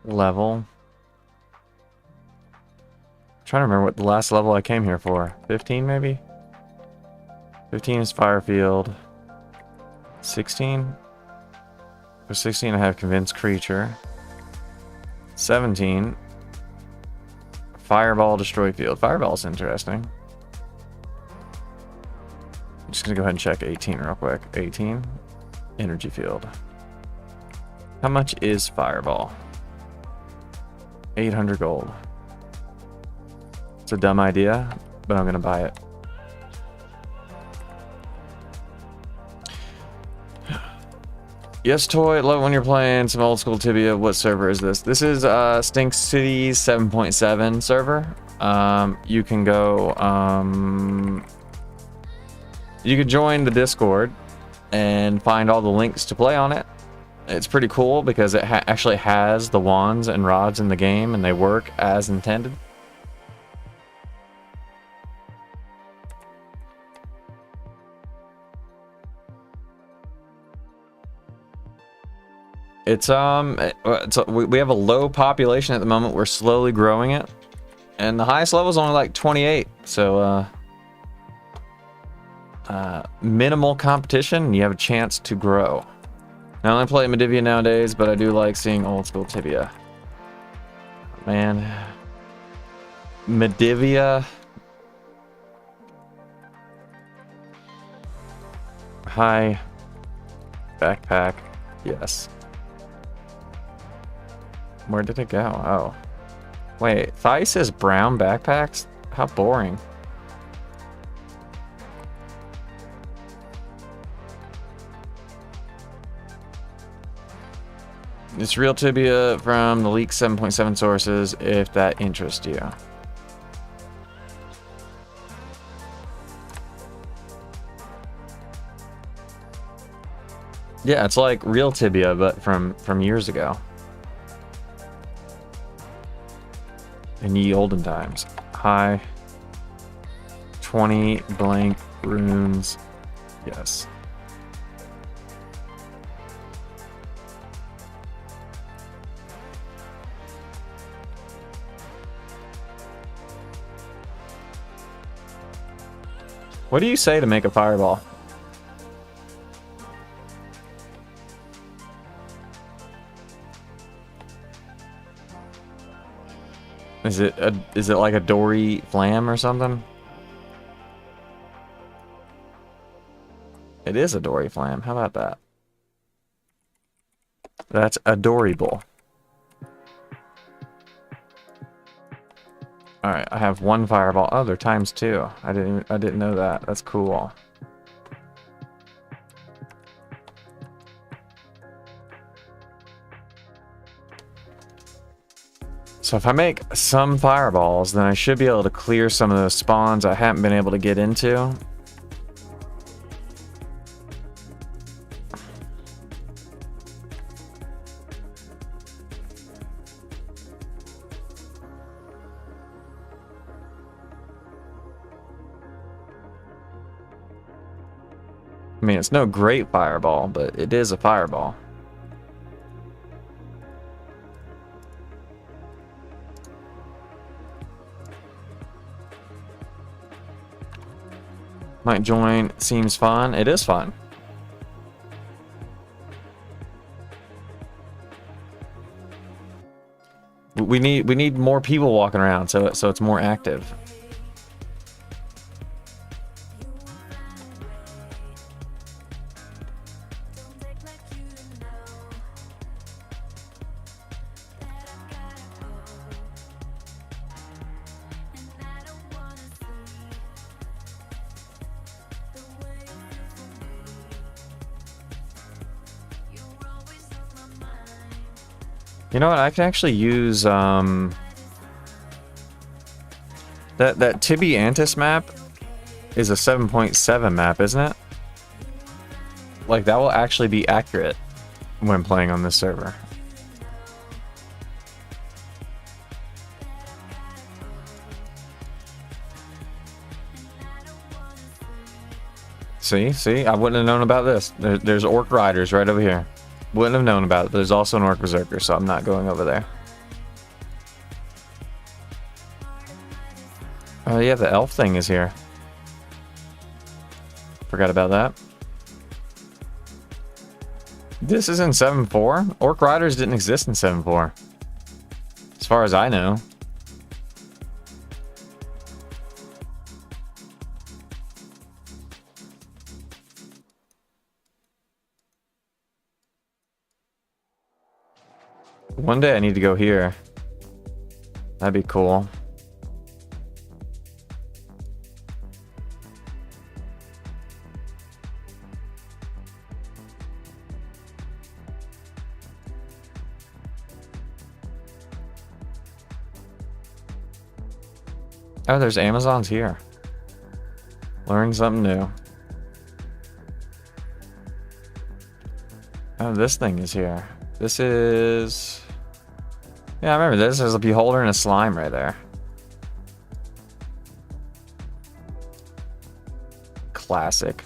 Level. Trying to remember what the last level I came here for. 15 maybe? 15 is Firefield. 16? For 16 I have Convinced Creature. 17. Fireball, Destroy Field. Fireball's interesting. I'm just gonna go ahead and check 18 real quick. 18. Energy Field. How much is Fireball? 800 gold. It's a dumb idea, but I'm gonna buy it. Yes, Toy, love it when you're playing some old school Tibia. What server is this? This is Stink City 7.7 server. You can go, you could join the Discord and find all the links to play on it. It's pretty cool because it actually has the wands and rods in the game and they work as intended. We have a low population at the moment. We're slowly growing it, and the highest level is only like 28. So minimal competition, you have a chance to grow. I only play Medivia nowadays, but I do like seeing old school Tibia. Man. Medivia. Hi. Backpack. Yes. Where did it go? Oh. Wait, Thice is brown backpacks? How boring. It's real Tibia from the leaked 7.7 sources, if that interests you. Yeah, it's like real Tibia, but from years ago. In ye olden times. Hi. 20 blank runes. Yes. What do you say to make a fireball? Is it like a dory flam or something? It is a dory flam. How about that? That's adorable. All right, I have one fireball. Oh, they're times 2. I didn't know that. That's cool. So if I make some fireballs, then I should be able to clear some of those spawns I haven't been able to get into. I mean, it's no great fireball, but it is a fireball. Might join. Seems fun. It is fun. We need more people walking around, so it's more active. You know what? I can actually use that Tibia Antis map is a 7.7 map, isn't it? Like that will actually be accurate when playing on this server. See, I wouldn't have known about this. There's Orc Riders right over here. Wouldn't have known about it. There's also an Orc Berserker, so I'm not going over there. Oh yeah, the elf thing is here. Forgot about that. This is in 7.4? Orc Riders didn't exist in 7.4. As far as I know. One day I need to go here. That'd be cool. Oh, there's Amazons here. Learn something new. Oh, this thing is here. This is... Yeah, I remember this. There's a beholder and a slime right there. Classic.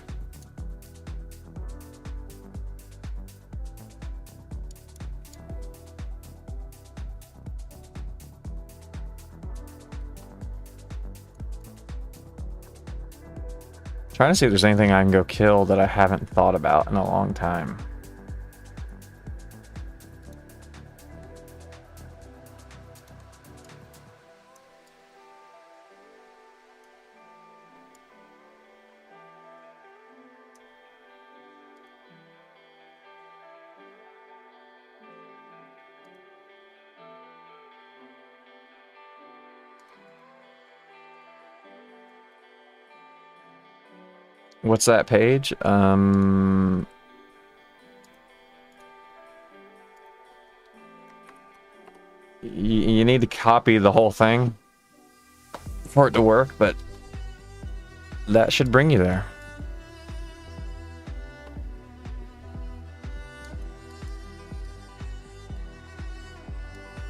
Trying to see if there's anything I can go kill that I haven't thought about in a long time. What's that page? You need to copy the whole thing for it to work, but that should bring you there.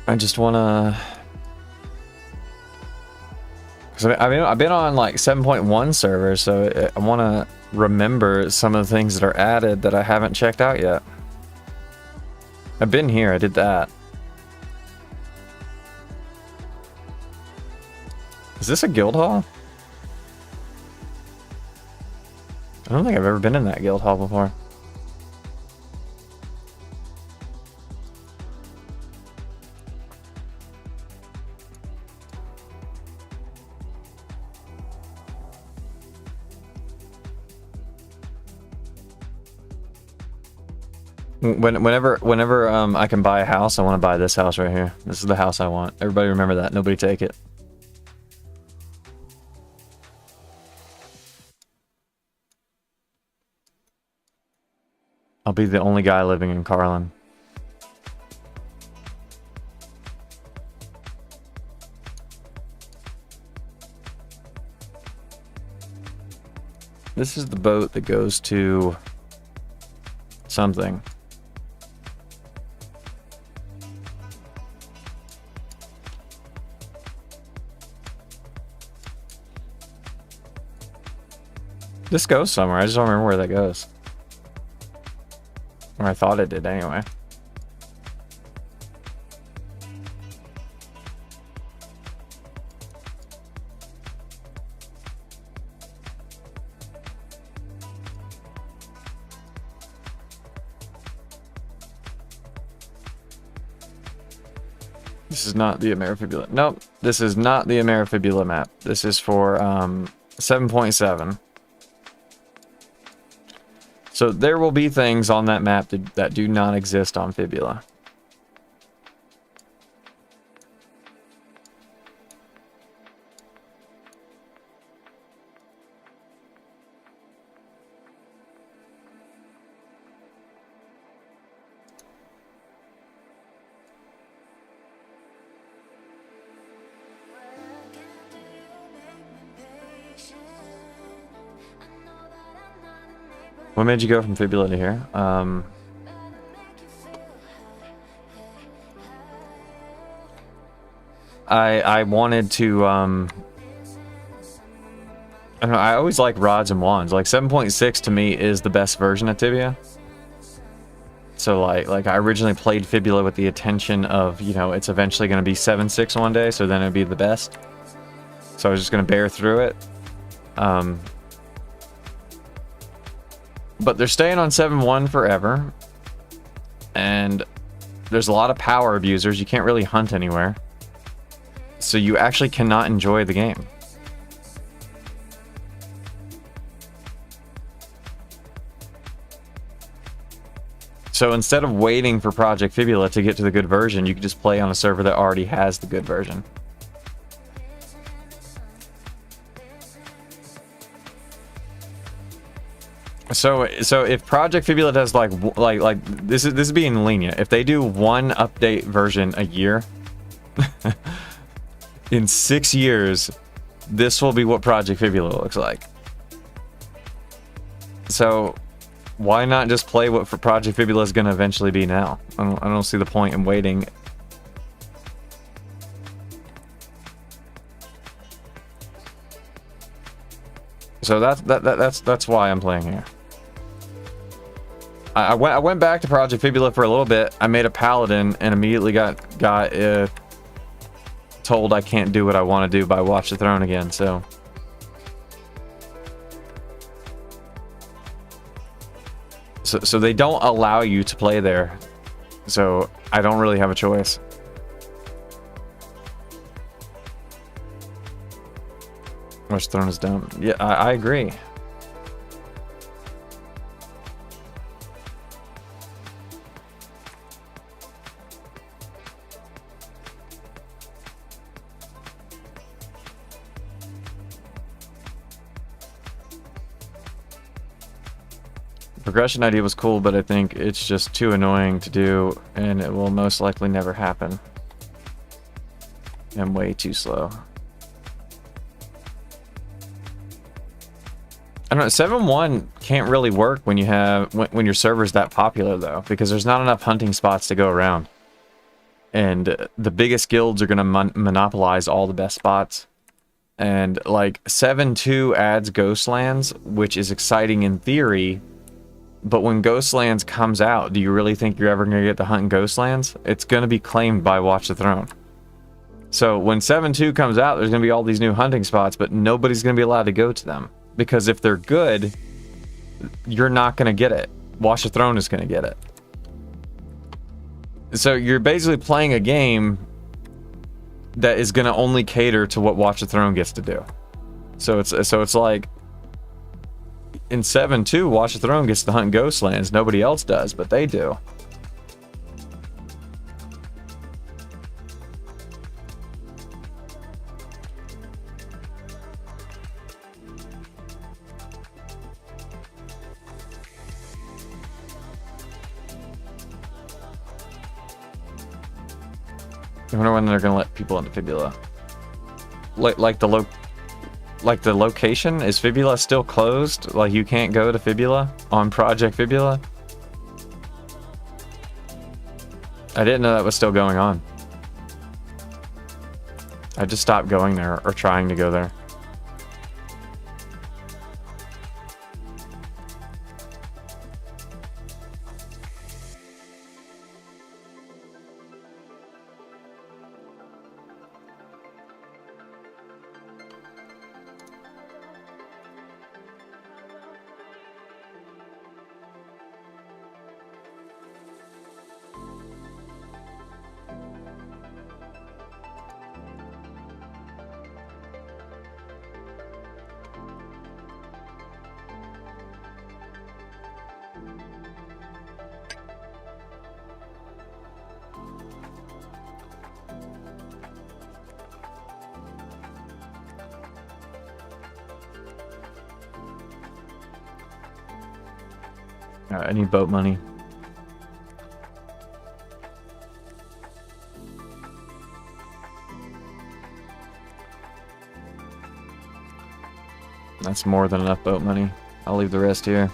I just wanna, because I've been on like 7.1 servers, so I want to remember some of the things that are added that I haven't checked out yet. I've been here, I did that. Is this a guild hall? I don't think I've ever been in that guild hall before. Whenever I can buy a house, I want to buy this house right here. This is the house I want. Everybody remember that. Nobody take it. I'll be the only guy living in Carlin. This is the boat that goes to something. This goes somewhere. I just don't remember where that goes. Or I thought it did anyway. This is not the Amerifibula. Nope, this is not the Amerifibula map. This is for 7.7. So there will be things on that map that do not exist on Fibula. What made you go from Fibula to here? I wanted to I don't know, I always like rods and wands. Like 7.6 to me is the best version of Tibia. So like I originally played Fibula with the intention of, you know, it's eventually going to be 7.6 one day, so then it'd be the best. So I was just going to bear through it. But they're staying on 7.1 forever. And there's a lot of power abusers. You can't really hunt anywhere. So you actually cannot enjoy the game. So instead of waiting for Project Fibula to get to the good version, you can just play on a server that already has the good version. So if Project Fibula does like this is being lenient. If they do one update version a year, in 6 years, this will be what Project Fibula looks like. So why not just play what Project Fibula is going to eventually be now? I don't see the point in waiting. So that's why I'm playing here. I went back to Project Fibula for a little bit. I made a paladin and immediately got told I can't do what I want to do by Watch the Throne again. So So they don't allow you to play there. So I don't really have a choice. Watch the Throne is dumb. Yeah, I agree. Progression idea was cool, but I think it's just too annoying to do, and it will most likely never happen. I'm way too slow. I don't know, 7-1 can't really work when you have when your server's that popular though, because there's not enough hunting spots to go around. And the biggest guilds are going to monopolize all the best spots. And like 7-2 adds Ghostlands, which is exciting in theory. But when Ghostlands comes out, do you really think you're ever going to get to hunt in Ghostlands? It's going to be claimed by Watch the Throne. So when 7-2 comes out, there's going to be all these new hunting spots, but nobody's going to be allowed to go to them. Because if they're good, you're not going to get it. Watch the Throne is going to get it. So you're basically playing a game that is going to only cater to what Watch the Throne gets to do. So it's like in 7-2, Watch the Throne gets to hunt Ghostlands. Nobody else does, but they do. I wonder when they're gonna let people into Fibula. Like the location, is Fibula still closed? Like you can't go to Fibula on Project Fibula? I didn't know that was still going on. I just stopped going there or trying to go there. I need boat money. That's more than enough boat money. I'll leave the rest here.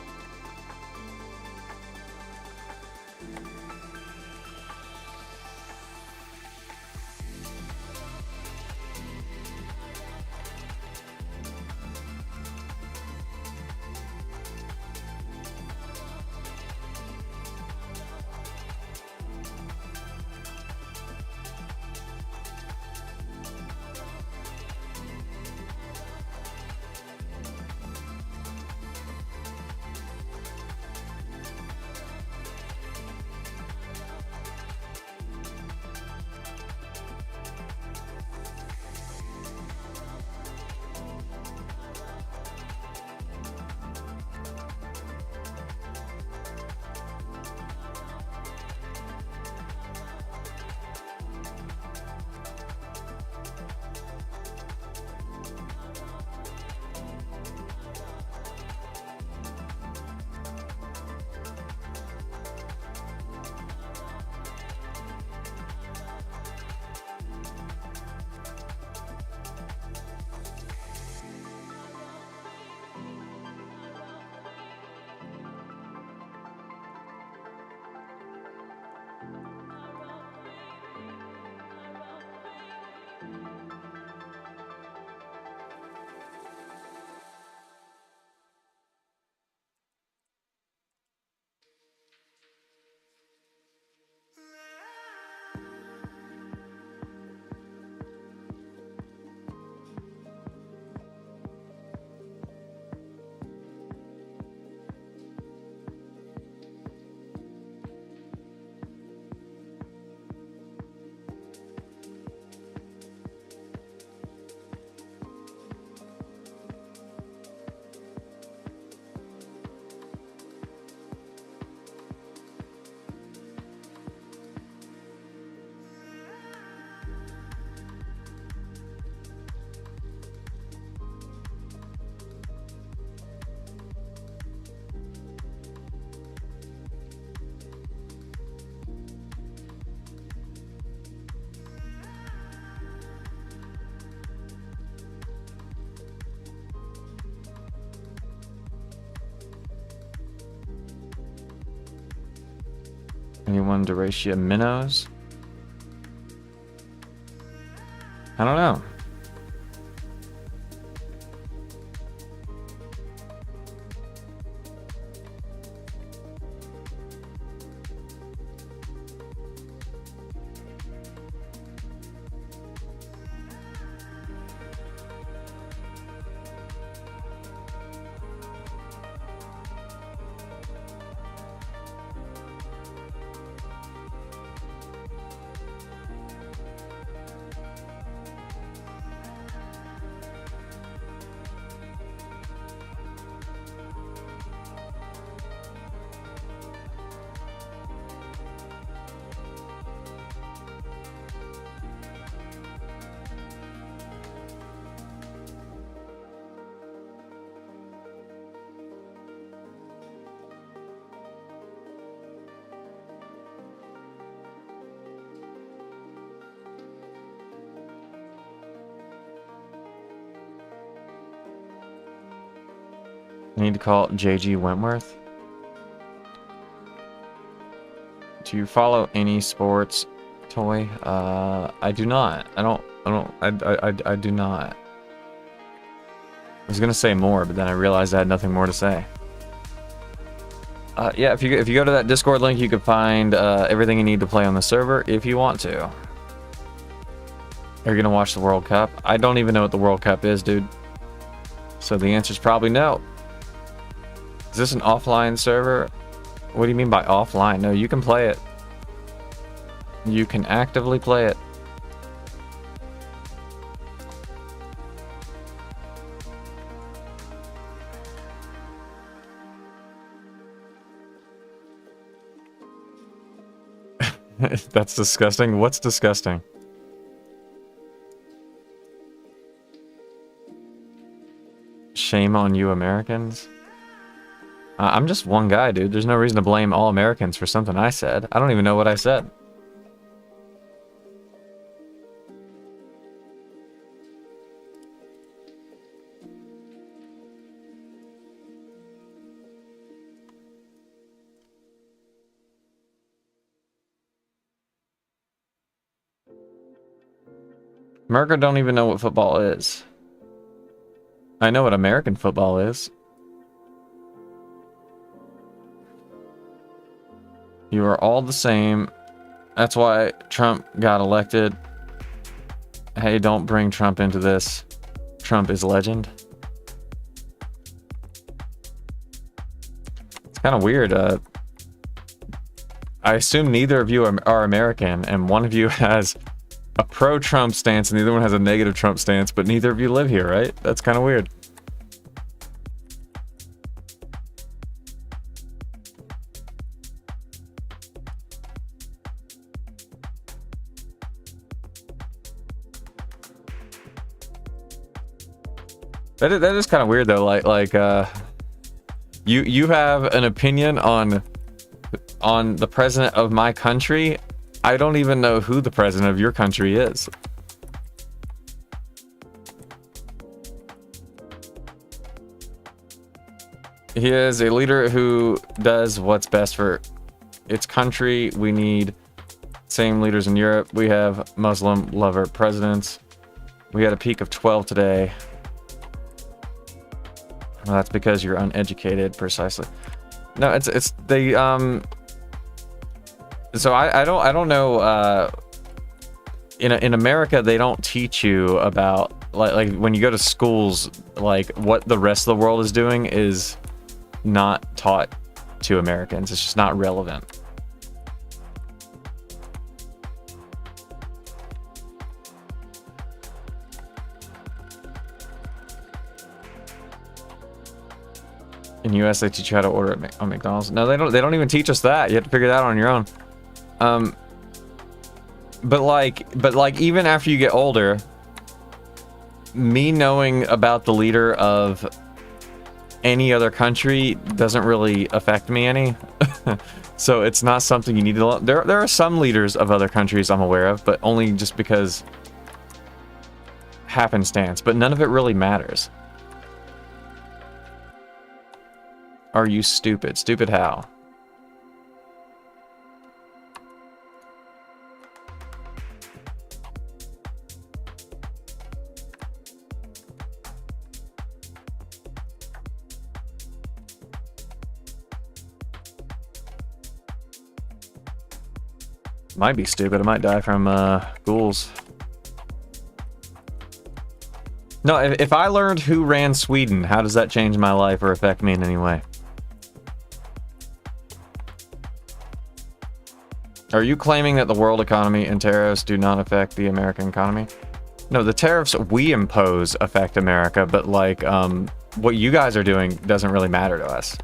Anyone Duracia minnows? I don't know. I need to call JG Wentworth. Do you follow any sports, Toy? I do not. I do not. I was gonna say more, but then I realized I had nothing more to say. Yeah, if you go to that Discord link, you can find everything you need to play on the server if you want to. Are you gonna watch the World Cup? I don't even know what the World Cup is, dude. So the answer is probably no. Is this an offline server? What do you mean by offline? No, you can play it. You can actively play it. That's disgusting. What's disgusting? Shame on you Americans. I'm just one guy, dude. There's no reason to blame all Americans for something I said. I don't even know what I said. America don't even know what football is. I know what American football is. You are all the same. That's why Trump got elected. Hey, don't bring Trump into this. Trump is legend. It's kind of weird. I assume neither of you are American, and one of you has a pro-Trump stance and the other one has a negative Trump stance, but neither of you live here, right? That's kind of weird. That is kind of weird though. You have an opinion on the president of my country. I don't even know who the president of your country is. He is a leader who does what's best for its country. We need same leaders in Europe. We have Muslim lover presidents. We had a peak of 12 today. Well, that's because you're uneducated, precisely. No, it's the So I don't know. In America, they don't teach you about like when you go to schools, like what the rest of the world is doing is not taught to Americans. It's just not relevant. In US, they teach you how to order at McDonald's. No, they don't. They don't even teach us that. You have to figure that out on your own. But like even after you get older, me knowing about the leader of any other country doesn't really affect me any. So it's not something you need to learn. There are some leaders of other countries I'm aware of, but only just because happenstance. But none of it really matters. Are you stupid? Stupid how? Might be stupid. I might die from ghouls. No, if I learned who ran Sweden, how does that change my life or affect me in any way? Are you claiming that the world economy and tariffs do not affect the American economy? No, the tariffs we impose affect America, but like what you guys are doing doesn't really matter to us.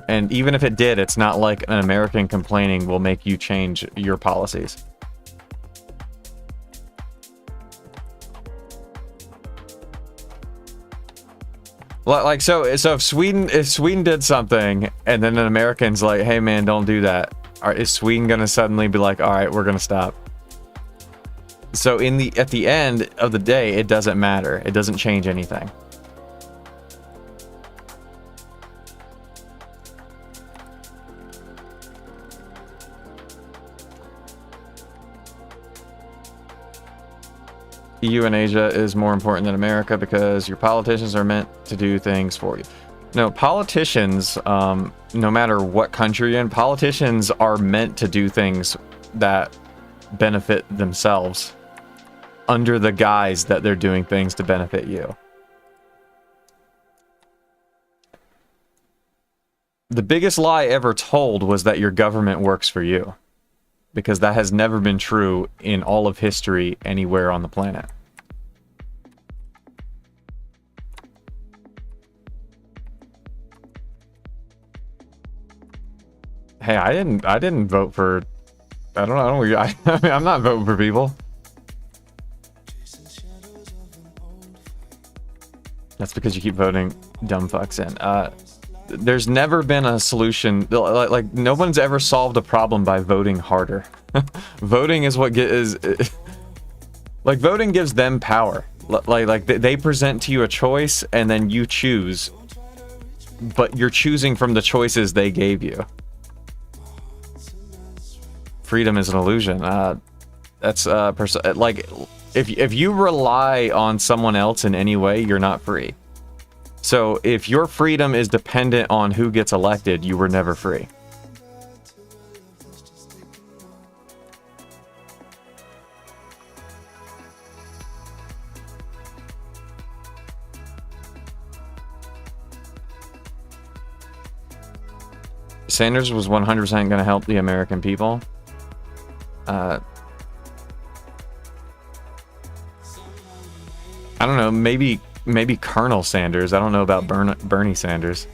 And even if it did, it's not like an American complaining will make you change your policies. Like so if Sweden did something and then an American's like, hey man, don't do that, is Sweden gonna suddenly be like, all right, we're gonna stop? So at the end of the day, it doesn't matter. It doesn't change anything. EU and Asia is more important than America because your politicians are meant to do things for you. No, politicians, no matter what country you're in, politicians are meant to do things that benefit themselves under the guise that they're doing things to benefit you. The biggest lie ever told was that your government works for you, because that has never been true in all of history anywhere on the planet. Hey, I didn't vote for. I don't know. I mean, I'm not voting for people. That's because you keep voting dumb fucks in. There's never been a solution. Like no one's ever solved a problem by voting harder. Voting is what like voting gives them power. Like they present to you a choice and then you choose, but you're choosing from the choices they gave you. Freedom is an illusion. That's like if you rely on someone else in any way, you're not free. So if your freedom is dependent on who gets elected, you were never free. Sanders was 100% going to help the American people. I don't know, maybe Colonel Sanders. I don't know about Bernie Sanders.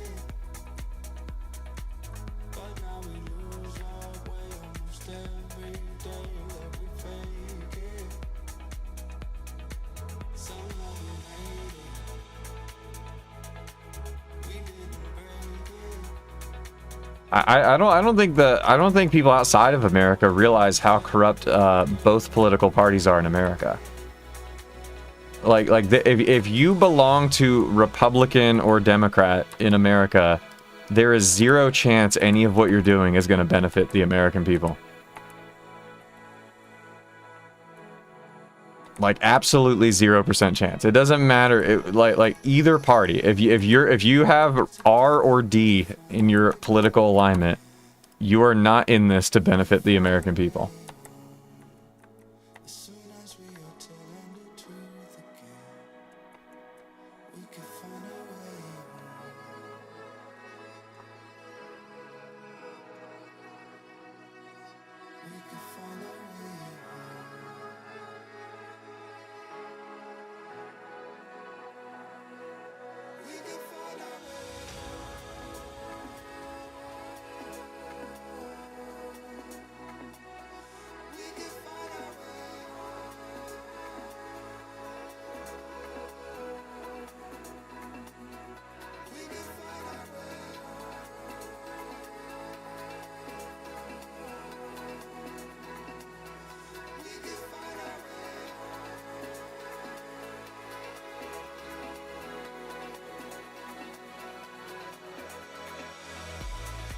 I don't think people outside of America realize how corrupt both political parties are in America. If you belong to Republican or Democrat in America, there is zero chance any of what you're doing is going to benefit the American people. Like absolutely 0% chance. It doesn't matter. Like either party. If you have R or D in your political alignment, you are not in this to benefit the American people.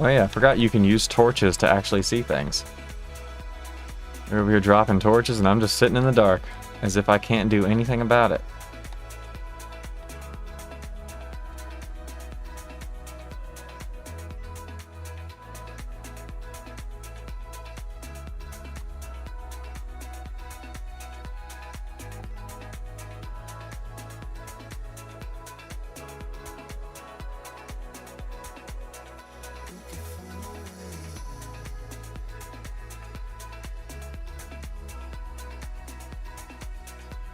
Oh yeah, I forgot you can use torches to actually see things. They're over here dropping torches and I'm just sitting in the dark, as if I can't do anything about it.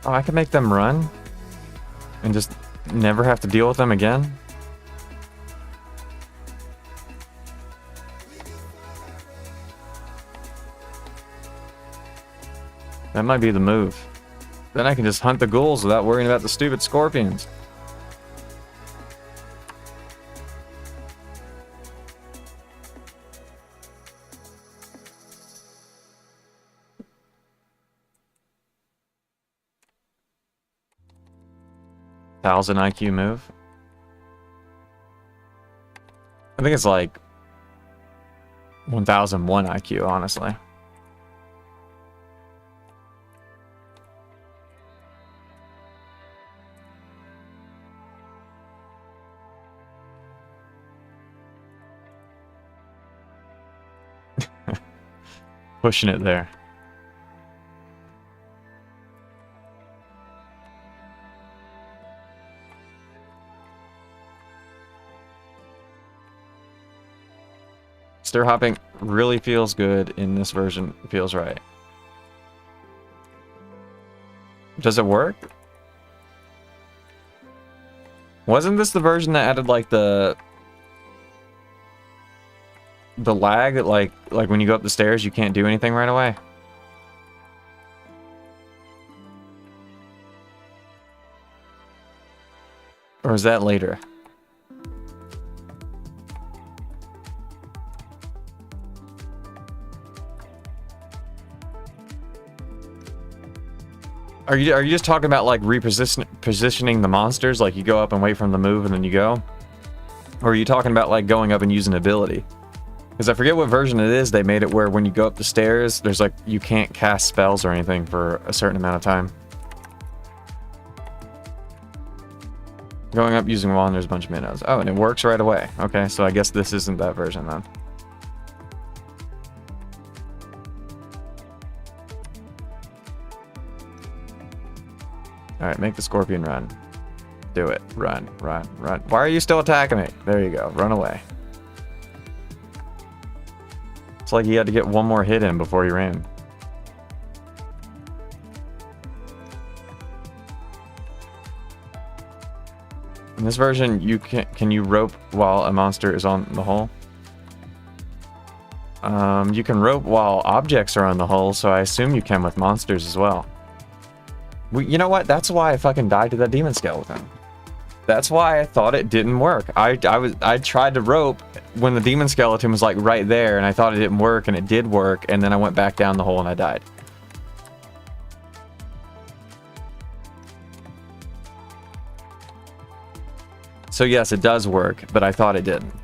Oh, I can make them run and just never have to deal with them again. That might be the move. Then I can just hunt the ghouls without worrying about the stupid scorpions. Thousand IQ move. I think it's like 1001 IQ, honestly. Pushing it there. Stair hopping really feels good in this version. It feels right. Does it work? Wasn't this the version that added like the lag, like when you go up the stairs you can't do anything right away? Or is that later? Are you just talking about like positioning the monsters, like you go up and wait for them to move and then you go? Or are you talking about like going up and using ability? Because I forget what version it is, they made it where when you go up the stairs, there's like, you can't cast spells or anything for a certain amount of time. Going up using wall and there's a bunch of minnows. Oh, and it works right away. Okay, so I guess this isn't that version then. Alright, make the scorpion run. Do it. Run, run, run. Why are you still attacking me? There you go. Run away. It's like he had to get one more hit in before he ran. In this version, you can you rope while a monster is on the hull? You can rope while objects are on the hull, so I assume you can with monsters as well. You know what? That's why I fucking died to that demon skeleton. That's why I thought it didn't work. I tried to rope when the demon skeleton was like right there, and I thought it didn't work, and it did work, and then I went back down the hole and I died. So yes, it does work, but I thought it didn't.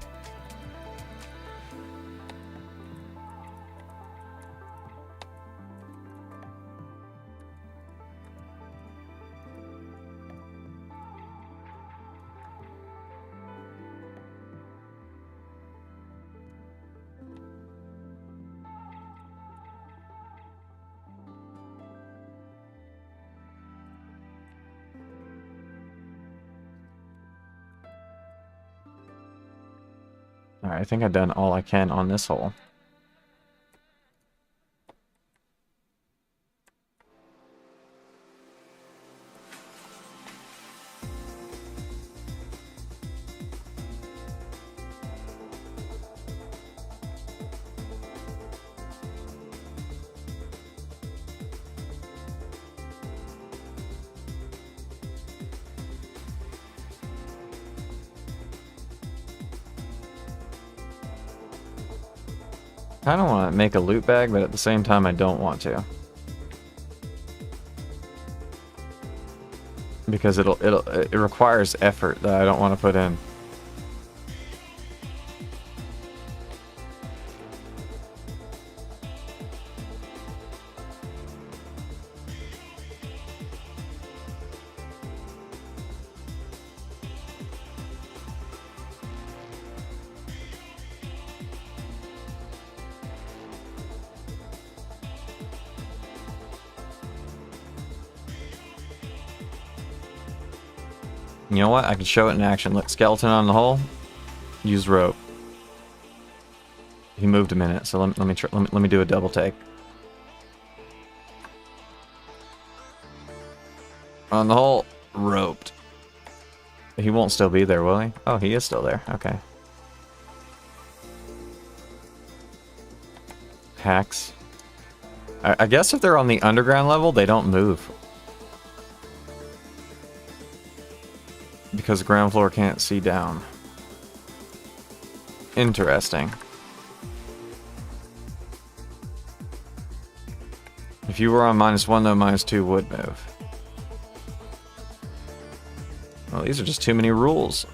Alright, I think I've done all I can on this hole. I don't want to make a loot bag, but at the same time I don't want to. Because it requires effort that I don't want to put in. You know what? I can show it in action. Look, skeleton on the hole. Use rope. He moved a minute, so let me do a double take. On the hole, roped. He won't still be there, will he? Oh, he is still there. Okay. Hacks. I guess if they're on the underground level, they don't move. Because the ground floor can't see down. Interesting. If you were on -1, though, -2 would move. Well, these are just too many rules.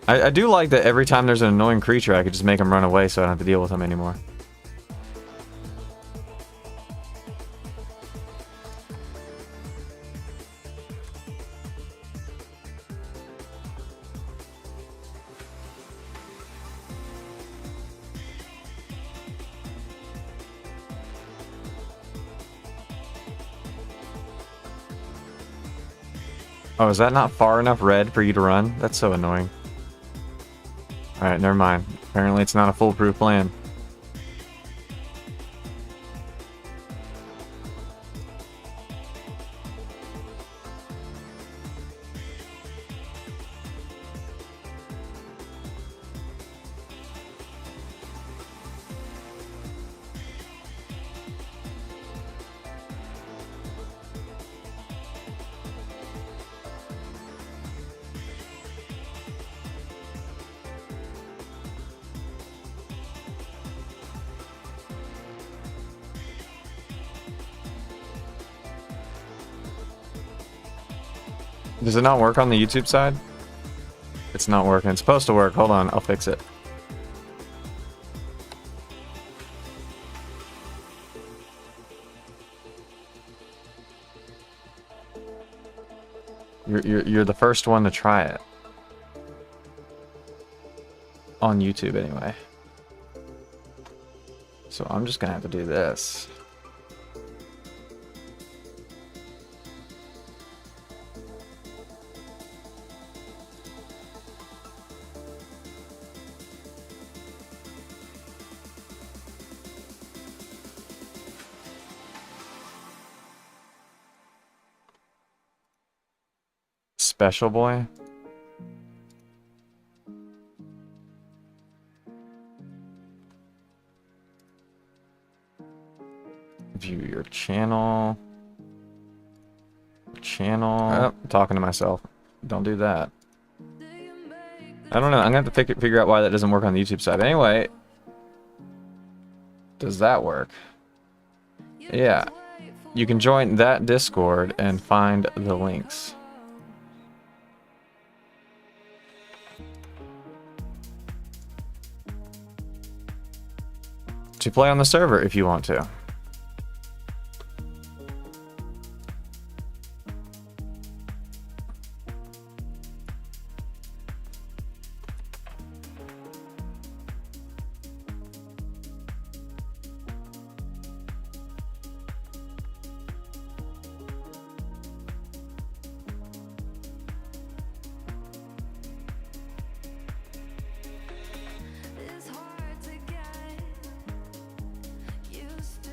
I do like that every time there's an annoying creature, I could just make him run away so I don't have to deal with him anymore. Oh, is that not far enough red for you to run? That's so annoying. Alright, never mind. Apparently it's not a foolproof plan. Does it not work on the YouTube side? It's not working. It's supposed to work. Hold on, I'll fix it. You're the first one to try it. On YouTube anyway. So I'm just gonna have to do this. Special boy? View your channel. Channel. Oh, I'm talking to myself. Don't do that. I don't know. I'm gonna have to figure out why that doesn't work on the YouTube side. Anyway, does that work? Yeah. You can join that Discord and find the links. To play on the server if you want to. It's hard to get used to.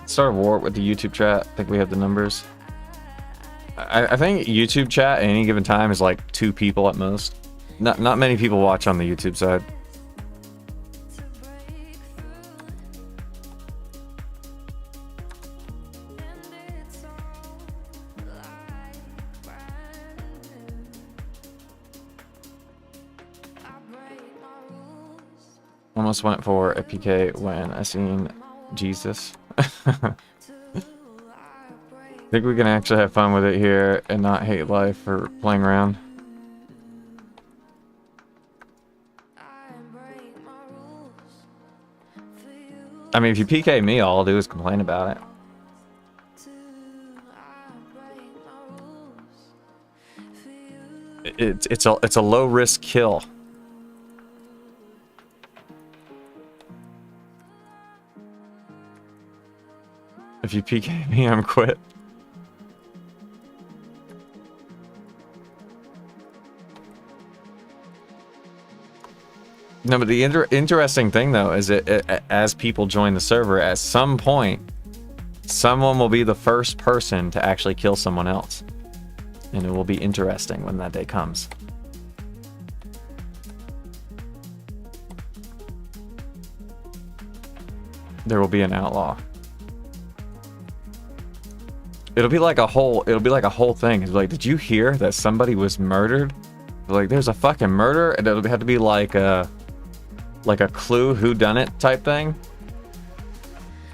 Start a war with the YouTube chat. I think we have the numbers. I think YouTube chat at any given time is like 2 people at most. Not many people watch on the YouTube side. To break through, and it's all like brand new. I break my rules Almost went for a PK when I seen Jesus. I think we can actually have fun with it here and not hate life for playing around. I mean, if you PK me, all I'll do is complain about it. It's a low risk kill. If you PK me, I'm quit. No, but the interesting thing though is as people join the server, at some point, someone will be the first person to actually kill someone else, and it will be interesting when that day comes. There will be an outlaw. It'll be like a whole thing. It's like, did you hear that somebody was murdered? Like, there's a fucking murder, and it'll have to be like a clue whodunit type thing.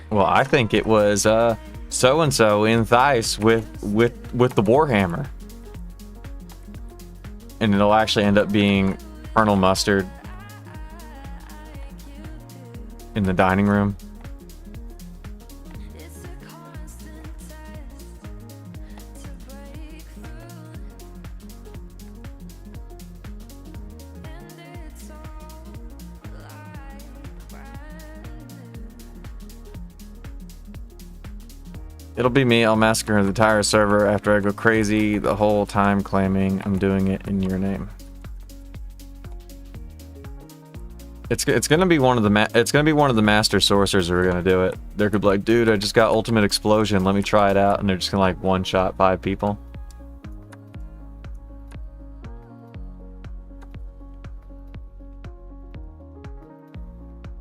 Well, I think it was so and so in Theiss with the Warhammer, and it'll actually end up being Colonel Mustard in the dining room. It's a constant test to break through, and it's all like brand new. It'll be me. I'll massacre the entire server after I go crazy the whole time claiming I'm doing it in your name. It's gonna be one of the master sorcerers who are gonna do it. They're gonna be like, dude, I just got ultimate explosion. Let me try it out, and they're just gonna like one shot 5 people.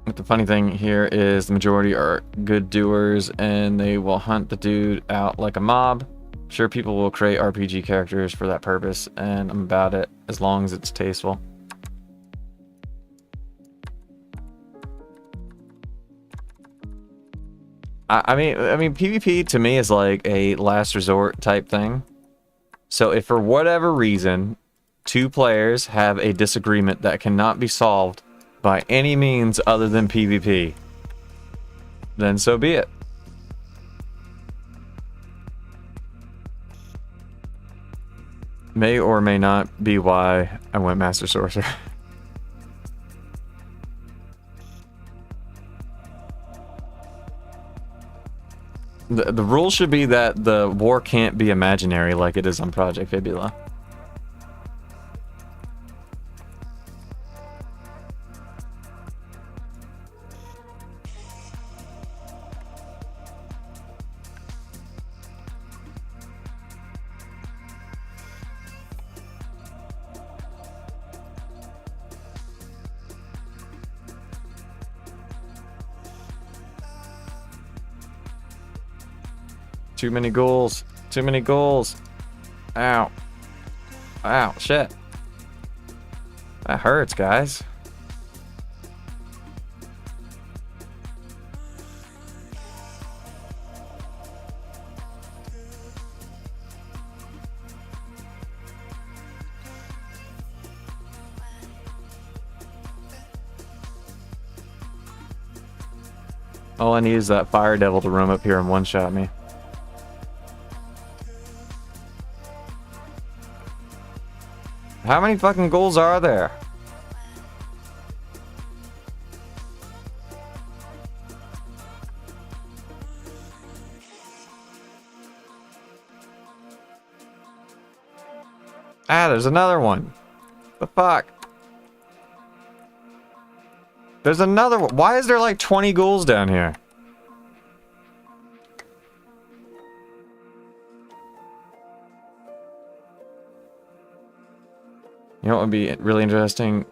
But the funny thing here is the majority are good doers, and they will hunt the dude out like a mob. Sure, people will create RPG characters for that purpose, and I'm about it as long as it's tasteful. I mean, PvP to me is like a last resort type thing. So if for whatever reason, 2 players have a disagreement that cannot be solved by any means other than PvP, then so be it. May or may not be why I went Master Sorcerer. The rule should be that the war can't be imaginary like it is on Project Fibula. Too many ghouls. Too many ghouls. Ow. Ow, shit. That hurts, guys. All I need is that fire devil to roam up here and one-shot me. How many fucking ghouls are there? Ah, there's another one. The fuck? There's another one. Why is there like 20 ghouls down here? You know what would be really interesting?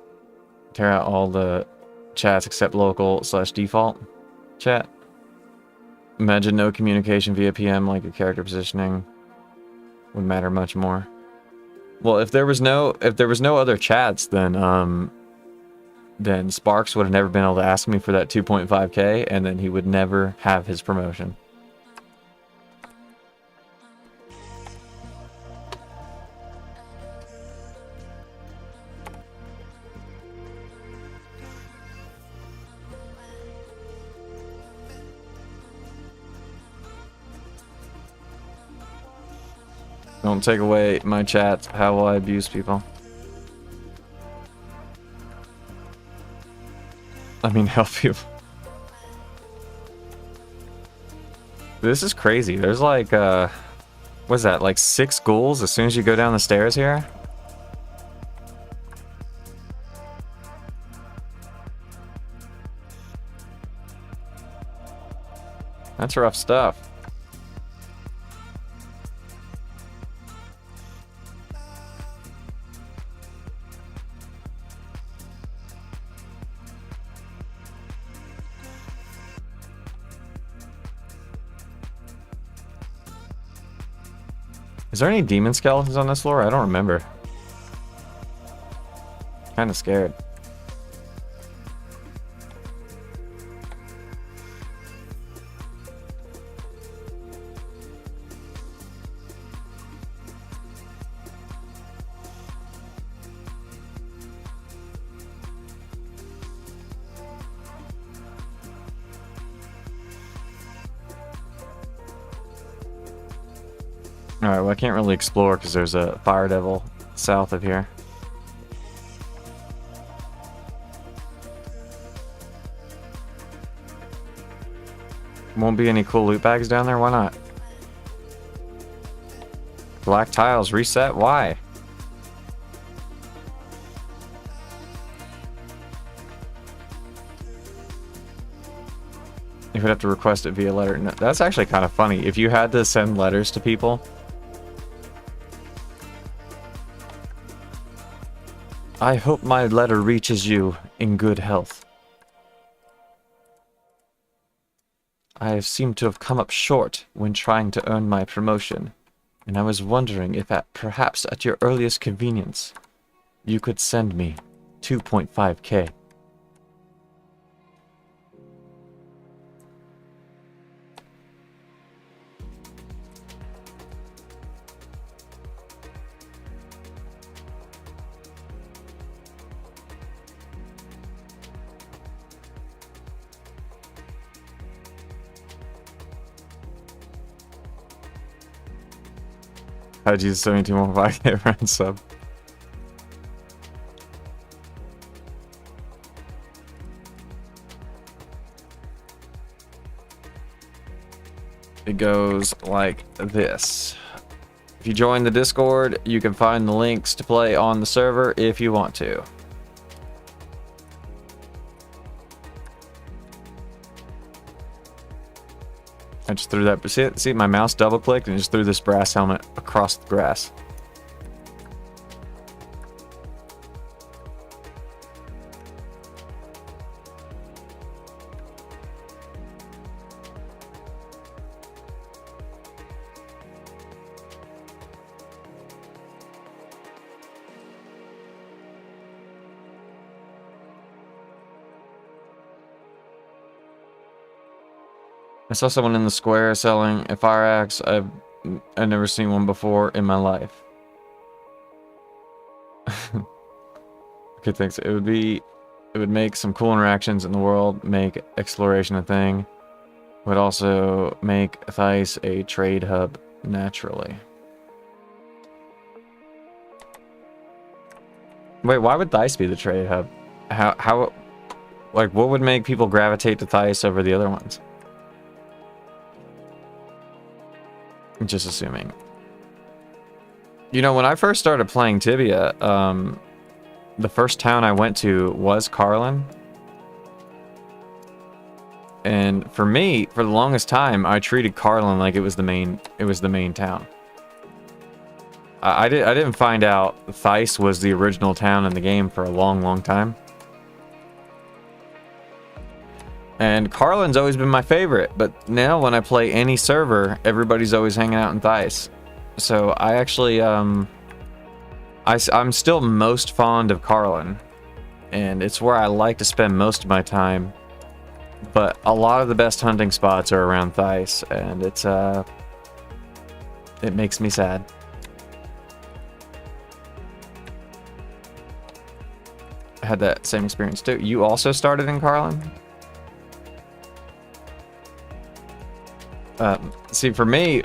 Tear out all the chats except local/default chat. Imagine no communication via PM, like your character positioning would matter much more. Well, if there was no other chats, then Sparks would have never been able to ask me for that 2.5k, and then he would never have his promotion. Don't take away my chats. How will I abuse people? I mean, help you. This is crazy. There's like, what's that? Like 6 ghouls as soon as you go down the stairs here? That's rough stuff. Is there any demon skeletons on this floor? I don't remember. Kind of scared. Alright, well I can't really explore because there's a fire devil south of here. Won't be any cool loot bags down there? Why not? Black tiles reset? Why? You would have to request it via letter. No, that's actually kind of funny. If you had to send letters to people, I hope my letter reaches you in good health. I seem to have come up short when trying to earn my promotion, and I was wondering if perhaps at your earliest convenience, you could send me 2.5k. How did you 17.5k friend sub? It goes like this. If you join the Discord, you can find the links to play on the server if you want to. I just threw that. See, my mouse double clicked and just threw this brass helmet across the grass. I saw someone in the square selling a fire axe. I've never seen one before in my life. Okay, thanks. It would make some cool interactions in the world, make exploration a thing. Would also make Theiss a trade hub naturally. Wait, why would Theiss be the trade hub? How, like, what would make people gravitate to Theiss over the other ones? Just assuming. You know, when I first started playing Tibia, the first town I went to was Carlin. And for me, for the longest time, I treated Carlin like it was the main town. I didn't find out Theiss was the original town in the game for a long time. And Carlin's always been my favorite, but now when I play any server, everybody's always hanging out in Theiss. So I actually, I'm still most fond of Carlin, and it's where I like to spend most of my time. But a lot of the best hunting spots are around Theiss, and it makes me sad. I had that same experience too. You also started in Carlin? See, for me,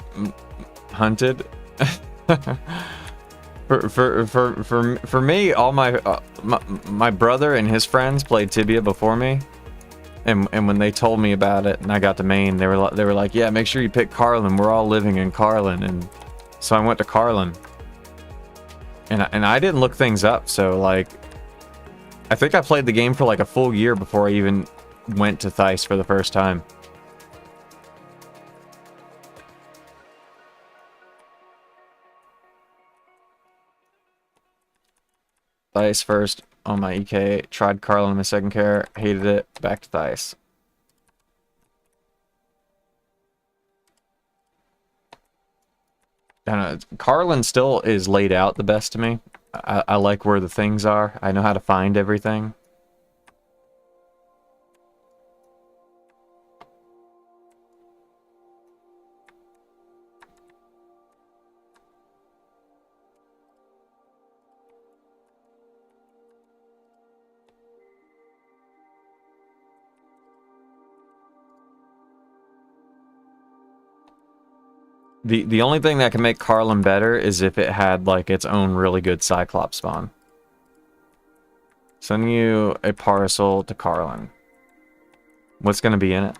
hunted. for me, all my brother and his friends played Tibia before me, and when they told me about it and I got to Maine, they were like, yeah, make sure you pick Carlin. We're all living in Carlin, and so I went to Carlin, and I didn't look things up. So like, I think I played the game for like a full year before I even went to Theiss for the first time. Thice first on my EK. Tried Carlin in my second care. Hated it. Back to Thice. I don't know. Carlin still is laid out the best to me. I like where the things are. I know how to find everything. The only thing that can make Carlin better is if it had like its own really good Cyclops spawn. Sending you a parcel to Carlin. What's gonna be in it?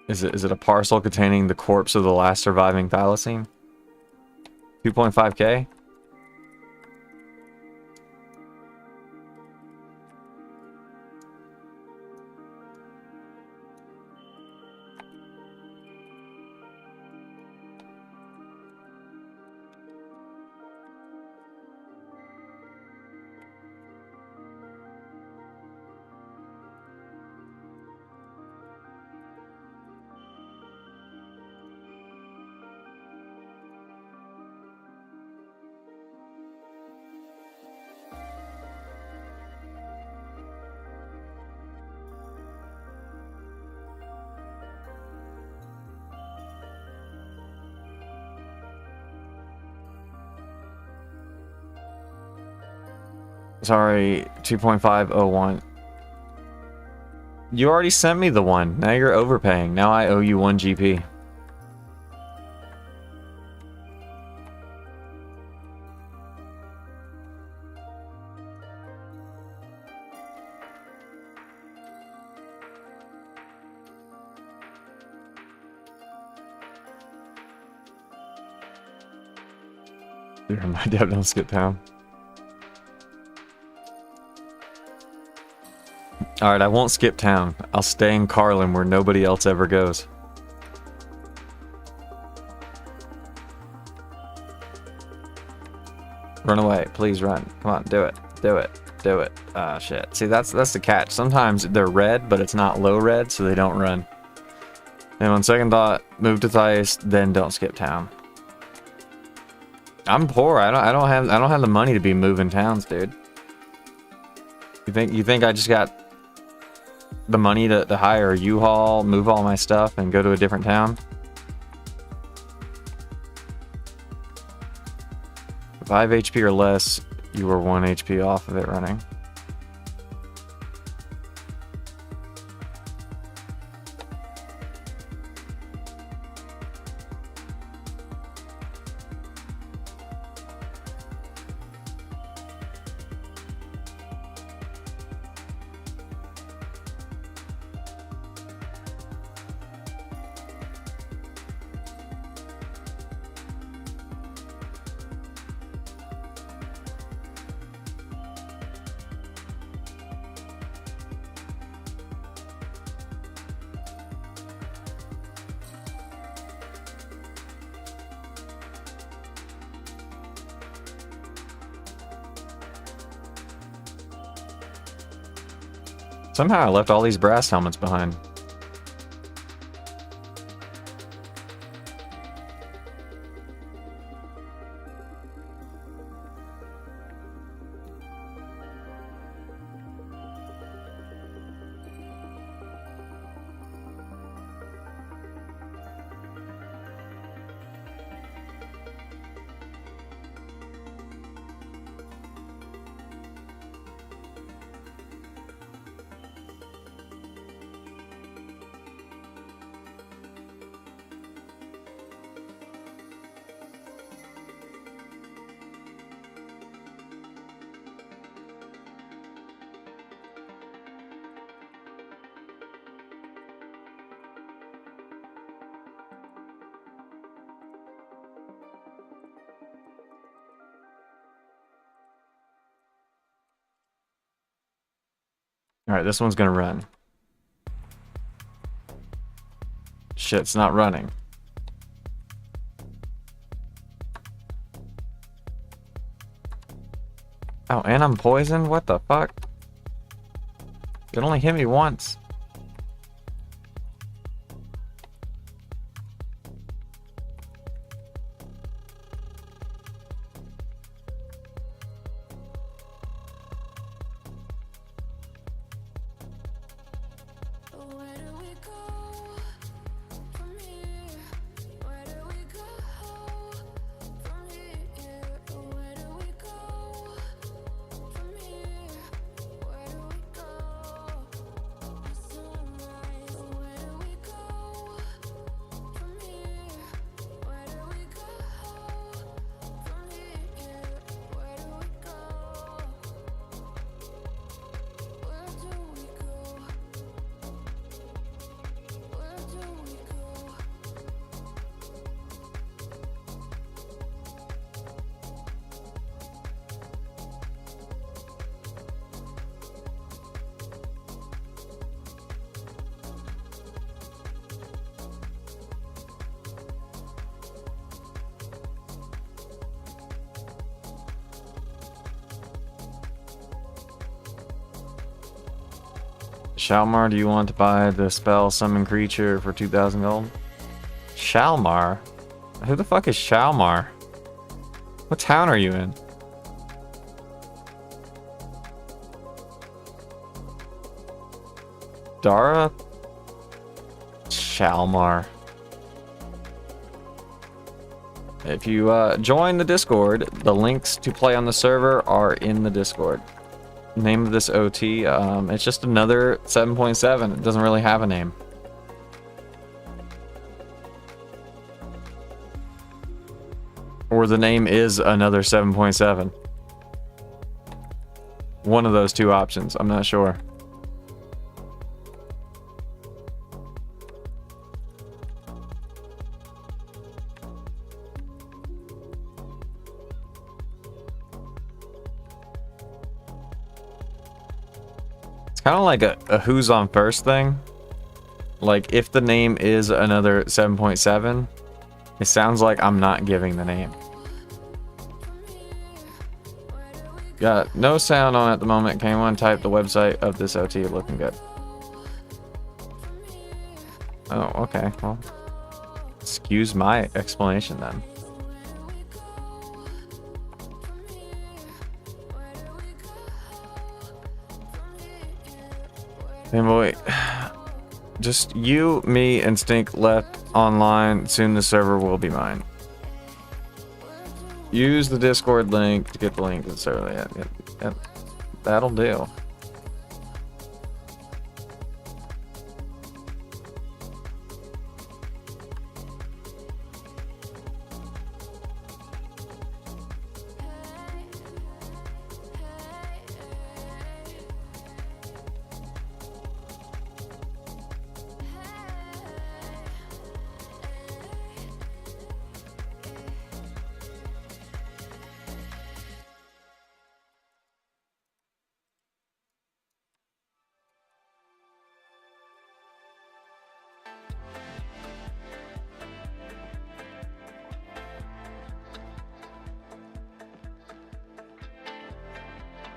Is it a parcel containing the corpse of the last surviving thylacine? 2.5k? Sorry, 2.501. You already sent me the one. Now you're overpaying. Now I owe you 1 GP. My dad don't skip town. Alright, I won't skip town. I'll stay in Carlin where nobody else ever goes. Run away. Please run. Come on, do it. Do it. Do it. Ah, shit. See, that's the catch. Sometimes they're red, but it's not low red, so they don't run. And on second thought, move to Thice, then don't skip town. I'm poor. I don't have the money to be moving towns, dude. You think I just got the money to hire a U-Haul, move all my stuff, and go to a different town? 5 HP or less, you were 1 HP off of it running. Somehow I left all these brass helmets behind. Alright, this one's gonna run. Shit, it's not running. Oh, and I'm poisoned? What the fuck? It only hit me once. Where do we go from here? Where do we go from here? Where do we go from here? Where do we go? Sunrise. Where do we go from here? Where do we go from here? Where do we go? Where do we go? Where do we go? Shalmar, do you want to buy the spell summon creature for 2,000 gold? Shalmar? Who the fuck is Shalmar? What town are you in? Dara? Shalmar. If you join the Discord, the links to play on the server are in the Discord. Name of this OT, it's just another 7.7. It doesn't really have a name. Or the name is another 7.7. One of those two options, I'm not sure. It's kind of like a who's on first thing. Like, if the name is another 7.7, it sounds like I'm not giving the name. Got no sound on at the moment. Can anyone type the website of this OT? Looking good. Oh, okay. Well, excuse my explanation then. Hey boy, just you, me, and Stink left online. Soon the server will be mine. Use the Discord link to get the link to the server. Yeah, that'll do.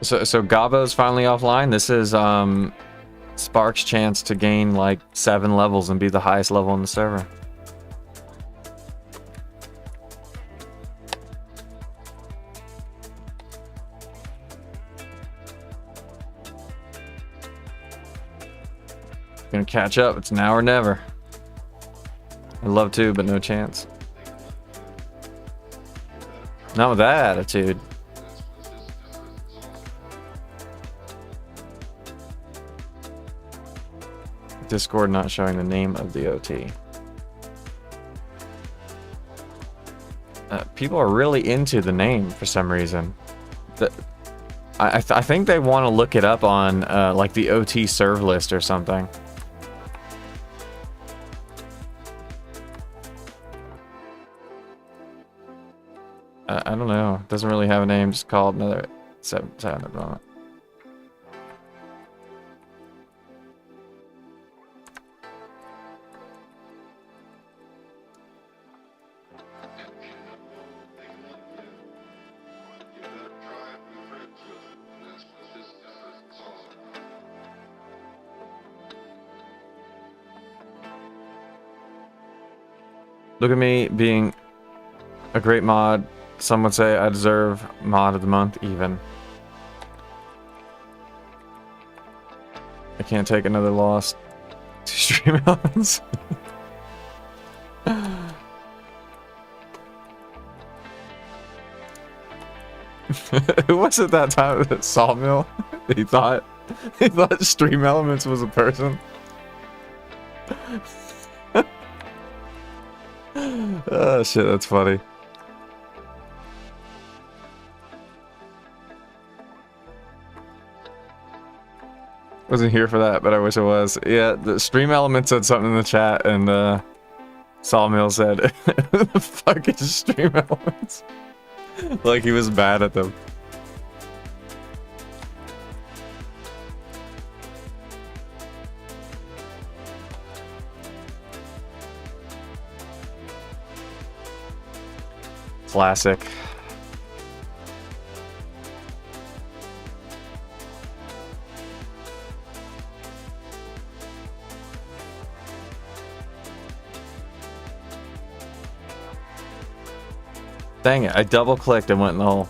So Gabo's finally offline. This is Spark's chance to gain like 7 levels and be the highest level on the server. Gonna catch up. It's now or never. I'd love to, but no chance. Not with that attitude. Discord not showing the name of the OT. People are really into the name for some reason. I think they want to look it up on like the OT serve list or something. I don't know. It doesn't really have a name. Just called another 7 at the moment. Look at me being a great mod. Some would say I deserve mod of the month even. I can't take another loss to stream elements. Who was it that time at Sawmill? He thought Stream Elements was a person. Oh shit, that's funny. Wasn't here for that, but I wish I was. Yeah, the Stream Elements said something in the chat, and Sawmill said, "Who the fuck is Stream Elements?" Like he was bad at them. Classic. Dang it, I double clicked and went in the hole.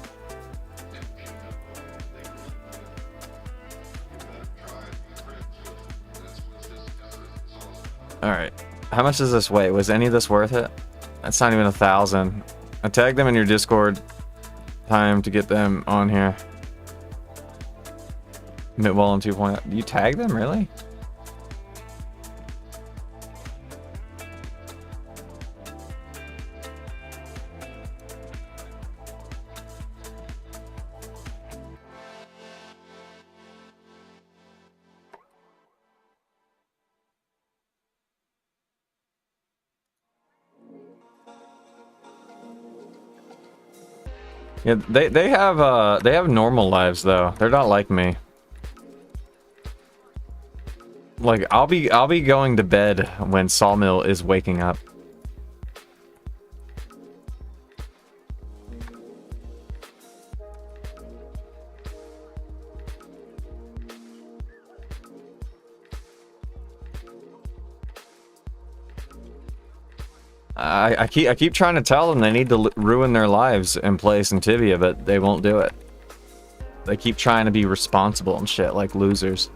Alright. How much does this weigh? Was any of this worth it? That's not even 1,000. I tagged them in your Discord. Time to get them on here. Midwall and 2.0. You tagged them? Really? Yeah, they have normal lives though. They're not like me. Like I'll be going to bed when Sawmill is waking up. I keep trying to tell them they need to ruin their lives and play some Tibia, but they won't do it. They keep trying to be responsible and shit like losers.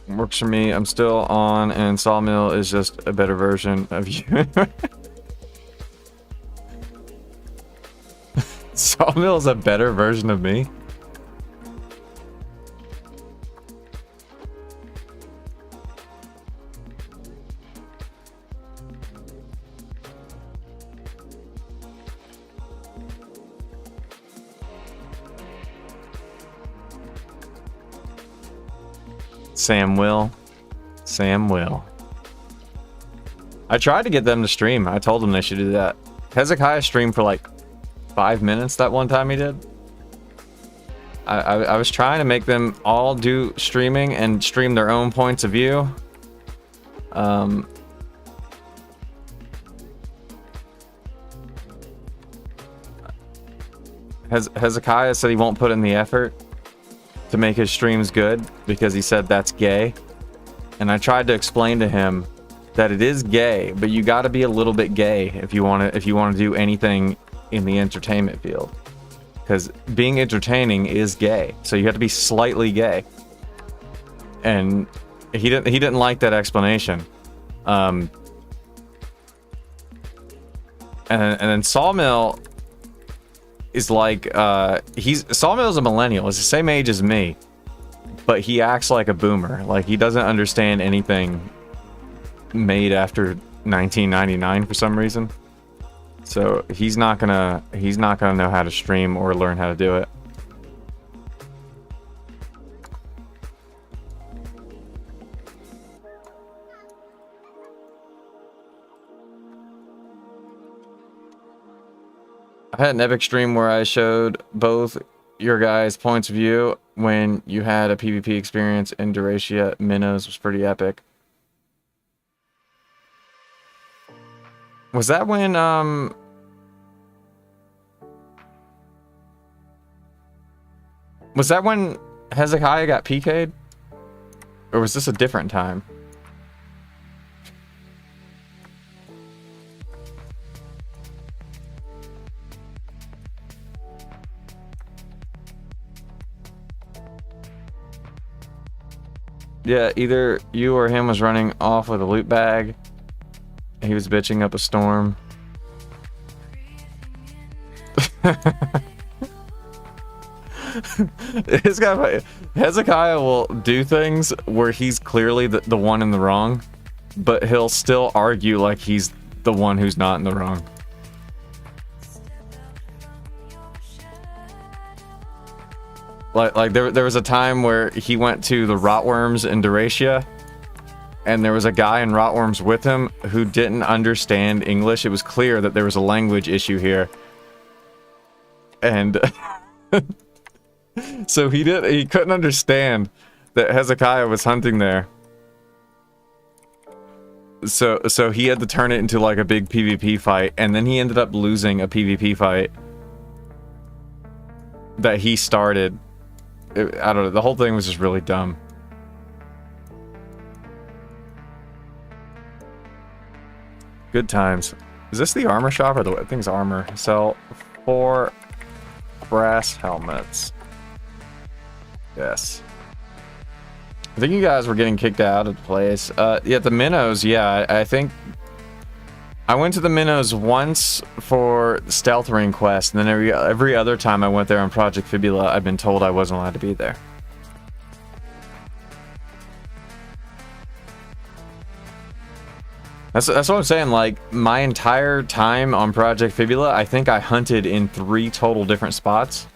Works for me. I'm still on, and Sawmill is just a better version of you. Sawmill is a better version of me? Sam will. Sam will. I tried to get them to stream. I told them they should do that. Hezekiah streamed for like 5 minutes that one time he did. I was trying to make them all do streaming and stream their own points of view. Hezekiah said he won't put in the effort to make his streams good because he said that's gay. And I tried to explain to him that it is gay, but you got to be a little bit gay if you want to do anything in the entertainment field. Because being entertaining is gay, so you have to be slightly gay. And he didn't like that explanation. And then Sawmill is like Sawmill's a millennial. He's the same age as me, but he acts like a boomer. Like he doesn't understand anything made after 1999 for some reason. So he's not gonna know how to stream or learn how to do it. I had an epic stream where I showed both your guys' points of view when you had a PvP experience in Duracia. Minnows was pretty epic. Was that when was that when Hezekiah got PK'd? Or was this a different time? Yeah, either you or him was running off with a loot bag. He was bitching up a storm. This guy, Hezekiah will do things where he's clearly the one in the wrong, but he'll still argue like he's the one who's not in the wrong. Like there was a time where he went to the Rotworms in Duracia, and there was a guy in Rotworms with him who didn't understand English. It was clear that there was a language issue here. And so he couldn't understand that Hezekiah was hunting there. So he had to turn it into like a big PvP fight, and then he ended up losing a PvP fight that he started. I don't know, the whole thing was just really dumb. Good times. Is this the armor shop or the I think it's armor? Sell 4 brass helmets. Yes. I think you guys were getting kicked out of the place. Yeah, the Minnows, yeah, I think I went to the Minnows once for the Stealth Ring quest, and then every other time I went there on Project Fibula, I've been told I wasn't allowed to be there. That's what I'm saying, like, my entire time on Project Fibula, I think I hunted in 3 total different spots.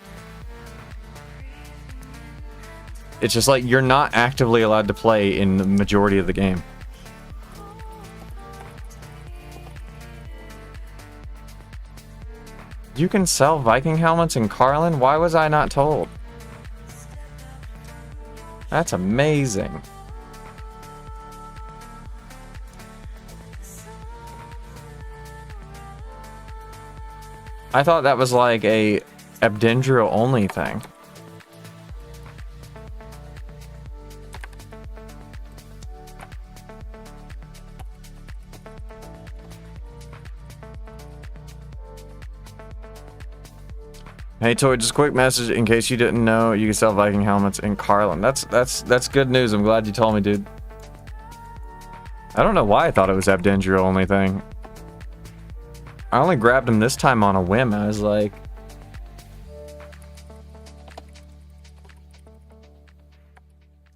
It's just like, you're not actively allowed to play in the majority of the game. You can sell Viking helmets in Carlin? Why was I not told? That's amazing. I thought that was like a Abdendro only thing. Hey Toy, just a quick message in case you didn't know you can sell Viking helmets in Carlin. That's good news. I'm glad you told me, dude. I don't know why I thought it was Abdendro only thing. I only grabbed him this time on a whim. I was like,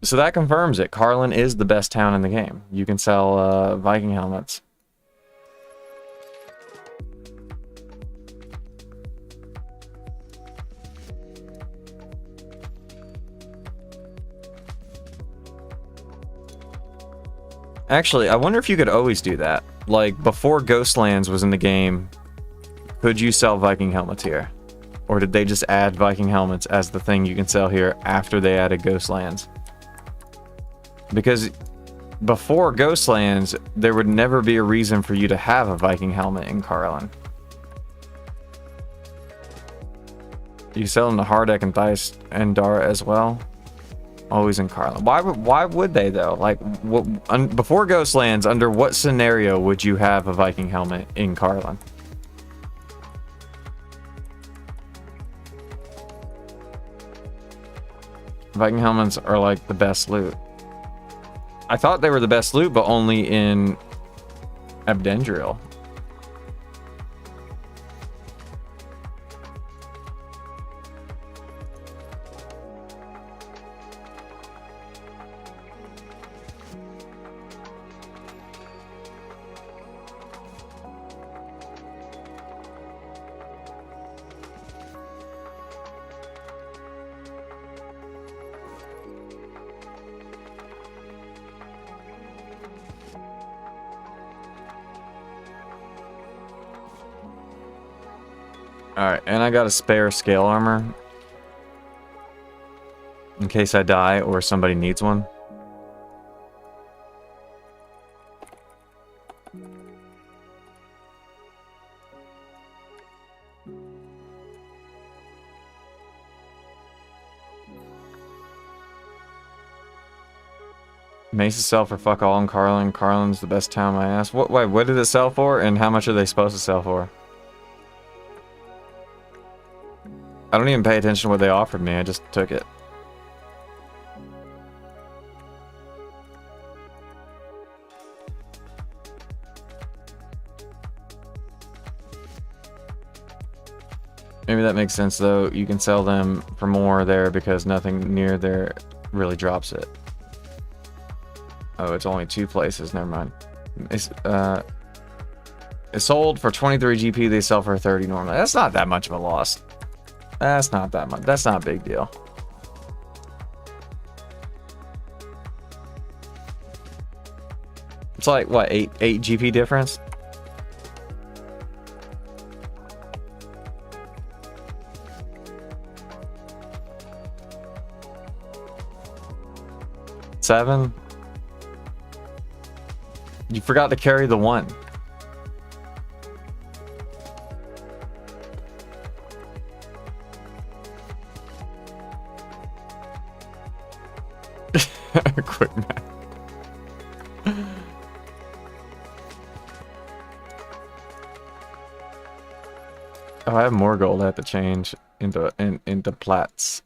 so that confirms it. Carlin is the best town in the game. You can sell Viking helmets. Actually, I wonder if you could always do that. Like, before Ghostlands was in the game, could you sell Viking helmets here? Or did they just add Viking helmets as the thing you can sell here after they added Ghostlands? Because before Ghostlands, there would never be a reason for you to have a Viking helmet in Carlin. You sell them to Hardek and Thijs and Dara as well. Always in Carlin. Why would they though? Like, before Ghostlands, under what scenario would you have a Viking helmet in Carlin? Viking helmets are like the best loot. I thought they were the best loot, but only in Abdendriel. Alright, and I got a spare scale armor. case I die or somebody needs one. Maces sell for fuck all in Carlin. Carlin's the best town, my ass. Wait, what did it sell for, and how much are they supposed to sell for? I don't even pay attention to what they offered me, I just took it. Maybe that makes sense though. You can sell them for more there because nothing near there really drops it. Oh, it's only 2 places. Never mind. It's sold for 23 GP. They sell for 30 normally. That's not that much of a loss. That's not that much. That's not a big deal. It's like what, 8 GP difference? Seven. You forgot to carry the 1. Quick math. Oh, I have more gold I have to change into plats.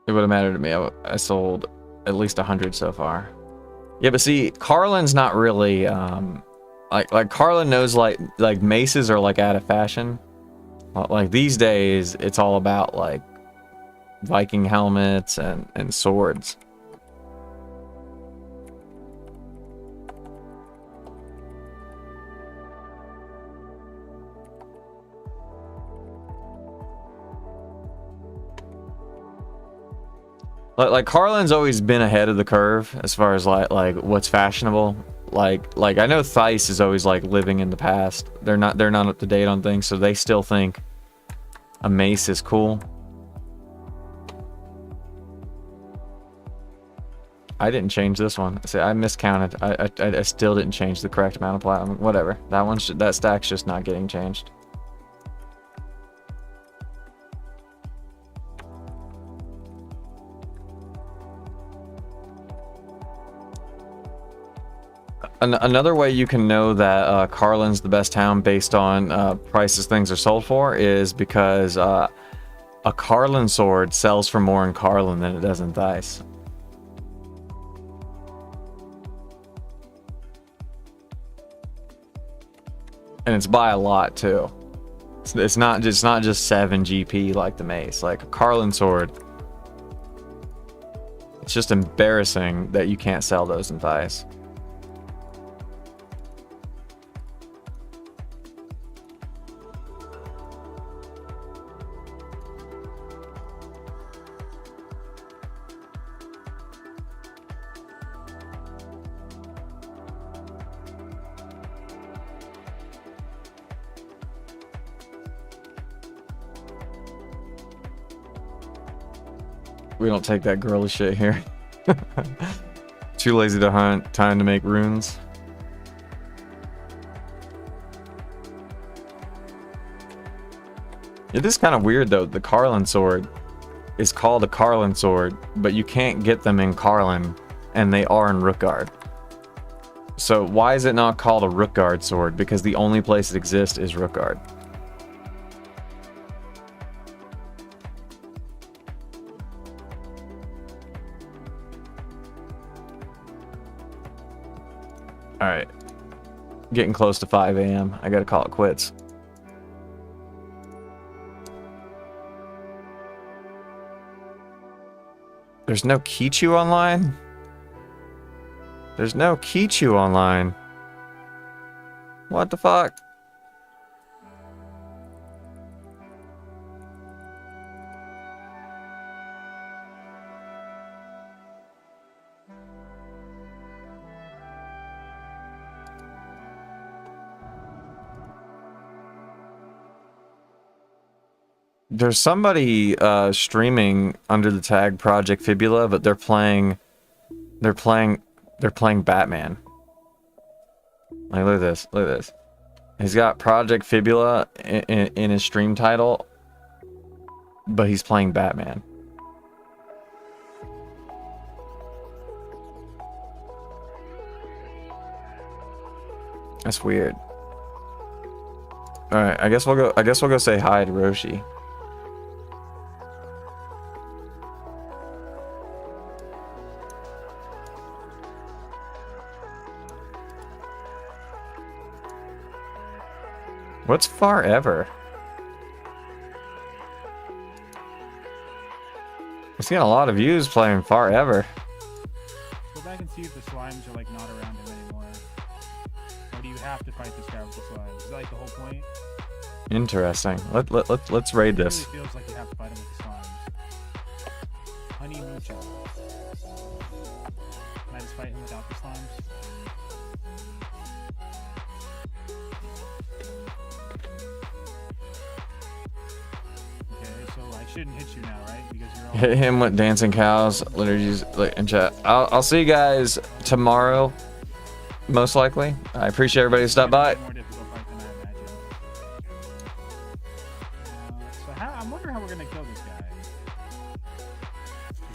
It would have mattered to me. I sold at least 100 so far. Yeah, but see, Carlin's not really like Carlin knows like maces are like out of fashion. Like these days, it's all about like Viking helmets and swords. Like Carlin's always been ahead of the curve as far as like what's fashionable. Like I know Theiss is always like living in the past. They're not up to date on things, so they still think a mace is cool. I didn't change this one. See, I miscounted. I still didn't change the correct amount of platinum. Whatever. That stack's just not getting changed. Another way you can know that Carlin's the best town based on prices things are sold for is because a Carlin sword sells for more in Carlin than it does in Theiss. And it's by a lot too. It's not just 7 GP like the mace. Like a Carlin sword, it's just embarrassing that you can't sell those in Theiss. We don't take that girly shit here. Too lazy to hunt, time to make runes. It is kind of weird though, the Carlin sword is called a Carlin sword, but you can't get them in Carlin, and they are in Rookguard. So why is it not called a Rookguard sword? Because the only place it exists is Rookguard. Alright. Getting close to 5 AM. I gotta call it quits. There's no Kichu online? There's no Kichu online. What the fuck? There's somebody streaming under the tag Project Fibula, but they're playing Batman. Like, look at this. Look at this. He's got Project Fibula in his stream title, but he's playing Batman. That's weird. All right, I guess we'll go say hi to Roshi. What's Forever? He's getting a lot of views playing Forever. Go back and see if the slimes are like not around him anymore. Or do you have to fight this guy with the slimes? Is that like the whole point? Interesting. Let's raid this. It really feels like you have to fight him with the slimes. Honey Mucho. Can I just fight him without the slimes? Okay, so I shouldn't hit you now, right? Because you're all... Hit him with dancing cows. Liturgies in chat. I'll see you guys tomorrow, most likely. I appreciate everybody who stopped by. More difficult.